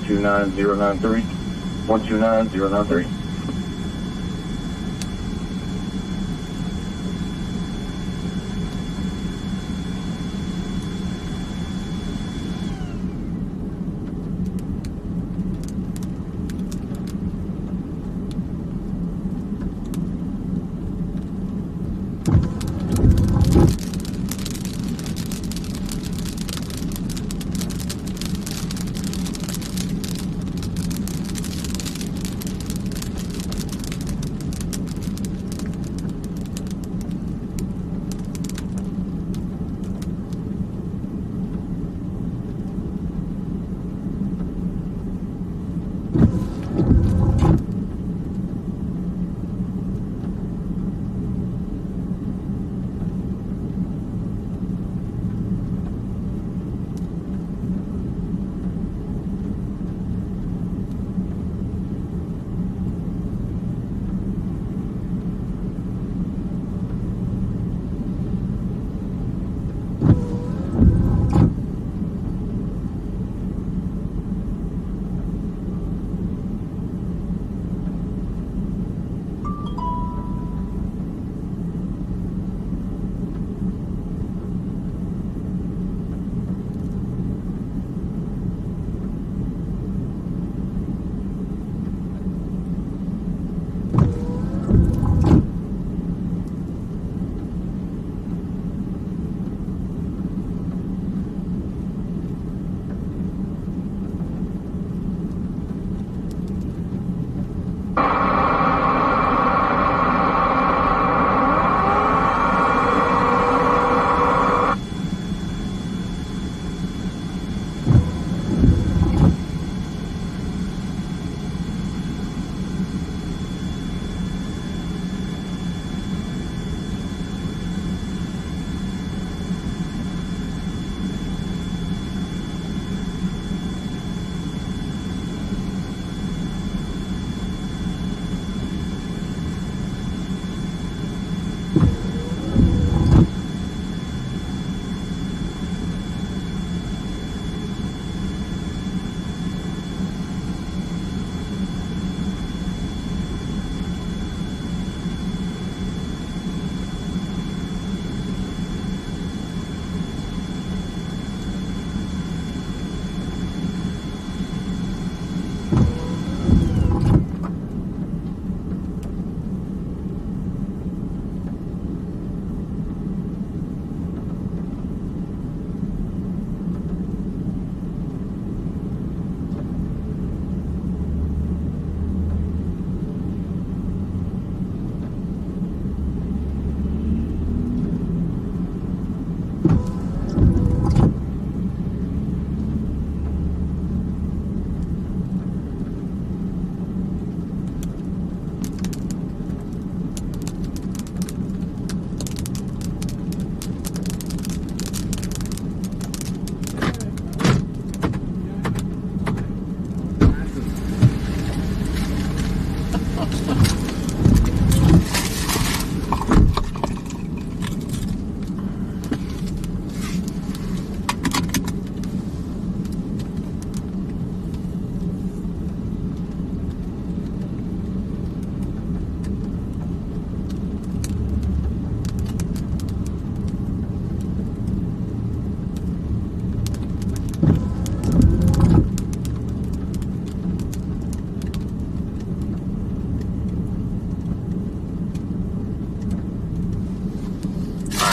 129093. 129093.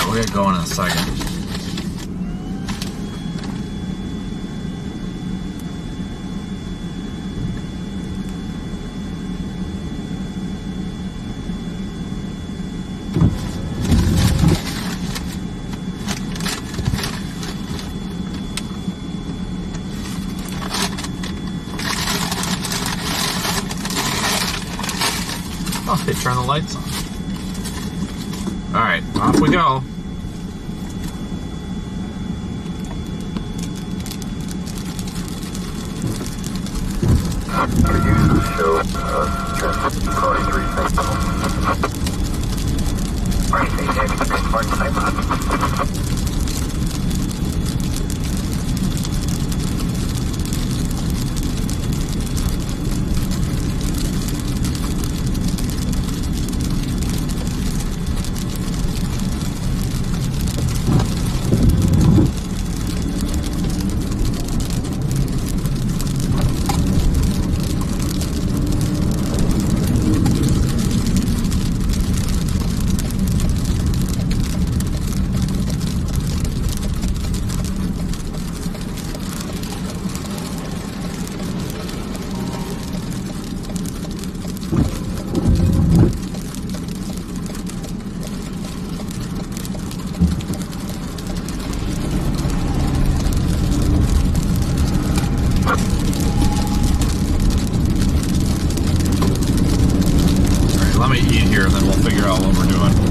We'll get going in a second. Oh, they turn the lights on. Alright, off we go. everybody eat here, and then we'll figure out what we're doing.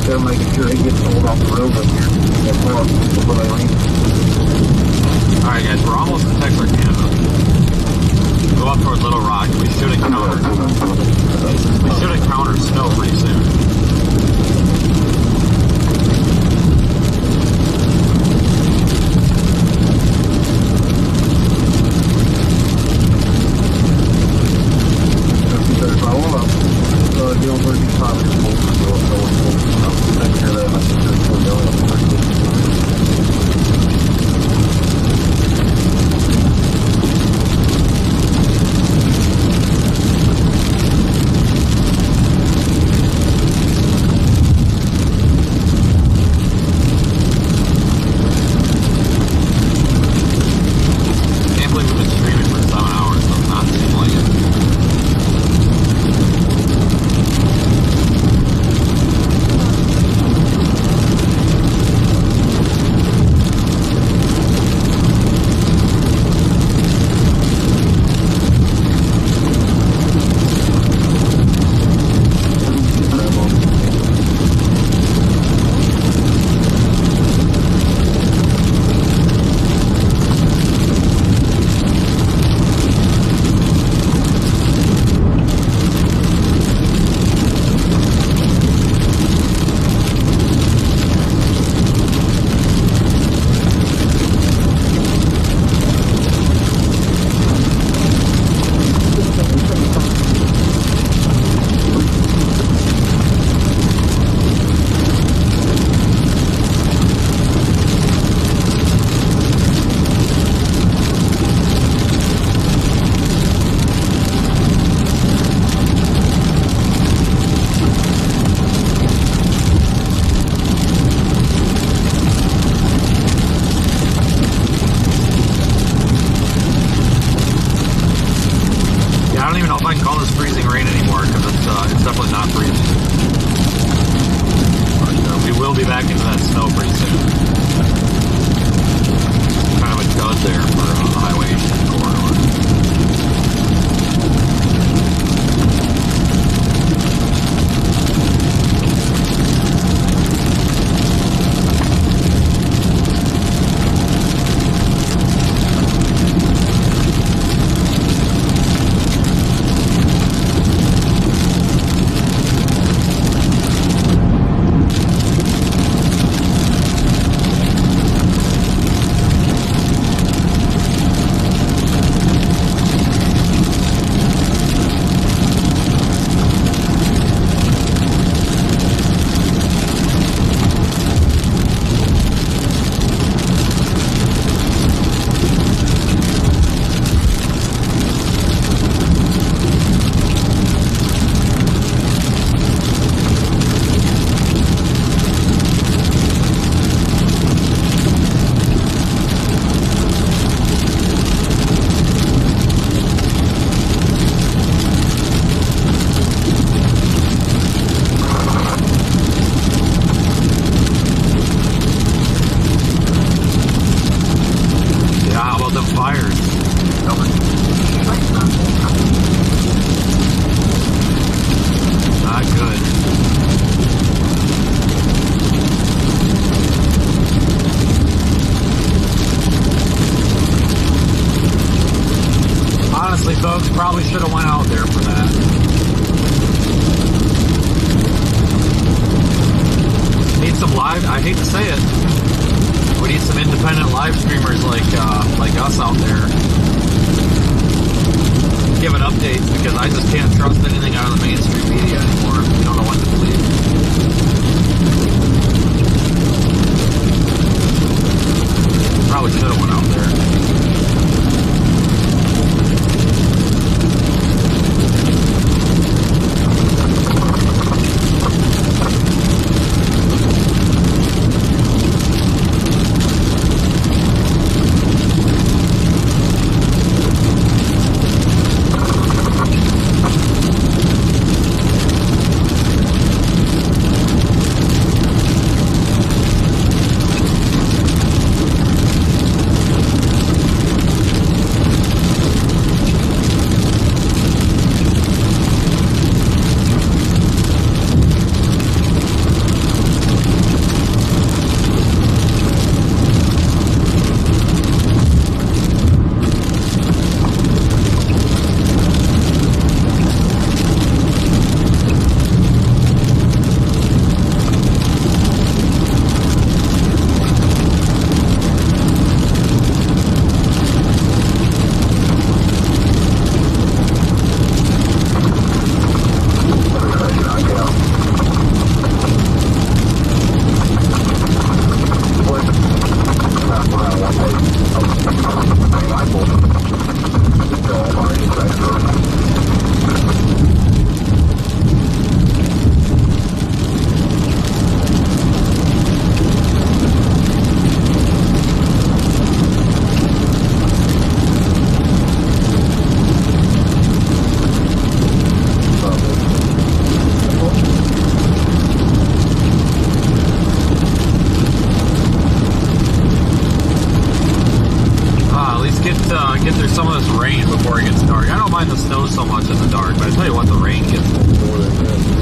They're making sure it gets sold off the road up here. Before they leave. Alright guys, we're almost in Texarkana. Go up towards Little Rock. We should encounter snow pretty soon. Probably should have went out there for that. Need some live, I hate to say it, we need some independent live streamers like us out there. Giving updates, because I just can't trust anything out of the mainstream media anymore. We don't know what to believe. Probably should have went out there. get through some of this rain before it gets dark. I don't mind the snow so much in the dark, but I tell you what, the rain gets more than this.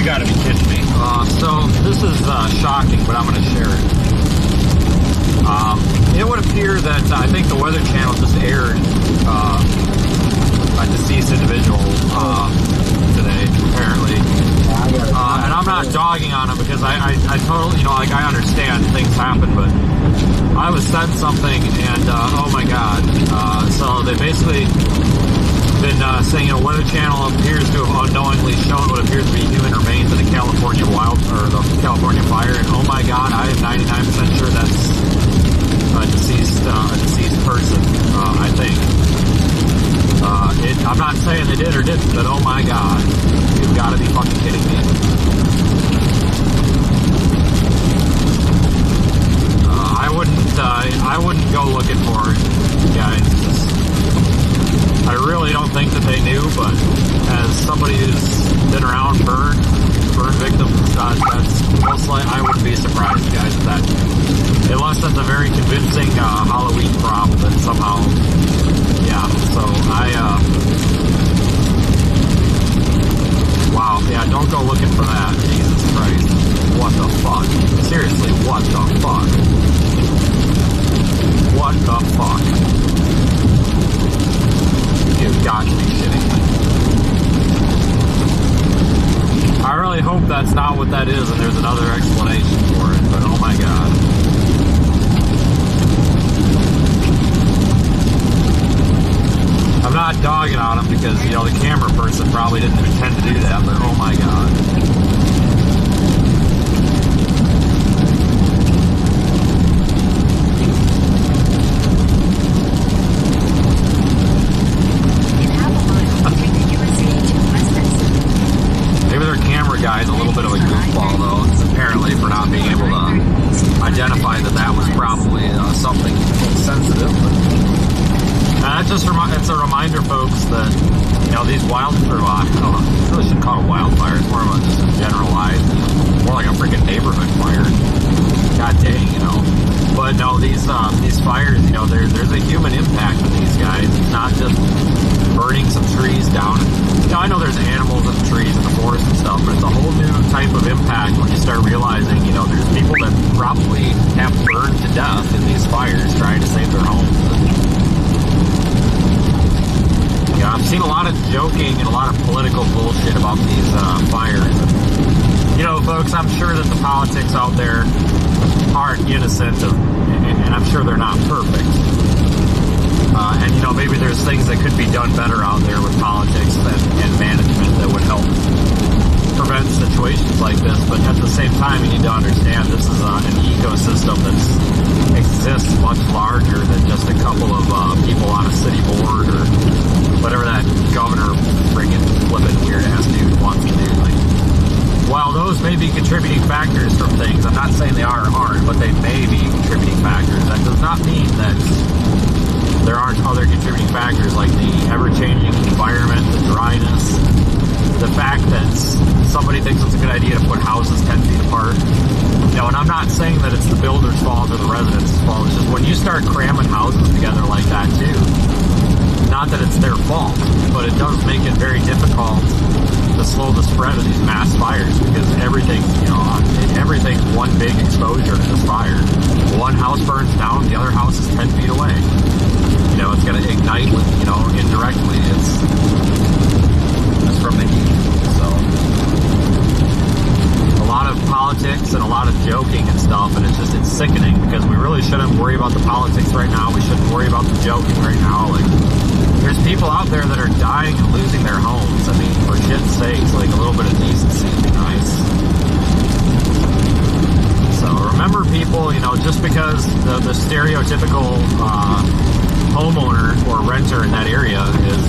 gotta be kidding me. So this is shocking, but I'm gonna share it. It would appear that I think the Weather Channel just aired a deceased individual today, apparently. And I'm not dogging on him because I totally, like I understand things happen, but I was sent something and oh my god. So they basically been saying, Weather Channel appears to have unknowingly shown what appears to be human remains in the California the California fire, and oh my god, I am 99% sure that's a deceased person, I think. I'm not saying they did or didn't, but oh my god, you've got to be fucking kidding me. I wouldn't go looking for it, guys. I really don't think that they knew, but as somebody who's been around burn victims and such, that's most likely, I wouldn't be surprised, guys, that unless that's a very convincing Halloween prop that somehow, yeah, so wow, yeah, don't go looking for that, Jesus Christ, what the fuck, seriously, what the fuck, what the fuck, you've got to be shitting me. I really hope that's not what that is and there's another explanation for it, but oh my god. I'm not dogging on him because, the camera person probably didn't intend to do that, but oh my god. Guy's a little bit of a goofball, though, apparently, for not being able to identify that was probably something sensitive. It's a reminder, folks, that, these I really shouldn't call it wildfires, more of a just a generalized, more like a freaking neighborhood fire. God dang, But no, these fires, there's a human impact with these guys. It's not just burning some trees down. I know there's animals in the trees in the forest and stuff, but it's a whole new type of impact when you start realizing, there's people that probably have burned to death in these fires trying to save their homes. I've seen a lot of joking and a lot of political bullshit about these fires. Folks, I'm sure that the politics out there aren't innocent and I'm sure they're not perfect. And maybe there's things that could be done better out there with politics and management that would help prevent situations like this. But at the same time, you need to understand this is an ecosystem that exists much larger than just a couple of people on a city board or whatever that governor friggin' flippin' weird ass dude wants to do. While those may be contributing factors from things, I'm not saying they are or aren't, but they may be contributing factors. That does not mean that there aren't other contributing factors like the ever-changing environment, the dryness, the fact that somebody thinks it's a good idea to put houses 10 feet apart. And I'm not saying that it's the builder's fault or the resident's fault. It's just when you start cramming houses together like that too, not that it's their fault, but it does make it very difficult to slow the spread of these mass fires because everything's one big exposure to this fire. One house burns down, the other house is 10 feet away. It's going to ignite with, indirectly. It's from the heat. So, a lot of politics and a lot of joking and stuff, and it's sickening because we really shouldn't worry about the politics right now. We shouldn't worry about the joking right now. There's people out there that are dying and losing their homes. I mean, for shit's sakes, a little bit of decency would be nice. So remember, people, just because the stereotypical homeowner or renter in that area is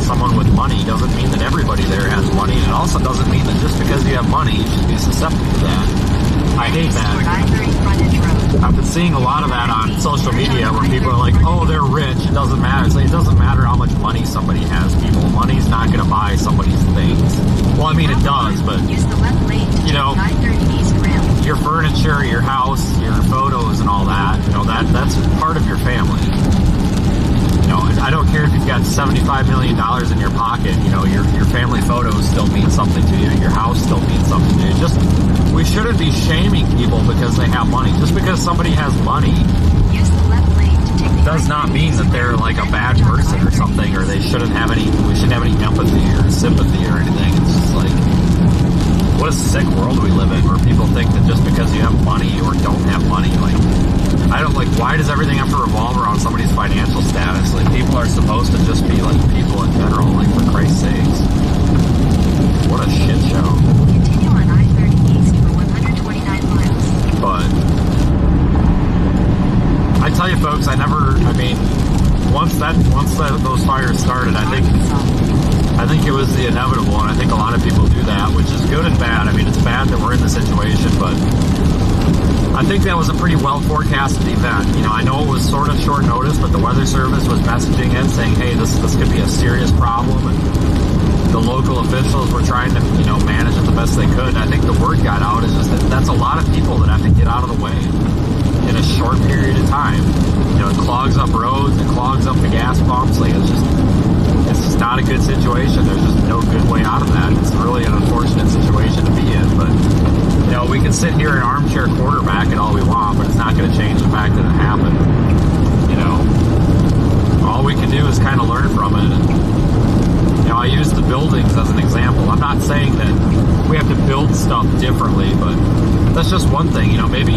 someone with money doesn't mean that everybody there has money, and it also doesn't mean that just because you have money you should be susceptible to that. I hate that. I've been seeing a lot of that on social media where people are like, oh, they're rich, it doesn't matter. It doesn't matter how much money somebody has, people. Money's not going to buy somebody's things. Well, I mean, it does, but, your furniture, your house, your photos and all that, that's part of your family. I don't care if you've got $75 million in your pocket, your family photos still mean something to you, your house still means something shouldn't be shaming people because they have money. Just because somebody has money Use the left lane to take the does not mean that they're like a bad person or something, or they shouldn't have any, we shouldn't have any empathy or sympathy or anything. It's just like, what a sick world we live in where people think that just because you have money or don't have money, like, I don't, like, why does everything have to revolve around somebody's financial status? Like, people are supposed to just be like people in general, like, for Christ's sakes. What a shit show. Continue on I-30 east for 129 miles. But I tell you folks, once those fires started, I think it was the inevitable, and I think a lot of people do that, which is good and bad. I mean, it's bad that we're in this situation, but I think that was a pretty well forecasted event. You know, I know it was sort of short notice, but the Weather Service was messaging it saying, hey, this could be a serious problem, and the local officials were trying to, you know, manage it the best they could. And I think the word got out is just that that's a lot of people that have to get out of the way in a short period of time. You know, it clogs up roads, it clogs up the gas pumps. Like, it's just not a good situation. There's just no good way out of that. It's really an unfortunate situation to be in. But, you know, we can sit here and armchair quarterback it all we want, but it's not going to change the fact that it happened. You know, all we can do is kind of learn from it. And, you know, I use the buildings as an example. I'm not saying that we have to build stuff differently, but that's just one thing. You know, maybe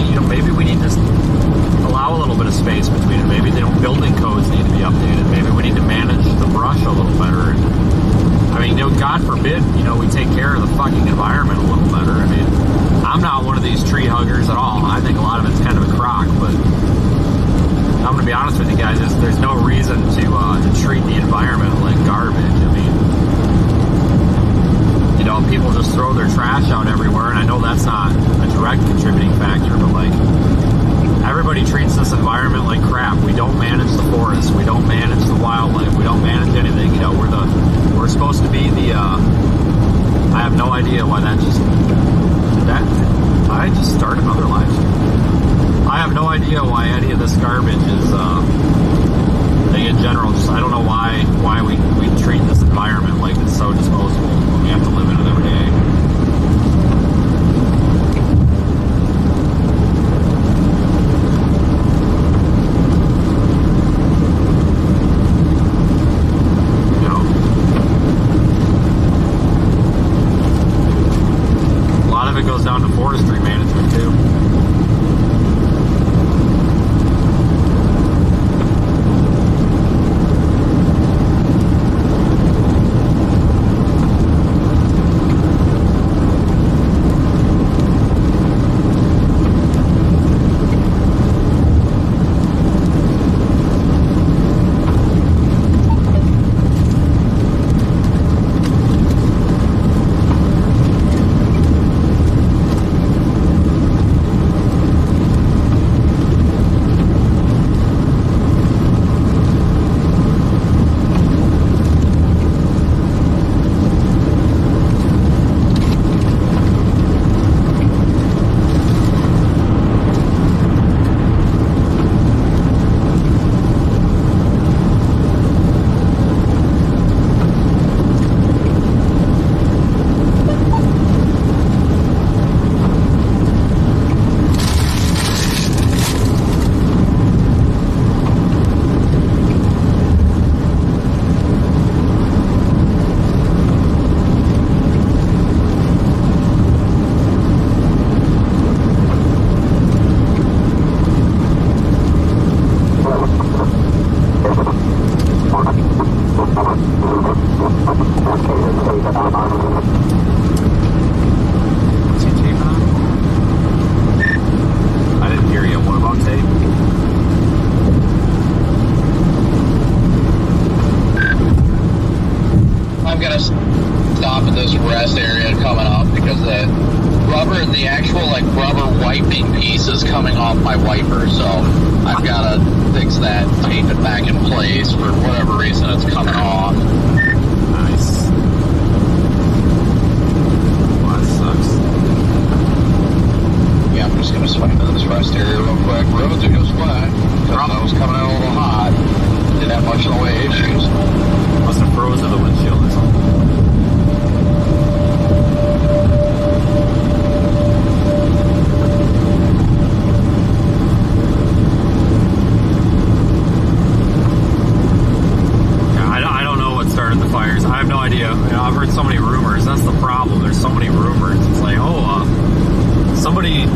we need to allow a little bit of space between it. Maybe building codes need to be updated. Maybe we need to manage the brush a little better. I mean, you know, God forbid, you know, we take care of the fucking environment a little better. I mean, I'm not one of these tree huggers at all. I think a lot of it's kind of a crock, but I'm going to be honest with you guys, there's no reason to treat the environment like garbage. I mean, you know, people just throw their trash out everywhere, and I know that's not a direct contributing factor, but like, everybody treats this environment like crap. We don't manage the forest. We don't manage the wildlife. We don't manage anything. You know, we're supposed to be the, I have no idea why I just started another live stream. I have no idea why any of this garbage is, in general, just, I don't know why we treat this environment like it's so disposable when we have to live in it every day. Down to forestry management too.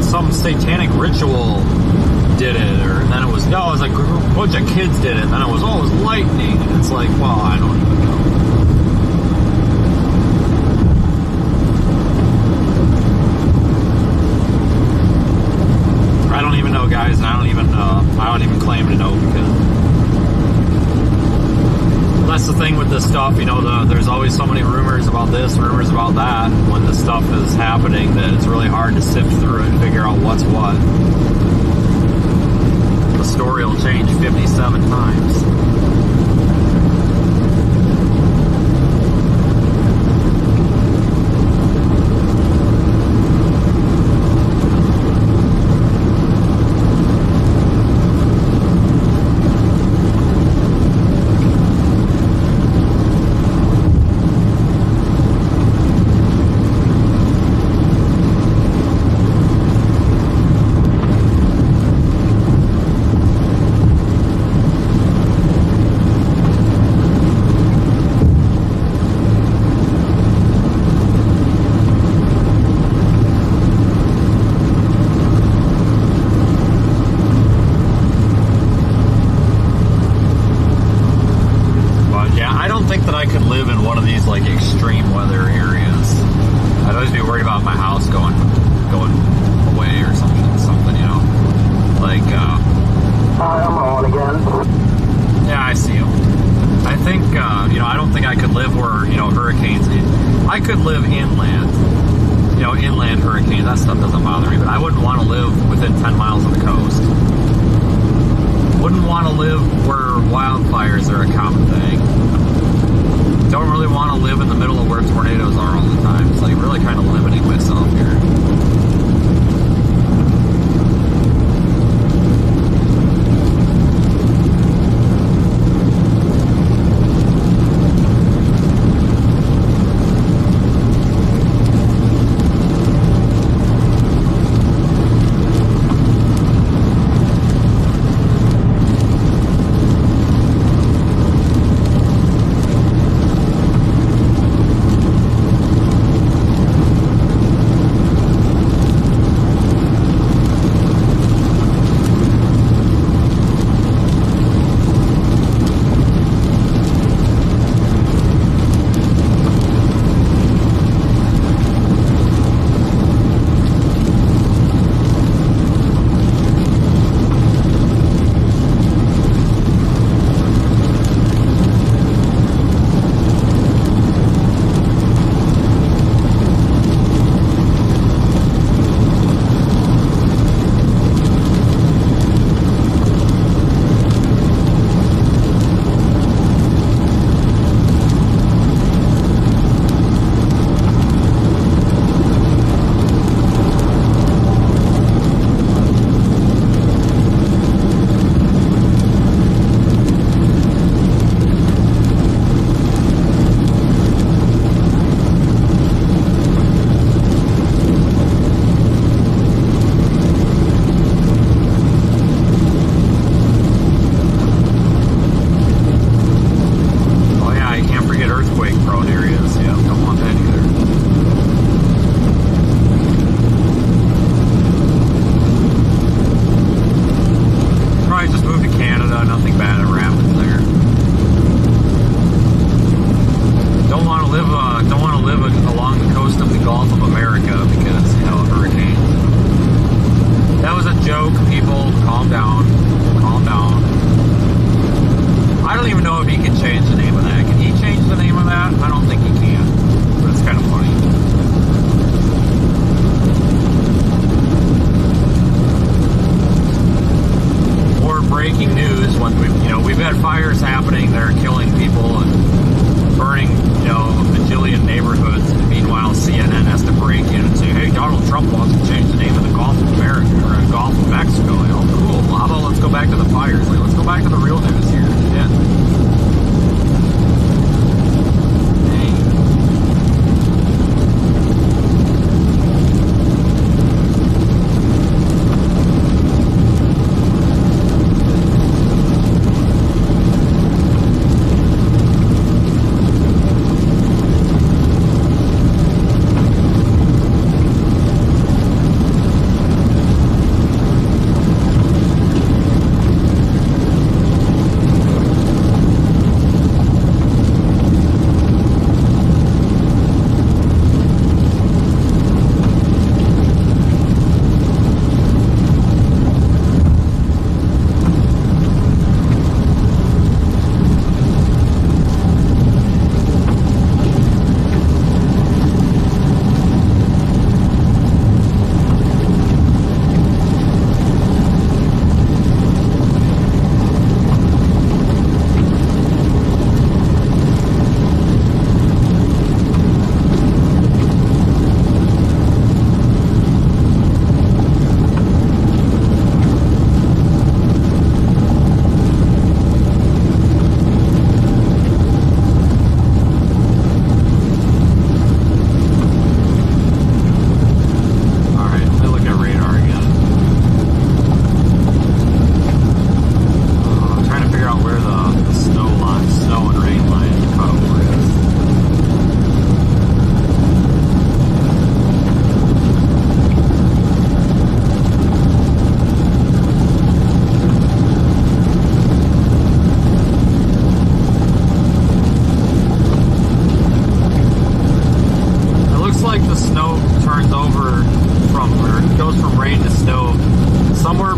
some satanic ritual did it, or then it was, no, it was like a bunch of kids did it, and then it was, oh, it was lightning, and it's like, well, I don't even know. I don't even know, guys, and I don't even claim to know, because that's the thing with this stuff, you know, there's always so many rumors about this, rumors about that, when the stuff is happening, that it's really hard to sift through and figure out what's what. The story will change 57 times.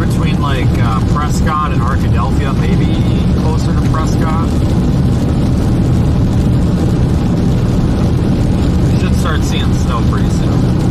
between like Prescott and Arkadelphia, maybe closer to Prescott. We should start seeing snow pretty soon.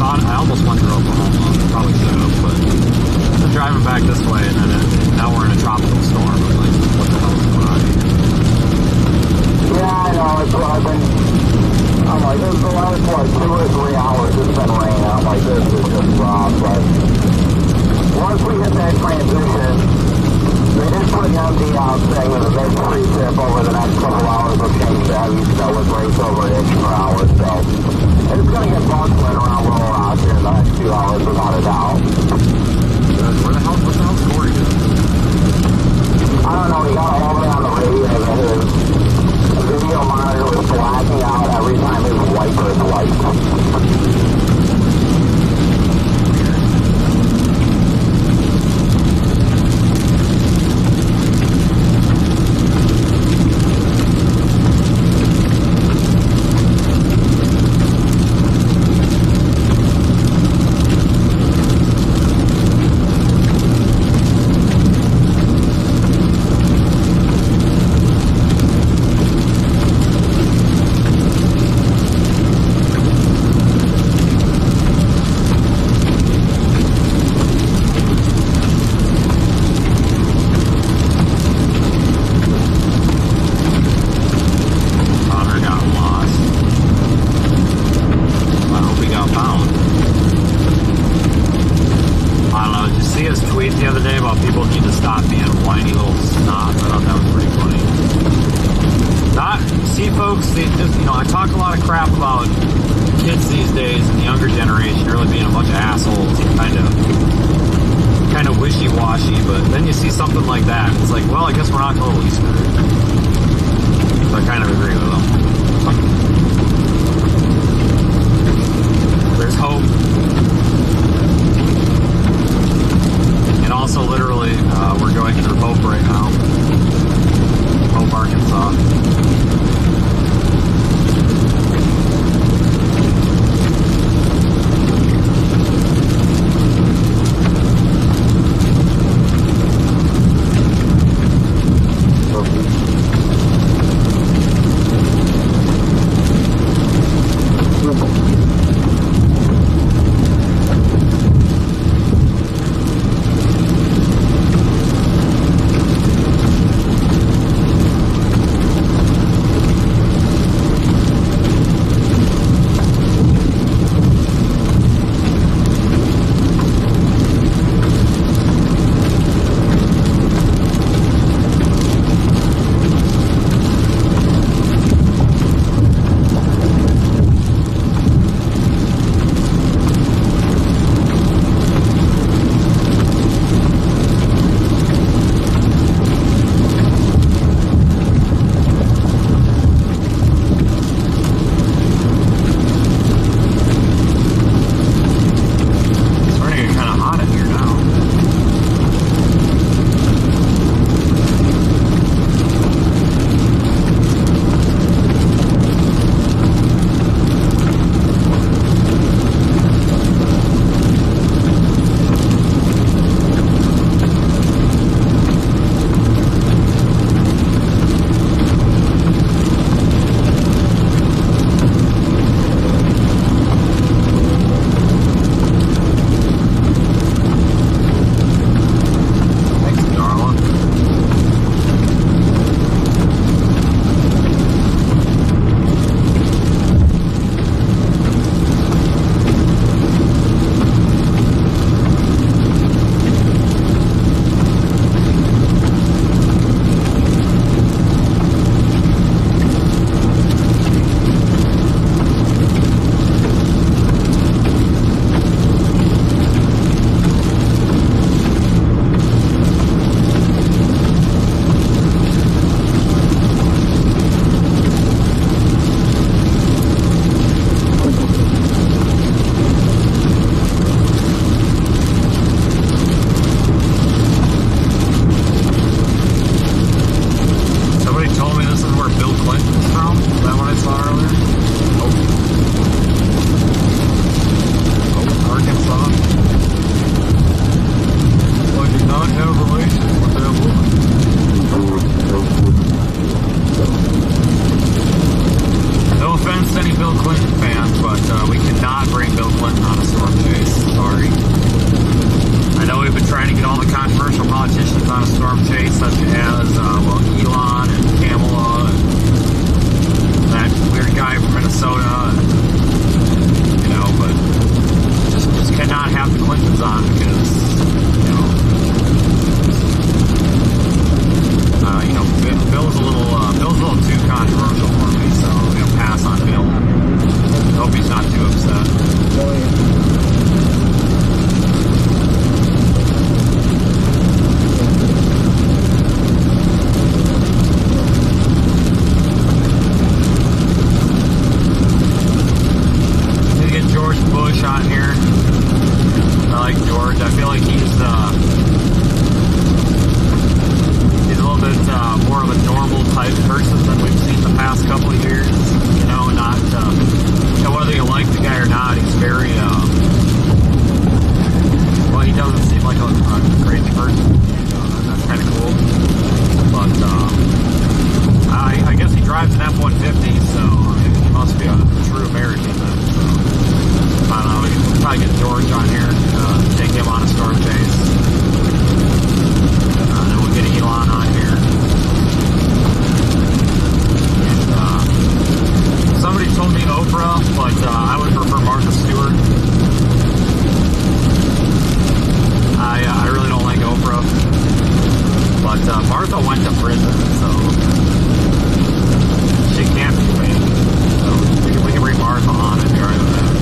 I almost went through Oklahoma. Probably should have, but I'm driving back this way, and then now we're in a tropical storm. I'm like, what the hell is going on here? Yeah, I know. It's what I've been. I'm like, this is the last, 2 or 3 hours it's been raining. I'm like, this is just rough. But once we hit that transition, they did put an MD out saying that the big precip over the next couple hours will change the heavy snow with rates over an inch per hour. So it's going to get bustling around Little Rock here in the next few hours, without a doubt. What the hell's Corey doing? I don't know. He got a hold of me on the radio that his video monitor was blacking out every time his wiper wiped. on here. I like George. I feel like he's a little bit more of a normal type person than we've seen the past couple of years. You know, not you know, whether you like the guy or not, he's very well, he doesn't seem like a crazy person. That's kind of cool. But I guess he drives an F-150, so I mean, he must be a true American then. So I don't know. We can probably get George on here, take him on a storm chase. Then we'll get Elon on here. And somebody told me Oprah, but I would prefer Martha Stewart. I really don't like Oprah, but Martha went to prison, so she can't be made. So we can bring Martha on and be alright with that.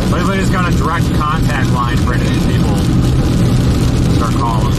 If anybody's got a direct contact line for any of these people, start calling.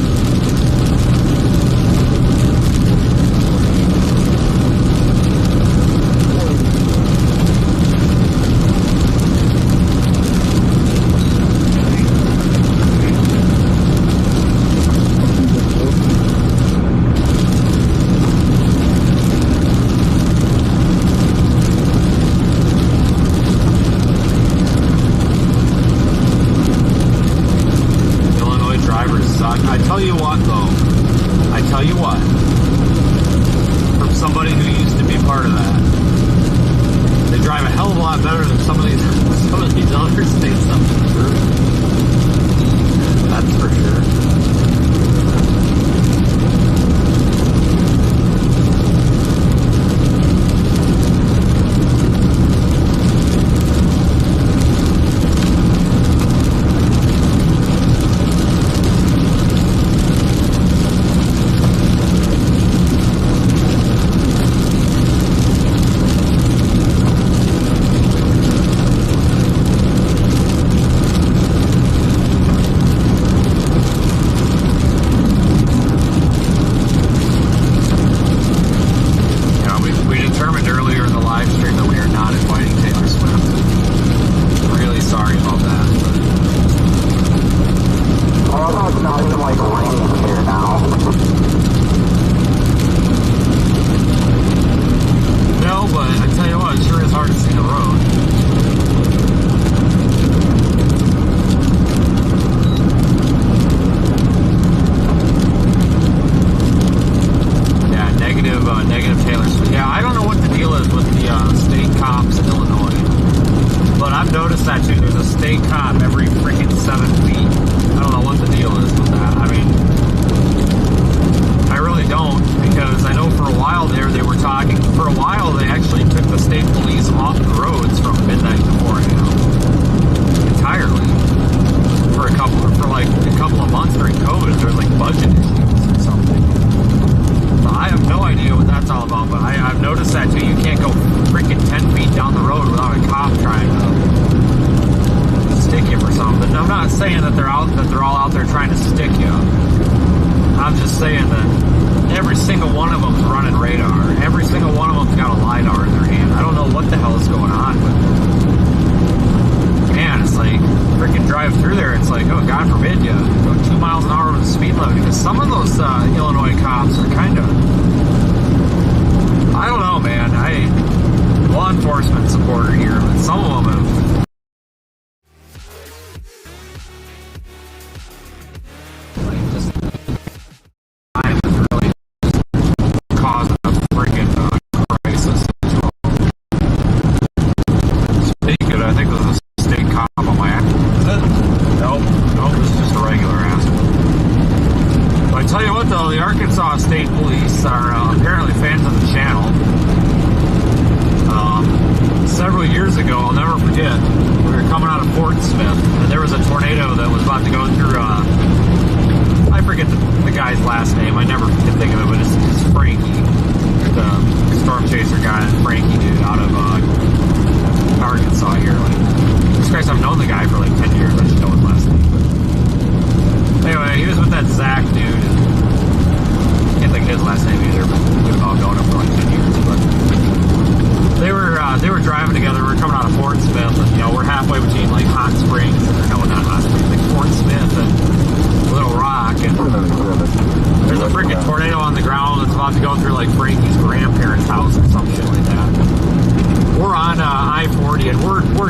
Can't think of his last name either, but we've all known him for like 10 years. But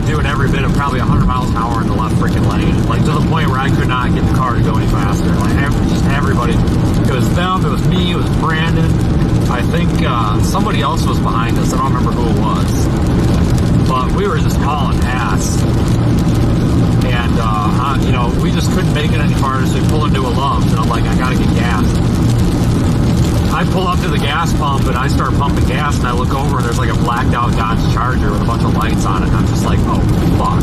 doing every bit of probably 100 miles an hour in the left freaking lane, like to the point where I could not get the car to go any faster. Like just everybody, it was them, it was me, it was Brandon. I think somebody else was behind us. I don't remember who it was, but we were just hauling ass. And you know, we just couldn't make it any farther, so we pull into a Love's, and I'm like, I gotta get gas. I pull up to the gas pump and I start pumping gas, and I look over and there's like a blacked out Dodge Charger with a bunch of lights on it, and I'm just like, oh fuck.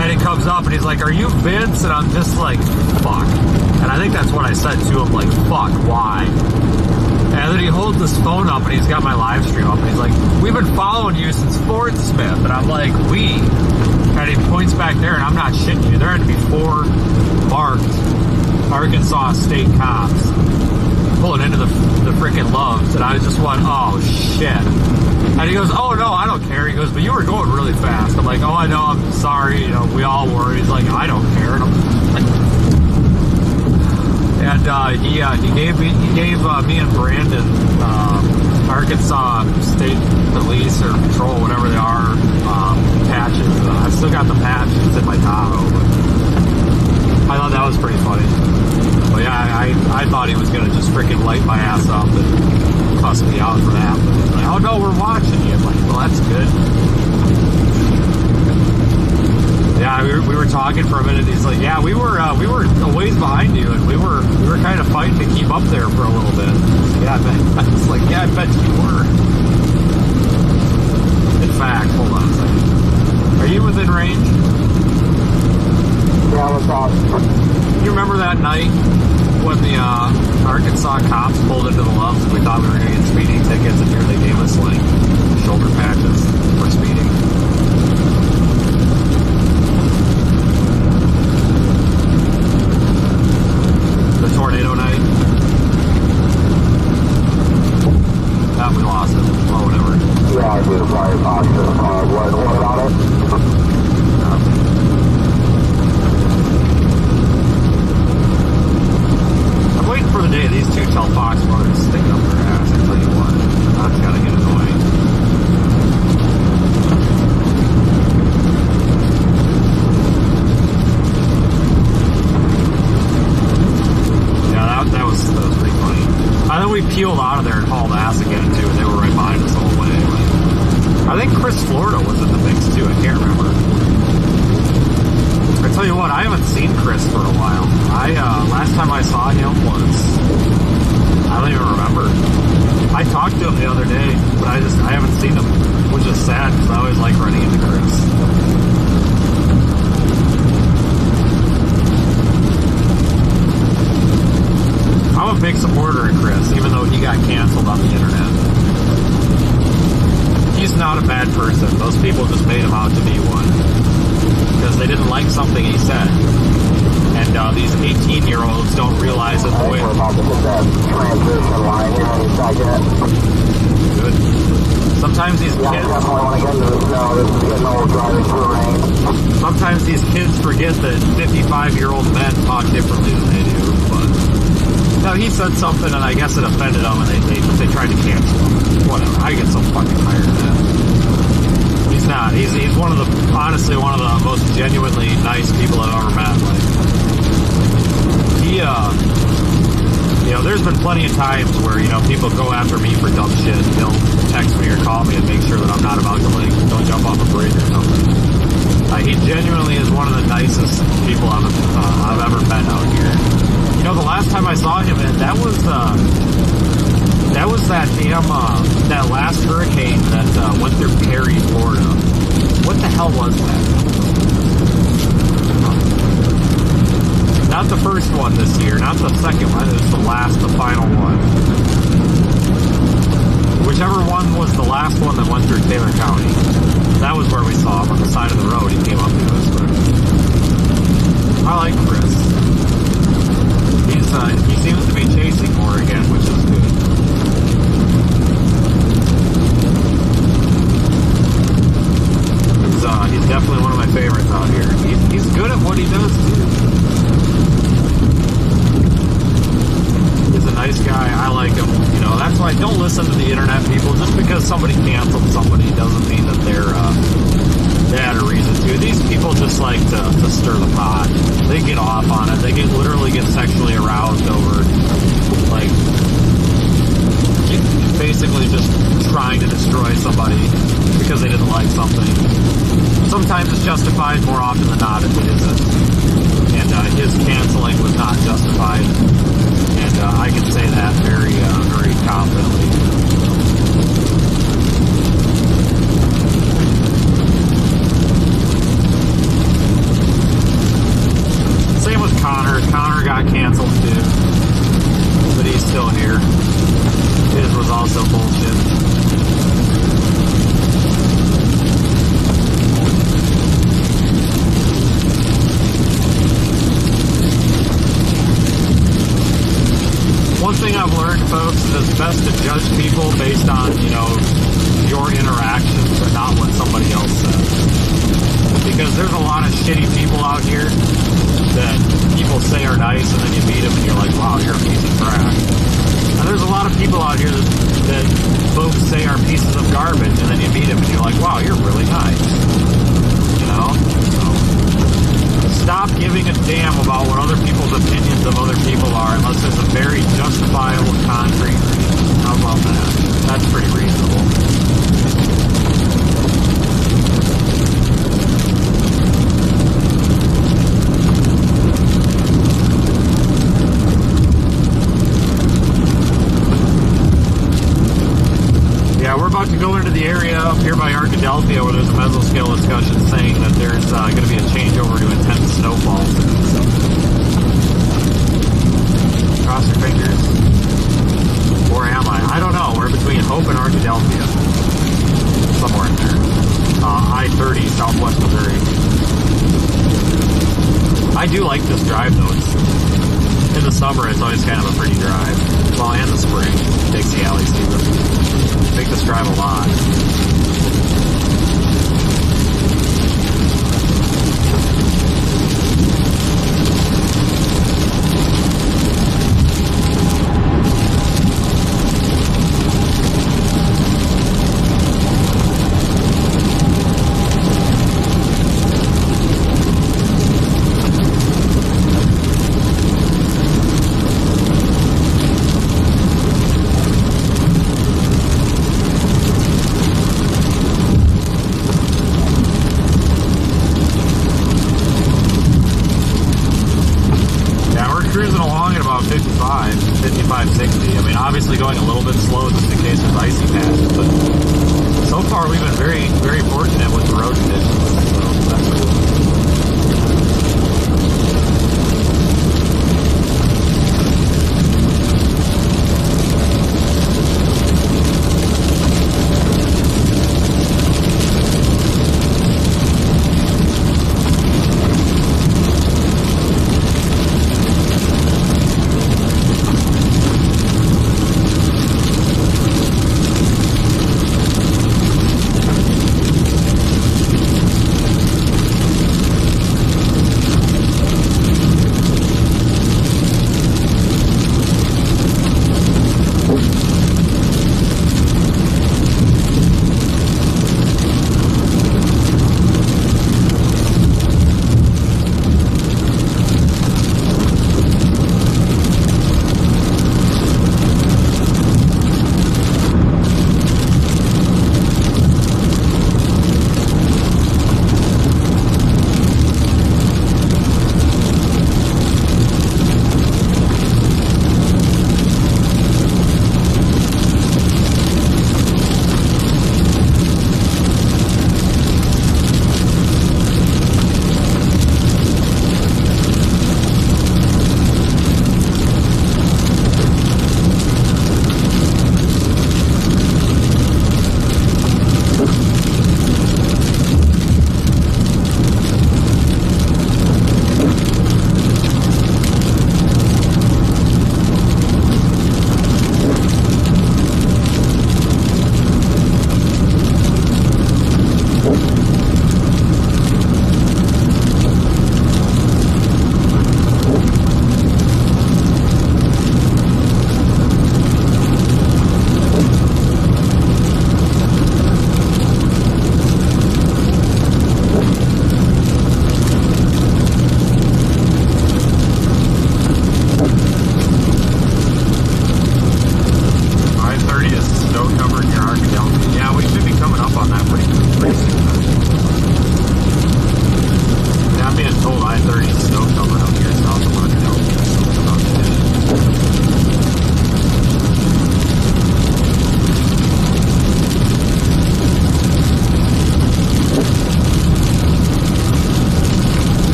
And he comes up and he's like, are you Vince? And I'm just like, fuck. And I think that's what I said to him, like, fuck, why? And then he holds his phone up and he's got my live stream up and he's like, we've been following you since Fort Smith. And I'm like, we? And he points back there, and I'm not shitting you, there had to be 4 marked Arkansas state cops pulling into the freaking Love's, and I just went, oh shit. And he goes, oh no, I don't care. He goes, but you were going really fast. I'm like, oh, I know, I'm sorry, you know, we all were. He's like, I don't care. And I'm like, and he gave me and Brandon Arkansas State Police or Patrol, whatever they are, patches. I still got the patches in my Tahoe, but I thought that was pretty funny. But yeah, I thought he was gonna just freaking light my ass up and cuss me out for that. But he's like, oh no, we're watching you. I'm like, well, that's good. Yeah, we were talking for a minute. He's like, yeah, we were a ways behind you, and we were kind of fighting to keep up there for a little bit. Yeah, I was like, yeah, I bet you were. In fact, hold on a second. Are you within range? Yeah, what's up? You remember that night when the Arkansas cops pulled into the Love's and we thought we were going to get speeding tickets, and here they gave us like shoulder patches for speeding? The tornado night? We lost it. Or whatever. Yeah, I did probably lost it. What about it? I'm waiting for the day these 2 tell Fox brothers to stick it up their ass. I tell you what, that's gotta get annoying. Yeah, that was pretty funny. I think we peeled out of there and hauled ass again too, and they were right behind us the whole way. I think Chris Florida was in the mix too. I can't remember. I tell you what, I haven't seen Chris for a while. Last time I saw him was, I don't even remember. I talked to him the other day, but I haven't seen him, which is sad because I always like running into Chris. I'm a big supporter of Chris, even though he got canceled on the internet. He's not a bad person. Those people just made him out to be one because they didn't like something he said. And these 18-year-olds don't realize that the way... We're about to hit that transition line here any second. Good. Sometimes these kids... I want to get into the snow. This is getting old driving through rain. Sometimes these kids forget that 55-year-old men talk differently than they do, but... No, he said something and I guess it offended them and they tried to cancel him. Whatever. I get so fucking tired of that. He's not. He's one of the, honestly, one of the most genuinely nice people I've ever met. Like, he, you know, there's been plenty of times where, you know, people go after me for dumb shit. They'll text me or call me and make sure that I'm not about to, like, don't jump off a bridge or something. He genuinely is one of the nicest people I've ever met out here. You know, the last time I saw him, that was that damn, that last hurricane that went through Perry, Florida. What the hell was that? Not the first one this year, not the second one, it was the final one. Whichever one was the last one that went through Taylor County. That was where we saw him on the side of the road. He came up to us, but I like Chris. He seems to be chasing more again, which is good. He's definitely one of my favorites out here. He's good at what he does too. He's a nice guy. I like him. You know, that's why I don't listen to the internet people. Just because somebody canceled somebody doesn't mean that they're they had a reason to. These people just like to stir the pot. They get off on it. They literally get sexually aroused over, like, basically just trying to destroy somebody because they didn't like something. Sometimes it's justified, more often than not it isn't. And his canceling was not justified. And I can say that very, very confidently. Same with Connor. Connor got canceled too. But he's still here. His was also bullshit. One thing I've learned, folks, is it's best to judge people based on, you know, your interactions and not what somebody else says. Because there's a lot of shitty people out here that people say are nice, and then you meet them and you're like, wow, you're a piece of trash. And there's a lot of people out here that folks say are pieces of garbage, and then you meet them and you're like, wow, you're really nice. You know? So, stop giving a damn about what other people's opinions of other people are unless there's a very justifiable, concrete reason. How about that? That's pretty reasonable. We're about to go into the area up here by Arkadelphia where there's a mesoscale discussion saying that there's going to be a changeover to intense snowfall. So, cross your fingers. Where am I? I don't know. We're between Hope and Arkadelphia. Somewhere in there. I-30, Southwest Missouri. I do like this drive though. In the summer, it's always kind of a pretty drive. Well, and the spring. Takes the alleys too. Make this drive a lot. Cruising along at about 55, 60. I mean, obviously going a little bit slow just in case there's icy patches, but so far we've been very, very fortunate with the road conditions. So that's cool.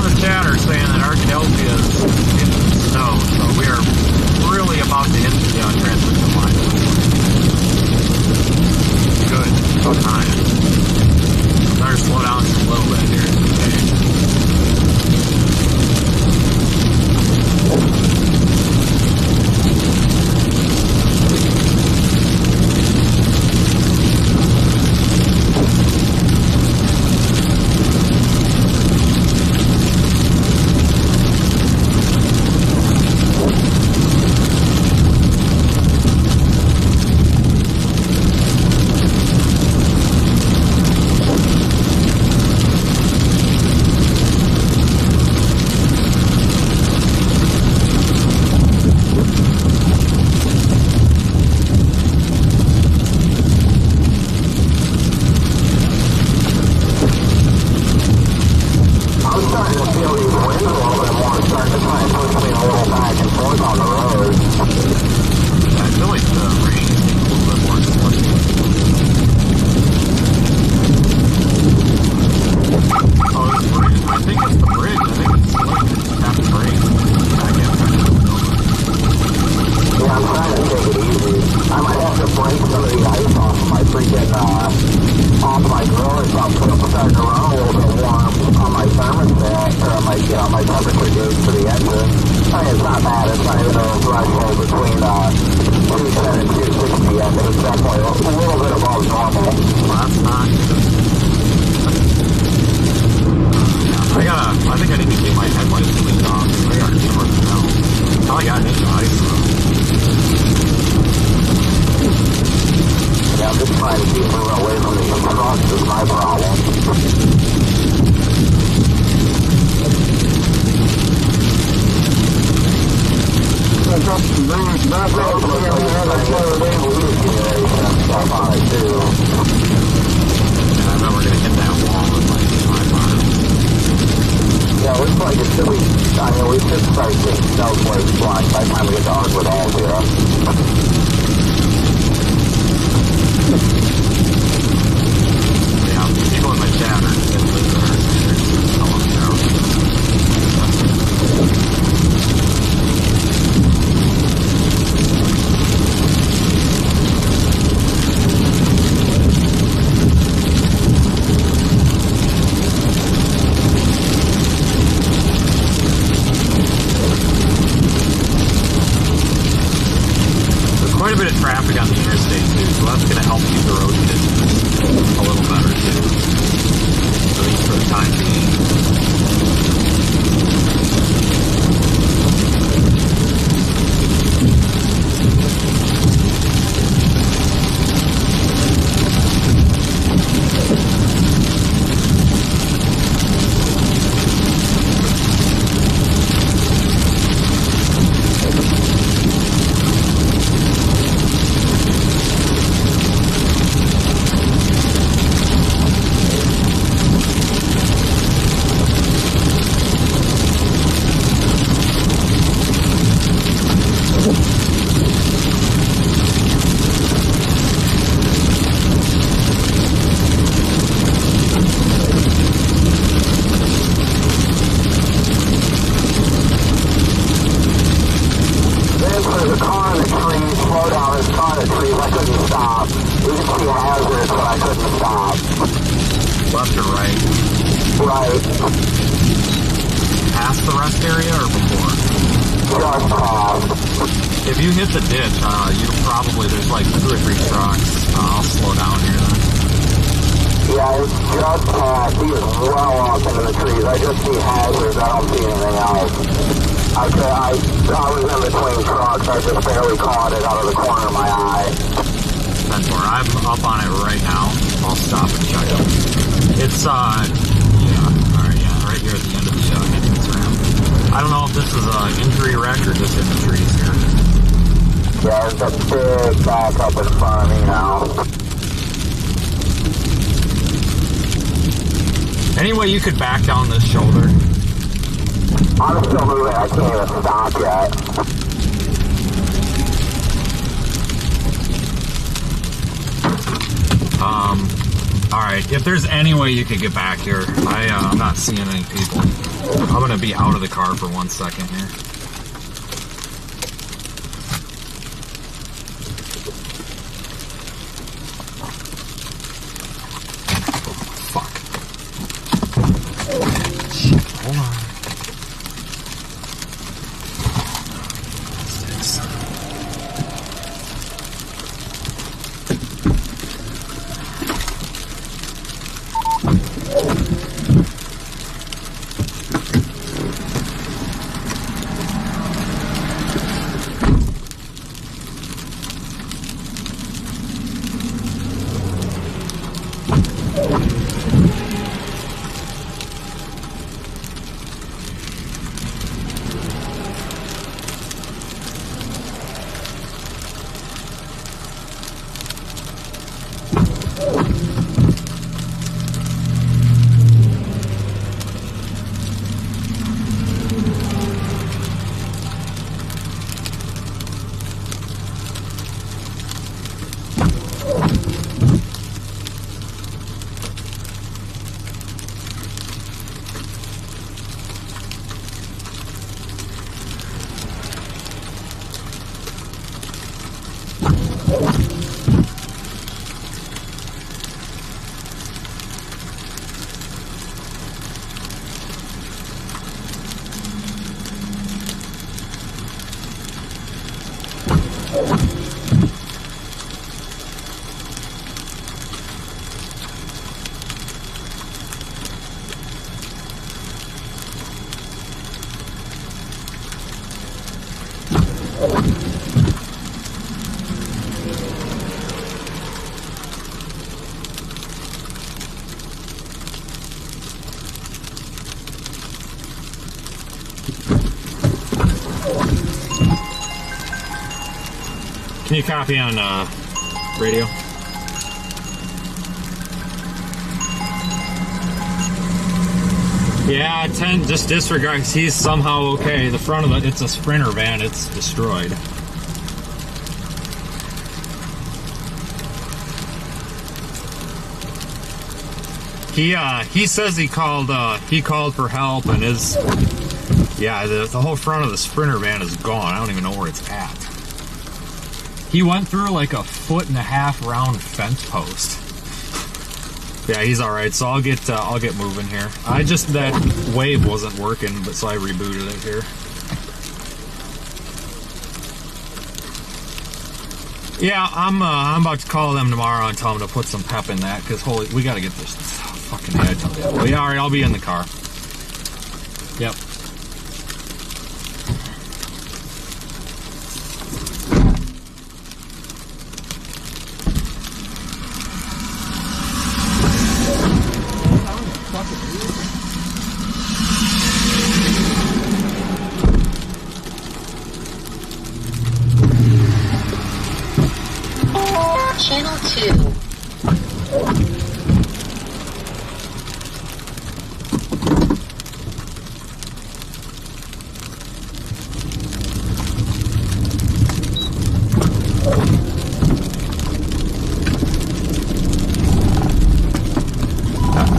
the chatter saying that Arkadelphia is in snow, so we are really about to hit the transmission line. Good. About time. Better slow down just a little bit here. Any way you could back down this shoulder? I'm still moving. I can't even stop yet. Alright, if there's any way you could get back here, I'm not seeing any people. I'm gonna be out of the car for 1 second here. Fuck. Shit, hold on. Can you copy on radio? Yeah, 10, just disregard. He's somehow okay. The front of it's a Sprinter van. It's destroyed. He says he called for help, and the whole front of the Sprinter van is gone. I don't even know where it's at. He went through like a 1.5 foot round fence post. Yeah, he's all right. So I'll get moving here. That wave wasn't working, but so I rebooted it here. Yeah, I'm about to call them tomorrow and tell them to put some pep in that, because holy, we got to get this fucking head. Well, yeah, all right, I'll be in the car. Yep. Channel 2.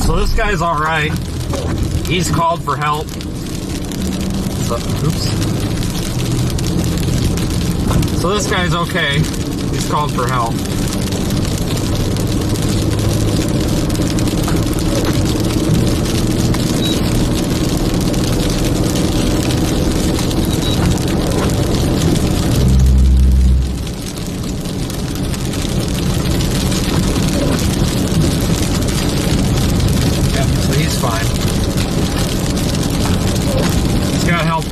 So this guy's all right. He's called for help. So, oops. So this guy's okay. He's called for help.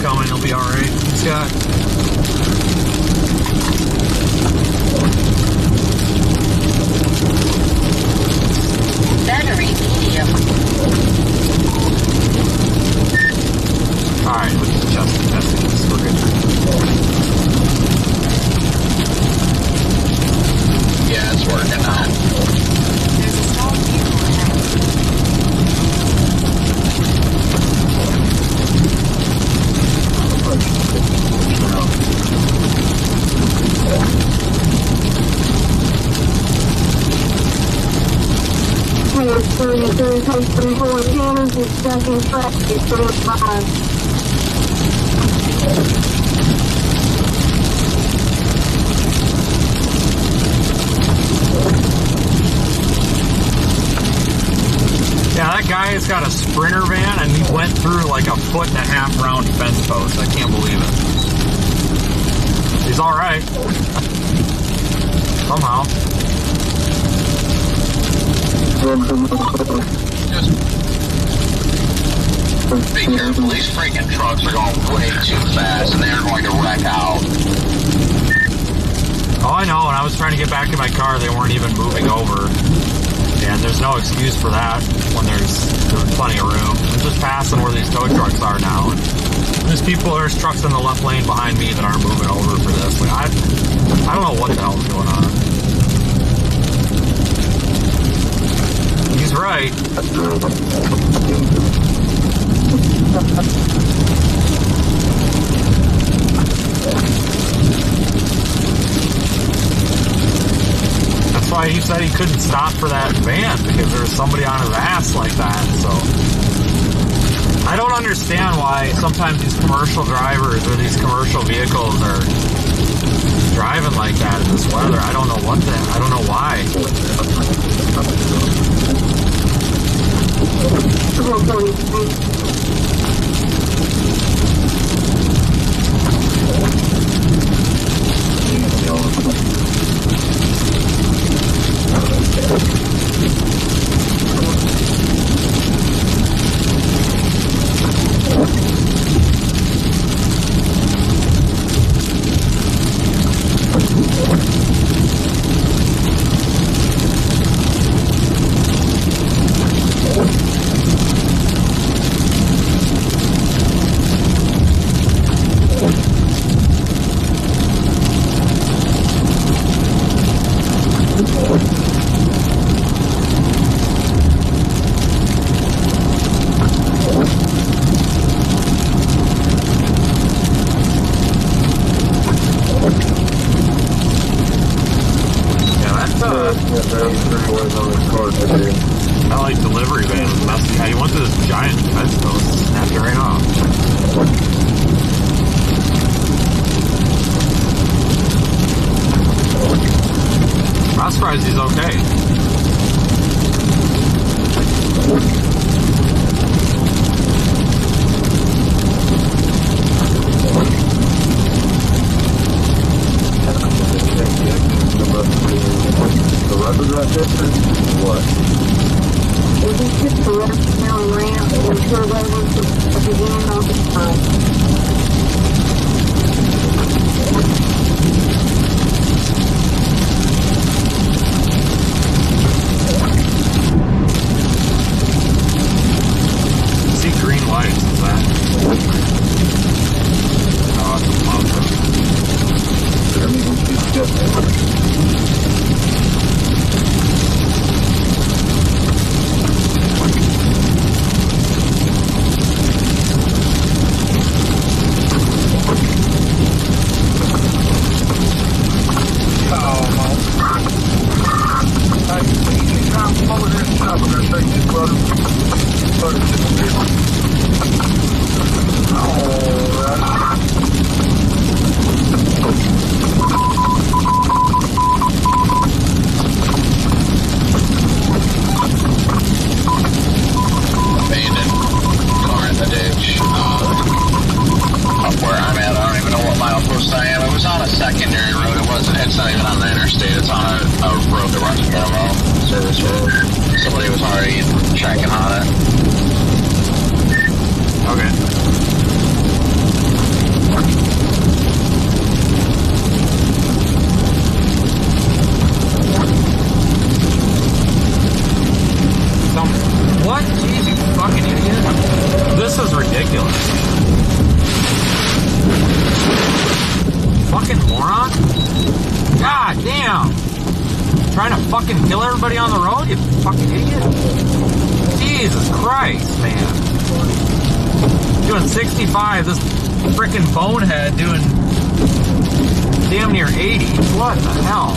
Coming, he'll be all right. He's got battery medium. All right, look at the chest testing this. We're good. Yeah, it's working now. There's a stalled vehicle ahead. 33, page 34, Cannons is stuck in traffic, 35. Yeah, that guy has got a Sprinter van and he went through like a 1.5 foot round fence post. I can't believe it. He's alright. Somehow. Just be careful. These freaking trucks are going way too fast and they're going to wreck out. Oh, I know. When I was trying to get back in my car, they weren't even moving over. And there's no excuse for that when there's plenty of room. I'm just passing where these tow trucks are now. And there's trucks in the left lane behind me that aren't moving over for this. Like, I don't know what the hell is going on. He's right. That's why he said he couldn't stop for that van, because there was somebody on his ass like that. So I don't understand why sometimes these commercial drivers or these commercial vehicles are driving like that in this weather. I don't know why. I like delivery van. Yeah, you went to this giant fence post, snapped it right off. I'm surprised he's okay. The rubber got different? What? It was just the left down ramp and sure they were at the end of the time. See green lights, is that? Oh, it's a monster. Everybody on the road, you fucking idiot. Jesus Christ, man. Doing 65, this frickin' bonehead doing damn near 80. What the hell?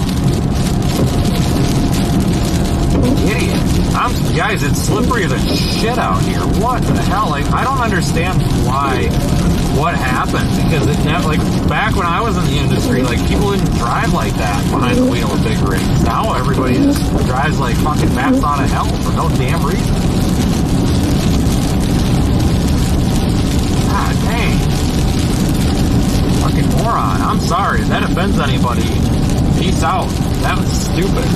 Idiot. Guys, it's slippery than shit out here. What the hell? Like, I don't understand what happened, because it never, like, back when I was in the industry, like, people didn't drive like that behind the wheel of big rigs. Now everybody just drives like fucking bats out of hell for no damn reason. God dang. Fucking moron. I'm sorry. If that offends anybody, peace out. That was stupid.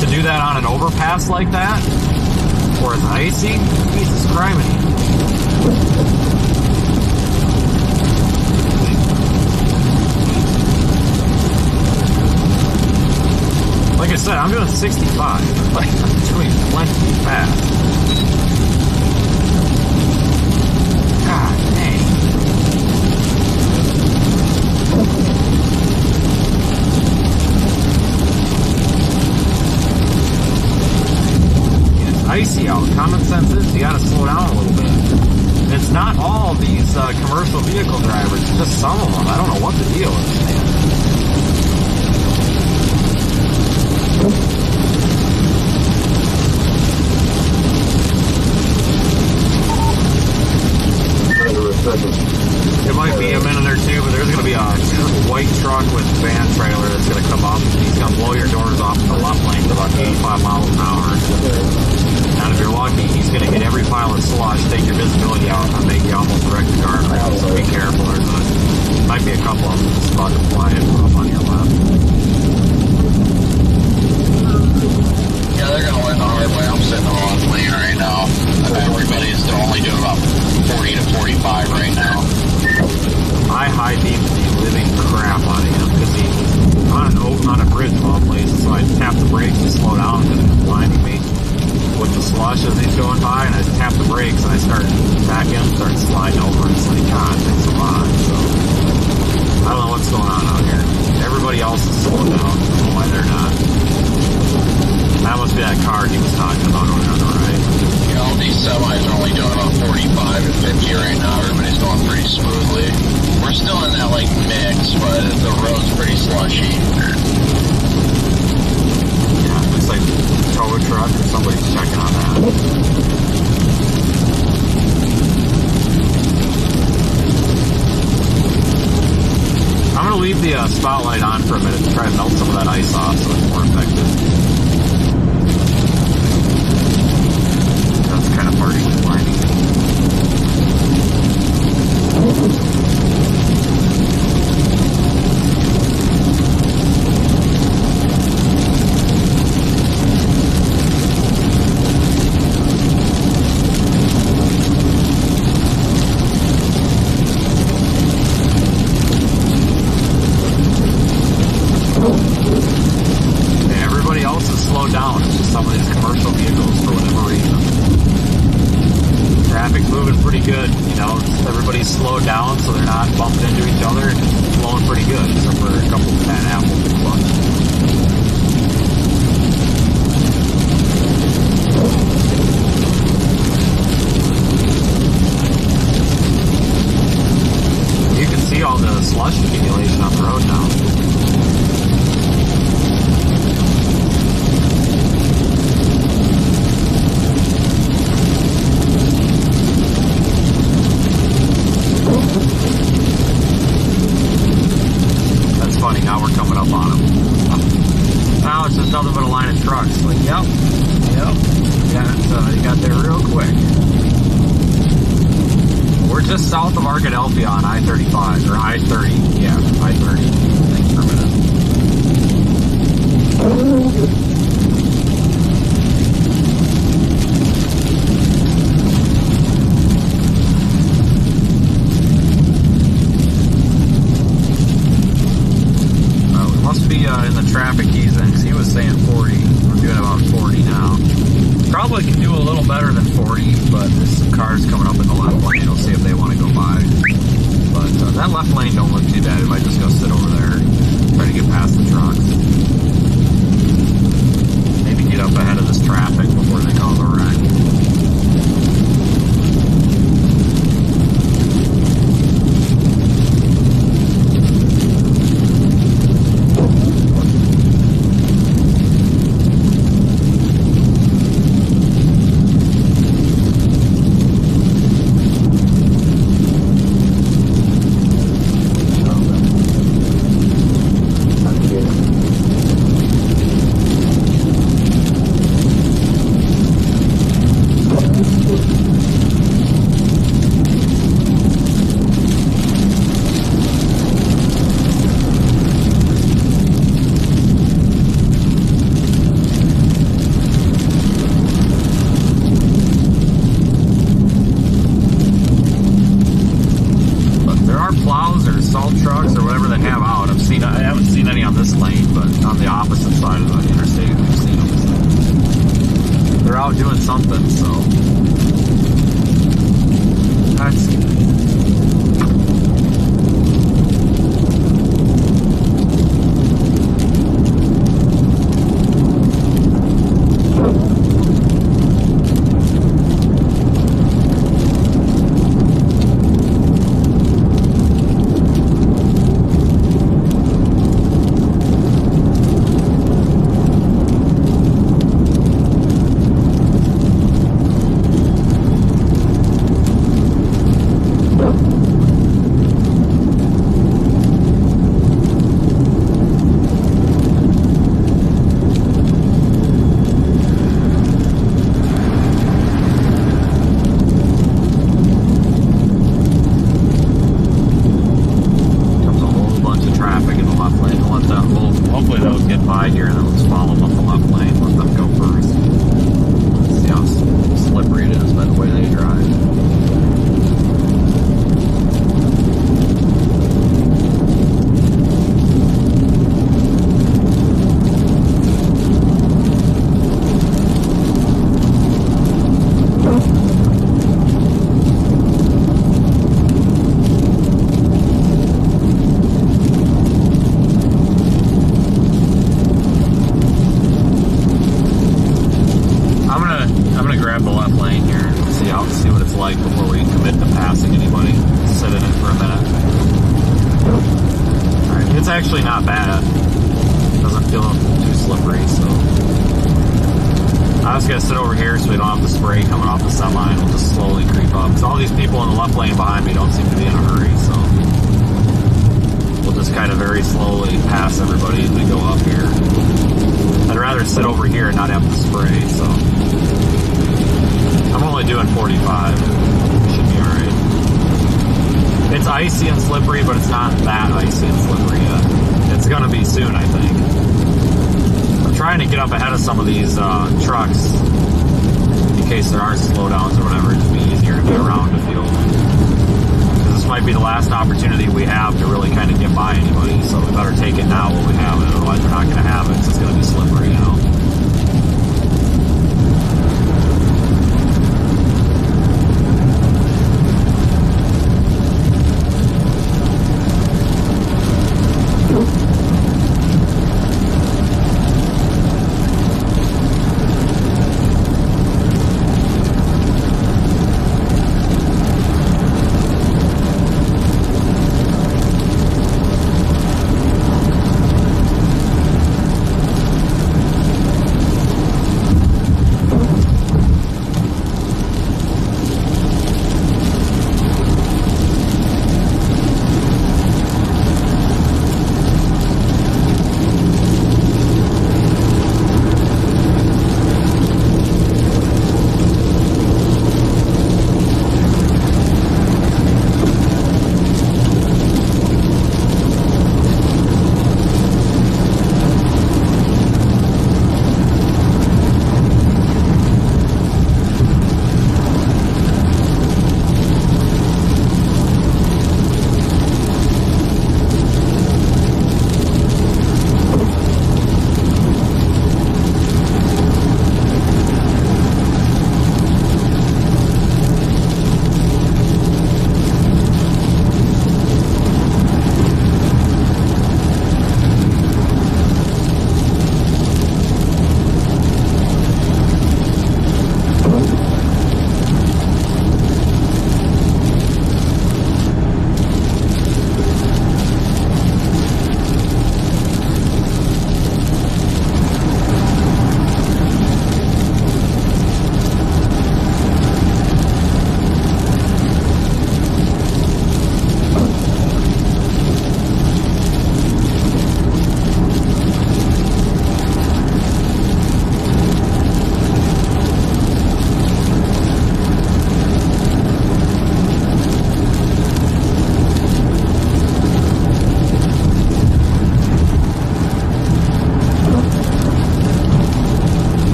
To do that on an overpass like that, where it's icy, Jesus criminy. Like I said, I'm doing 65. Like, I'm doing plenty fast. God dang. Icy out. Common sense is you gotta slow down a little bit. And it's not all these commercial vehicle drivers, it's just some of them. I don't know what the deal is, man. It might be a minute or two, but there's going to be a white truck with van trailer that's going to come up. He's going to blow your doors off at the left lane to about 85 miles an hour. And if you're lucky, he's going to hit every pile of slush, take your visibility out, and make you almost wreck the guardrail. So be careful. There might be a couple of them that's about to fly up on your left. Yeah, they're going to win the hard way. I'm sitting on the left lane right now. Everybody's only doing about 40 to 45 right now. I high beamed the living crap out of him because he was on a bridge of all places, so I tapped the brakes to slow down because he was blinding me with the slush as he's going by, and I tapped the brakes and I started back in, started sliding over. It's like, God, thanks a lot. So I don't know what's going on out here. Everybody else is slowing down. I don't know why they're not. That must be that car he was talking about over on the right. You know, these semis are only doing about 45 to 50 right now. Everybody's going pretty smoothly. We're still in that, like, mix, but the road's pretty slushy. Yeah, looks like tow truck or somebody's checking on that. I'm going to leave the spotlight on for a minute to try to melt some of that ice off so it's more effective. That's kind of partially blinding. Down. It's just some of these commercial vehicles for whatever reason. Traffic moving pretty good, you know, everybody's slowed down so they're not bumping into each other and it's flowing pretty good, except for a couple of bad apples and bugs. You can see all the slush accumulation on the road now. Funny, now we're coming up on them. Now it's just nothing but a line of trucks. Like, yep. You got there real quick. We're just south of Arkadelphia on I-35, or I-30. Yeah, I-30. Thanks for a minute. In the traffic he's in, because he was saying 40. We're doing about 40 now. Probably can do a little better than 40, but there's some cars coming up in the left lane. I'll see if they want to go by. But that left lane don't look too bad. If I just go sit over there, try to get past the trucks. Maybe get up ahead of this traffic before they cause a wreck. so that's good. Hopefully those get by here and then let's follow them up the left lane, let them go first. See how slippery it is by the way they drive. Grab the left lane here and see what it's like before we commit to passing anybody. Sit in it for a minute. Alright, it's actually not bad. Doesn't feel too slippery, so I'm just gonna sit over here so we don't have the spray coming off the semi and we'll just slowly creep up. So all these people in the left lane behind me don't seem to be in a hurry, so we'll just kind of very slowly pass everybody as we go up here. I'd rather sit over here and not have the spray, so I'm only doing 45. Should be alright. It's icy and slippery, but it's not that icy and slippery yet. It's gonna be soon, I think. I'm trying to get up ahead of some of these trucks in case there are slowdowns or whatever. It'd be easier to be around the field. Because this might be the last opportunity we have to really kind of get by anybody, so we better take it now while we have it. Otherwise, we're not gonna have it. It's gonna be slippery, you know.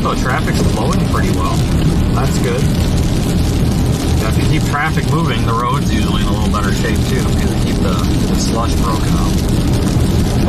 what though? Traffic's flowing pretty well. That's good. Yeah, if you keep traffic moving, the road's usually in a little better shape too, because you keep the slush broken up.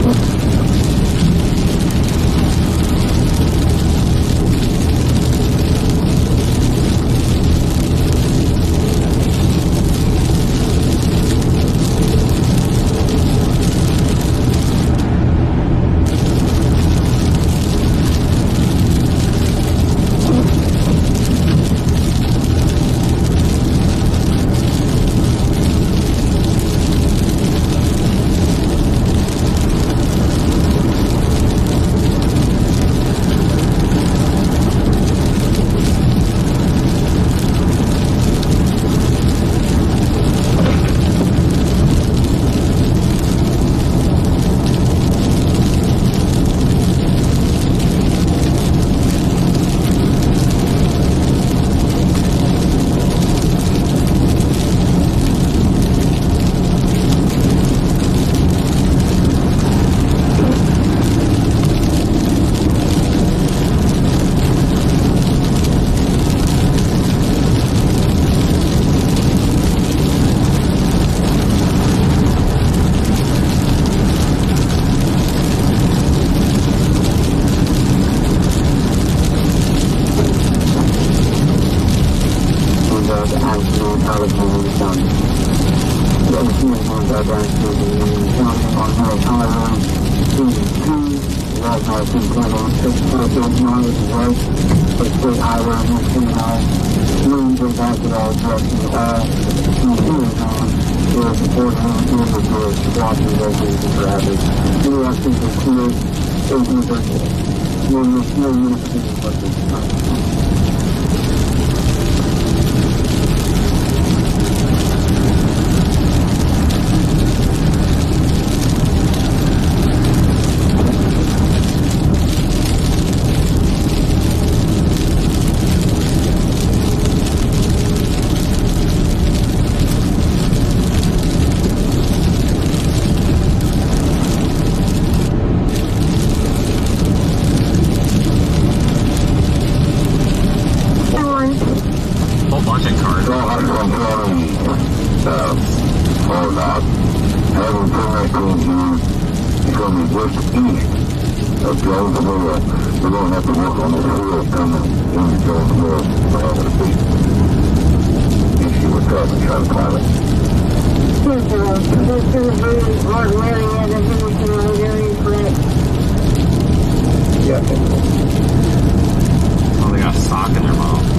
Oh, they got sock in their mouth.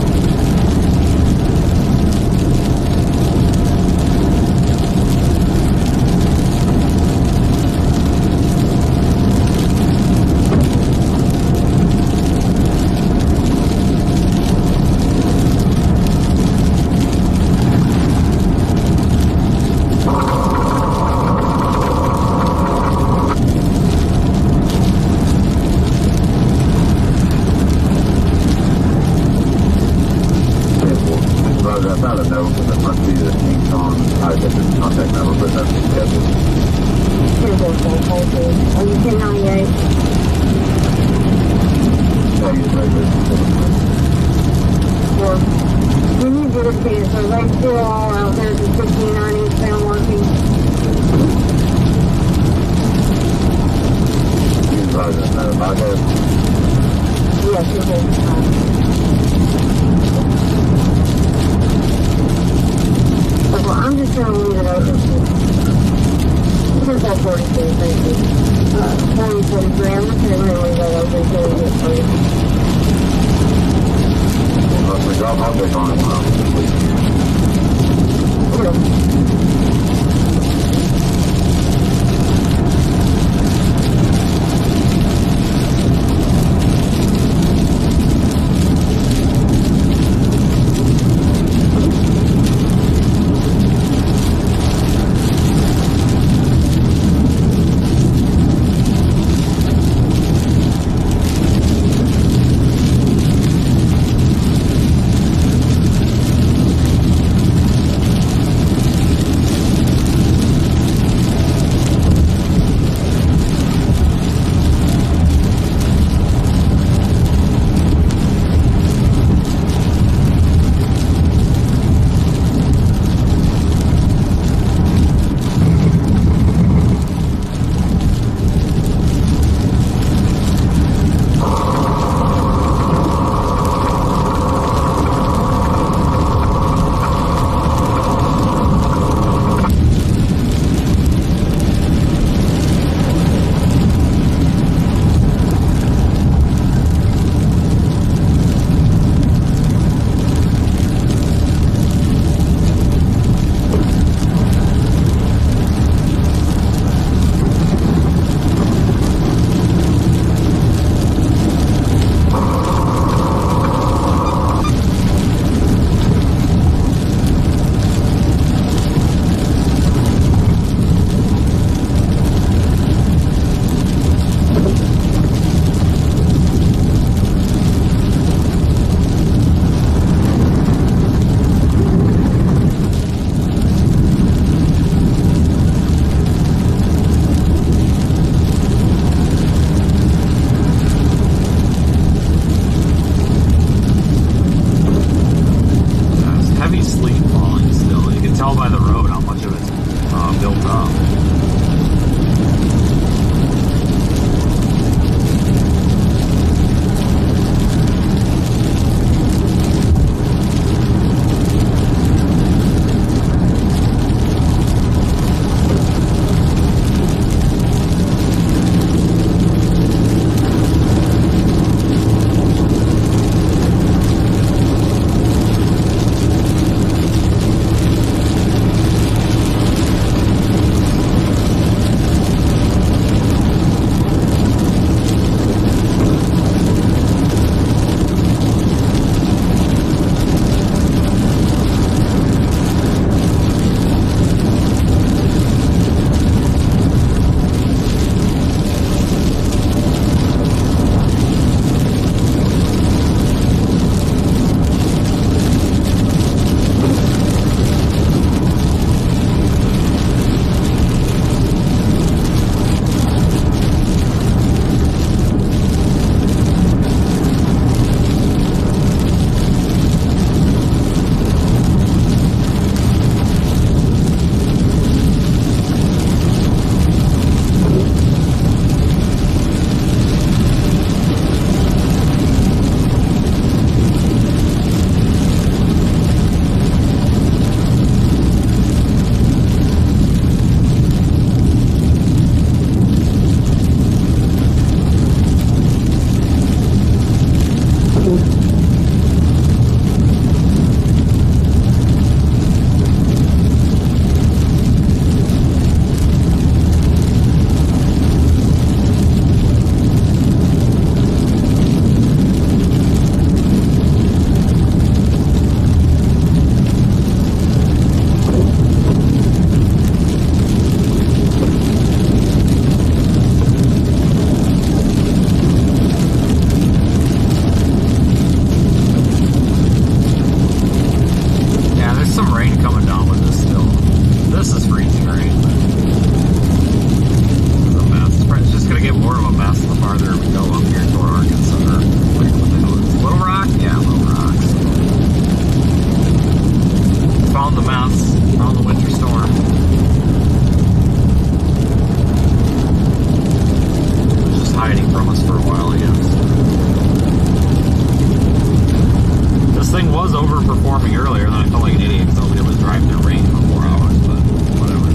earlier, and then I felt like an idiot because I was able to drive through rain for 4 hours, but whatever.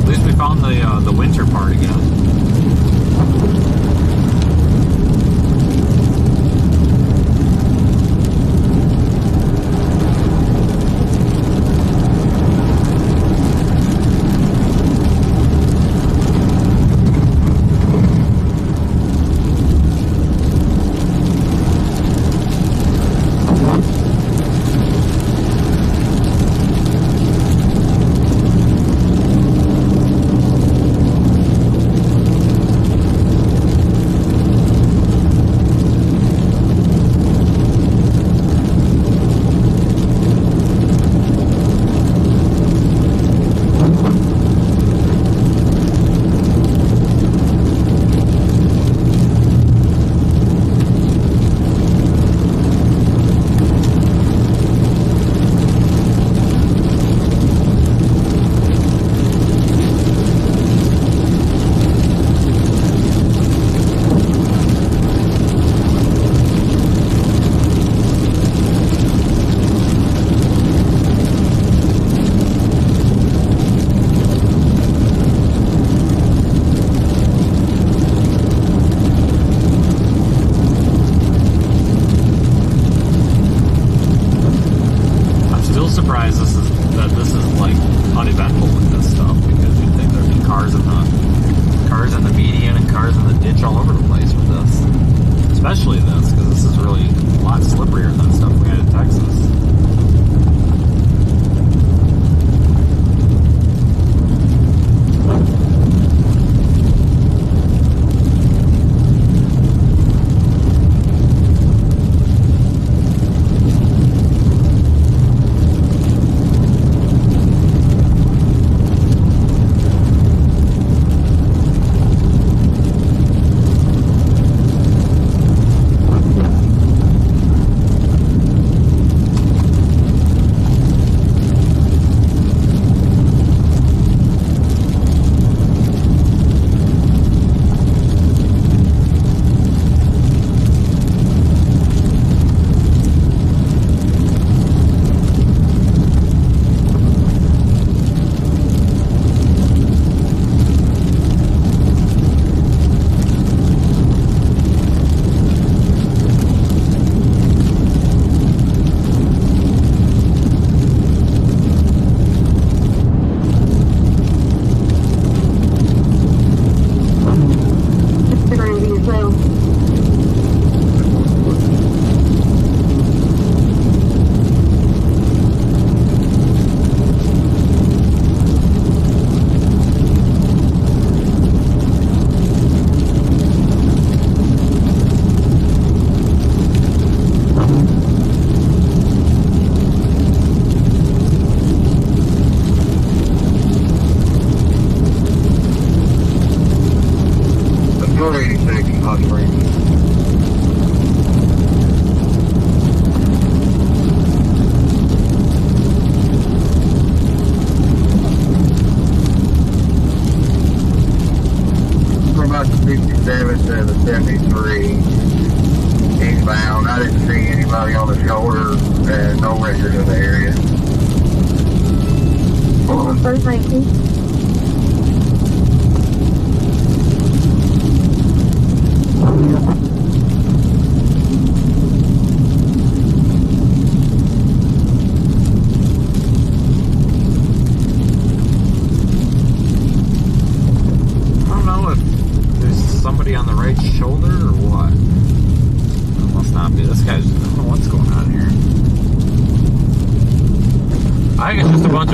At least we found the winter part again.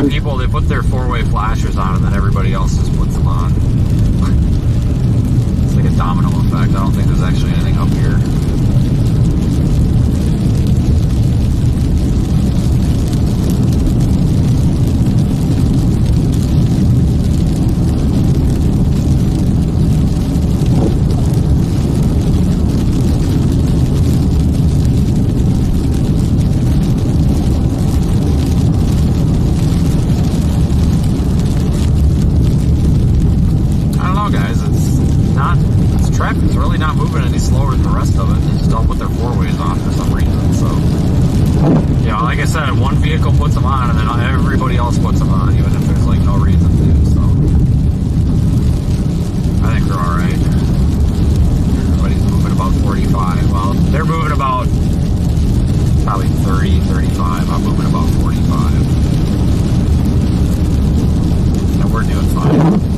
People, they put their four-way flashers on and then everybody else just puts them on. It's like a domino effect. I don't think there's actually anything up here. said, one vehicle puts them on, and then everybody else puts them on, even if there's like no reason to. So I think we're all right. Everybody's moving about 45. Well, they're moving about probably 30, 35. I'm moving about 45. And we're doing fine.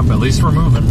At least we're moving.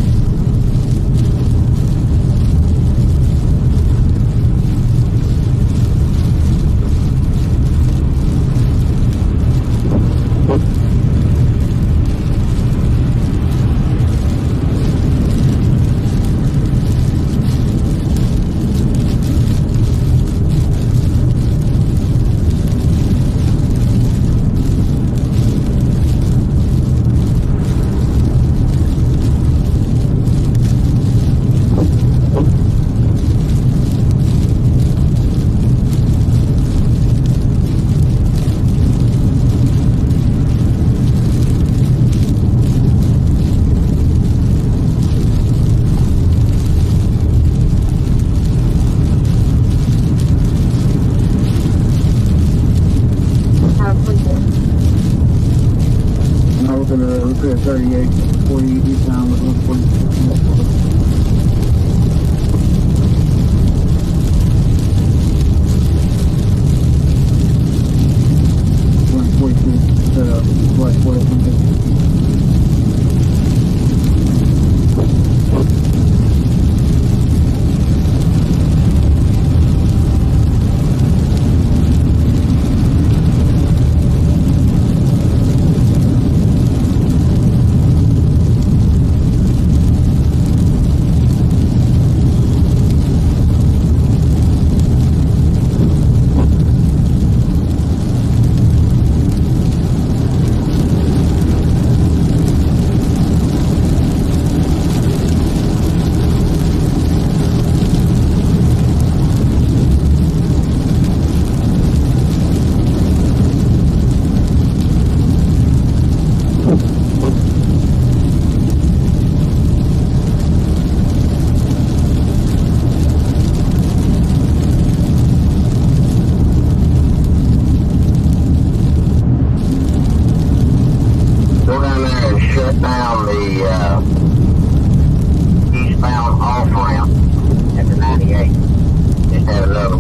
We're at 38, 40 east down with 146.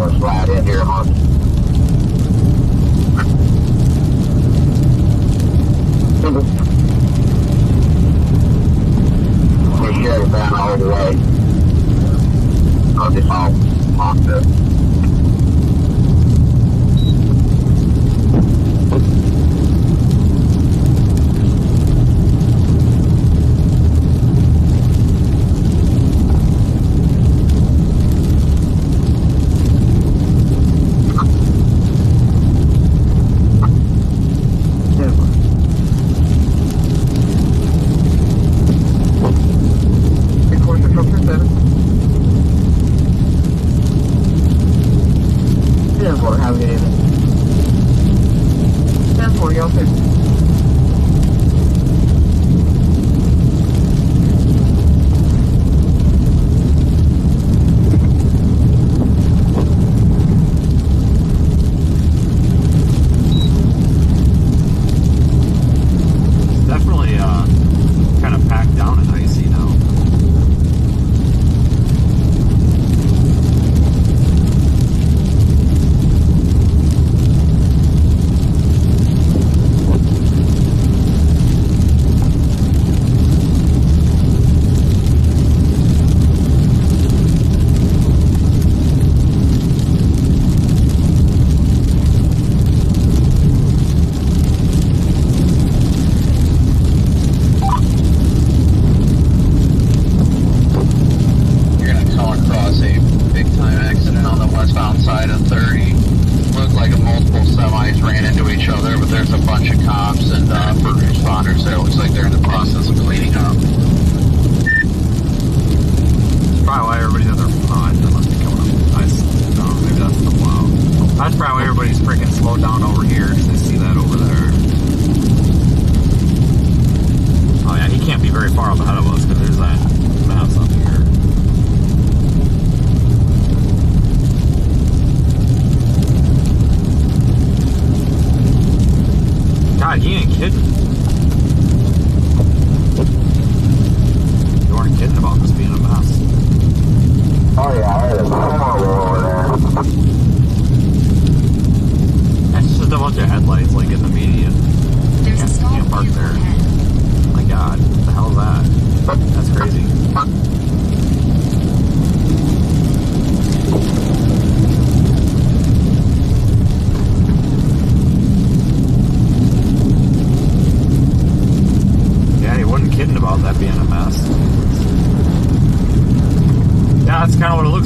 gonna slide in here amongst. We shut it down all the way. I'll just all locked up.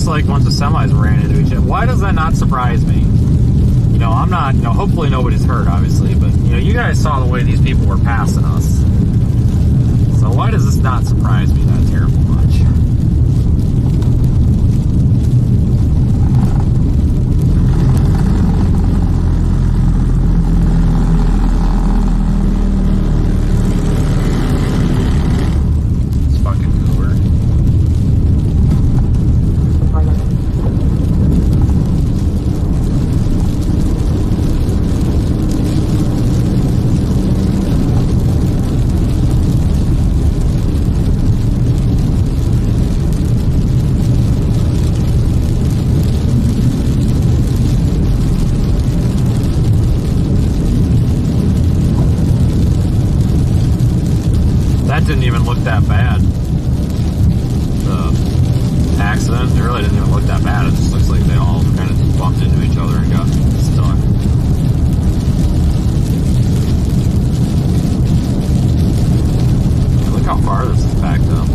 Like once the semis ran into each other. Why does that not surprise me? You know, I'm not, you know, hopefully nobody's hurt, obviously, but, you know, you guys saw the way these people were passing us. So why does this not surprise me that terrible much? Didn't even look that bad. The accident, it really didn't even look that bad. It just looks like they all kind of just bumped into each other and got stuck. Yeah, look how far this is backed up.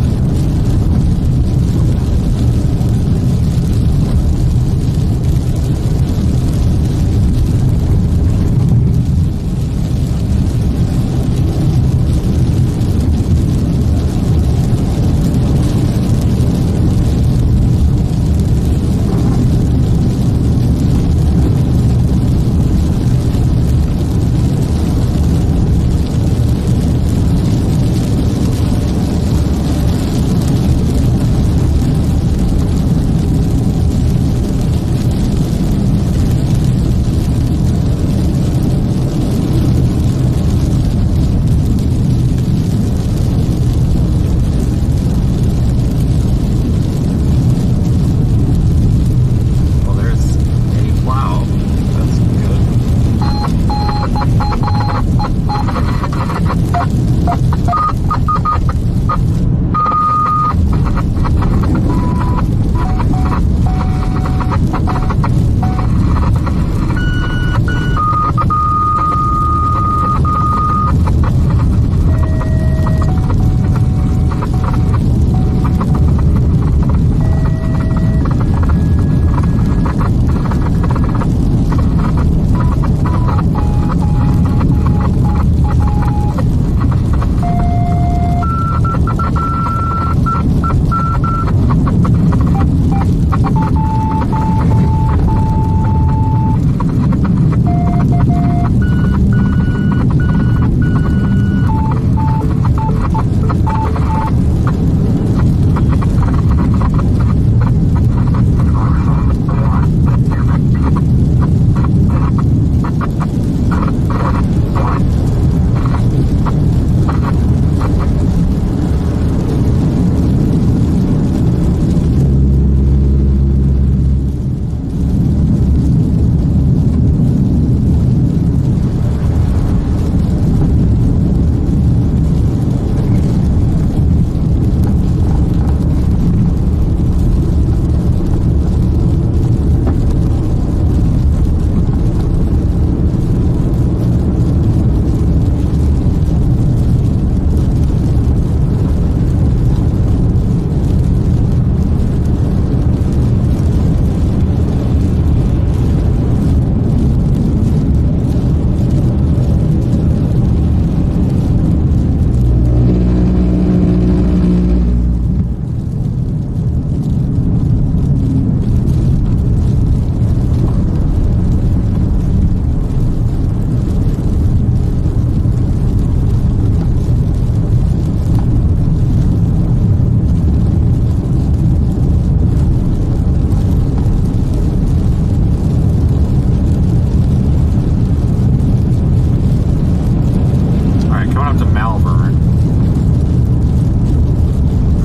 snow burn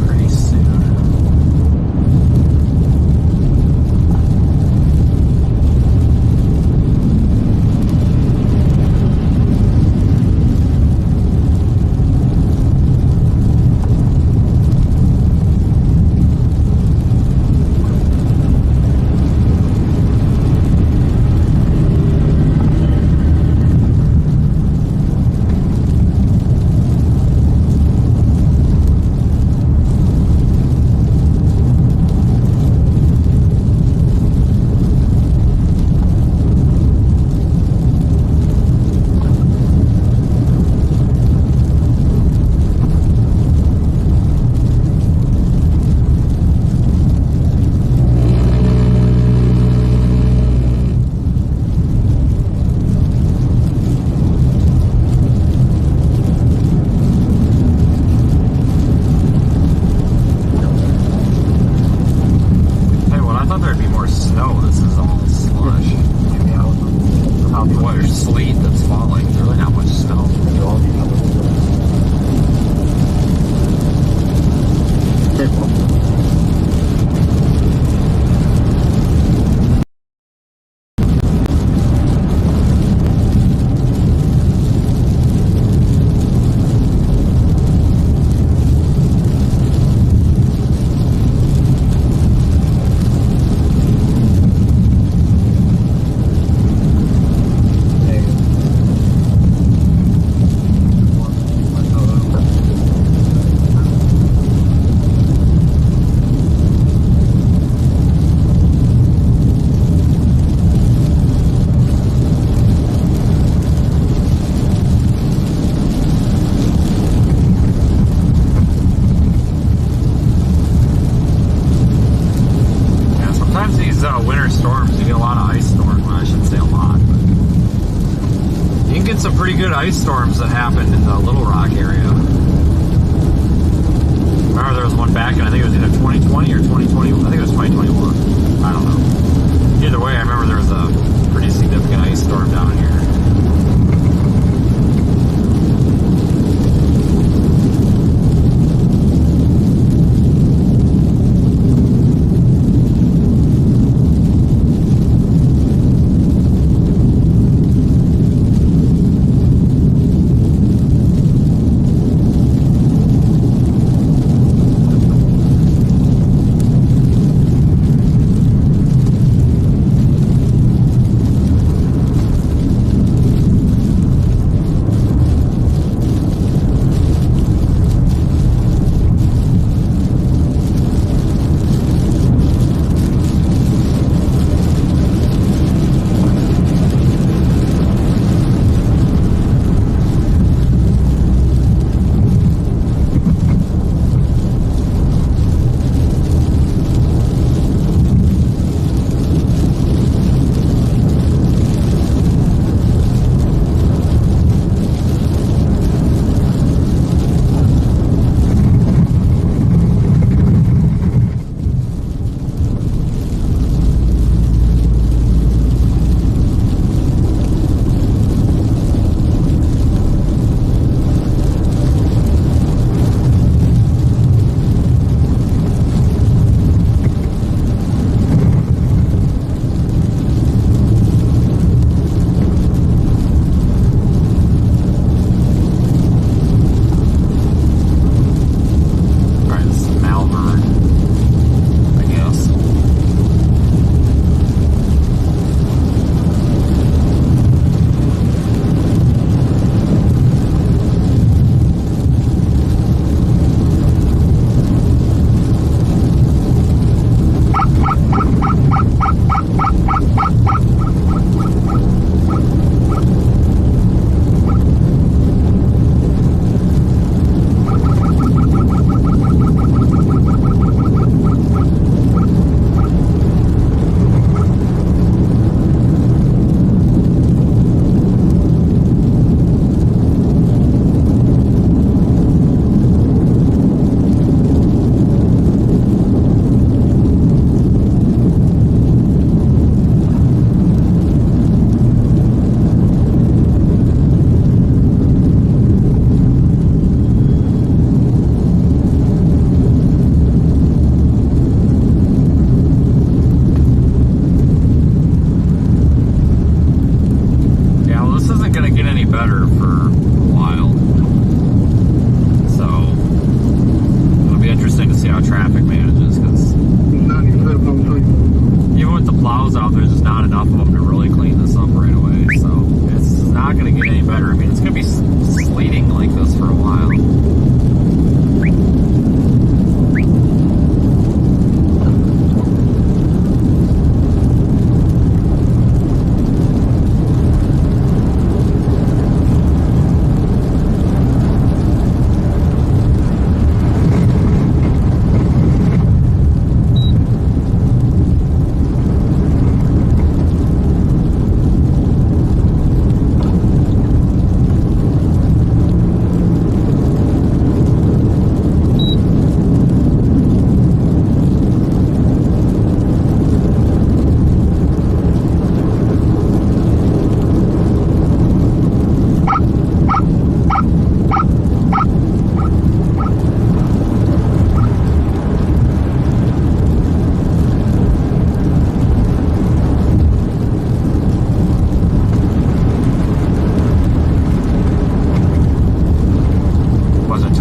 pretty soon. Sleet that's falling. There's really not much snow. Winter storms, you get a lot of ice storms. Well, I shouldn't say a lot, but you can get some pretty good ice storms that happened in the Little Rock area. Remember there was one back in, I think it was either 2020 or 2021. I think it was 2021. I don't know. Either way, I remember there was a pretty significant ice storm down here.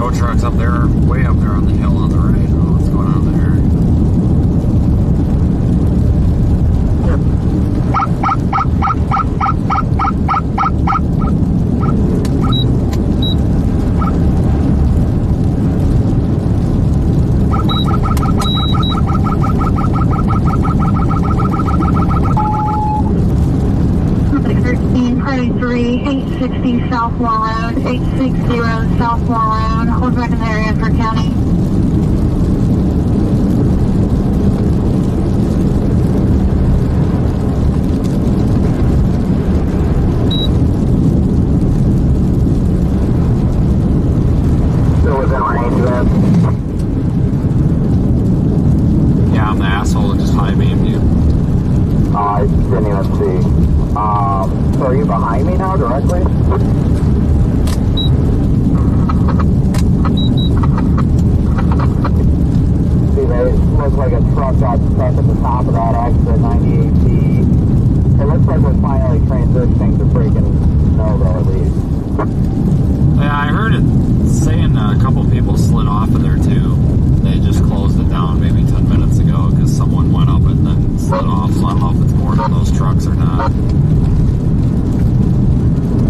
tow trucks up there, way up there on the hill on the right. Oh, what's going on there? Three 860 South Wall Road, 860 South Wall Road. Hold back in the area for county. Still within range then? Yeah, I'm the asshole that just high beamed you. I didn't even see. So are you behind me now directly? See, they look like a truck got stuck at the top of that exit 98T. It looks like we're finally transitioning to freaking snow though, at least. Yeah, I heard it saying a couple people slid off of there too. They just closed it down maybe 10 minutes ago because someone went up and then slid off. So I don't know if it's more than those trucks or not.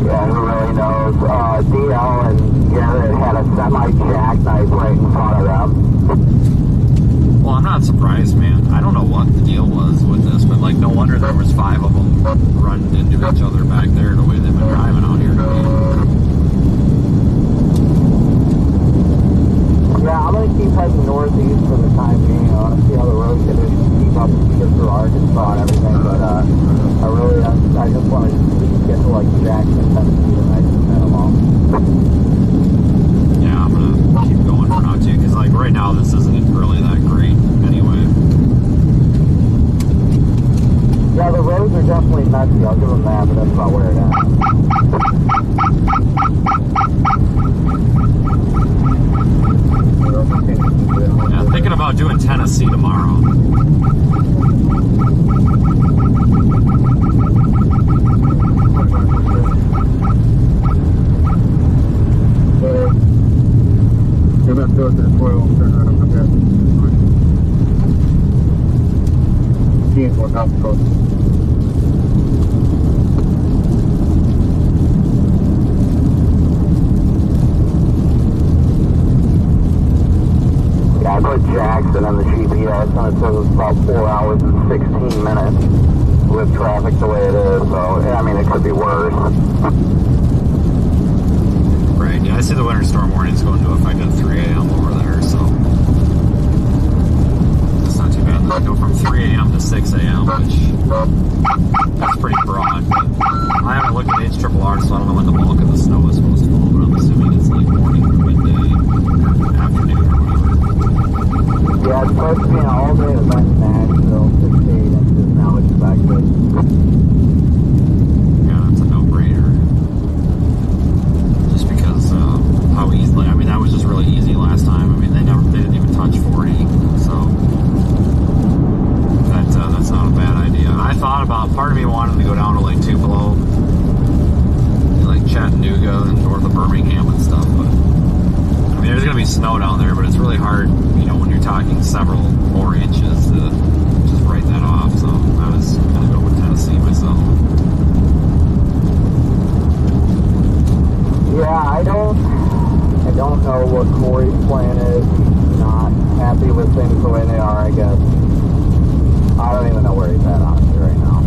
Yeah, who really knows? DL and Garrett had a semi-jackknife right in front of them. Well, I'm not surprised, man. I don't know what the deal was with this, but like, no wonder there was 5 of them running into each other back there the way they've been driving out here today. Yeah, I'm gonna keep heading northeast for the time being. I want to see how the road conditions keep up and get through Arkansas and everything, but I just want to get to like Jackson, Tennessee tonight at minimum. Yeah, I'm gonna keep going for now too, because like right now this isn't really that great anyway. Yeah, the roads are definitely messy. I'll give them that, but that's about where it is. Yeah, thinking about doing Tennessee tomorrow. You're about to go to the 12, turn right over there. Seeing what house goes. Yeah, I put Jackson on the GPS and it says it's about 4 hours and 16 minutes with traffic the way it is, so I mean it could be worse. Right, yeah, I see the winter storm warnings going into effect at 3 a.m. over there, so that's not too bad. They go from 3 a.m. to 6 a.m., which that's pretty broad, but I haven't looked at HRRR, so I don't know when the bulk of the snow is supposed to fall, but I'm assuming it's like morning or midday, afternoon or whatever. Yeah, it's supposed to be an all-day event in Nashville, 68 inches now expected. Yeah, that's a no-brainer. Just because how easily, I mean, that was just really easy last time. I mean, they didn't even touch 40, so that's not a bad idea. I thought about, part of me wanted to go down to like Tupelo, like Chattanooga and north of Birmingham and stuff, but I mean, there's going to be snow down there, but it's really hard, you know, when you're talking several more inches to just write that off, so I was going to go with Tennessee myself. Yeah, I don't know what Corey's plan is. He's not happy with things the way they are, I guess. I don't even know where he's at, honestly, right now.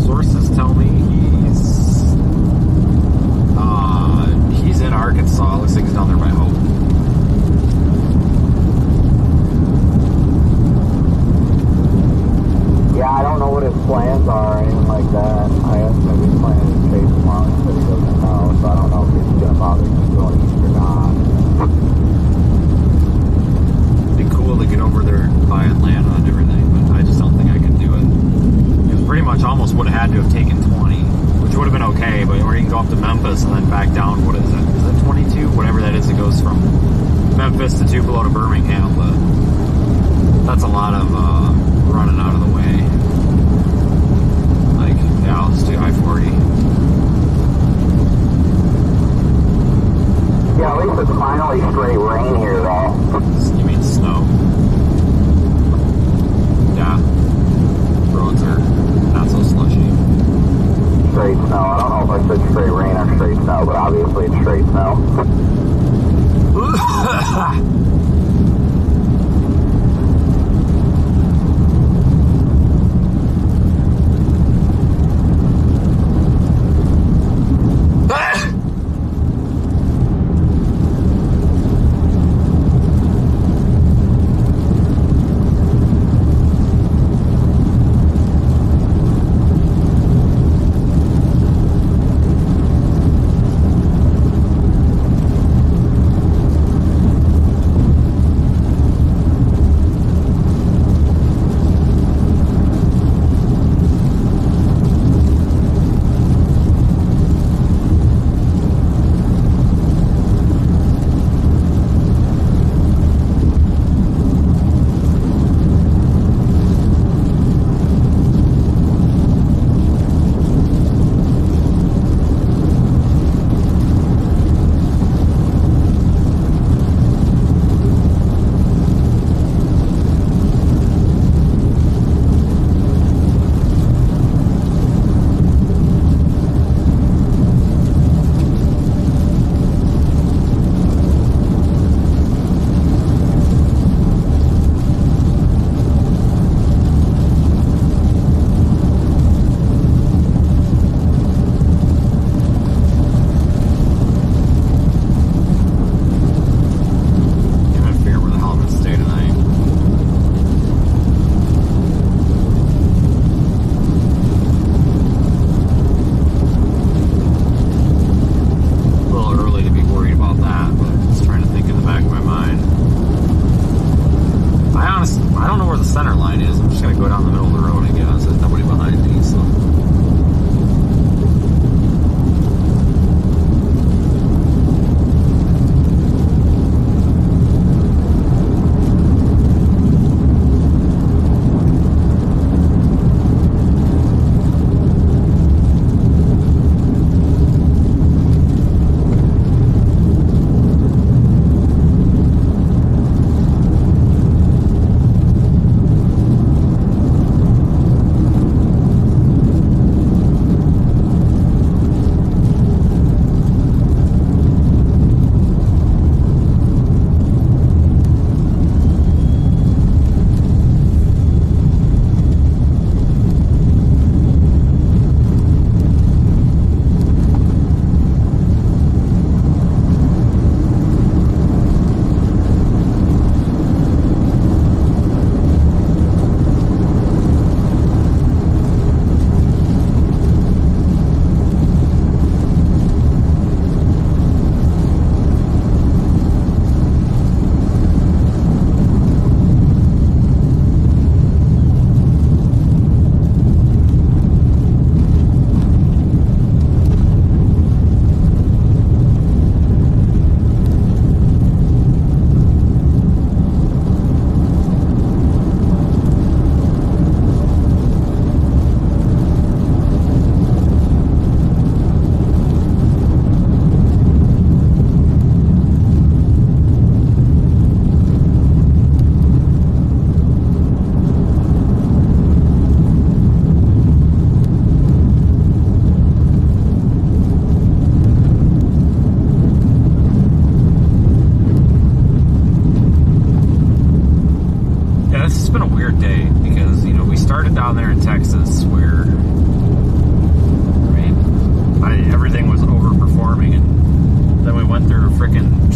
Sources tell me he's in Arkansas. Looks like he's down there by Hope. Yeah, I don't know what his plans are or anything like that. I asked him if he's planning to chase tomorrow. He said he doesn't know, so I don't know if he's going to bother going east or not. It'd be cool to get over there and buy Atlanta and everything, but I just don't think I can do it. It was pretty much almost would have had to have taken 20, which would have been okay, but or you can go up to Memphis and then back down, what is it? Is it 22? Whatever that is, it goes from Memphis to Tupelo to Birmingham, but that's a lot of running out of the way. Like, yeah, let's do I-40. It's finally straight rain here, though. You mean snow? Yeah. Roads are not so slushy. Straight snow. I don't know if I said straight rain or straight snow, but obviously it's straight snow.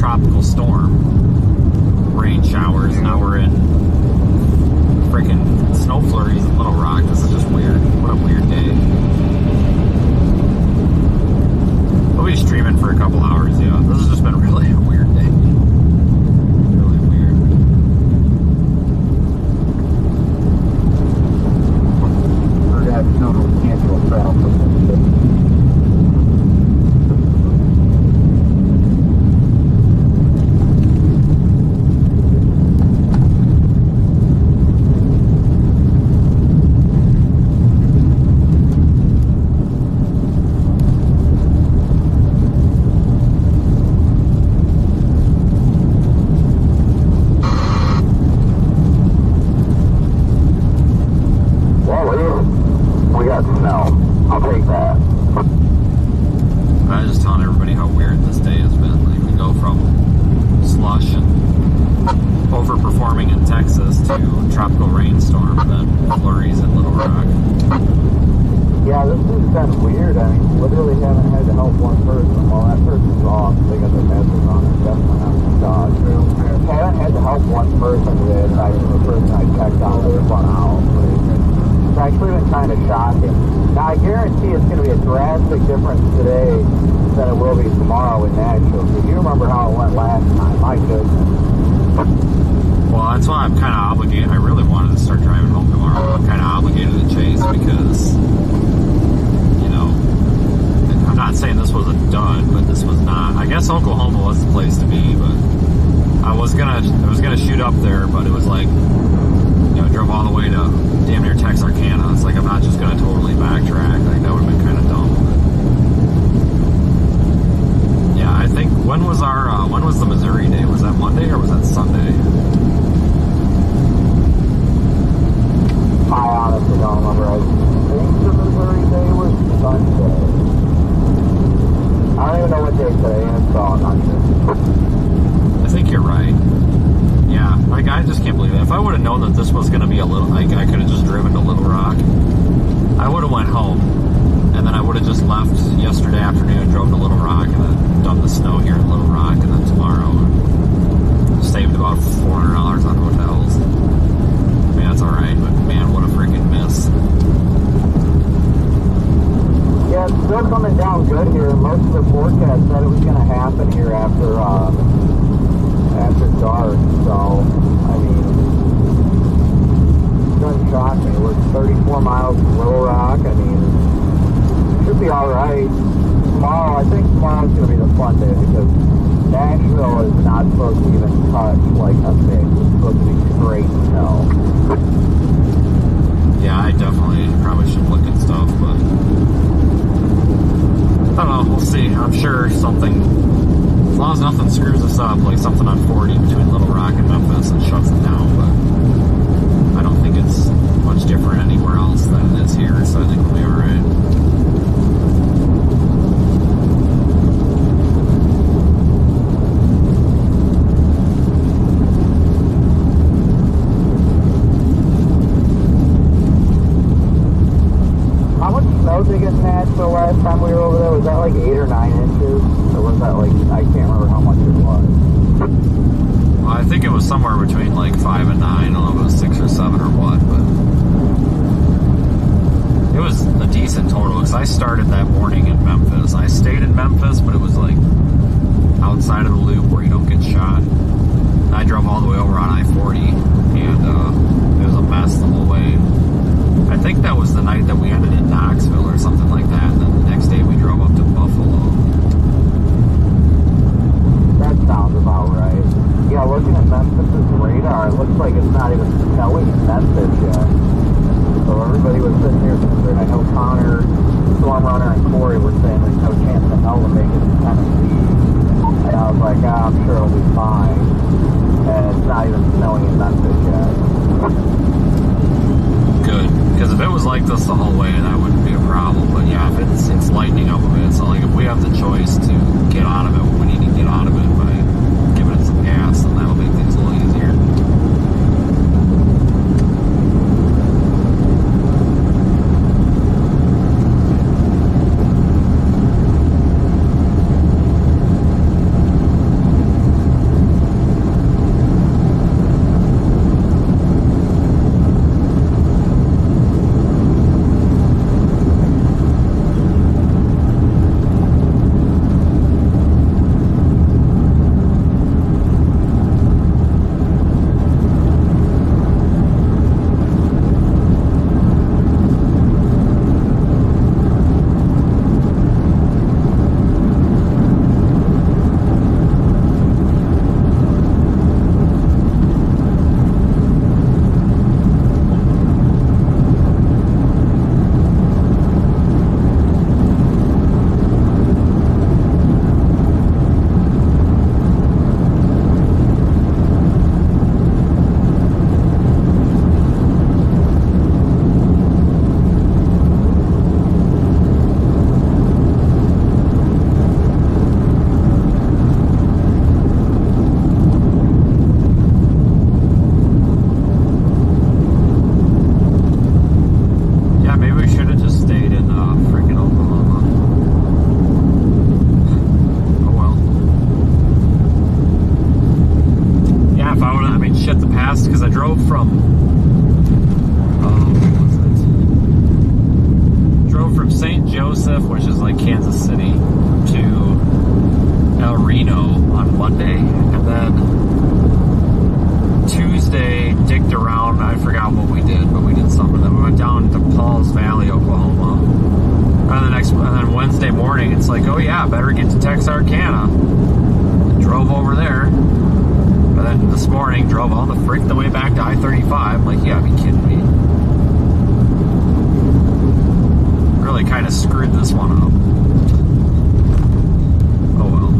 tropical storm, rain showers. Now we're in freaking snow flurries in Little Rock. This is just weird. What a weird day. We'll be streaming for a couple hours. Yeah, this has just been really a weird day. Really weird. We're gonna have to cancel travel. to tropical rainstorm and then flurries in Little Rock. Yeah, this has been weird. I mean, literally haven't had to help one person. Well, that person's off. They got their passes on. They're definitely not the dog. Haven't had to help one person today. In fact, the person I checked out was spun out. It's actually been kind of shocking. Now, I guarantee it's going to be a drastic difference today than it will be tomorrow in Nashville. Because you remember how it went last time. My goodness. Well, that's why I'm kind of obligated. I really wanted to start driving home tomorrow. I'm kind of obligated to Chase because, you know, I'm not saying this was a dud, but this was not. I guess Oklahoma was the place to be, but I was gonna shoot up there, but it was like, you know, drove all the way to damn near Texarkana. It's like I'm not just gonna totally backtrack. Like that would have been kind of dumb. Yeah, I think when was the Missouri day? Was that Monday or was that Sunday? I honestly don't remember. I think the Missouri day was Sunday. I don't even know what day today is, so I'm not sure. I think you're right. Yeah, like I just can't believe it. If I would have known that this was going to be a little, like I could have just driven to Little Rock. I would have went home, and then I would have just left yesterday afternoon, drove to Little Rock, and then dumped the snow here in Little Rock, and then tomorrow saved about $400 on hotels. I mean, that's all right, but man, what a freaking miss. Yeah, it's still coming down good here. Most of the forecast said it was going to happen here after dark. So, I mean, it doesn't shock me. We're 34 miles from Little Rock. I mean, it should be all right. Tomorrow, I think tomorrow's going to be the fun day because Nashville is not supposed to even touch like a mix. It's supposed to be straight snow. Yeah, I definitely probably should look at stuff, but I don't know, we'll see. I'm sure something, as long as nothing screws us up, like something on 40 between Little Rock and Memphis and shuts it down, but I don't think it's much different anywhere else than it is here, so I think we'll be alright. So last time we were over there, was that like 8 or 9 inches? Or was that like, I can't remember how much it was. Well, I think it was somewhere between like 5 and 9. I don't know if it was 6 or 7 or what, but it was a decent total because I started that morning in Memphis. I stayed in Memphis, but it was like outside of the loop where you don't get shot. And I drove all the way over on I-40, and it was a mess the whole way. I think that was the night that we ended in Knoxville or something like that, and then the next day we drove up to Buffalo. That sounds about right. Yeah, looking at Memphis's radar, it looks like it's not even snowing in Memphis yet. So everybody was sitting here concerned. I know Connor, Storm Runner, and Corey were saying there's no chance in hell to make it to Tennessee. And I was like, I'm sure it'll be fine. And it's not even snowing in Memphis yet. Good, because if it was like this the whole way, that wouldn't be a problem. But yeah, if it's lightening up a bit, so like if we have the choice to get out of it when we need to get out of it by giving it some gas, then that'll make things a little easier. Wednesday morning, it's like, oh yeah, better get to Texarkana. Drove over there. But then this morning, drove all the frick the way back to I-35. Like, you gotta be kidding me. Really kind of screwed this one up. Oh well.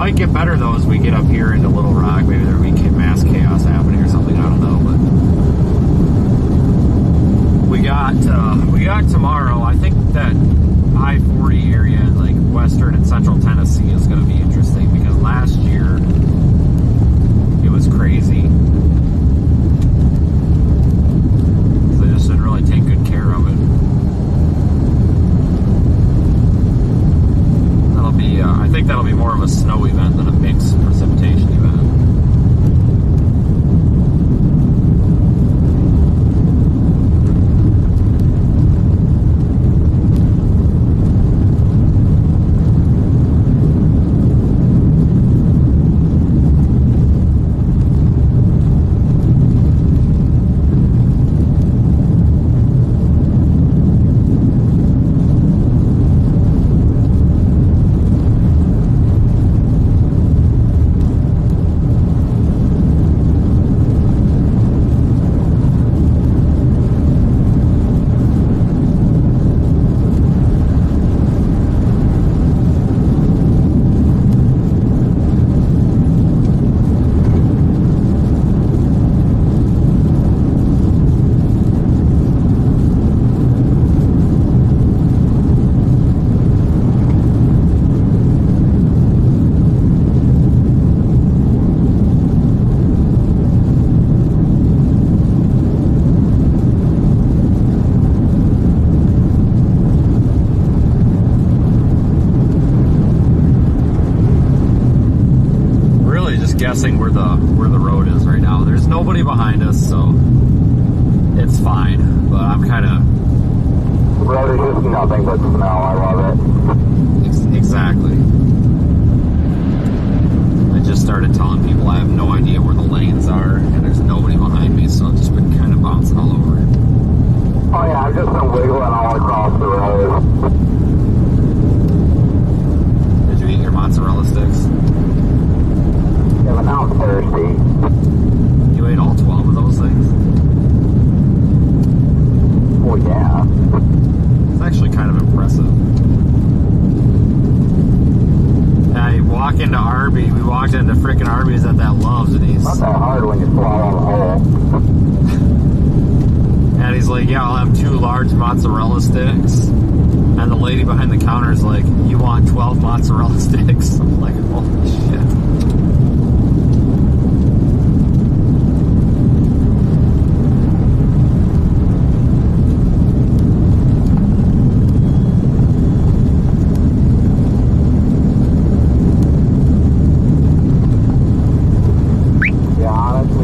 might get better though as we get up here into Little Rock. Maybe there'll be mass chaos happening or something. I don't know, but we got tomorrow. I think that I-40 area, like western and central Tennessee, is going to be interesting because last year it was crazy. So they just didn't really take good care of it. I think that'll be more of a snow event than a mixed precipitation event. guessing where the road is right now. There's nobody behind us, so it's fine. But I'm kind of. Road is just nothing but snow. I love it. Exactly. I just started telling people I have no idea where the lanes are, and there's nobody behind me, so I've just been kind of bouncing all over it. Oh yeah, I've just been wiggling all across the road. Did you eat your mozzarella sticks? Yeah, but now I'm thirsty. You ate all 12 of those things? Well, yeah. It's actually kind of impressive. I walk into Arby. We walked into frickin' Arby's at that Love's, and he's not that hard when you swallow the hole. And he's like, "Yeah, I'll have 2 large mozzarella sticks." And the lady behind the counter is like, "You want 12 mozzarella sticks?" I'm like, "Holy shit!"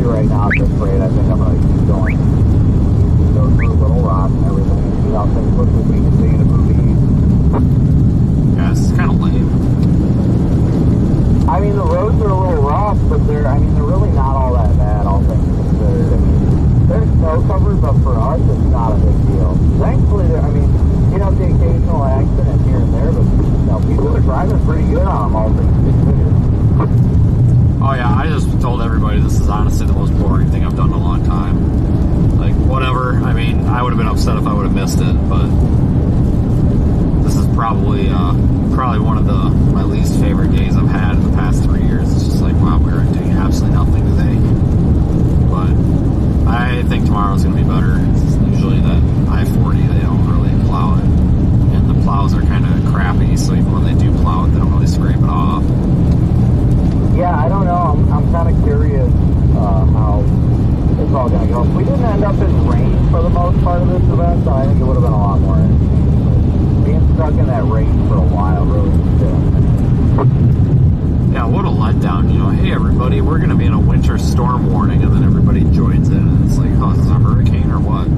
Right now at this rate, I think I'm going to keep going. Go through Little Rock and everything and see how things look as we continue to move east. Yeah, this is kind of lame. I mean, the roads are a little rough, but they're really not all that bad, all things considered. I mean, there's snow cover, but for us, it's not a big deal. Thankfully, the occasional accident here and there, but, people are driving pretty good on them, all things considered. Oh yeah, I just told everybody this is honestly the most boring thing I've done in a long time. Like, whatever. I mean, I would have been upset if I would have missed it, but this is probably one of my least favorite days I've had in the past 3 years. It's just like, wow, we're doing absolutely nothing today. But I think tomorrow's going to be better. It's usually that I-40, they don't really plow it. And the plows are kind of crappy, so even when they do plow it, they don't really scrape it off. Yeah, I don't know. I'm kind of curious how it's all going to go. If we didn't end up in rain for the most part of this event, I think it would have been a lot more interesting. But being stuck in that rain for a while really sucked. Yeah, what a letdown. Hey everybody, we're going to be in a winter storm warning, and then everybody joins in, and it's like, oh, is this a hurricane or what?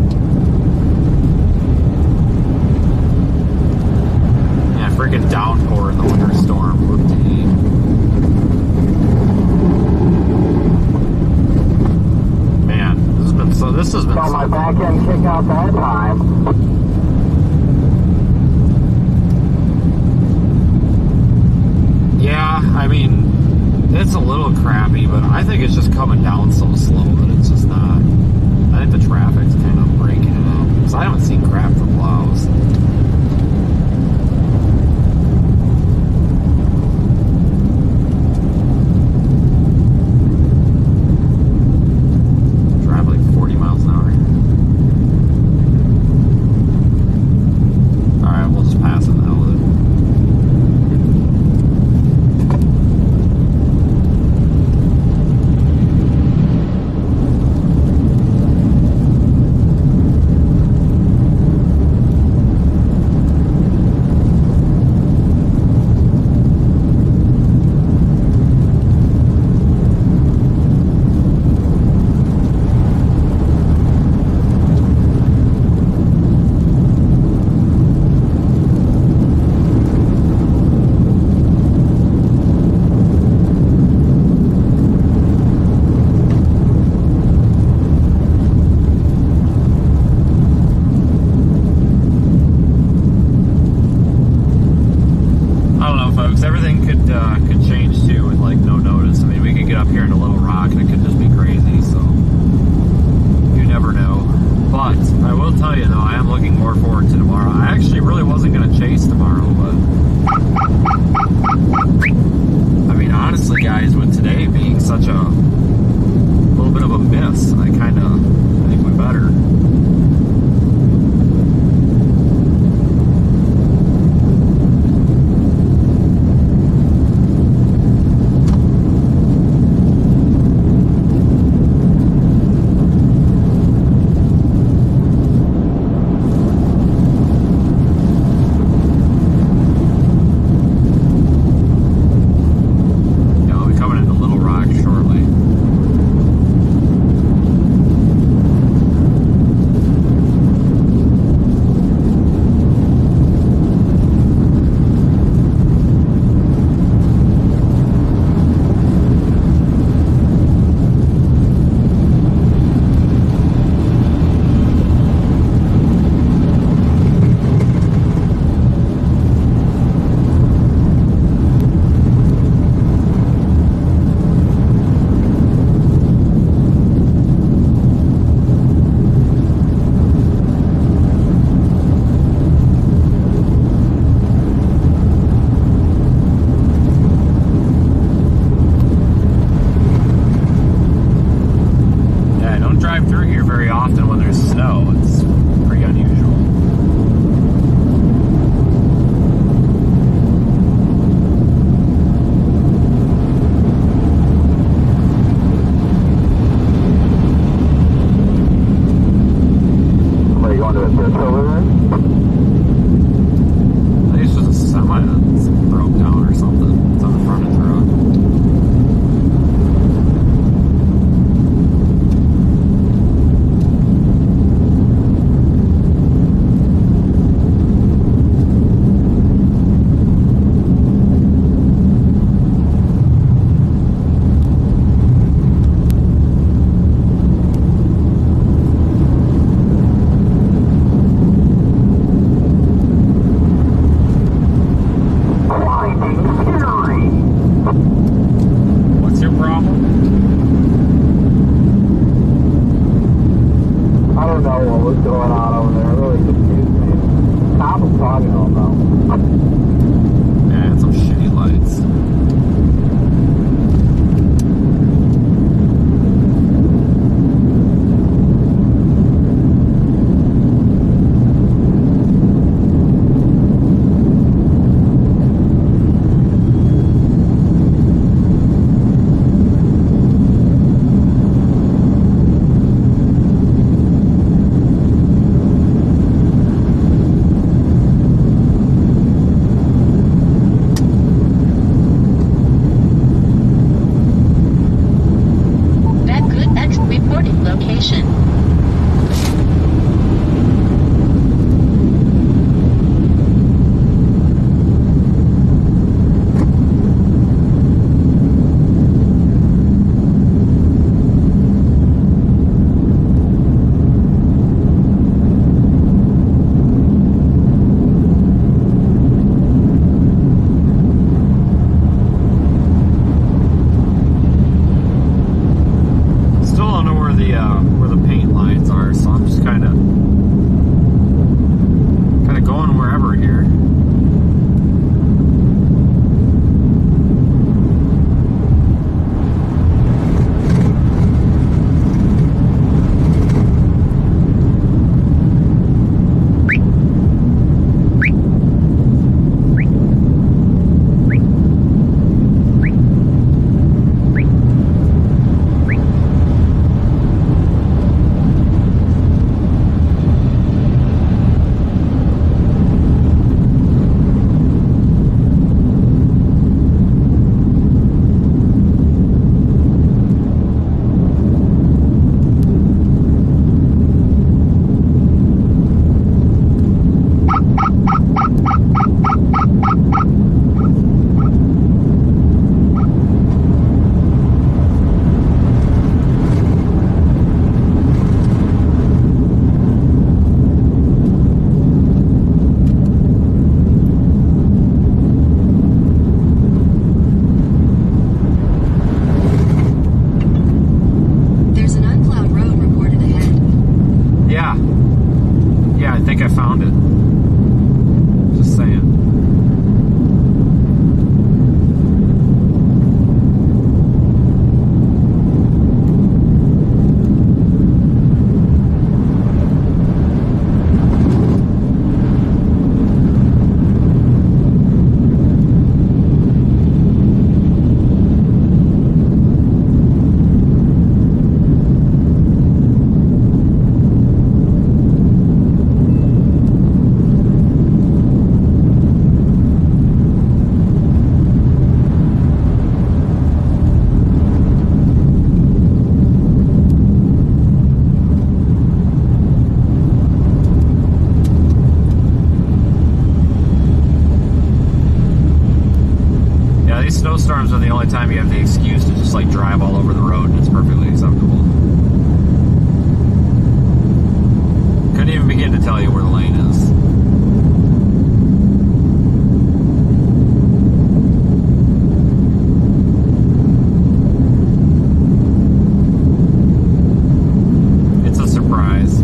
Yeah, freaking downpour in the winter storm. Whoop-dee. So this has been. Got my back end kick out that time. Yeah, I mean, it's a little crappy, but I think it's just coming down so slow that it's just not. I think the traffic's kind of breaking it up because I haven't seen crap for plows. drive through here very often when there's snow. It's pretty unusual. Somebody going to the bridge over there? I think it's just a semi that's broke down or something. It's on the front of the road. What's your problem? I don't know what was going on over there. It really confused me. Tom was talking all about. Yeah, it's some shitty lights. That good X reporting location. Still don't know where the paint lines are, so I'm just kind of going wherever here. There's an unplowed road reported ahead. Yeah, I think I found it. Just saying. These snowstorms are the only time you have the excuse to just like drive all over the road, and it's perfectly acceptable. Couldn't even begin to tell you where the lane is. It's a surprise.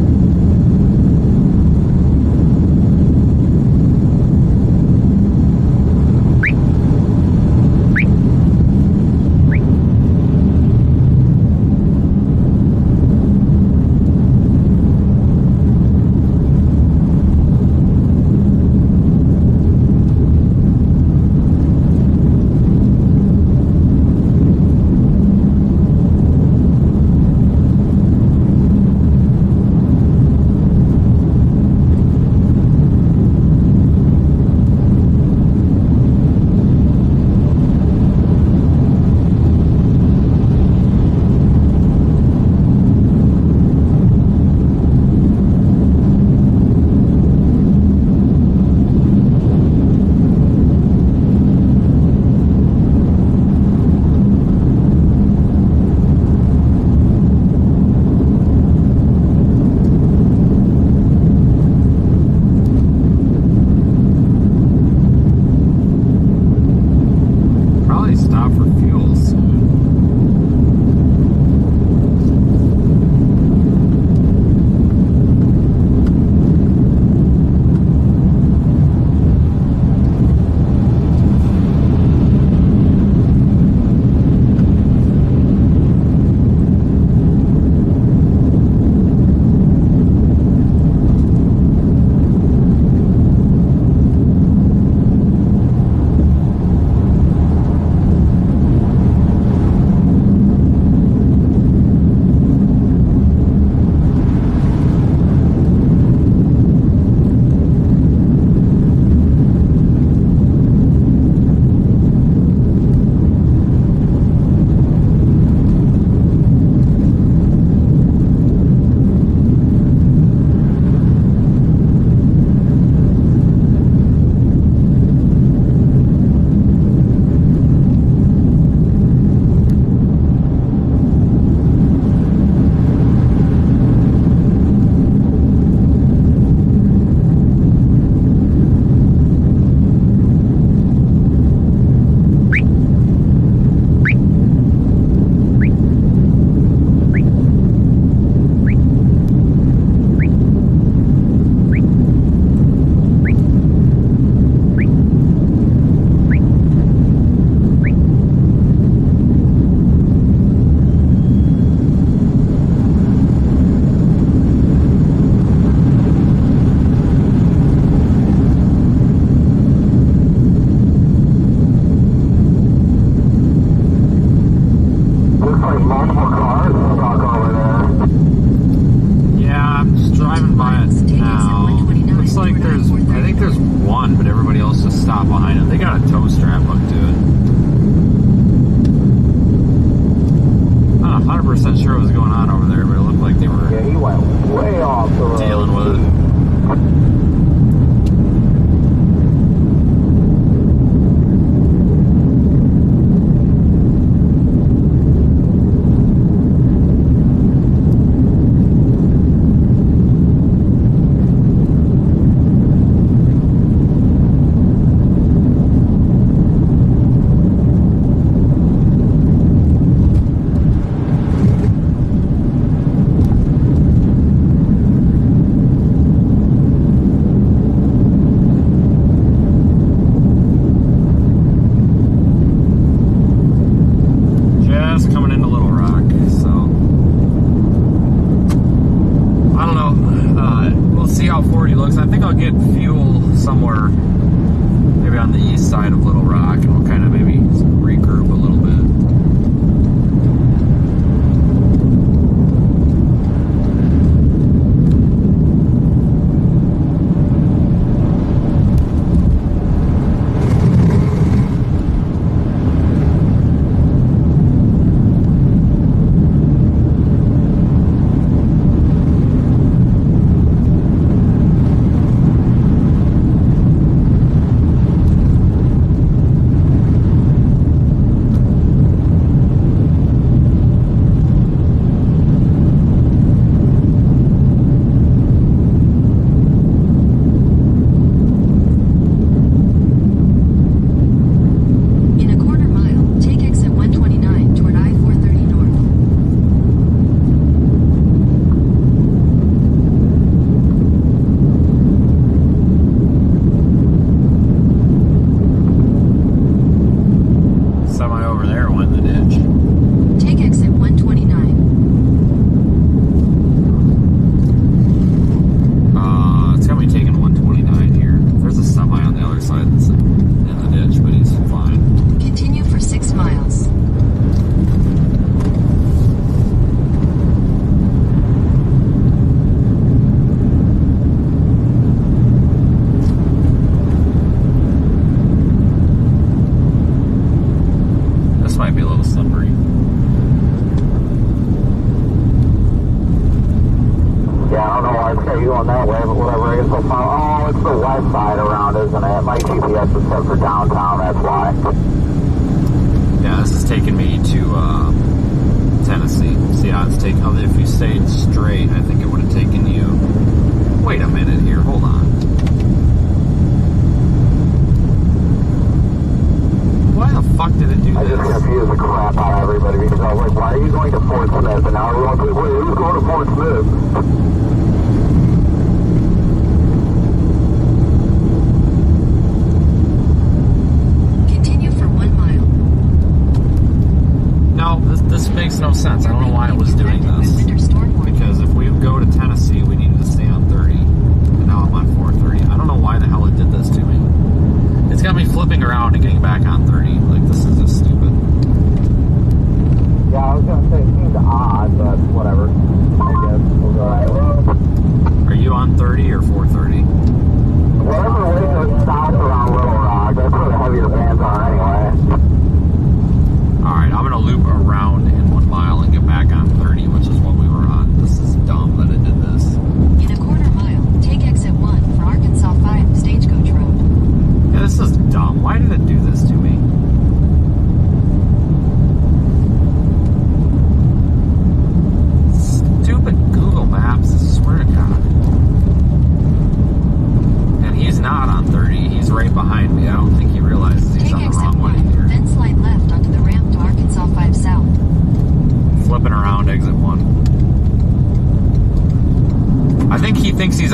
how 40 looks. I think I'll get fuel somewhere, maybe on the east side of Little Rock, and we'll kind of maybe regroup a little bit.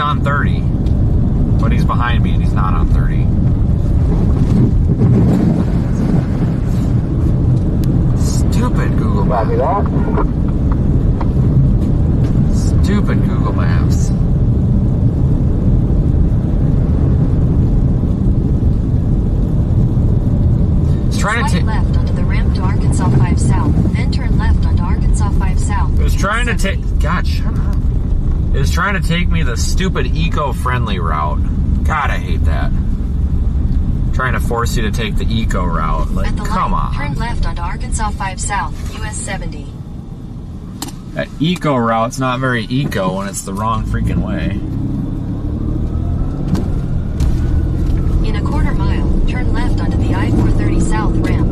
On 30, but he's behind me and he's not on 30. Stupid Google Maps. Stupid Google Maps. It's trying to take left onto the ramp to Arkansas 5 South, then turn left onto Arkansas 5 South. It was trying to take. God, shut up. It's trying to take me the stupid eco-friendly route. God, I hate that. Trying to force you to take the eco route. Like, come on. Turn left onto Arkansas 5 South, US 70. That eco route's not very eco when it's the wrong freaking way. In a quarter mile, turn left onto the I-430 South ramp.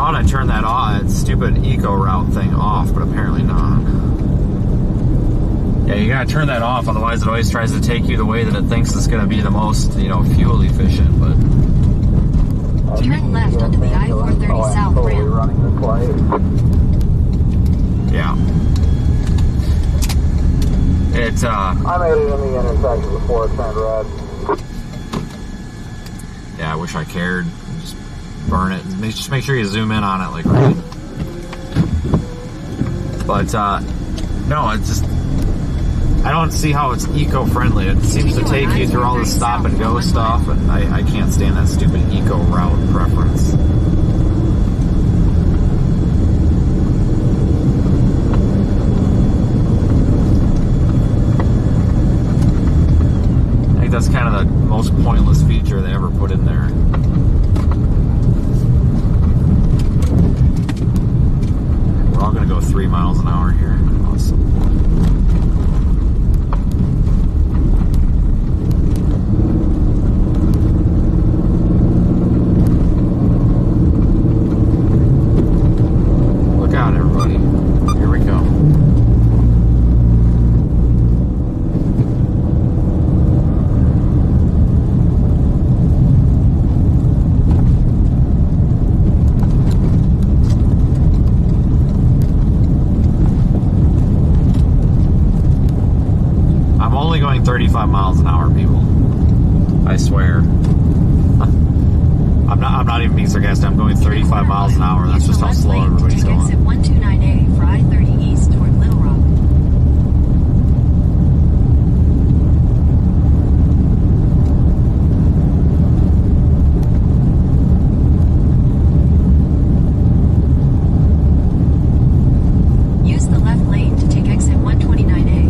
I turned that off, stupid eco route thing off, but apparently not. Yeah, you gotta turn that off, otherwise it always tries to take you the way that it thinks it's gonna be the most, fuel efficient, but... Turn left onto the I-430 South ramp. Yeah. It's, I made it in the intersection before it turned red. Yeah, I wish I cared. burn it. Just make sure you zoom in on it, like right. But no, it's just I don't see how it's eco-friendly. It seems to take you through all the stop and go stuff, and I can't stand that stupid eco route preference. I think that's kind of the most pointless feature they ever put in there. We're all going to go 3 miles an hour here. Awesome. Look out, everybody. Here we go. I'm only going 35 miles an hour, people. I swear. I'm not even being sarcastic. I'm going 35 miles an hour. That's just how slow everybody's going. Exit 129A for I-30 East toward Little Rock. Use the left lane to take exit 129A.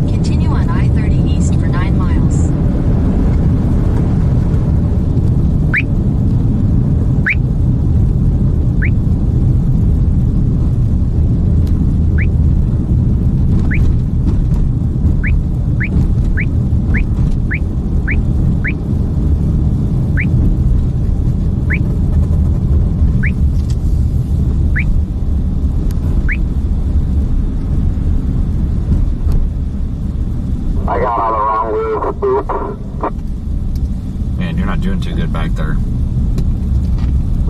Continue on I-30 East for 9 miles. I got on the wrong wheel. Oops. Man, you're not doing too good back there.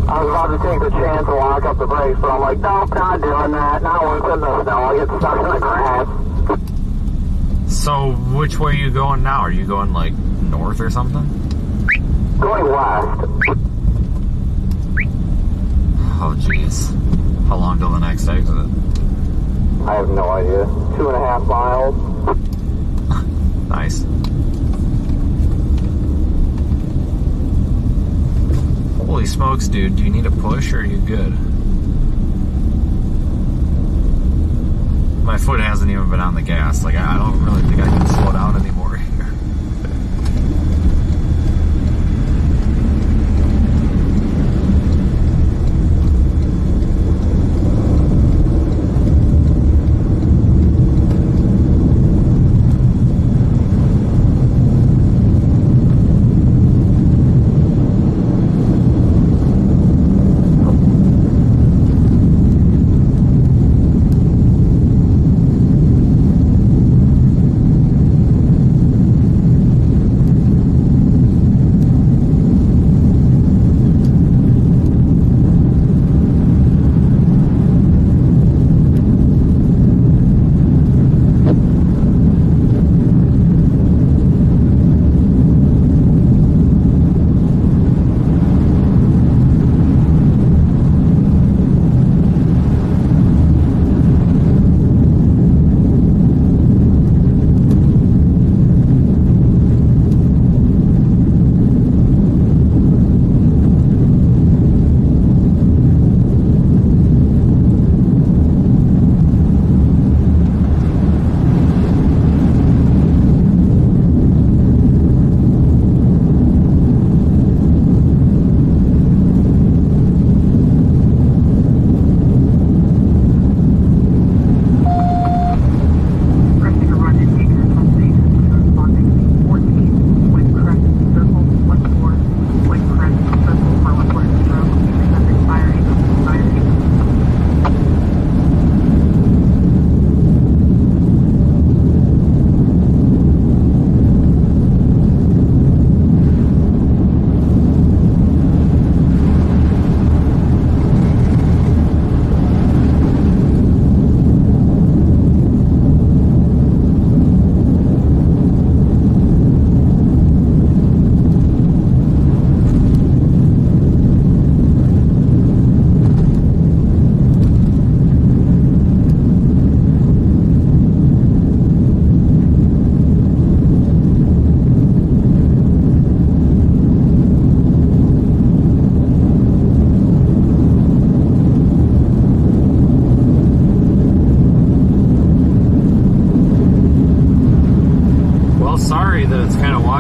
I was about to take the chance and lock up the brakes, but I'm like, nope, not doing that. Not once in the snow. I get stuck in the grass. So, which way are you going now? Are you going, like, north or something? Going west. Oh, jeez. How long till the next exit? I have no idea. 2.5 miles. Nice. Holy smokes, dude. Do you need a push or are you good? My foot hasn't even been on the gas. Like, I don't really think I can slow down anymore here.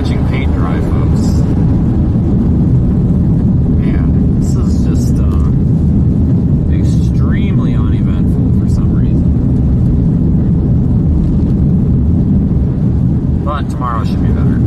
watching paint dry, folks. Man, this is just extremely uneventful for some reason. But tomorrow should be better.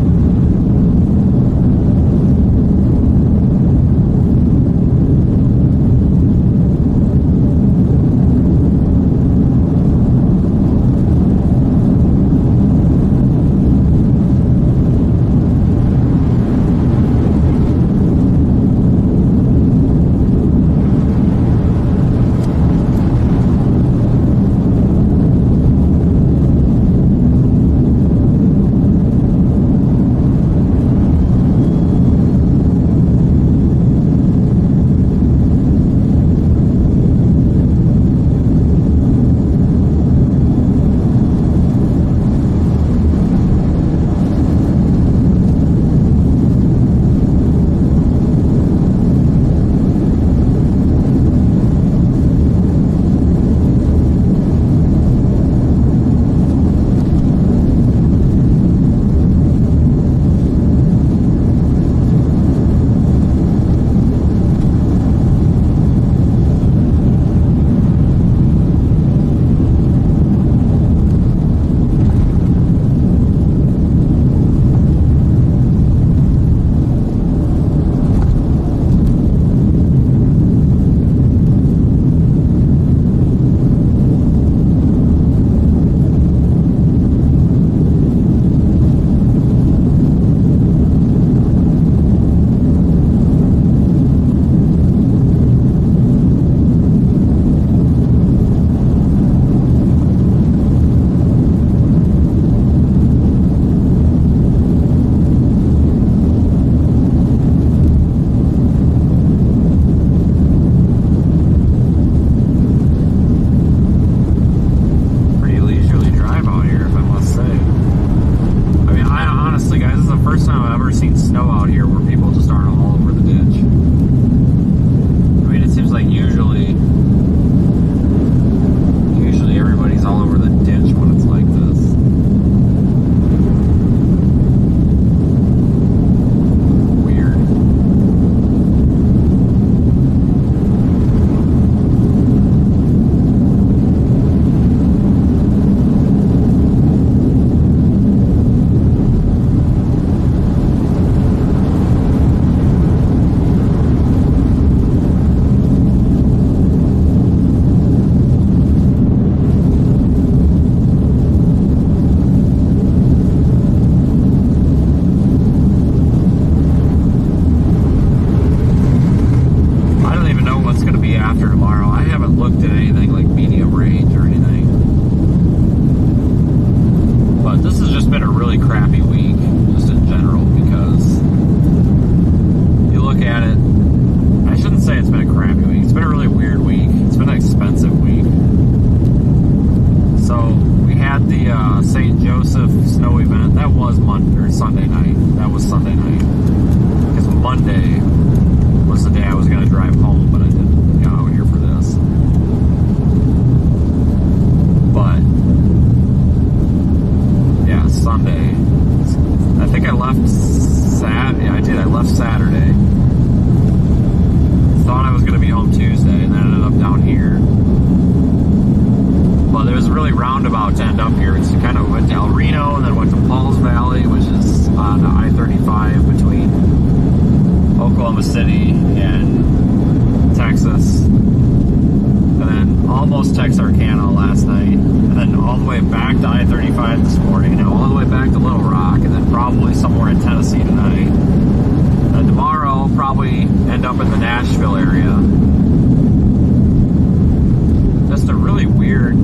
Sunday night. That was Sunday night. Because Monday was the day I was going to drive home, but I didn't get out here for this. But, yeah, Sunday. I think I left Saturday. Yeah, I did. I left Saturday. Thought I was going to be home Tuesday, and then ended up down here. Well, it was really roundabout to end up here. It's kind of went to El Reno, and then went to Pauls Valley, which is on I-35 between Oklahoma City and Texas. And then almost Texarkana last night. And then all the way back to I-35 this morning. And all the way back to Little Rock. And then probably somewhere in Tennessee tonight. And tomorrow, I'll probably end up in the Nashville area. Just a really weird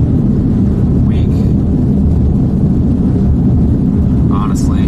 week, honestly.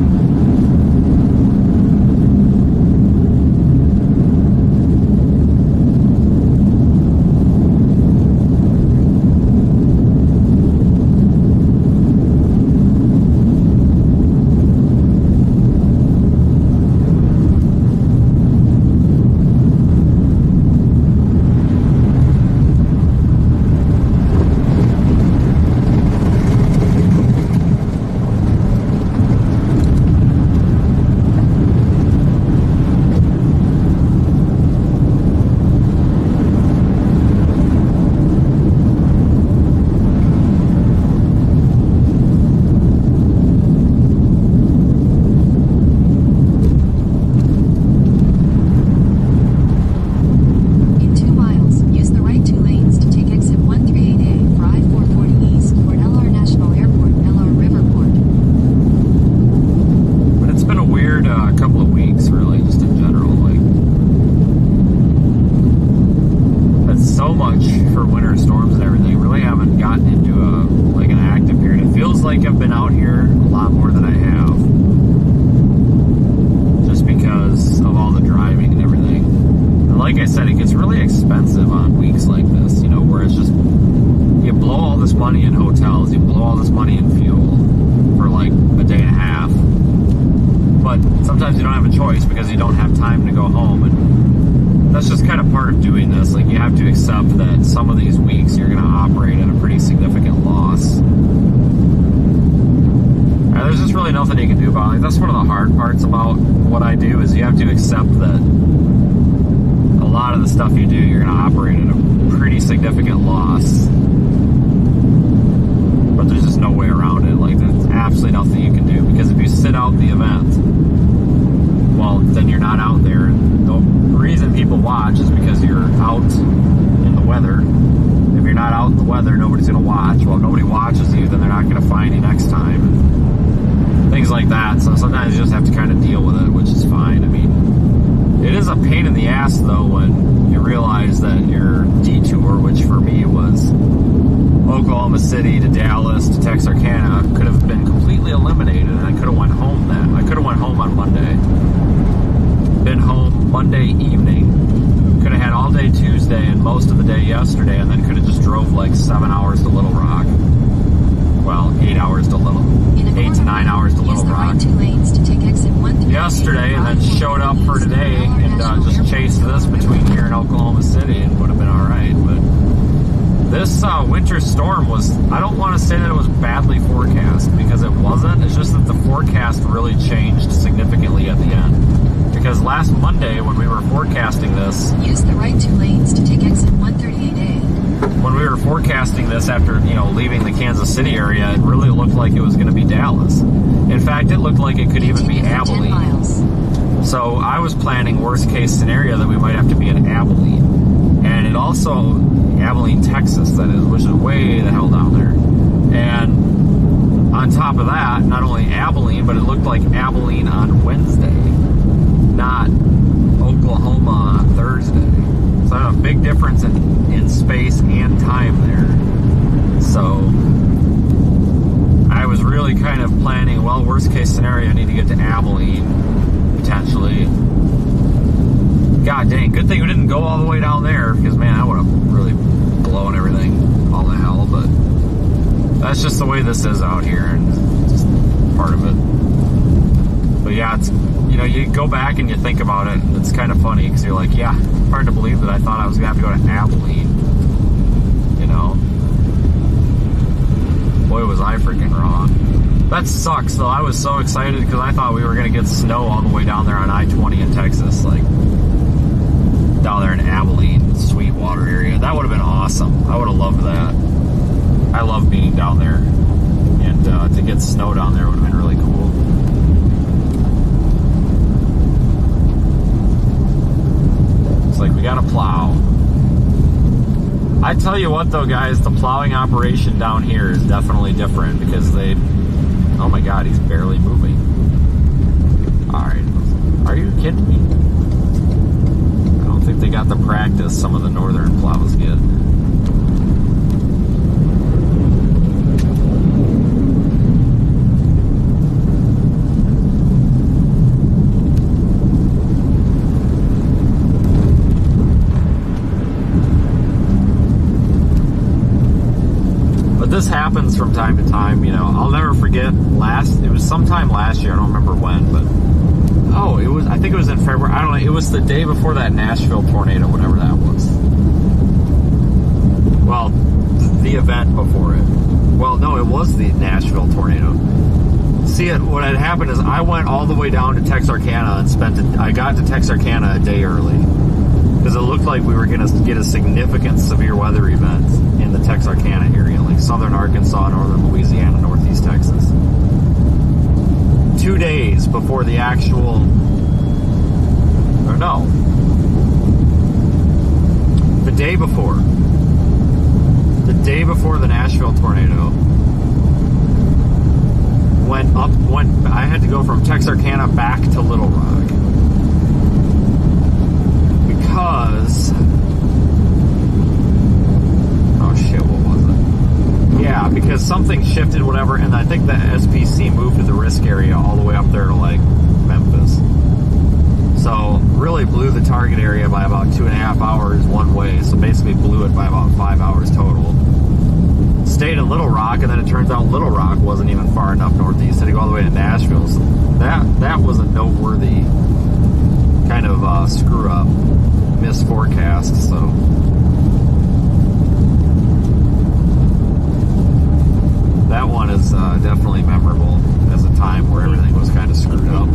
like I've been out here a lot more than I have. Just because of all the driving and everything. And like I said, it gets really expensive on weeks like this, you know, where it's just, you blow all this money in hotels, you blow all this money in fuel for like a day and a half. But sometimes you don't have a choice because you don't have time to go home. And that's just kind of part of doing this. Like, you have to accept that some of these weeks you're going to operate at a pretty significant loss. And there's just really nothing you can do about it. Like, that's one of the hard parts about what I do, is you have to accept that a lot of the stuff you do, you're going to operate at a pretty significant loss. But there's just no way around it. Like, there's absolutely nothing you can do, because if you sit out the event, well, then you're not out there. The reason people watch is because you're out in the weather. If you're not out in the weather, nobody's going to watch. Well, if nobody watches you, then they're not going to find you next time. And things like that. So sometimes you just have to kind of deal with it, which is fine. I mean, it is a pain in the ass, though, when you realize that your detour, which for me was Oklahoma City to Dallas to Texarkana, could have been completely eliminated, and I could have went home then. I could have went home on Monday. Been home Monday evening. Could have had all day Tuesday and most of the day yesterday, and then could have just drove like 7 hours to Little Rock. Well, 8 hours to 8 to 9 hours to Little Rock. Yesterday, and then showed up for today and just chased this between here and Oklahoma City, and would have been all right. But this winter storm was, I don't want to say that it was badly forecast, because it wasn't. It's just that the forecast really changed significantly at the end. Because last Monday, when we were forecasting this, use the right 2 lanes to take exit 138A. When we were forecasting this after, you know, leaving the Kansas City area, it really looked like it was going to be Dallas. In fact, it looked like it could even be Abilene. So I was planning worst case scenario that we might have to be in Abilene. And it also, Abilene, Texas, that is, which is way the hell down there. And on top of that, not only Abilene, but it looked like Abilene on Wednesday, not Oklahoma on Thursday. So I have a big difference in space and time there. So I was really kind of planning, well, worst case scenario, I need to get to Abilene, potentially. God dang, good thing we didn't go all the way down there, because, man, I would have really blown everything all to hell. But that's just the way this is out here, and it's just part of it. But yeah, it's, you know, you go back and you think about it, and it's kind of funny, because you're like, yeah, hard to believe that I thought I was going to have to go to Abilene, you know. Boy, was I freaking wrong. That sucks, though. I was so excited, because I thought we were going to get snow all the way down there on I-20 in Texas, like, down there in Abilene, Sweetwater area. That would have been awesome. I would have loved that. I love being down there, and to get snow down there would have been really cool. Like, we gotta plow. I tell you what, though, guys, the plowing operation down here is definitely different, because they, oh my god, he's barely moving. Alright, are you kidding me? I don't think they got the practice some of the northern plows get. This happens from time to time, you know. I'll never forget it was sometime last year, I don't remember when, but I think it was in February, I don't know, it was the day before that Nashville tornado, whatever that was. Well, the event before it. Well, no, it was the Nashville tornado. See, what had happened is I went all the way down to Texarkana and I got to Texarkana a day early, because it looked like we were going to get a significant severe weather event in the Texarkana area, like southern Arkansas, northern Louisiana, northeast Texas. 2 days before the actual, or no, the day before the Nashville tornado, I had to go from Texarkana back to Little Rock, because, oh shit, what was it? Yeah, because something shifted, whatever, and I think the SPC moved to the risk area all the way up there to like Memphis. So really blew the target area by about 2.5 hours one way. So basically blew it by about 5 hours total. Stayed in Little Rock, and then it turns out Little Rock wasn't even far enough northeast. Had to go all the way to Nashville. So that was a noteworthy kind of screw up, misforecast. So. That one is definitely memorable as a time where everything was kind of screwed up.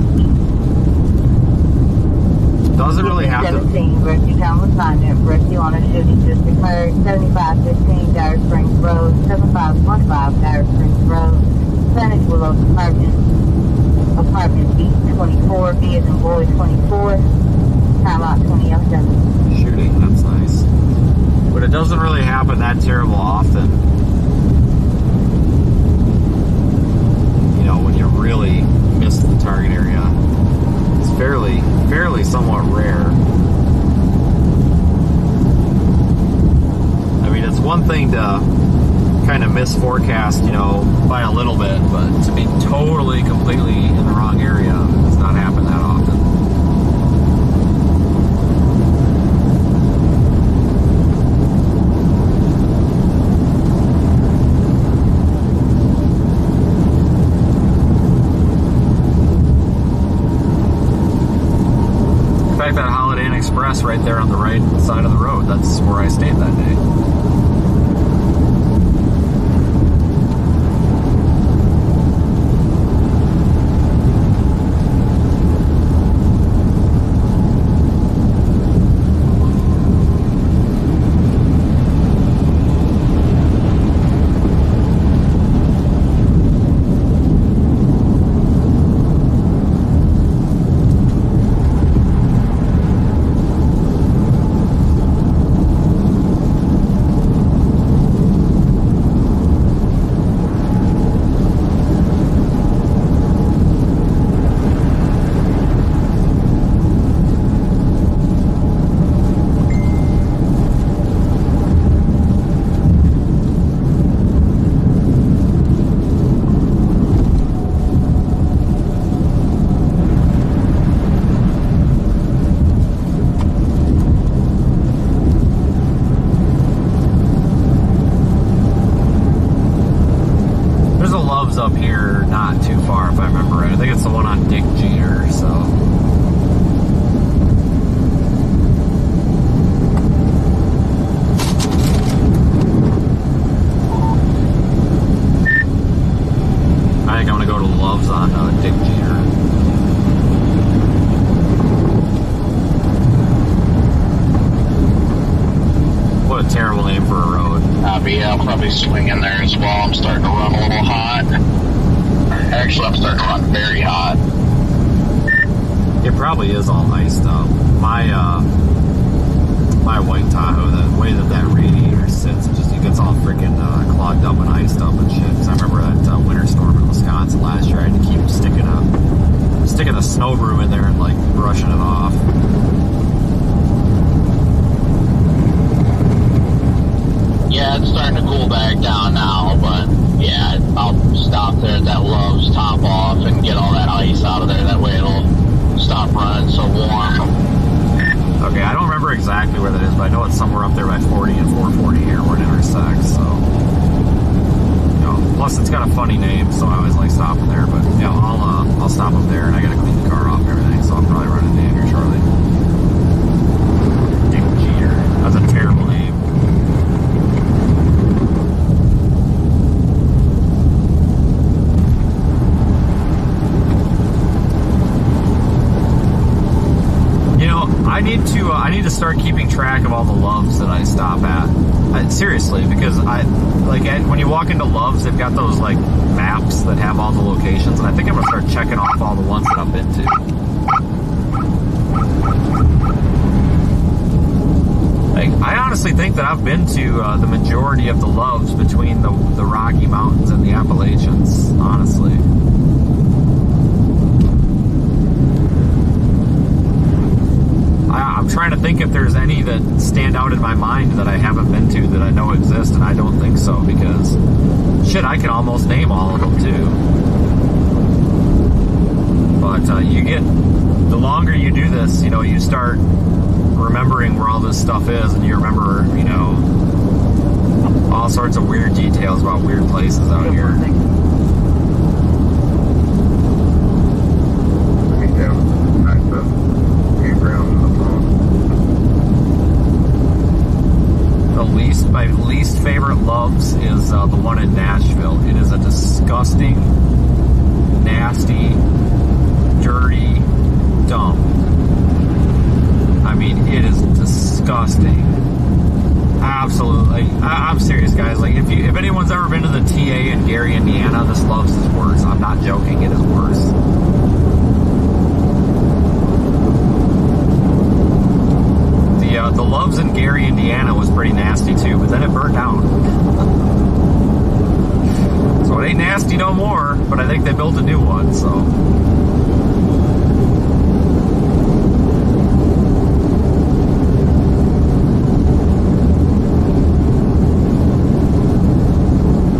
Doesn't really have to... 17, rescue town assignment. Rescue on a shooting just declared. 7515 Dire Springs Road. 7515 Dire Springs Road. Spanish Willows Apartment B24. B as in boy 24. Timeout 2007. Shooting, that's nice. But it doesn't really happen that terrible often. You know, when you really miss the target area. It's fairly somewhat rare. I mean, it's one thing to kind of misforecast, you know, by a little bit, but to be totally, completely in the wrong area does not happen that often. In fact, that Holiday Inn Express right there on the right side of the road, that's where I stayed that day. Up here, not too far if I remember right. I think it's the one on Dick Jeter, so. I think I'm gonna go to Love's on Dick Jeter. What a terrible name for a road. I'll probably swing in there as well. I'm starting to run a little hot. Actually, I'm starting to run very hot. It probably is all iced up. My white Tahoe, the way that radiator sits, it gets all freaking clogged up and iced up and shit. Because I remember that winter storm in Wisconsin last year. I had to keep sticking a snow broom in there and like brushing it off. Yeah, it's starting to cool back down now, but yeah, I'll stop there at that Love's, top off, and get all that ice out of there. That way it'll stop running so warm. Okay, I don't remember exactly where that is, but I know it's somewhere up there by 40 and 440 here where it intersects, so. You know, plus it's got a funny name, so I always like stopping there, but yeah, I'll stop up there, and I gotta clean the car off and everything, so I'll probably run into you here shortly. Dick Jeter. That's a terrible name. I need to start keeping track of all the Loves that I stop at. Seriously, because when you walk into Loves, they've got those like maps that have all the locations, and I think I'm gonna start checking off all the ones that I've been to. Like, I honestly think that I've been to the majority of the Loves between the Rocky Mountains and the Appalachians, honestly. I'm trying to think if there's any that stand out in my mind that I haven't been to that I know exist, and I don't think so, because Shit, I can almost name all of them too. But you get, the longer you do this, you know, you start remembering where all this stuff is, and you remember, you know, all sorts of weird details about weird places out here. My least favorite loves is the one in Nashville. It is a disgusting, nasty, dirty dump. I mean, it is disgusting. Absolutely. I'm serious, guys. Like, if anyone's ever been to the TA in Gary, Indiana, this Loves is worse. I'm not joking. It is worse. The Loves in Gary, Indiana was pretty nasty too, but then it burnt down. So it ain't nasty no more, but I think they built a new one, so.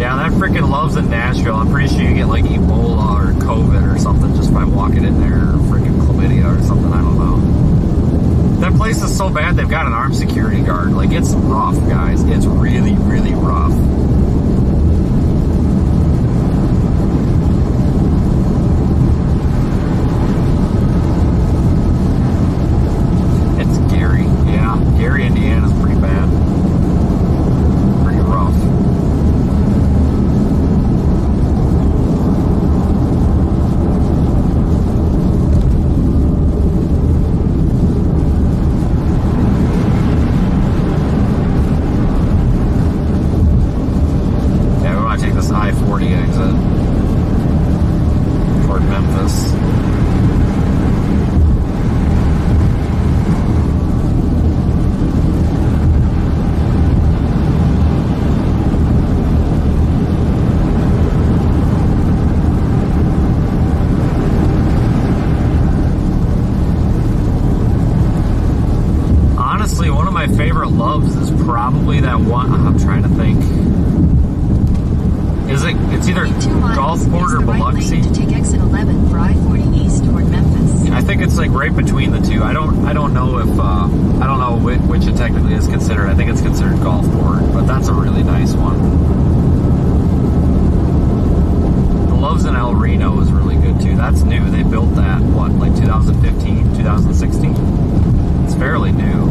Yeah, that freaking Loves in Nashville, I'm pretty sure you get like Ebola or COVID or something just by walking in there, or freaking chlamydia or something, I don't know. That place is so bad, they've got an armed security guard. Like, it's rough, guys. It's really, really rough. It's Gary. Yeah, Gary, Indiana's pretty bad. Pretty rough. I-40 exit toward Memphis. Honestly, one of my favorite loves is probably that one. I'm trying to think. It's either Gulfport or Biloxi. To take exit 11 for I-40 east toward Memphis. I think it's like right between the two. I don't know if I don't know which it technically is considered. I think it's considered Gulfport, but that's a really nice one. The Loves in El Reno is really good too. That's new. They built that what, like 2015, 2016. It's fairly new.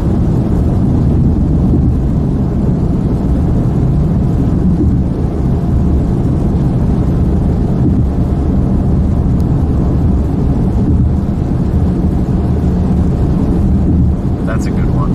That's a good one.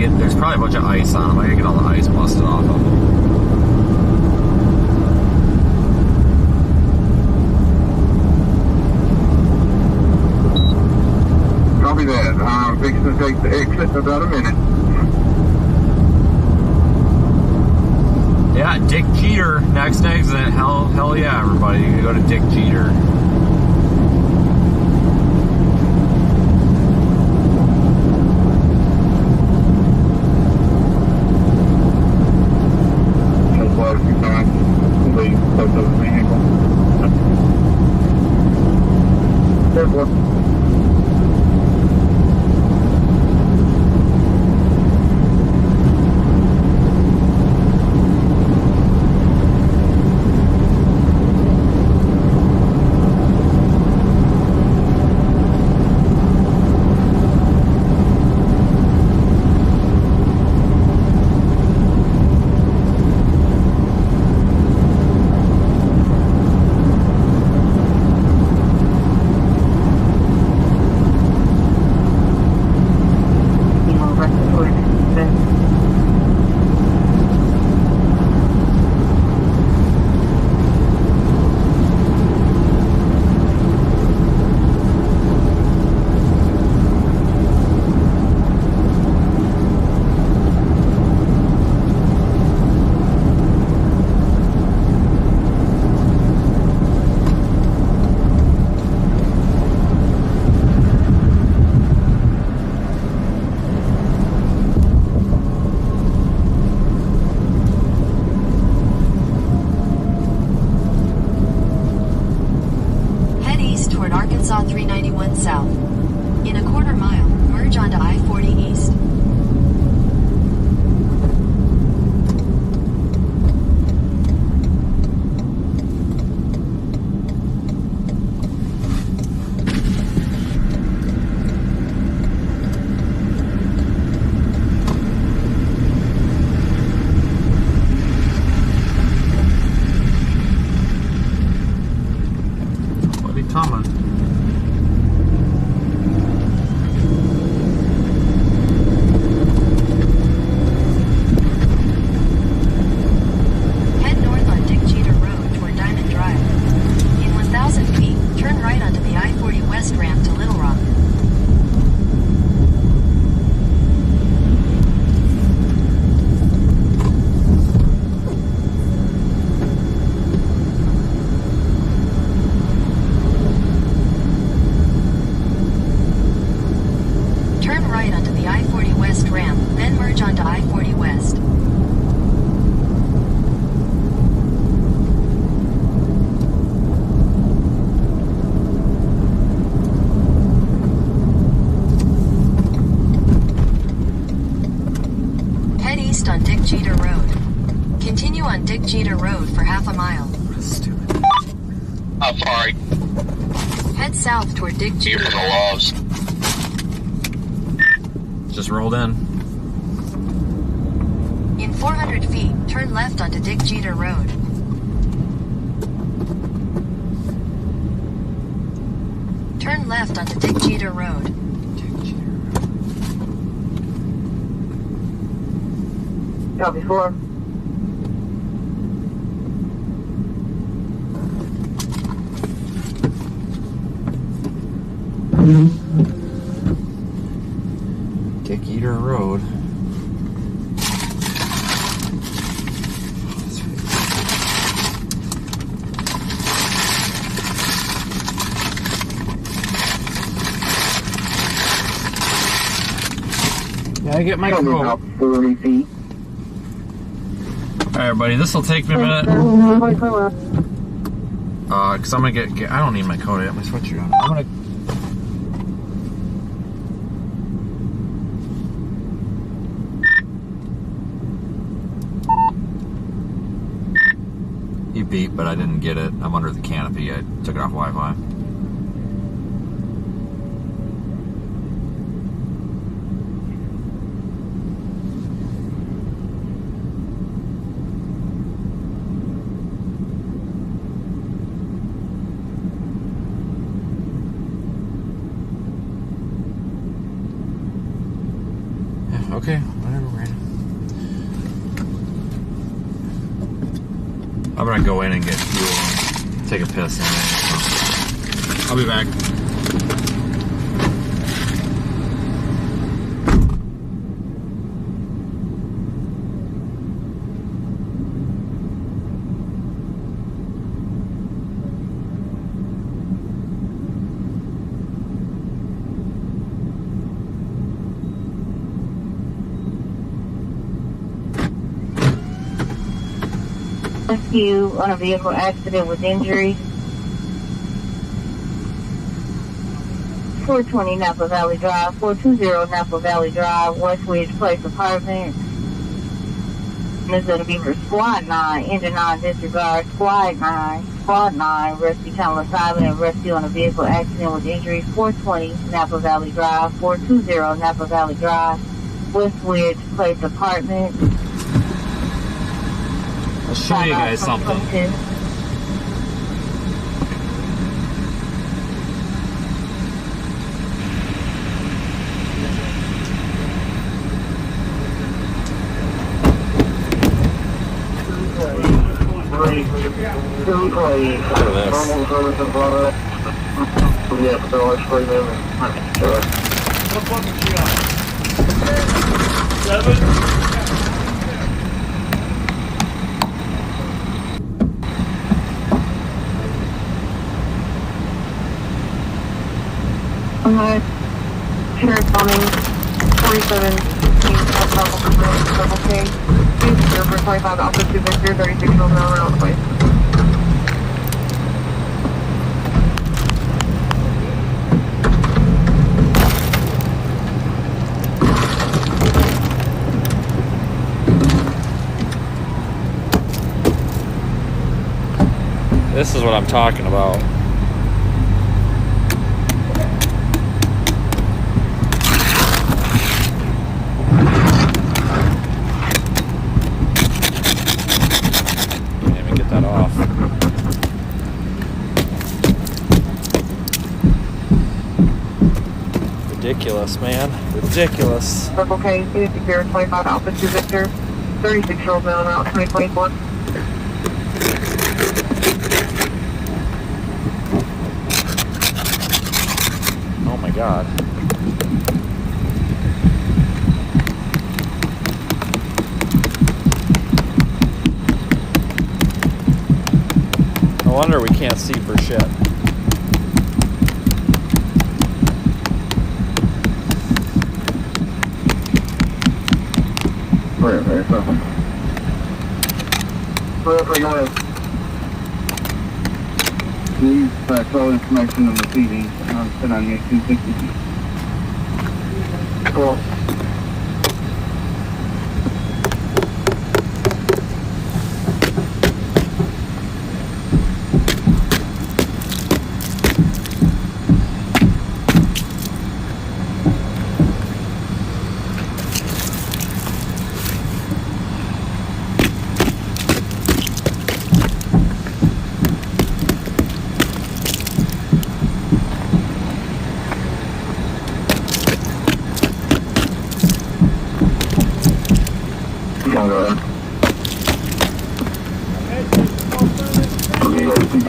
get. There's probably a bunch of ice on them. I gotta get all the ice busted off them. Copy that. I'm fixing to take the exit in about a minute. Yeah, Dick Jeter, next exit. Hell yeah, everybody. You go to Dick Jeter. Just quite a few times. Leave both of the vehicle. There's one. Arkansas 391 South. In a quarter mile, merge onto I-40 East. What are you talking about? Dick Jeter Road for half a mile. Stupid. How far? Head south toward Dick Jeter. You're in the loves. Just rolled in. In 400 feet, turn left onto Dick Jeter Road. Turn left onto Dick Jeter Road. Copy 4. Dick Eater Road. Yeah, I get my Probably quote. about 40 feet. Alright, everybody, this will take me a minute. Cause I'm gonna get I don't need my coat, I got my sweatshirt on. I'm gonna. He beeped, but I didn't get it. I'm under the canopy. I took it off Wi-Fi. Yeah, okay, whatever. I'm gonna go in and get fuel and take a piss in a minute. So I'll be back. Rescue on a vehicle accident with injury. 420 Napa Valley Drive, 420 Napa Valley Drive, West Ridge Place Apartment. And it's going to be for Squad 9, Engine 9 disregard, Squad 9, rescue channel assignment and rescue on a vehicle accident with injury, 420 Napa Valley Drive, 420 Napa Valley Drive, West Ridge Place Apartment. I'll show you guys something. Sheriff Bombing 47 double K. Please serve for 25 Alpha 2 Victor 36 miles an hour out of place. This is what I'm talking about. Ridiculous, man. Ridiculous. Circle K, City Secure 25 Alpha 2 Victor 36 miles an hour out 2024. Oh my god. No wonder we can't see for shit. Wherever you live. Please fax all information on the PD. I'll sit on your 260. Cool.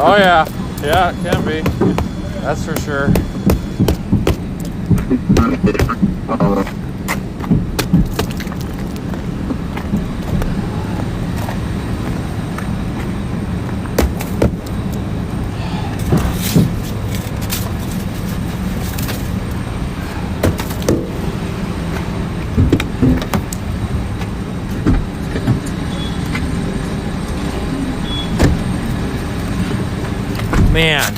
Oh yeah, yeah, it can be. That's for sure. Man.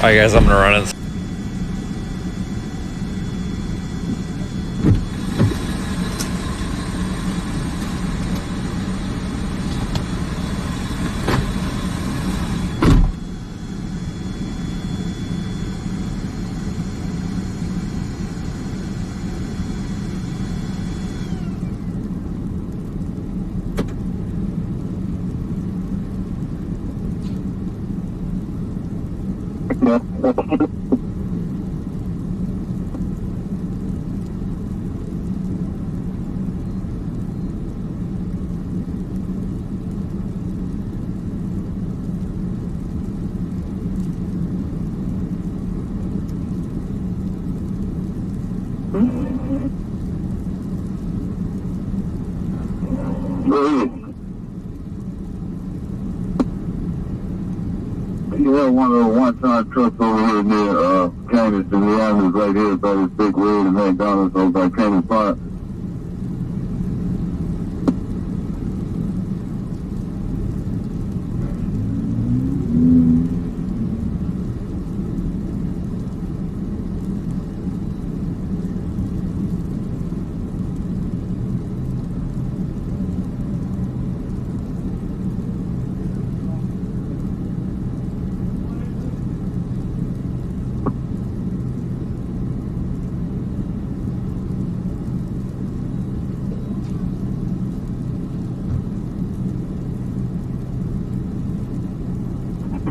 Alright guys, I'm gonna run it. You have one of those one-ton trucks over here near Candace, and the animals right here by this big road in McDonald's over by Candace Park.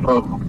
Oh.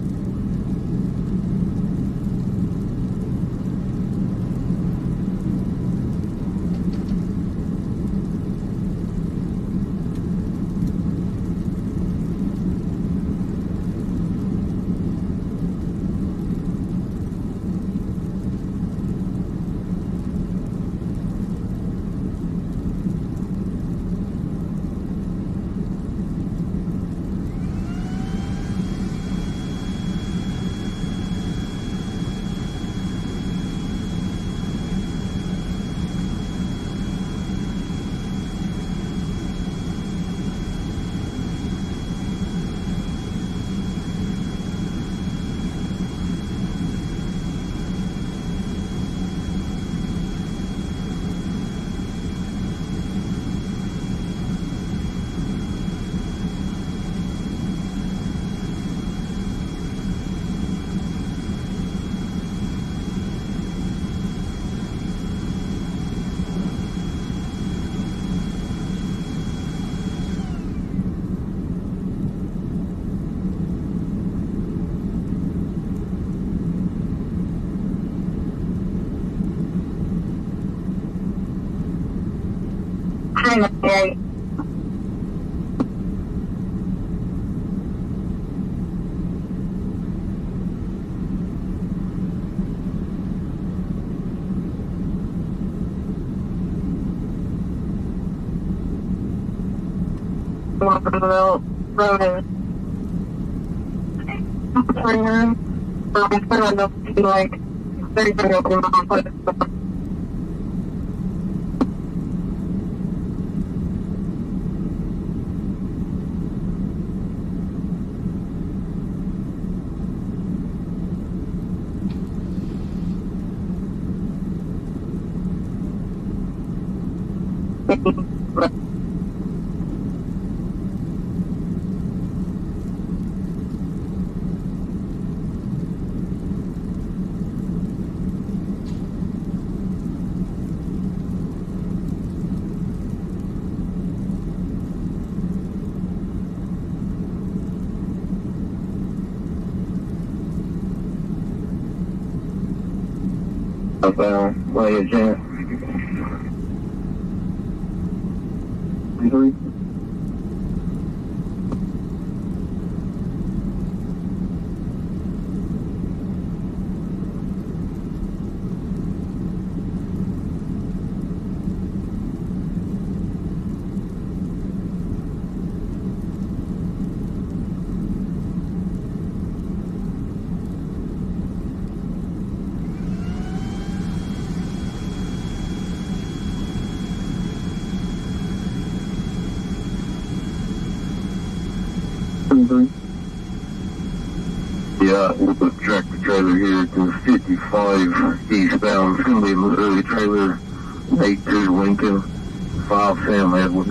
Right. The road is like 30 open Where you at? 3. be out with the tractor trailer here to 55 eastbound. It's going to be a Missouri trailer, 82 Lincoln, 5 Sam Edward.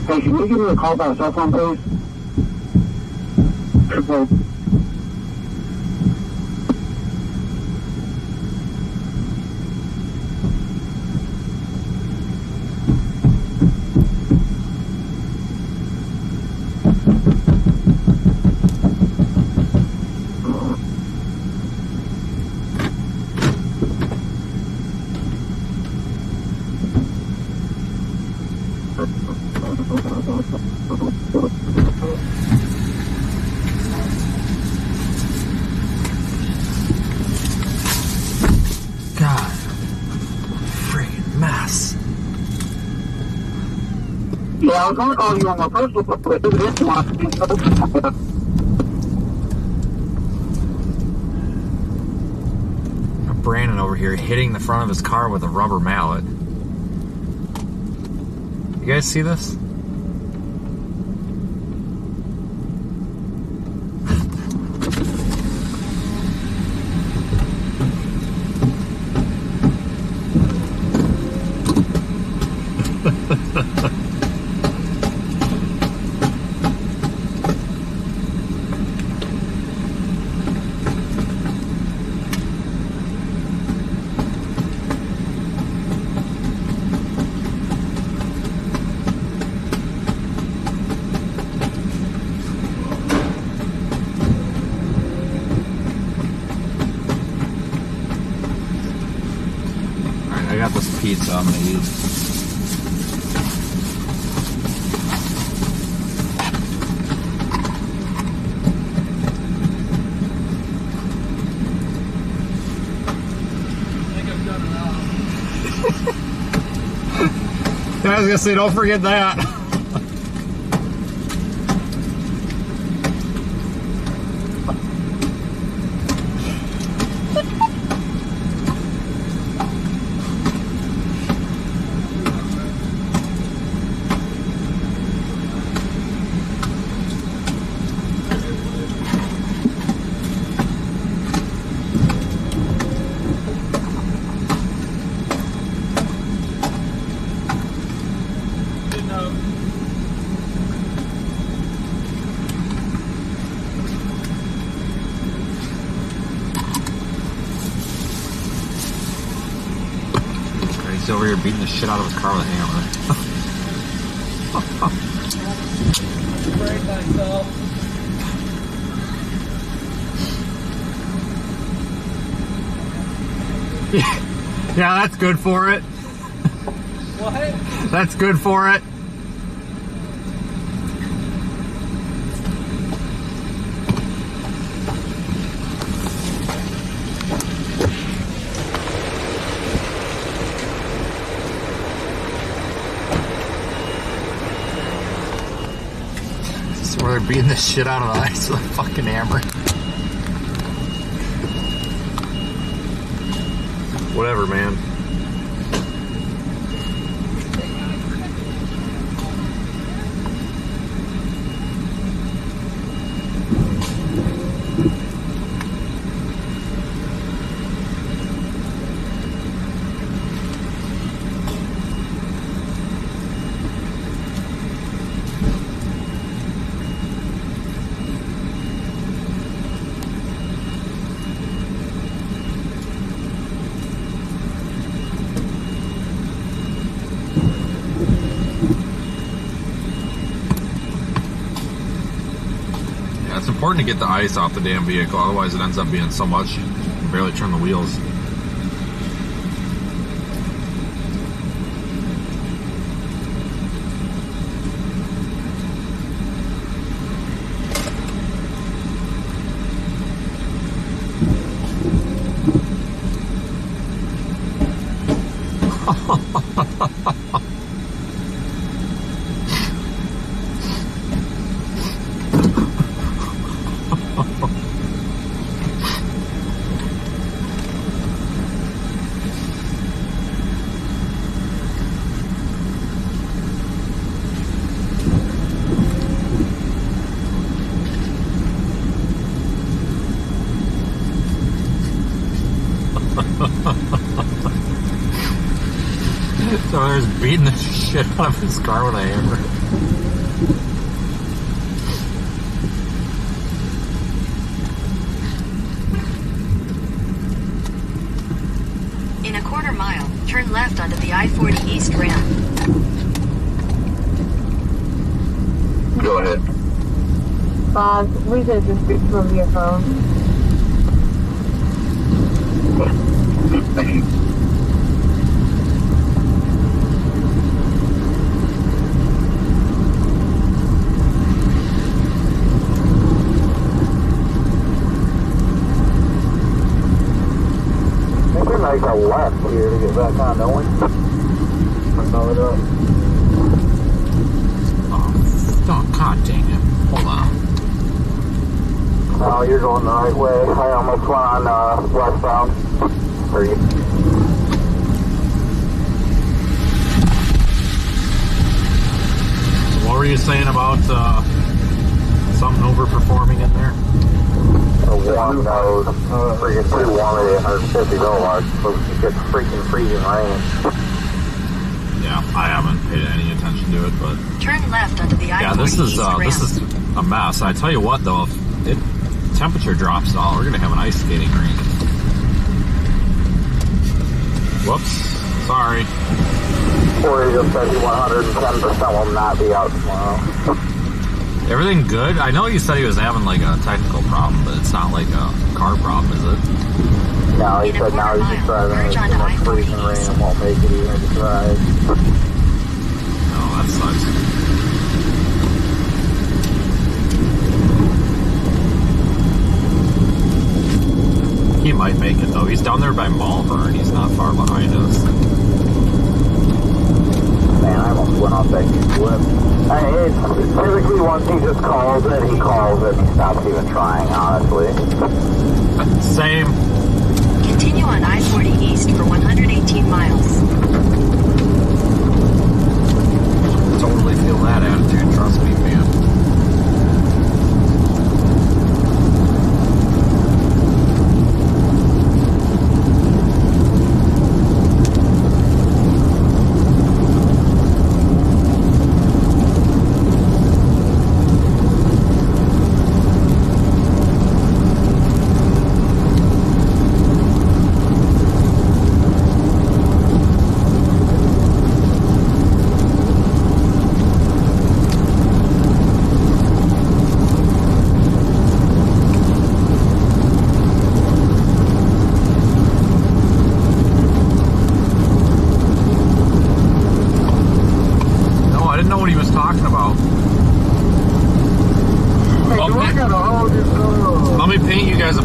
Hey, can you give me a call by cell phone, please? Triple. Yeah, I was going to call you on my personal phone, but this one. Brandon over here hitting the front of his car with a rubber mallet. You guys see this? I got this pizza I'm gonna eat. I was gonna say, don't forget that. He's over here beating the shit out of his car with a hammer. Break myself. Yeah, that's good for it. What? That's good for it. This is where they're beating the shit out of the ice with a fucking hammer. Whatever, man. It's important to get the ice off the damn vehicle, otherwise it ends up being so much you can barely turn the wheels. So there's beating the shit out of his car with a hammer. In a quarter mile, turn left onto the I-40 East ramp. Go ahead. Bob, please just speak from your phone. Thank you. Make a left here to get back on, don't we? Follow it up. Oh, god dang it. Hold on. Oh, you're going the right way. I almost went on westbound. For you. What were you saying about something overperforming in there? One node, freaking 2,150 kilowatts, supposed to get freaking freezing rain. Yeah, I haven't paid any attention to it, but Turn left onto the I-40 yeah, this is a mess. I tell you what, though, if temperature drops at all, we're gonna have an ice skating rink. Whoops, sorry. Or he just said he 110% will not be out tomorrow. Everything good? I know you said he was having like a technical problem, but it's not like a car problem, is it? No, he said now he's just driving in too much freezing rain and won't make it even to drive. Oh, that sucks. He might make it though. He's down there by Malvern. He's not far behind us. Man, I almost went off that huge whip. Typically once he just calls it, he calls it and he stops even trying, honestly. Same. Continue on I-40 East for 118 miles. Totally feel that attitude, trust me, man.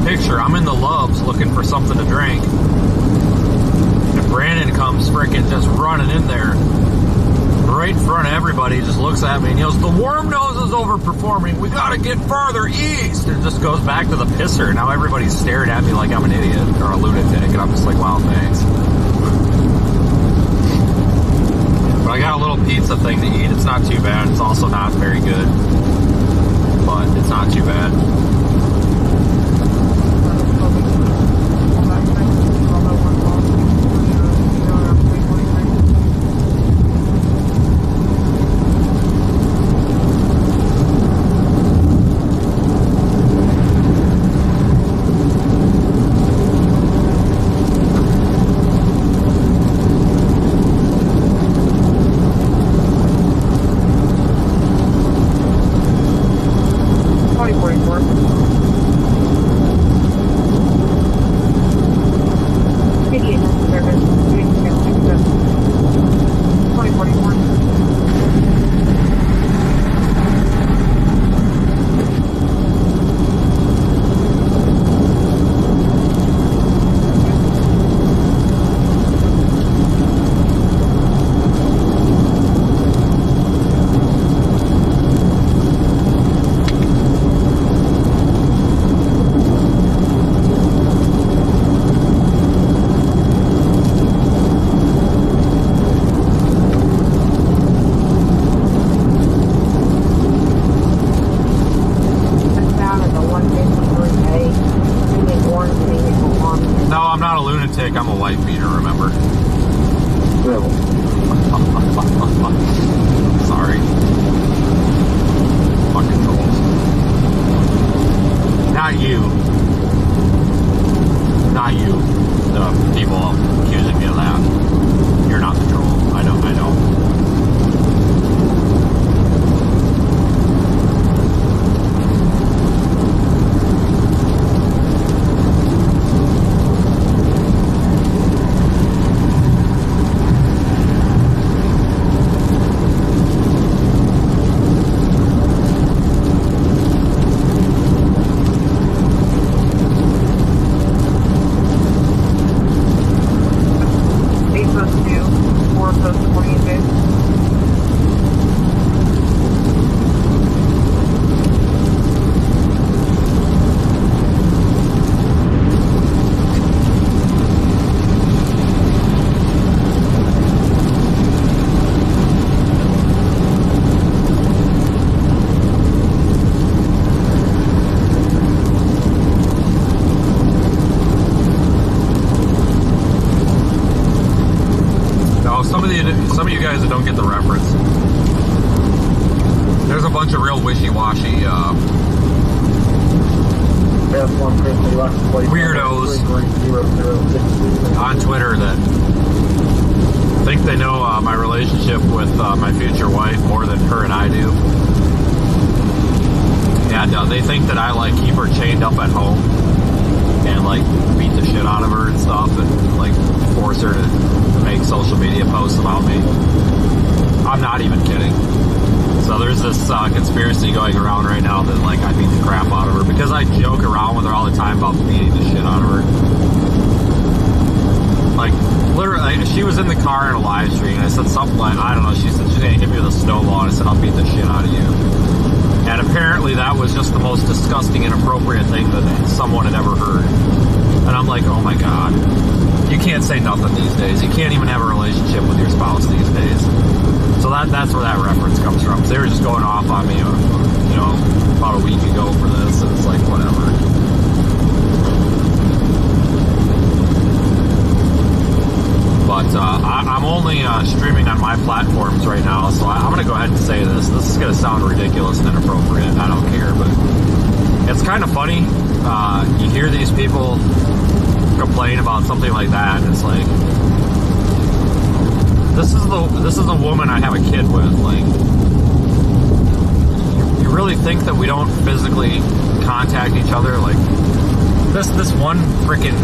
picture. I'm in the Loves looking for something to drink. And Brandon comes freaking just running in there. Right in front of everybody, just looks at me and yells, "The worm nose is overperforming. We gotta get farther east." And just goes back to the pisser. Now everybody's staring at me like I'm an idiot or a lunatic. And I'm just like, wow, thanks. But I got a little pizza thing to eat. It's not too bad. It's also not very good. But it's not too bad. I'm a white beater, remember? Sorry. Fucking trolls. Not you. Not you. The people accusing me of that. You're not the troll. I know. Some of you guys that don't get the reference, there's a bunch of real wishy-washy weirdos on Twitter that think they know my relationship with my future wife more than her and I do. And they think that I like keep her chained up at home and like beat the shit out of her and stuff and like force her to make social media posts about me. I'm not even kidding. So there's this conspiracy going around right now that like I beat the crap out of her because I joke around with her all the time about beating the shit out of her. Like literally, she was in the car in a live stream and I said something like, I don't know, she said she's gonna hit me with a snowball and I said I'll beat the shit out of you. And apparently that was just the most disgusting, inappropriate thing that someone had ever heard. And I'm like, oh my God. You can't say nothing these days. You can't even have a relationship with your spouse these days. So that's where that reference comes from. So they were just going off on me, about a week ago for this, and it's like, whatever. But I'm only streaming on my platforms right now, so I'm going to go ahead and say this. This is going to sound ridiculous and inappropriate. I don't care, but it's kind of funny. You hear these people complain about something like that, and it's like, this is the woman I have a kid with. Like, you really think that we don't physically contact each other? Like, this one freaking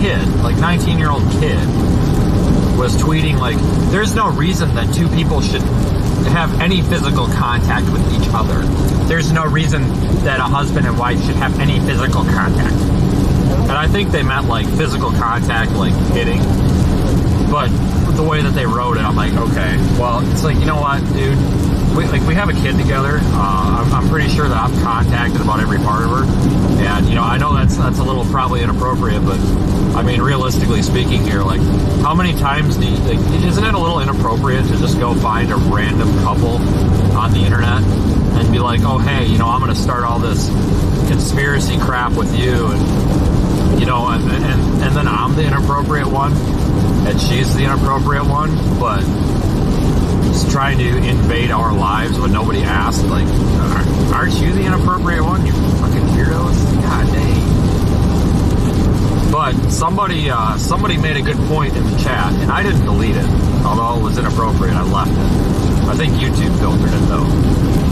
kid, like 19-year-old kid, was tweeting like, there's no reason that two people should have any physical contact with each other. There's no reason that a husband and wife should have any physical contact. And I think they meant like physical contact, like hitting. But the way that they wrote it, I'm like, okay, well, it's like, you know what, dude? We have a kid together. I'm pretty sure that I've contacted about every part of her. And, you know, I know that's a little probably inappropriate, but I mean, realistically speaking here, like, how many times do you, like, isn't it a little inappropriate to just go find a random couple on the internet and be like, oh, hey, you know, I'm going to start all this conspiracy crap with you, and, you know, and then I'm the inappropriate one, and she's the inappropriate one, but just trying to invade our lives when nobody asked, like, aren't you the inappropriate one, you fucking weirdos? God dang. But somebody made a good point in the chat, and I didn't delete it, although it was inappropriate, I left it. I think YouTube filtered it though.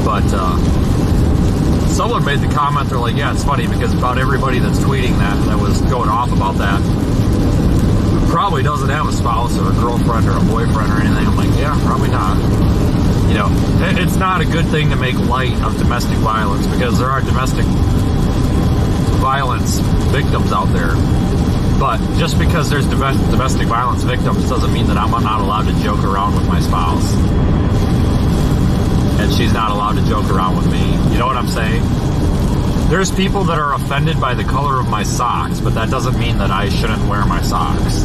But someone made the comment, they're like, yeah, it's funny because about everybody that's tweeting that was going off about that probably doesn't have a spouse or a girlfriend or a boyfriend or anything. I'm like, yeah, probably not. You know, it's not a good thing to make light of domestic violence, because there are domestic violence victims out there. But just because there's domestic violence victims doesn't mean that I'm not allowed to joke around with my spouse. And she's not allowed to joke around with me. You know what I'm saying? There's people that are offended by the color of my socks, but that doesn't mean that I shouldn't wear my socks.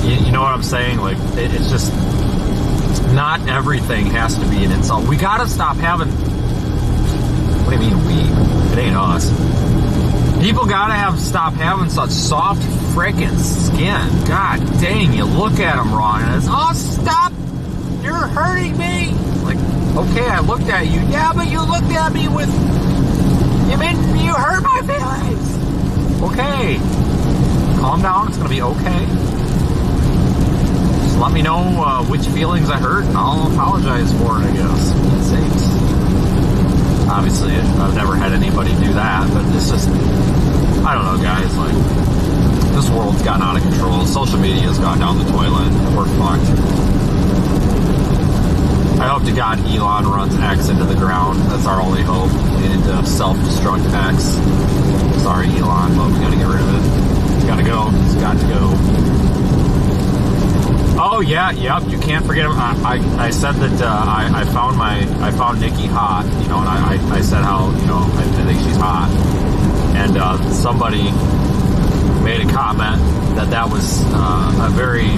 You know what I'm saying? Like, it's just, not everything has to be an insult. We gotta stop having, what do you mean we? It ain't us. People gotta stop having such soft frickin' skin. God dang, you look at them wrong and it's, oh, stop, you're hurting me. Like, okay, I looked at you. Yeah, but you looked at me with, you mean you hurt my feelings. Okay, calm down, it's gonna be okay. Just let me know which feelings I hurt and I'll apologize for it, I guess. For God's sakes. Obviously, I've never had anybody do that, but it's just, I don't know, guys, like, this world's gotten out of control. Social media's gone down the toilet. We're fucked. I hope to God Elon runs X into the ground. That's our only hope. We need to self-destruct X. Sorry, Elon, but we gotta get rid of it. It's gotta go. It's got to go. Oh yeah, yep. You can't forget him. I said that I found Nikki hot. You know, and I said how, you know, I think she's hot. And somebody made a comment that was a very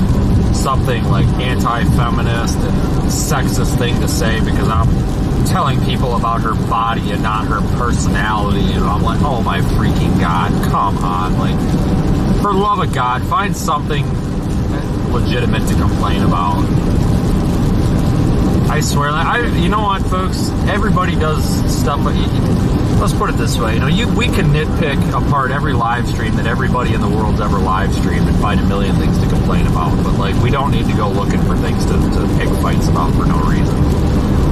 something like anti-feminist and sexist thing to say, because I'm telling people about her body and not her personality, and I'm like, oh my freaking God, come on, like, for the love of God, find something legitimate to complain about. I swear, you know what, folks, everybody does stuff, but let's put it this way, you know, we can nitpick apart every live stream that everybody in the world's ever live streamed and find a million things to complain about, but like, we don't need to go looking for things to pick fights about for no reason.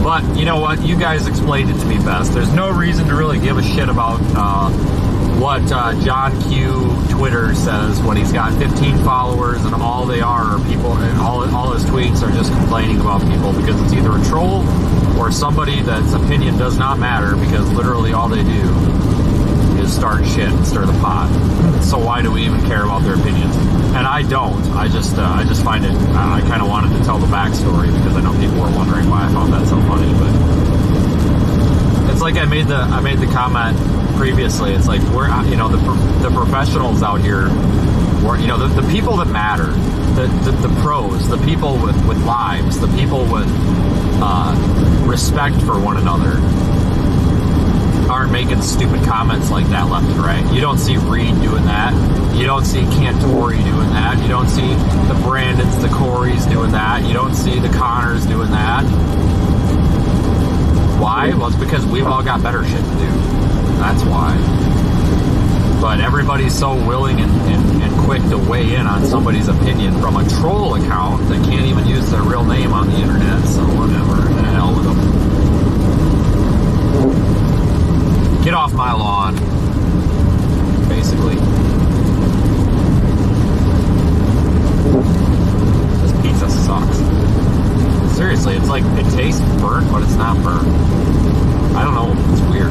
But you know what, you guys explained it to me best. There's no reason to really give a shit about what John Q Twitter says when he's got 15 followers and all they are people, and all his tweets are just complaining about people, because it's either a troll or somebody that's opinion does not matter, because literally all they do is start shit and stir the pot. So why do we even care about their opinions? And I don't. I just find it, I kind of wanted to tell the backstory, because I know people were wondering why I found that so funny, but it's like I made the comment previously. It's like, we're, you know, the professionals out here, you know, the people that matter, the pros, the people with lives, the people with respect for one another, aren't making stupid comments like that left and right. You don't see Reed doing that. You don't see Cantori doing that. You don't see the Brandons, the Corys doing that. You don't see the Connors doing that. Why? Well, it's because we've all got better shit to do. That's why. But everybody's so willing and quick to weigh in on somebody's opinion from a troll account that can't even use their real name on the internet, so whatever. The hell with them. Get off my lawn, basically. This pizza sucks. Seriously, it's burnt, but it's not burnt. I don't know. It's weird.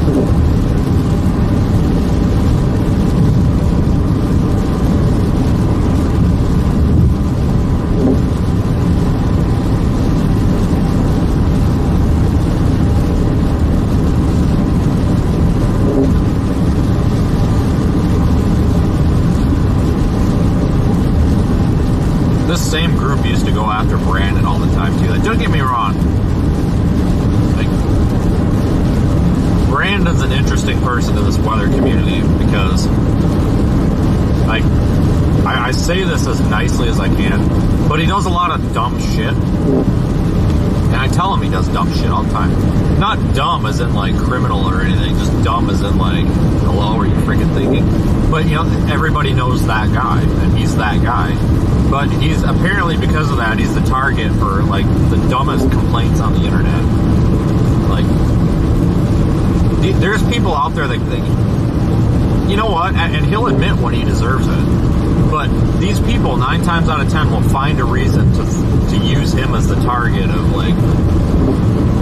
This same group used to go after Brandon all the time too. Like, don't get me wrong. Like, Brandon's an interesting person to this weather community because, like, I say this as nicely as I can, but he does a lot of dumb shit. And I tell him he does dumb shit all the time. Not dumb as in like criminal or anything, just dumb as in like, hello, are you freaking thinking? But you know, everybody knows that guy, and he's that guy. But he's apparently, because of that, he's the target for like the dumbest complaints on the internet. Like, there's people out there that think, you know what, and he'll admit when he deserves it. But these people, 9 times out of 10, will find a reason to use him as the target of like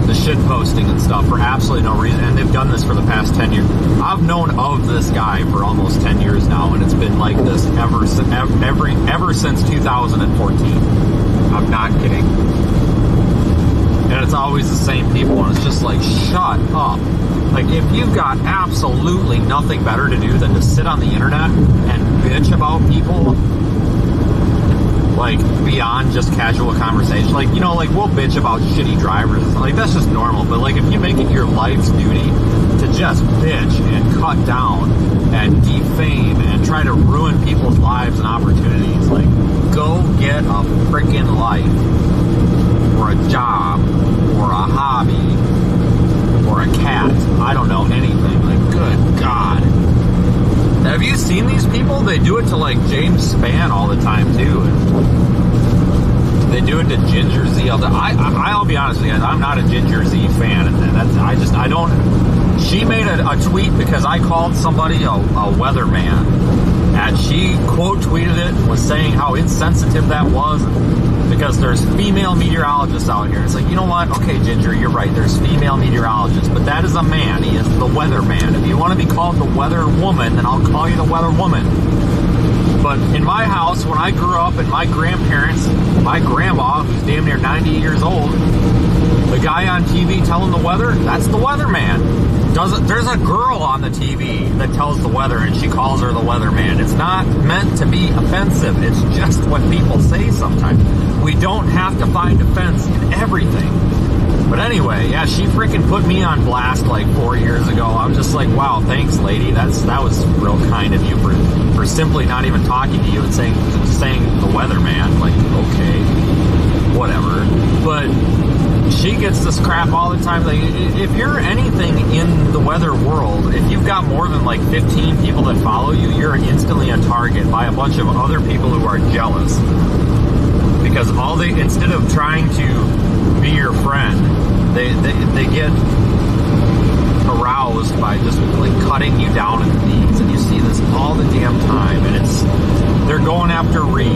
the shit posting and stuff for absolutely no reason. And they've done this for the past 10 years. I've known of this guy for almost 10 years now, and it's been like this ever since 2014. I'm not kidding. And it's always the same people, and it's just like, shut up. Like, if you've got absolutely nothing better to do than to sit on the internet and bitch about people, like, beyond just casual conversation, like, you know, like, we'll bitch about shitty drivers, like, that's just normal, but, like, if you make it your life's duty to just bitch and cut down and defame and try to ruin people's lives and opportunities, like, go get a freaking life, or a job, or a hobby, or a cat, I don't know, anything. Like, good God. Have you seen these people? They do it to, like, James Spann all the time, too. And they do it to Ginger Z all the time. I'll be honest with you guys, I'm not a Ginger Z fan. And I don't... She made a tweet because I called somebody a weatherman. And she quote tweeted it and was saying how insensitive that was. Because there's female meteorologists out here. It's like, you know what? Okay, Ginger, you're right. There's female meteorologists. But that is a man. He is the weatherman. If you want to be called the weather woman, then I'll call you the weather woman. But in my house, when I grew up, and my grandparents, my grandma, who's damn near 90 years old, the guy on TV telling the weather, that's the weatherman. There's a girl on the TV that tells the weather, and she calls her the weatherman. It's not meant to be offensive. It's just what people say sometimes. We don't have to find offense in everything. But anyway, yeah, she freaking put me on blast like 4 years ago. I'm just like, wow, thanks, lady. That was real kind of you for simply not even talking to you and saying the weatherman. Like, okay, whatever. But she gets this crap all the time. Like, if you're anything in the weather world, if you've got more than like 15 people that follow you, you're instantly a target by a bunch of other people who are jealous. Because instead of trying to be your friend, they get aroused by just like cutting you down in the knees, and you see this all the damn time. And they're going after Reed.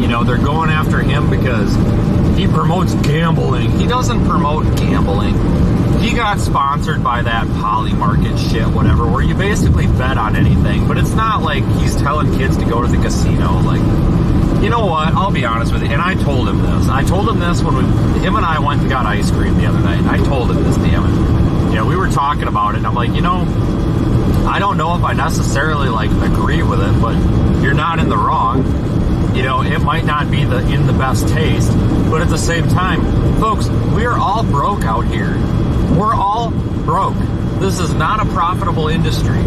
You know, they're going after him because he promotes gambling. He doesn't promote gambling. He got sponsored by that Poly Market shit, whatever, where you basically bet on anything. But it's not like he's telling kids to go to the casino. Like, you know what? I'll be honest with you. And I told him this. I told him this when him and I went and got ice cream the other night. I told him this, damn it. You know, we were talking about it, and I'm like, you know, I don't know if I necessarily like agree with it, but you're not in the wrong. You know, it might not be in the best taste, but at the same time, folks, we are all broke out here. We're all broke. This is not a profitable industry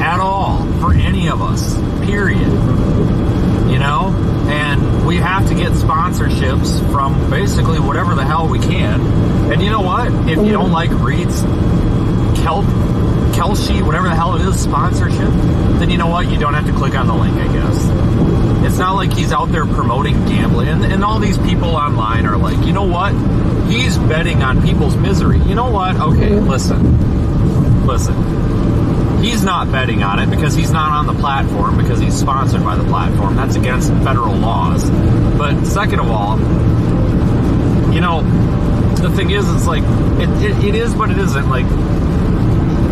at all for any of us, period. You know, and we have to get sponsorships from basically whatever the hell we can. And you know what? If you don't like Reed's Kelshi, whatever the hell it is, sponsorship, then you know what? You don't have to click on the link, I guess. It's not like he's out there promoting gambling. And all these people online are like, you know what? He's betting on people's misery. You know what? Okay, listen. He's not betting on it because he's not on the platform, because he's sponsored by the platform. That's against federal laws. But second of all, you know, the thing is, it's like, it is, but it isn't. Like,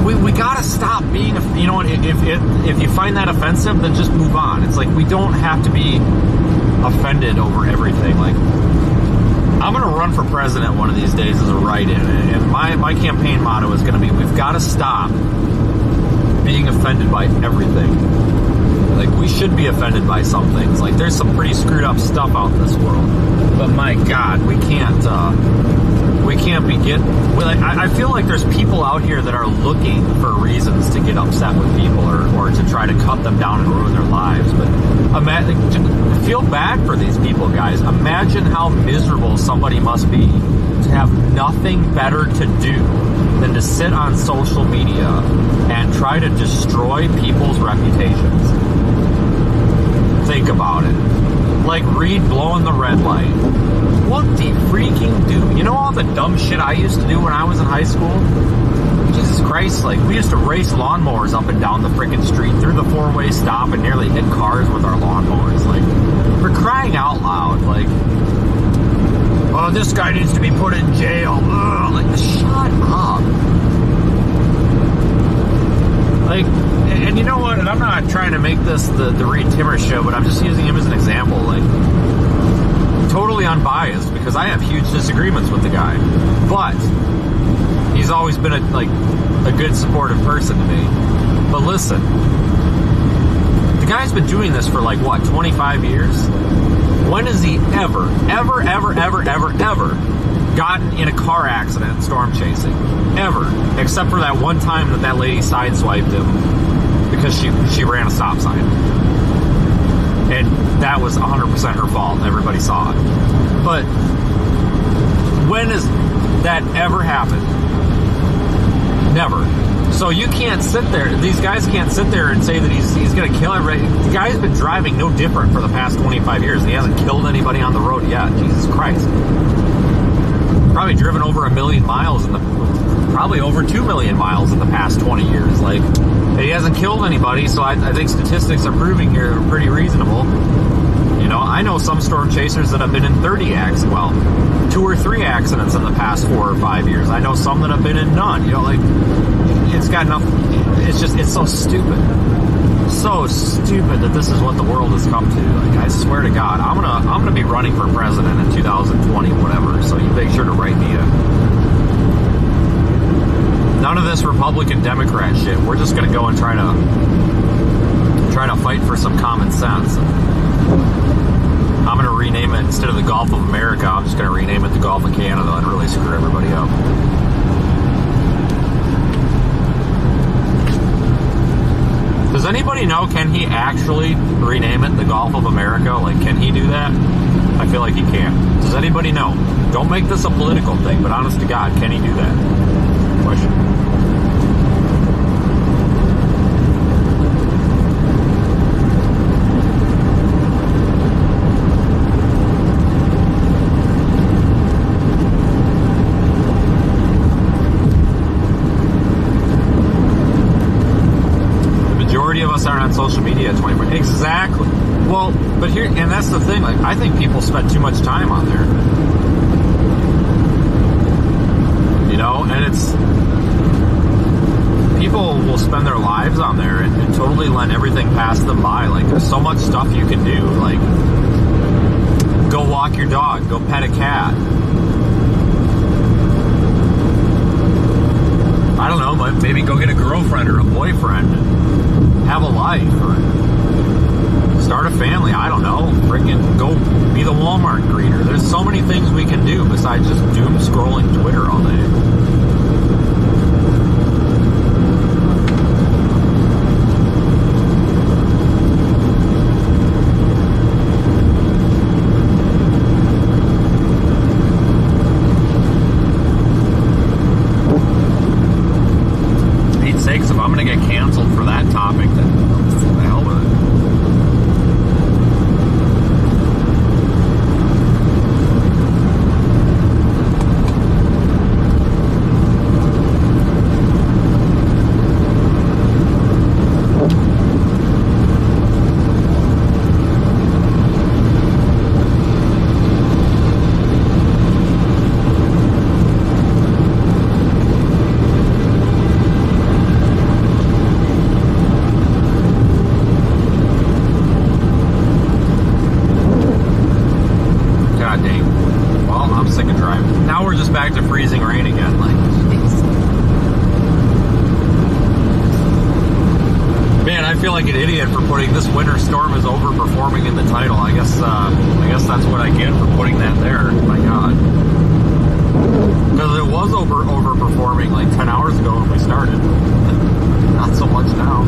we gotta stop being, you know, if you find that offensive, then just move on. It's like, we don't have to be offended over everything. Like, I'm gonna run for president one of these days as a write-in, and my campaign motto is gonna be, we've gotta stop being offended by everything. Like, we should be offended by some things. Like, there's some pretty screwed up stuff out in this world. But my God, we can't be I feel like there's people out here that are looking for reasons to get upset with people or to try to cut them down and ruin their lives. But feel bad for these people, guys. Imagine how miserable somebody must be to have nothing better to do than to sit on social media and try to destroy people's reputations. Think about it. Like Reed blowing the red light. What the freaking do? You know all the dumb shit I used to do when I was in high school? Jesus Christ, like, we used to race lawnmowers up and down the freaking street through the four-way stop and nearly hit cars with our lawnmowers. Like, we're crying out loud. Like, oh, this guy needs to be put in jail. Ugh, like, shut up. Like, and you know what? And I'm not trying to make this the Reed Timmer show, but I'm just using him as an example. Like, totally unbiased, because I have huge disagreements with the guy. But he's always been a good supportive person to me. But listen, the guy's been doing this for like, what, 25 years? When has he ever gotten in a car accident storm chasing? Ever. Except for that one time that lady sideswiped him because she ran a stop sign. And that was 100% her fault, and everybody saw it. But when has that ever happened? Never. So you can't sit there, these guys can't sit there and say that he's going to kill everybody. The guy's been driving no different for the past 25 years, and he hasn't killed anybody on the road yet. Jesus Christ. Probably driven over 1 million miles probably over 2 million miles in the past 20 years. Like, he hasn't killed anybody, so I think statistics are proving here are pretty reasonable. You know, I know some storm chasers that have been in 2 or 3 accidents in the past 4 or 5 years. I know some that have been in none. You know, like, it's got nothing. It's so stupid. So stupid that this is what the world has come to. Like, I swear to God, I'm gonna be running for president in 2020, whatever. So you make sure to write me in. None of this Republican Democrat shit. We're just gonna go and try to fight for some common sense. I'm gonna rename it, instead of the Gulf of America, I'm just gonna rename it the Gulf of Canada and really screw everybody up. Does anybody know, can he actually rename it the Gulf of America? Like, can he do that? I feel like he can't. Does anybody know? Don't make this a political thing, but honest to God, can he do that? Question. Of us aren't on social media 24. Exactly. Well, but here, and that's the thing. Like, I think people spend too much time on there. You know, and it's, people will spend their lives on there and totally let everything pass them by. Like, there's so much stuff you can do. Like, go walk your dog, go pet a cat. I don't know, but maybe go get a girlfriend or a boyfriend. Have a life, or start a family. I don't know. Freaking go be the Walmart greeter. There's so many things we can do besides just doom scrolling Twitter all day. Sakes, if I'm going to get canceled for that topic, then the hell with it. feel like an idiot for putting this winter storm is overperforming in the title. I guess that's what I get for putting that there. My God. Because it was overperforming like 10 hours ago when we started. Not so much now.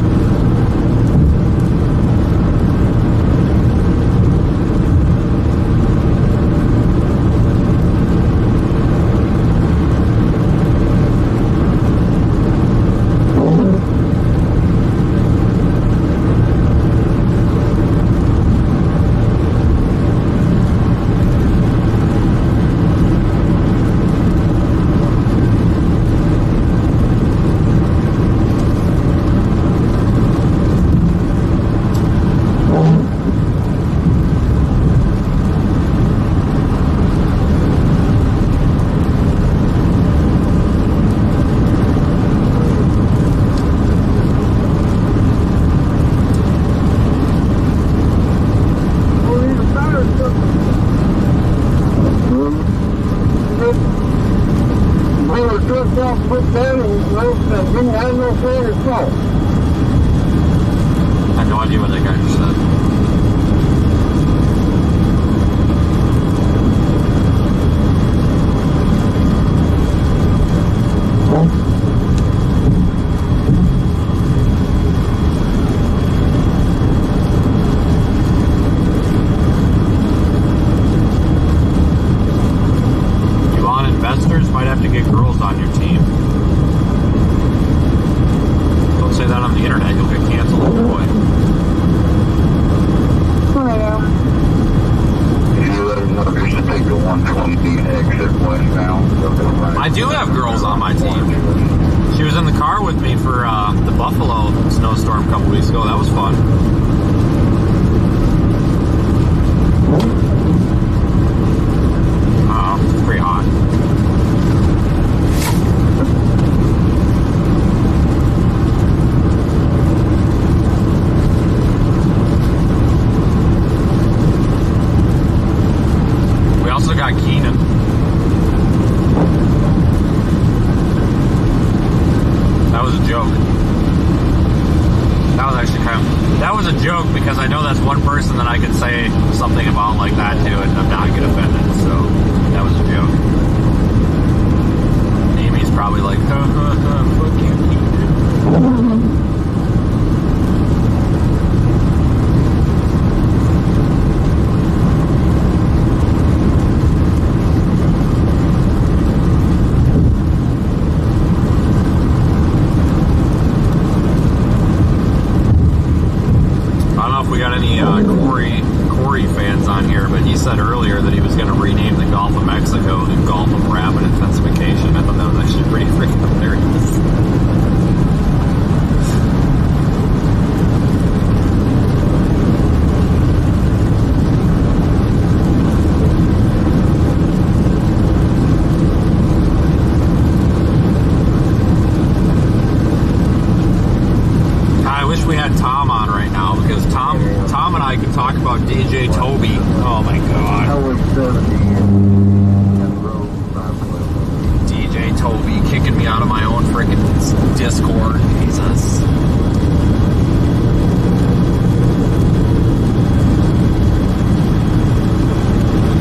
I have no idea what that guy just said. You want investors? Might have to get girls on your team. Don't say that on the internet, you'll get canceled, boy. I do have girls on my team. She was in the car with me for the Buffalo snowstorm a couple weeks ago. That was fun. It's pretty hot. We also got Keenan. That was a joke. That was actually that was a joke because I know that's one person that I could say something about like that to and I'm not get offended, so that was a joke. Amy's probably like, fuck you, Keenan. We got any Corey fans on here, but he said earlier that he was going to rename the Gulf of Mexico the Gulf of Rapid Intensification. I thought that was actually pretty freaking hilarious. I wish we had Tom on right now because Tom and I could talk about DJ Toby. Oh my God. I was 70 DJ Toby kicking me out of my own freaking Discord. Jesus.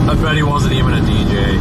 I bet he wasn't even a DJ.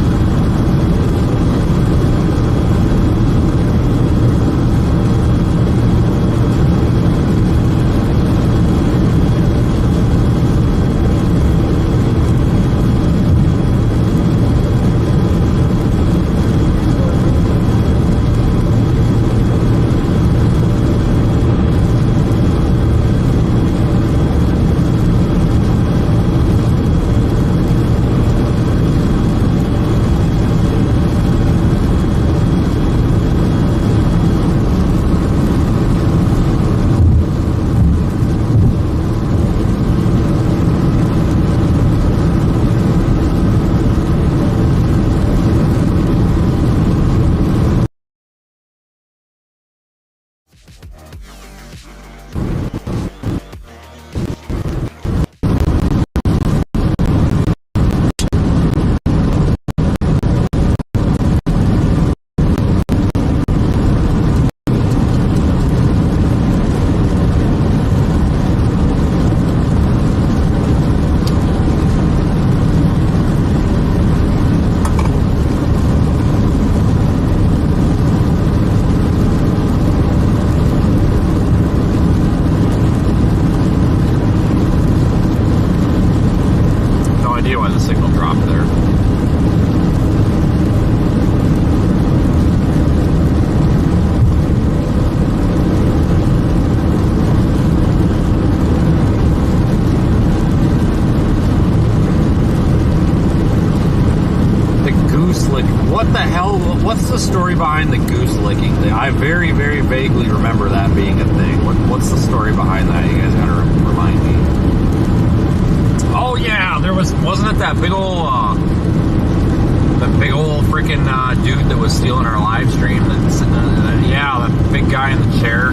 what the hell? What's the story behind the goose licking thing? I very, very vaguely remember that being a thing. What's the story behind that? You guys gotta remind me. Oh yeah, there wasn't it that big old freaking dude that was stealing our live stream? Yeah, that big guy in the chair,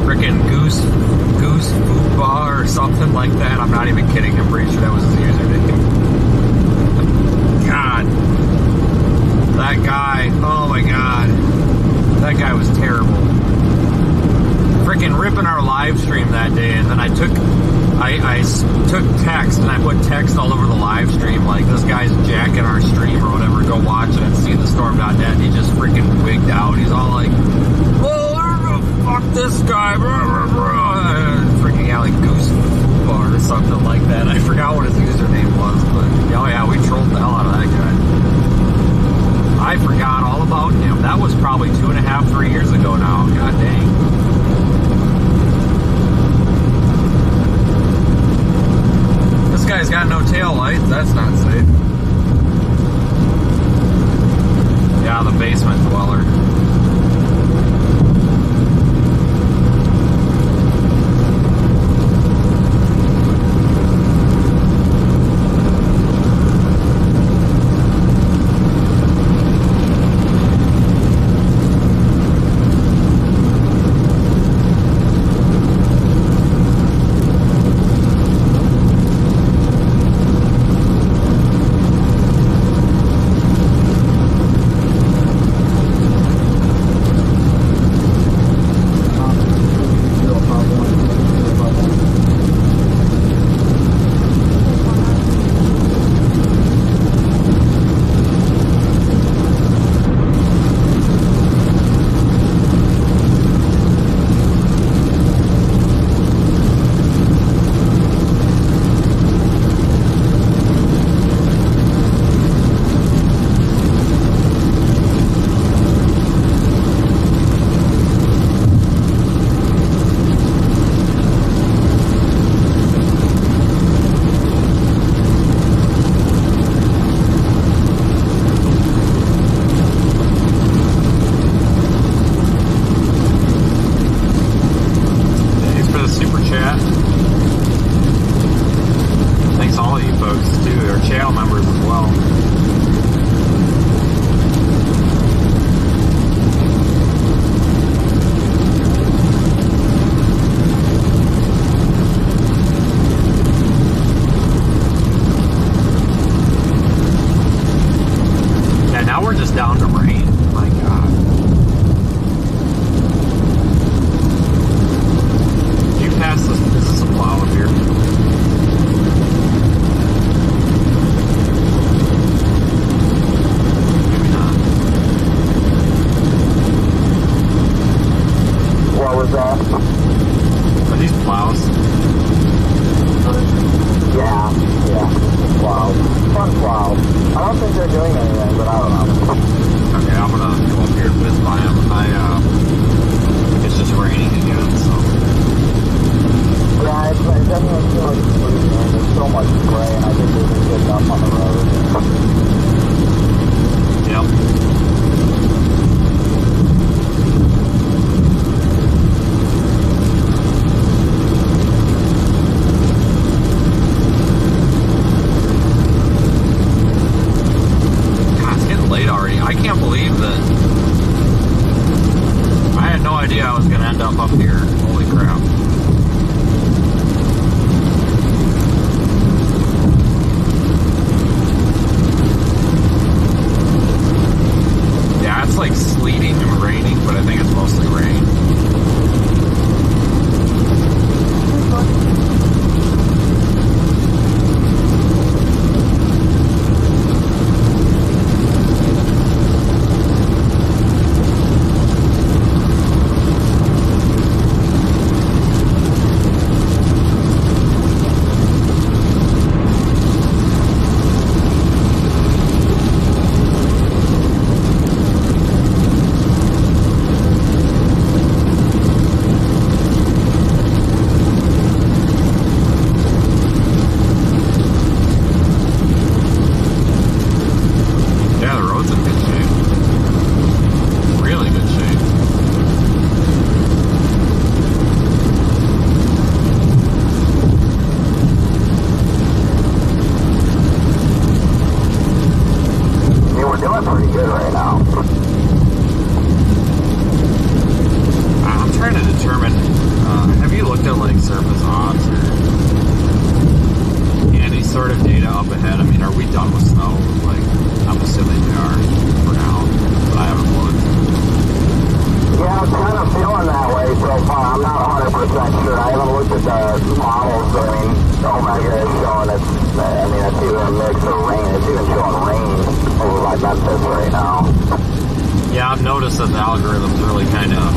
freaking goose foodba or something like that. I'm not even kidding. I'm pretty sure that was his username. God. That guy, oh my God, that guy was terrible. Freaking ripping our live stream that day, and then I took text and I put text all over the live stream like, this guy's jacking our stream or whatever, go watch it at seethestorm.net, and he just freaking wigged out. He's all like, oh, fuck this guy, blah, blah, blah. Freaking out like goose bar or something like that. I forgot what his username was, but oh yeah, we trolled the hell out of that guy. I forgot all about him. That was probably 2.5, 3 years ago now. God dang. This guy's got no tail lights. That's not safe. Yeah, the basement dweller. like surface ops or any sort of data up ahead? I mean, are we done with snow? Like, I'm assuming we are for now, but I haven't looked. Yeah, I'm kind of feeling that way so far. I'm not 100% sure. I haven't looked at the models. I mean, Omega is showing it's either a mix or rain. It's even showing rain over by Memphis right now. Yeah, I've noticed that the algorithm's really kind of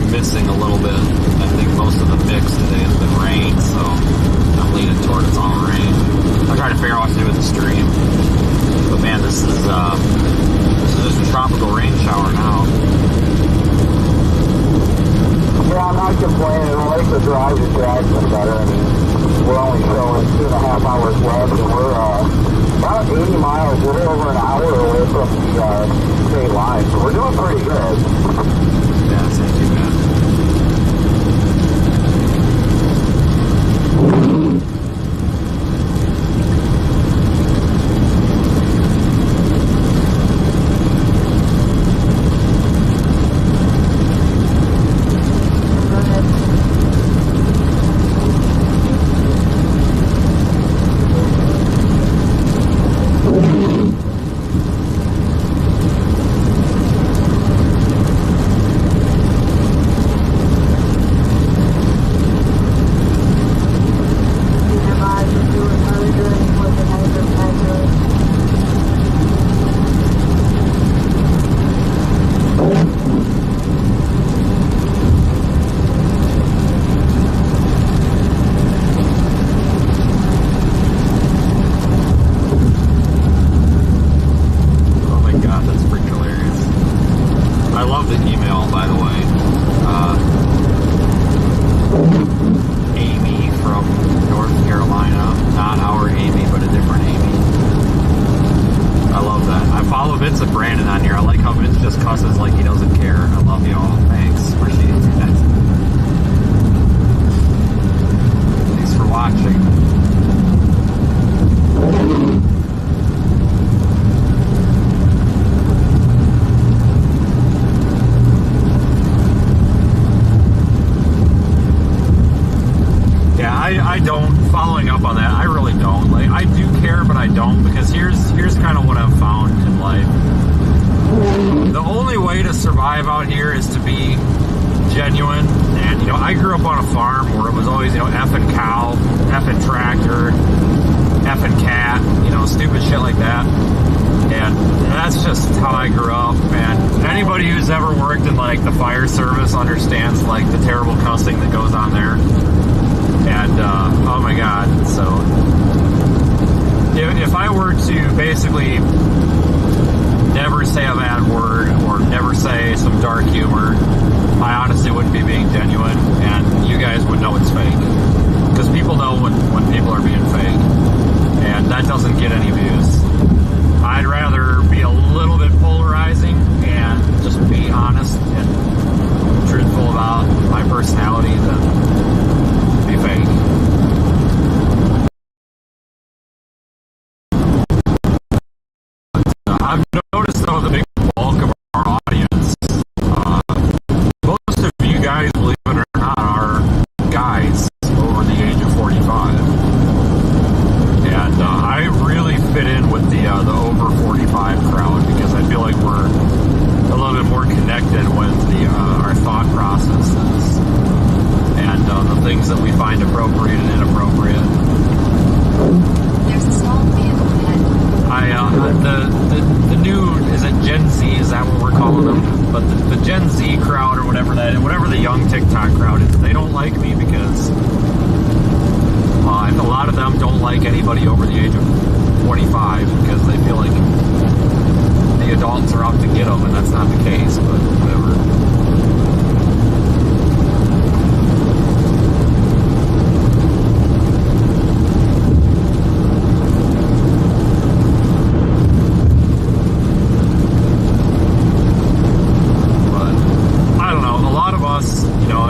missing a little bit. I think most of the mix today has been rain, so I'm leaning toward it's all rain. I'm trying to figure out what to do with the stream. But man, this is just a tropical rain shower now. Yeah, I'm not complaining. I like the drive to Jackson better. I mean, we're only showing 2.5 hours left, and we're about 80 miles, a little over an hour away from the state line, so we're doing pretty good. Yeah, it's not too bad. I don't, following up on that, I really don't. Like, I do care, but I don't, because here's kind of what I've found in life. The only way to survive out here is to be genuine. And, you know, I grew up on a farm where it was always, you know, effing cow, effing tractor, effing cat, you know, stupid shit like that. And that's just how I grew up. And anybody who's ever worked in, like, the fire service understands, like, the terrible cussing that goes on there. And, oh my God, so if I were to basically never say a bad word or never say some dark humor, I honestly wouldn't be being genuine, and you guys would know it's fake. Because people know when people are being fake, and that doesn't get any views. I'd rather be a little bit polarizing and just be honest and truthful about my personality than be fake. I've noticed though the big bulk of our audience, most of you guys, believe it or not, are guys over the age of 45. And I really fit in with the over 45 crowd because I feel like we're a little bit more connected with our thought processes and the things that we find appropriate and inappropriate. There's a small vehicle ahead. The new, is it Gen Z? Is that what we're calling them? But the Gen Z crowd or whatever the young TikTok crowd is, they don't like me because a lot of them don't like anybody over the age of 25 because they feel like the adults are out to get them, and that's not the case, but whatever.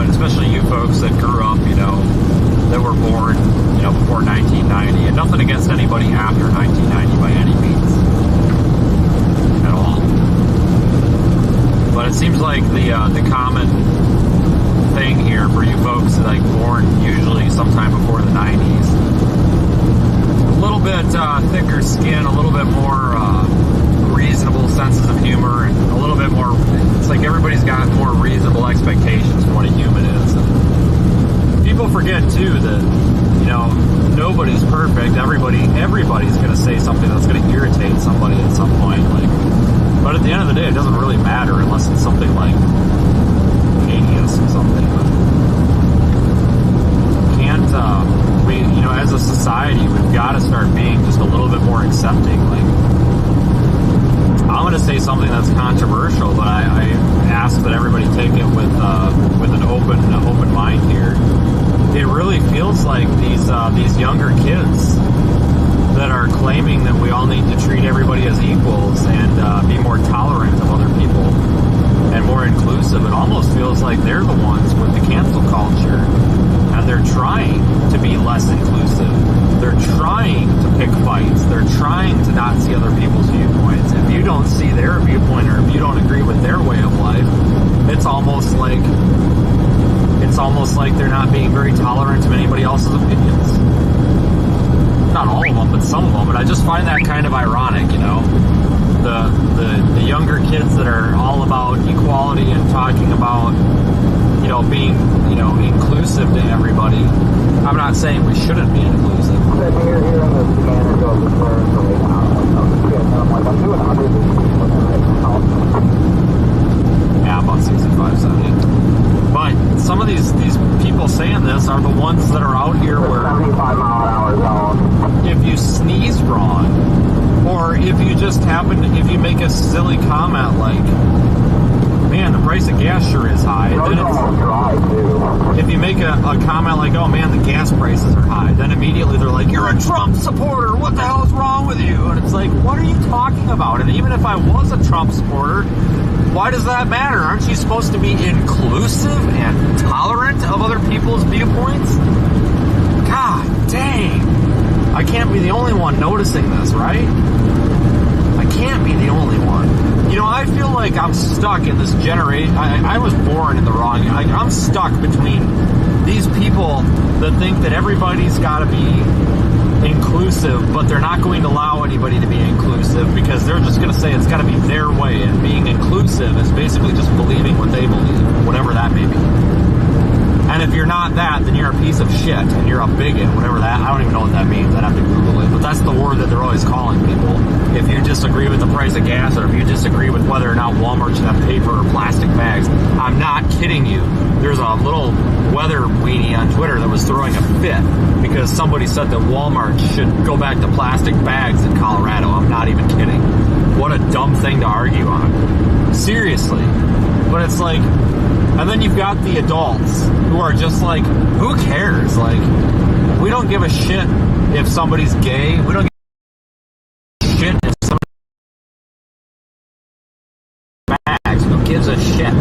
Especially you folks that grew up, you know, that were born, you know, before 1990, and nothing against anybody after 1990 by any means at all. But it seems like the common thing here for you folks born usually sometime before the 90s. A little bit thicker skin, a little bit more reasonable senses of humor, and a little bit more, it's like everybody's got more reasonable expectations for what a human is. And people forget too that, you know, nobody's perfect. Everybody's going to say something that's going to irritate somebody at some point. Like, but at the end of the day, it doesn't really matter unless it's something like heinous or something. But can't we, you know, as a society, we've got to start being just a little bit more accepting. Like, I'm going to say something that's controversial, but I ask that everybody take it with an open mind here. It really feels like these younger kids that are claiming that we all need to treat everybody as equals and be more tolerant of other people and more inclusive. It almost feels like they're the ones with the cancel culture, and they're trying to be less inclusive. They're trying to pick fights. They're trying to not see other people's viewpoints. If you don't see their viewpoint, or if you don't agree with their way of life, it's almost like they're not being very tolerant of anybody else's opinions. Not all of them, but some of them. But I just find that kind of ironic, you know. The younger kids that are all about equality and talking about, you know, being, you know, inclusive to everybody. I'm not saying we shouldn't be inclusive. Yeah, about 65, 70. But some of these people saying this are the ones that are out here where 75-mile-an-hour zone. If you sneeze wrong, or if you just if you make a silly comment like, man, the price of gas sure is high, then it's, if you make a comment like, oh man, the gas prices are high, then immediately they're like, you're a Trump supporter, what the hell is wrong with you? And it's like, what are you talking about? And even if I was a Trump supporter, why does that matter? Aren't you supposed to be inclusive and tolerant of other people's viewpoints? God dang. I can't be the only one noticing this, right? I can't be the only one. You know, I feel like I'm stuck in this generation. I was born in the wrong... I'm stuck between these people that think that everybody's got to be inclusive, but they're not going to allow anybody to be inclusive because they're just going to say it's got to be their way, and being inclusive is basically just believing what they believe, whatever that may be. And if you're not that, then you're a piece of shit, and you're a bigot, whatever that, I don't even know what that means, I'd have to Google it, but that's the word that they're always calling people. If you disagree with the price of gas, or if you disagree with whether or not Walmart should have paper or plastic bags, I'm not kidding you. There's a little weather weenie on Twitter that was throwing a fit because somebody said that Walmart should go back to plastic bags in Colorado. I'm not even kidding. What a dumb thing to argue on. Seriously. But it's like, and then you've got the adults who are just like, who cares? Like, we don't give a shit if somebody's gay. We don't give a shit if somebody's bags. Who gives a shit?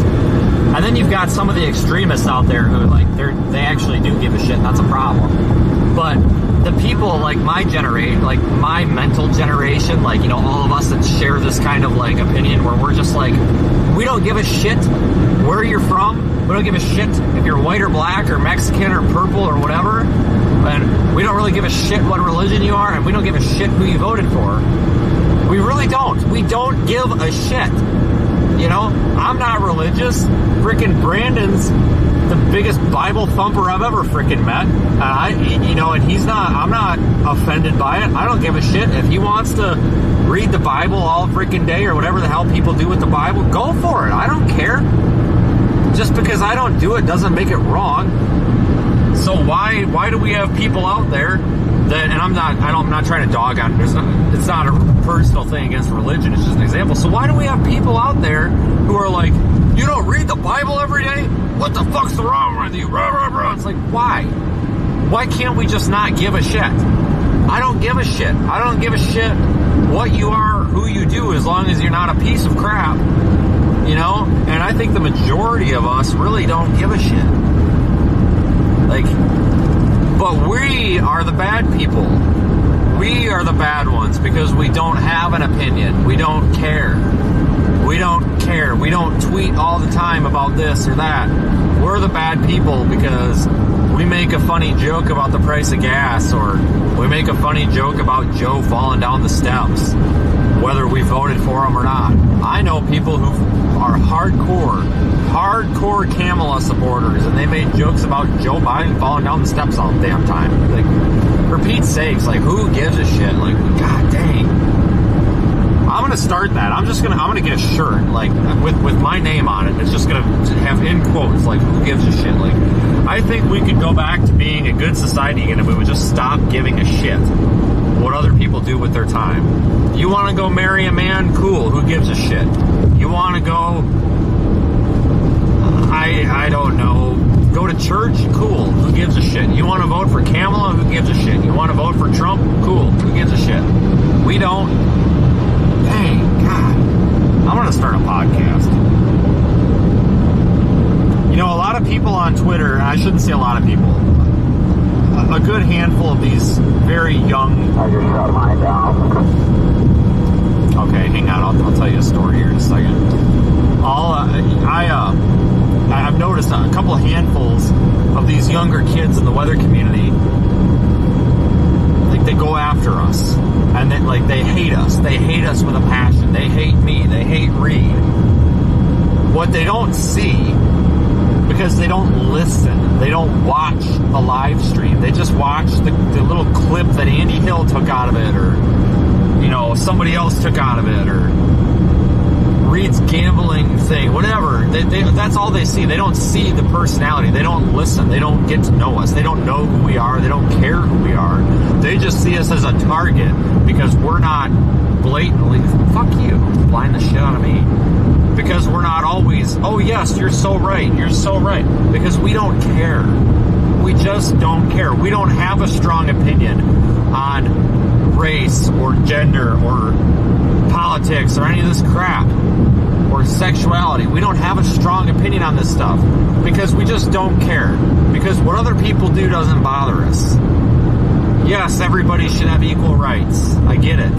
And then you've got some of the extremists out there who, like, they actually do give a shit, and that's a problem. But the people like my generation, like my mental generation, like, you know, all of us that share this kind of like opinion where we're just like, we don't give a shit where you're from. We don't give a shit if you're white or black or Mexican or purple or whatever. And we don't really give a shit what religion you are, and we don't give a shit who you voted for. We really don't. We don't give a shit. You know, I'm not religious. Frickin' Brandon's the biggest Bible thumper I've ever frickin' met. You know, and he's not, I'm not offended by it. I don't give a shit. If he wants to read the Bible all frickin' day or whatever the hell people do with the Bible, go for it. I don't care. Just because I don't do it doesn't make it wrong. So why do we have people out there that, and I'm not trying to dog on, it's not a personal thing against religion, it's just an example. So why do we have people out there who are like, you don't read the Bible every day? What the fuck's wrong with you? It's like, why? Why can't we just not give a shit? I don't give a shit. I don't give a shit what you are, who you do, as long as you're not a piece of crap. You know? And I think the majority of us really don't give a shit. Like, but we are the bad people. We are the bad ones because we don't have an opinion. We don't care. We don't care. We don't tweet all the time about this or that. we're the bad people because we make a funny joke about the price of gas, or we make a funny joke about Joe falling down the steps, whether we voted for him or not. I know people who are hardcore Kamala supporters, and they made jokes about Joe Biden falling down the steps all the damn time. Like, for Pete's sakes, like, who gives a shit? Like, god dang. I'm gonna start that. I'm gonna get a shirt, like, with my name on it. It's just gonna have in quotes, like, who gives a shit? Like, I think we could go back to being a good society again if we would just stop giving a shit what other people do with their time. You wanna go marry a man? Cool. Who gives a shit? You wanna go, I don't know, go to church? Cool. Who gives a shit? You wanna vote for Kamala? Who gives a shit? You wanna vote for Trump? Cool. Who gives a shit? We don't. Dang, God. I'm going to start a podcast. You know, a lot of people on Twitter, and I shouldn't say a lot of people, a good handful of these very young... I just shut mine down. Okay, hang on. I'll tell you a story here in a second. I've noticed a couple of handfuls of these younger kids in the weather community, like, they go after us. And they hate us. They hate us with a passion. They hate me. They hate Reed. What they don't see, because they don't listen, they don't watch the live stream. They just watch the little clip that Andy Hill took out of it, or, you know, somebody else took out of it, or Reed's gambling thing, whatever. That's all they see. They don't see the personality. They don't listen. They don't get to know us. They don't know who we are. They don't care who we are. They just see us as a target because we're not blatantly, fuck you, blind the shit out of me. Because we're not always, oh yes, you're so right, you're so right. Because we don't care. We just don't care. We don't have a strong opinion on race or gender or politics or any of this crap, or sexuality. We don't have a strong opinion on this stuff because we just don't care. Because what other people do doesn't bother us. Yes, everybody should have equal rights. I get it.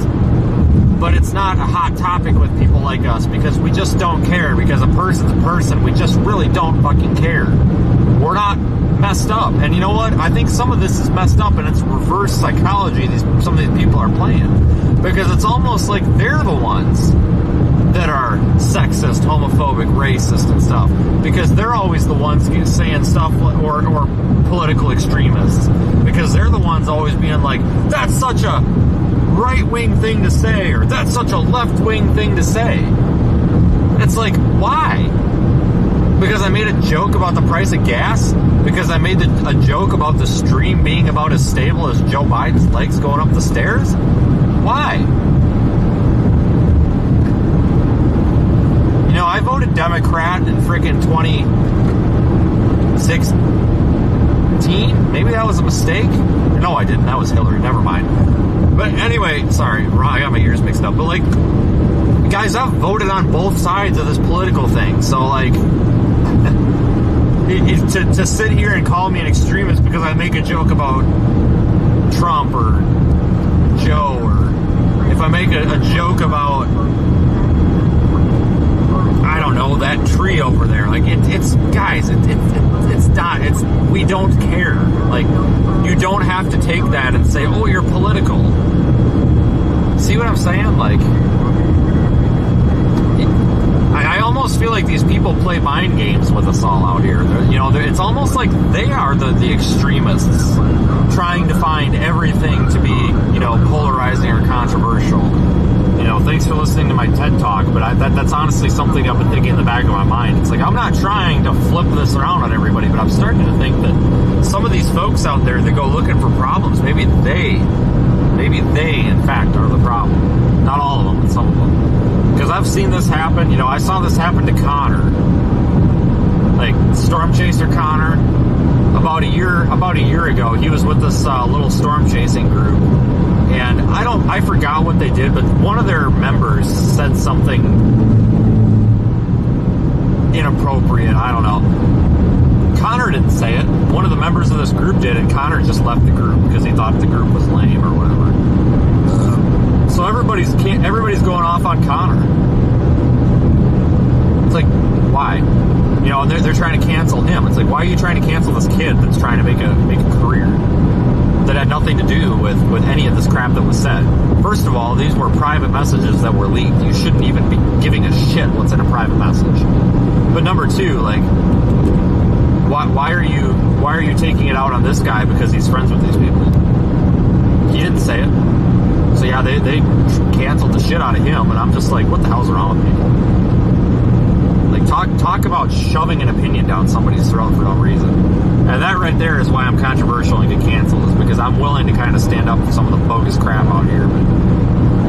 But it's not a hot topic with people like us because we just don't care. Because a person's a person. We just really don't fucking care. We're not messed up. And you know what? I think some of this is messed up, and it's reverse psychology some of these people are playing. Because it's almost like they're the ones that are sexist, homophobic, racist and stuff. Because they're always the ones saying stuff, or political extremists. Because they're the ones always being like, that's such a right-wing thing to say, or that's such a left-wing thing to say. It's like, why? Because I made a joke about the price of gas? Because I made a joke about the stream being about as stable as Joe Biden's legs going up the stairs? Why? You know, I voted Democrat in frickin' 2016. Maybe that was a mistake. No, I didn't. That was Hillary. Never mind. But anyway, sorry. I got my ears mixed up. But, like, guys, I've voted on both sides of this political thing. So, like, to sit here and call me an extremist because I make a joke about Trump or Joe, or if I make a joke about, I don't know, that tree over there, like, it's guys, it's not, we don't care. Like, you don't have to take that and say, oh, you're political. See what I'm saying? Like, I almost feel like these people play mind games with us all out here. It's almost like they are the extremists trying to find everything to be, polarizing or controversial. Thanks for listening to my TED Talk, but that's honestly something I've been thinking in the back of my mind. It's like, I'm not trying to flip this around on everybody, but I'm starting to think that some of these folks out there that go looking for problems, maybe they, in fact, are the problem. Not all of them, but some of them. Because I've seen this happen. I saw this happen to Connor. Like, Storm Chaser Connor, about a year ago, he was with this little storm chasing group. And I forgot what they did, but one of their members said something inappropriate. I don't know. Connor didn't say it. One of the members of this group did, and Connor just left the group because he thought the group was lame or whatever. So everybody's going off on Connor. It's like, why? You know, and they're trying to cancel him. It's like, why are you trying to cancel this kid that's trying to make a career that had nothing to do with any of this crap that was said? First of all, these were private messages that were leaked. You shouldn't even be giving a shit what's in a private message. But number two, like, why are you taking it out on this guy because he's friends with these people? He didn't say it. So yeah, they canceled the shit out of him, and I'm just like, what the hell's wrong with people? Like, talk about shoving an opinion down somebody's throat for no reason. And that right there is why I'm controversial and get canceled, is because I'm willing to kind of stand up for some of the bogus crap out here. But,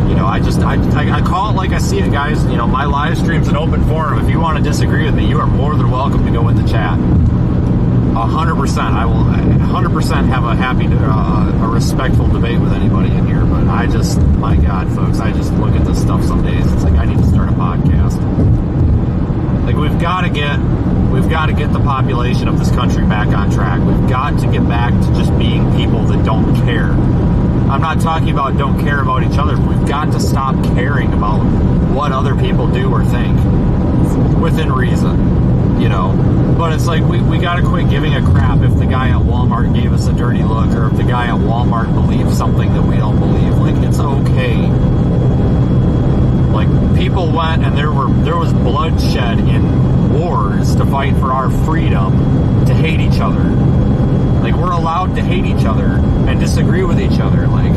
you know, I call it like I see it, guys. You know, my live stream's an open forum. If you want to disagree with me, you are more than welcome to go in the chat. 100%. I will 100% have a happy, a respectful debate with anybody in here. But I just, my God, folks, I just look at this stuff some days. It's like, I need to start a podcast. Like, we've got to get the population of this country back on track. We've got to get back to just being people that don't care. I'm not talking about don't care about each other. But we've got to stop caring about what other people do or think within reason. You know, but it's like we got to quit giving a crap if the guy at Walmart gave us a dirty look, or if the guy at Walmart believes something that we don't believe. Like, it's okay. Like, people went and there was bloodshed in wars to fight for our freedom to hate each other. Like, we're allowed to hate each other and disagree with each other. Like,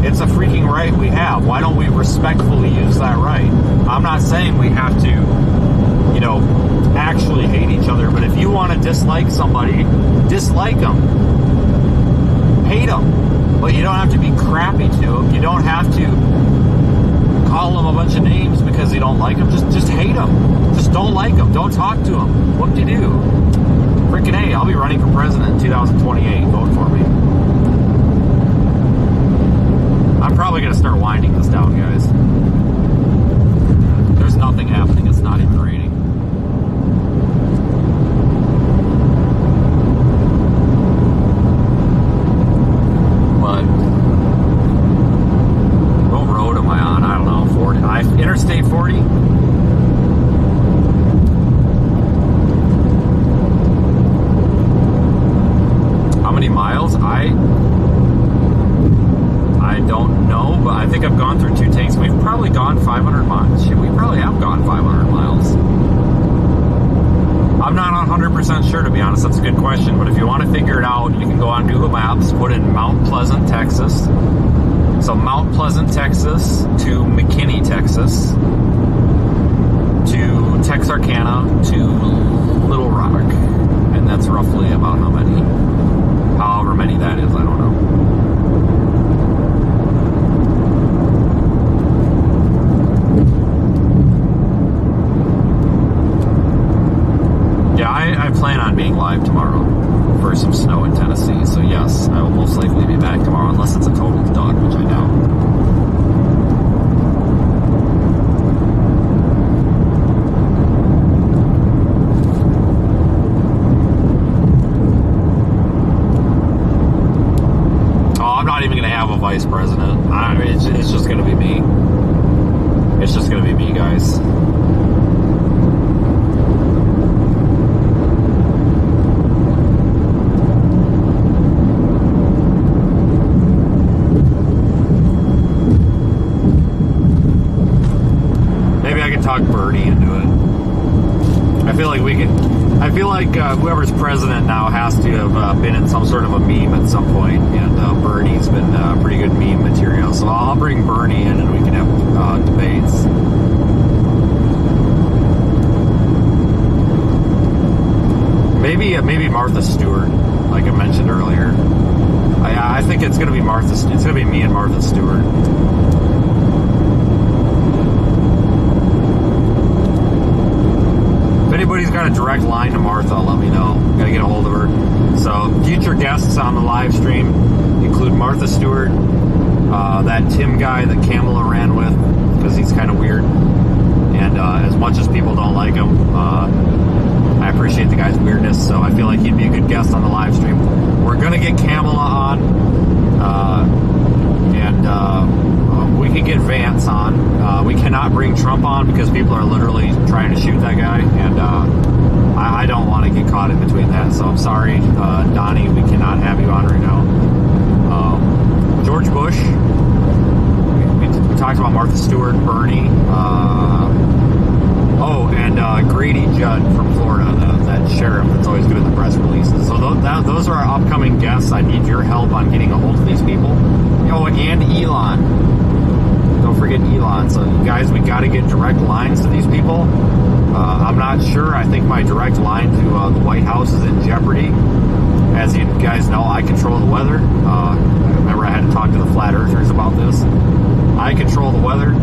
it's a freaking right we have. Why don't we respectfully use that right? I'm not saying we have to, you know, actually hate each other, but if you want to dislike somebody, dislike them. Hate them. But you don't have to be crappy to them. You don't have to call them a bunch of names because you don't like them. Just hate them. Just don't like them. Don't talk to them. Whoop-de-doo. Freaking A, I'll be running for president in 2028. Vote for me. I'm probably going to start winding this down, guys. There's nothing happening. It's not even raining. Interstate 40. How many miles? I don't know, but I think I've gone through 2 tanks. We've probably gone 500 miles. Shit, we probably have gone 500 miles. I'm not 100% sure, to be honest. That's a good question. But if you want to figure it out, you can go on Google Maps, put in Mount Pleasant, Texas. So Mount Pleasant, Texas to McKinney, Texas to Texarkana to Little Rock. And that's roughly about how many. However many that is, I don't know. Yeah, I plan on being live tomorrow for some snow in Tennessee. So yes, I will most likely be back tomorrow, unless it's a total dud, which I doubt. Oh, I'm not even going to have a vice president. It's just going to be me. It's just going to be me, guys. Talk Bernie into it. I feel like whoever's president now has to have been in some sort of a meme at some point, and Bernie's been pretty good meme material. So I'll bring Bernie in and we can have debates. Maybe Martha Stewart, like I mentioned earlier. I think it's going to be Martha. It's going to be me and Martha Stewart. Anybody's got a direct line to Martha, let me know. Gotta get a hold of her. So, future guests on the live stream include Martha Stewart, that Tim guy that Kamala ran with, because he's kind of weird. And as much as people don't like him, I appreciate the guy's weirdness, so I feel like he'd be a good guest on the live stream. We're gonna get Kamala on, and we can get Vance on. We cannot bring Trump on because people are literally trying to shoot that guy, and I don't want to get caught in between that. So I'm sorry, Donnie, we cannot have you on right now. George Bush, we talked about Martha Stewart, Bernie, and Grady Judd from Florida, that sheriff that's always good at the press releases. So those are our upcoming guests. I need your help on getting a hold of these people. Oh, and Elon. Don't forget Elon. So, guys, we got to get direct lines to these people. I'm not sure. I think my direct line to the White House is in jeopardy. As you guys know, I control the weather. Remember, I had to talk to the flat earthers about this. I control the weather.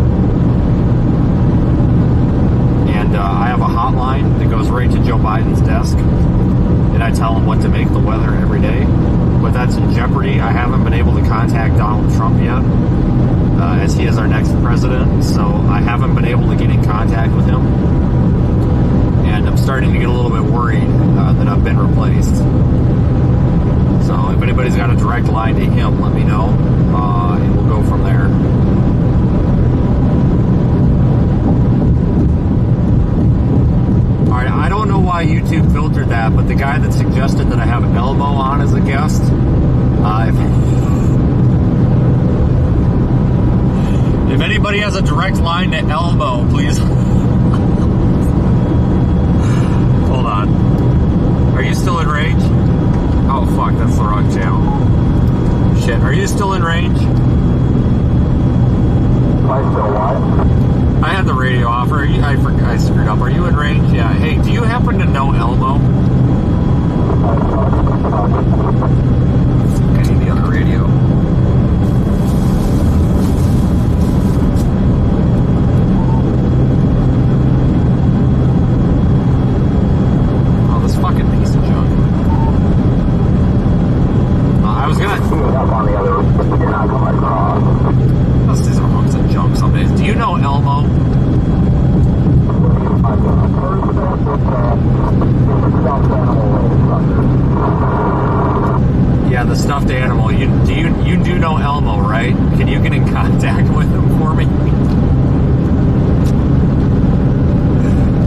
And I have a hotline that goes right to Joe Biden's desk. And I tell him what to make the weather every day. But that's in jeopardy. I haven't been able to contact Donald Trump yet, as he is our next president. So I haven't been able to get in contact with him. And I'm starting to get a little bit worried that I've been replaced. So if anybody's got a direct line to him, let me know, and we'll go from there. Alright, I don't know why YouTube filtered that, but the guy that suggested that I have Elmo on as a guest, if anybody has a direct line to Elmo, please. Hold on. Are you still in range? Oh, fuck, that's the wrong channel. Shit, are you still in range? I still what? I had the radio off. I screwed up. Are you in range? Yeah. Hey, do you happen to know Elmo? I need the other radio. Oh, this fucking piece of junk. I was gonna... up on the other, but we did not come across. These are hunks of junk some days. Do you know Elmo? Yeah, the stuffed animal. You do know Elmo, right? Can you get in contact with him for me?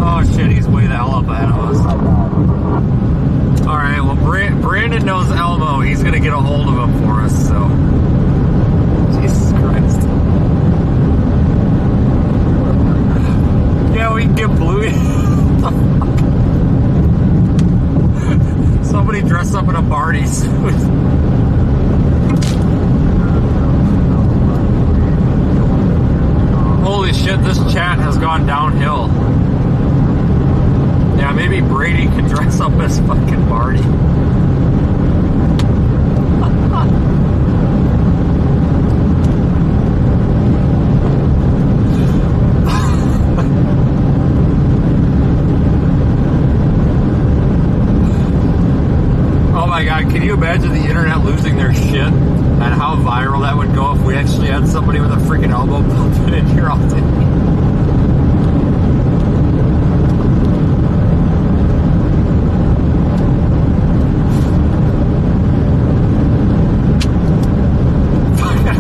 Oh shit, he's way the hell up ahead of us. Alright, well Brandon knows Elmo. He's gonna get a hold of him for us, so... Jesus Christ. Yeah, we can get Bluey. Somebody dress up in a Barney suit. Holy shit, this chat has gone downhill. Yeah, maybe Brady can dress up as fucking Barney. Oh my god, can you imagine the internet losing their shit and how viral that would go if we actually had somebody with a freaking elbow bumping in here all day?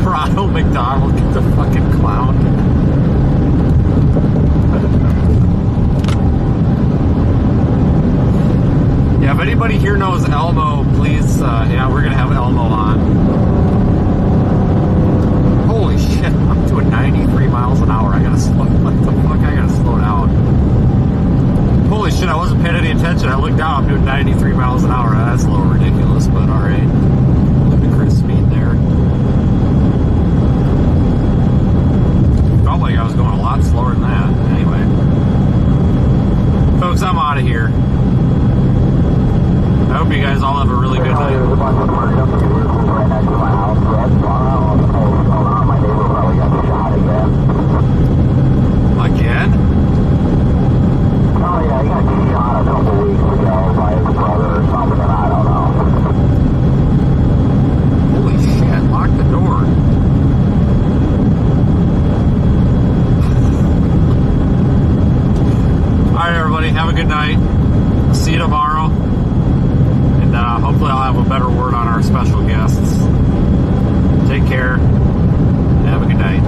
Ronald McDonald, get the fucking clown. Yeah, if anybody here knows Elmo, please, yeah, we're gonna have Elmo on. Holy shit, I'm doing 93 miles an hour. I gotta slow, what the fuck, I gotta slow down. Holy shit, I wasn't paying any attention. I looked down, I'm doing 93 miles an hour. That's a little ridiculous, but alright. Ludicrous speed there. Felt like I was going a lot slower than that. Anyway. Folks, I'm out of here. I hope you guys all have a really good night. There's a bunch of emergency vehicles right next to my house. That's fine. My neighbor probably got shot again. Again? Oh yeah, he got shot a couple weeks ago by his brother or something, and I don't know. Holy shit, lock the door. Alright everybody, have a good night. See you tomorrow. And hopefully I'll have a better word on our special guests. Take care. Have a good night.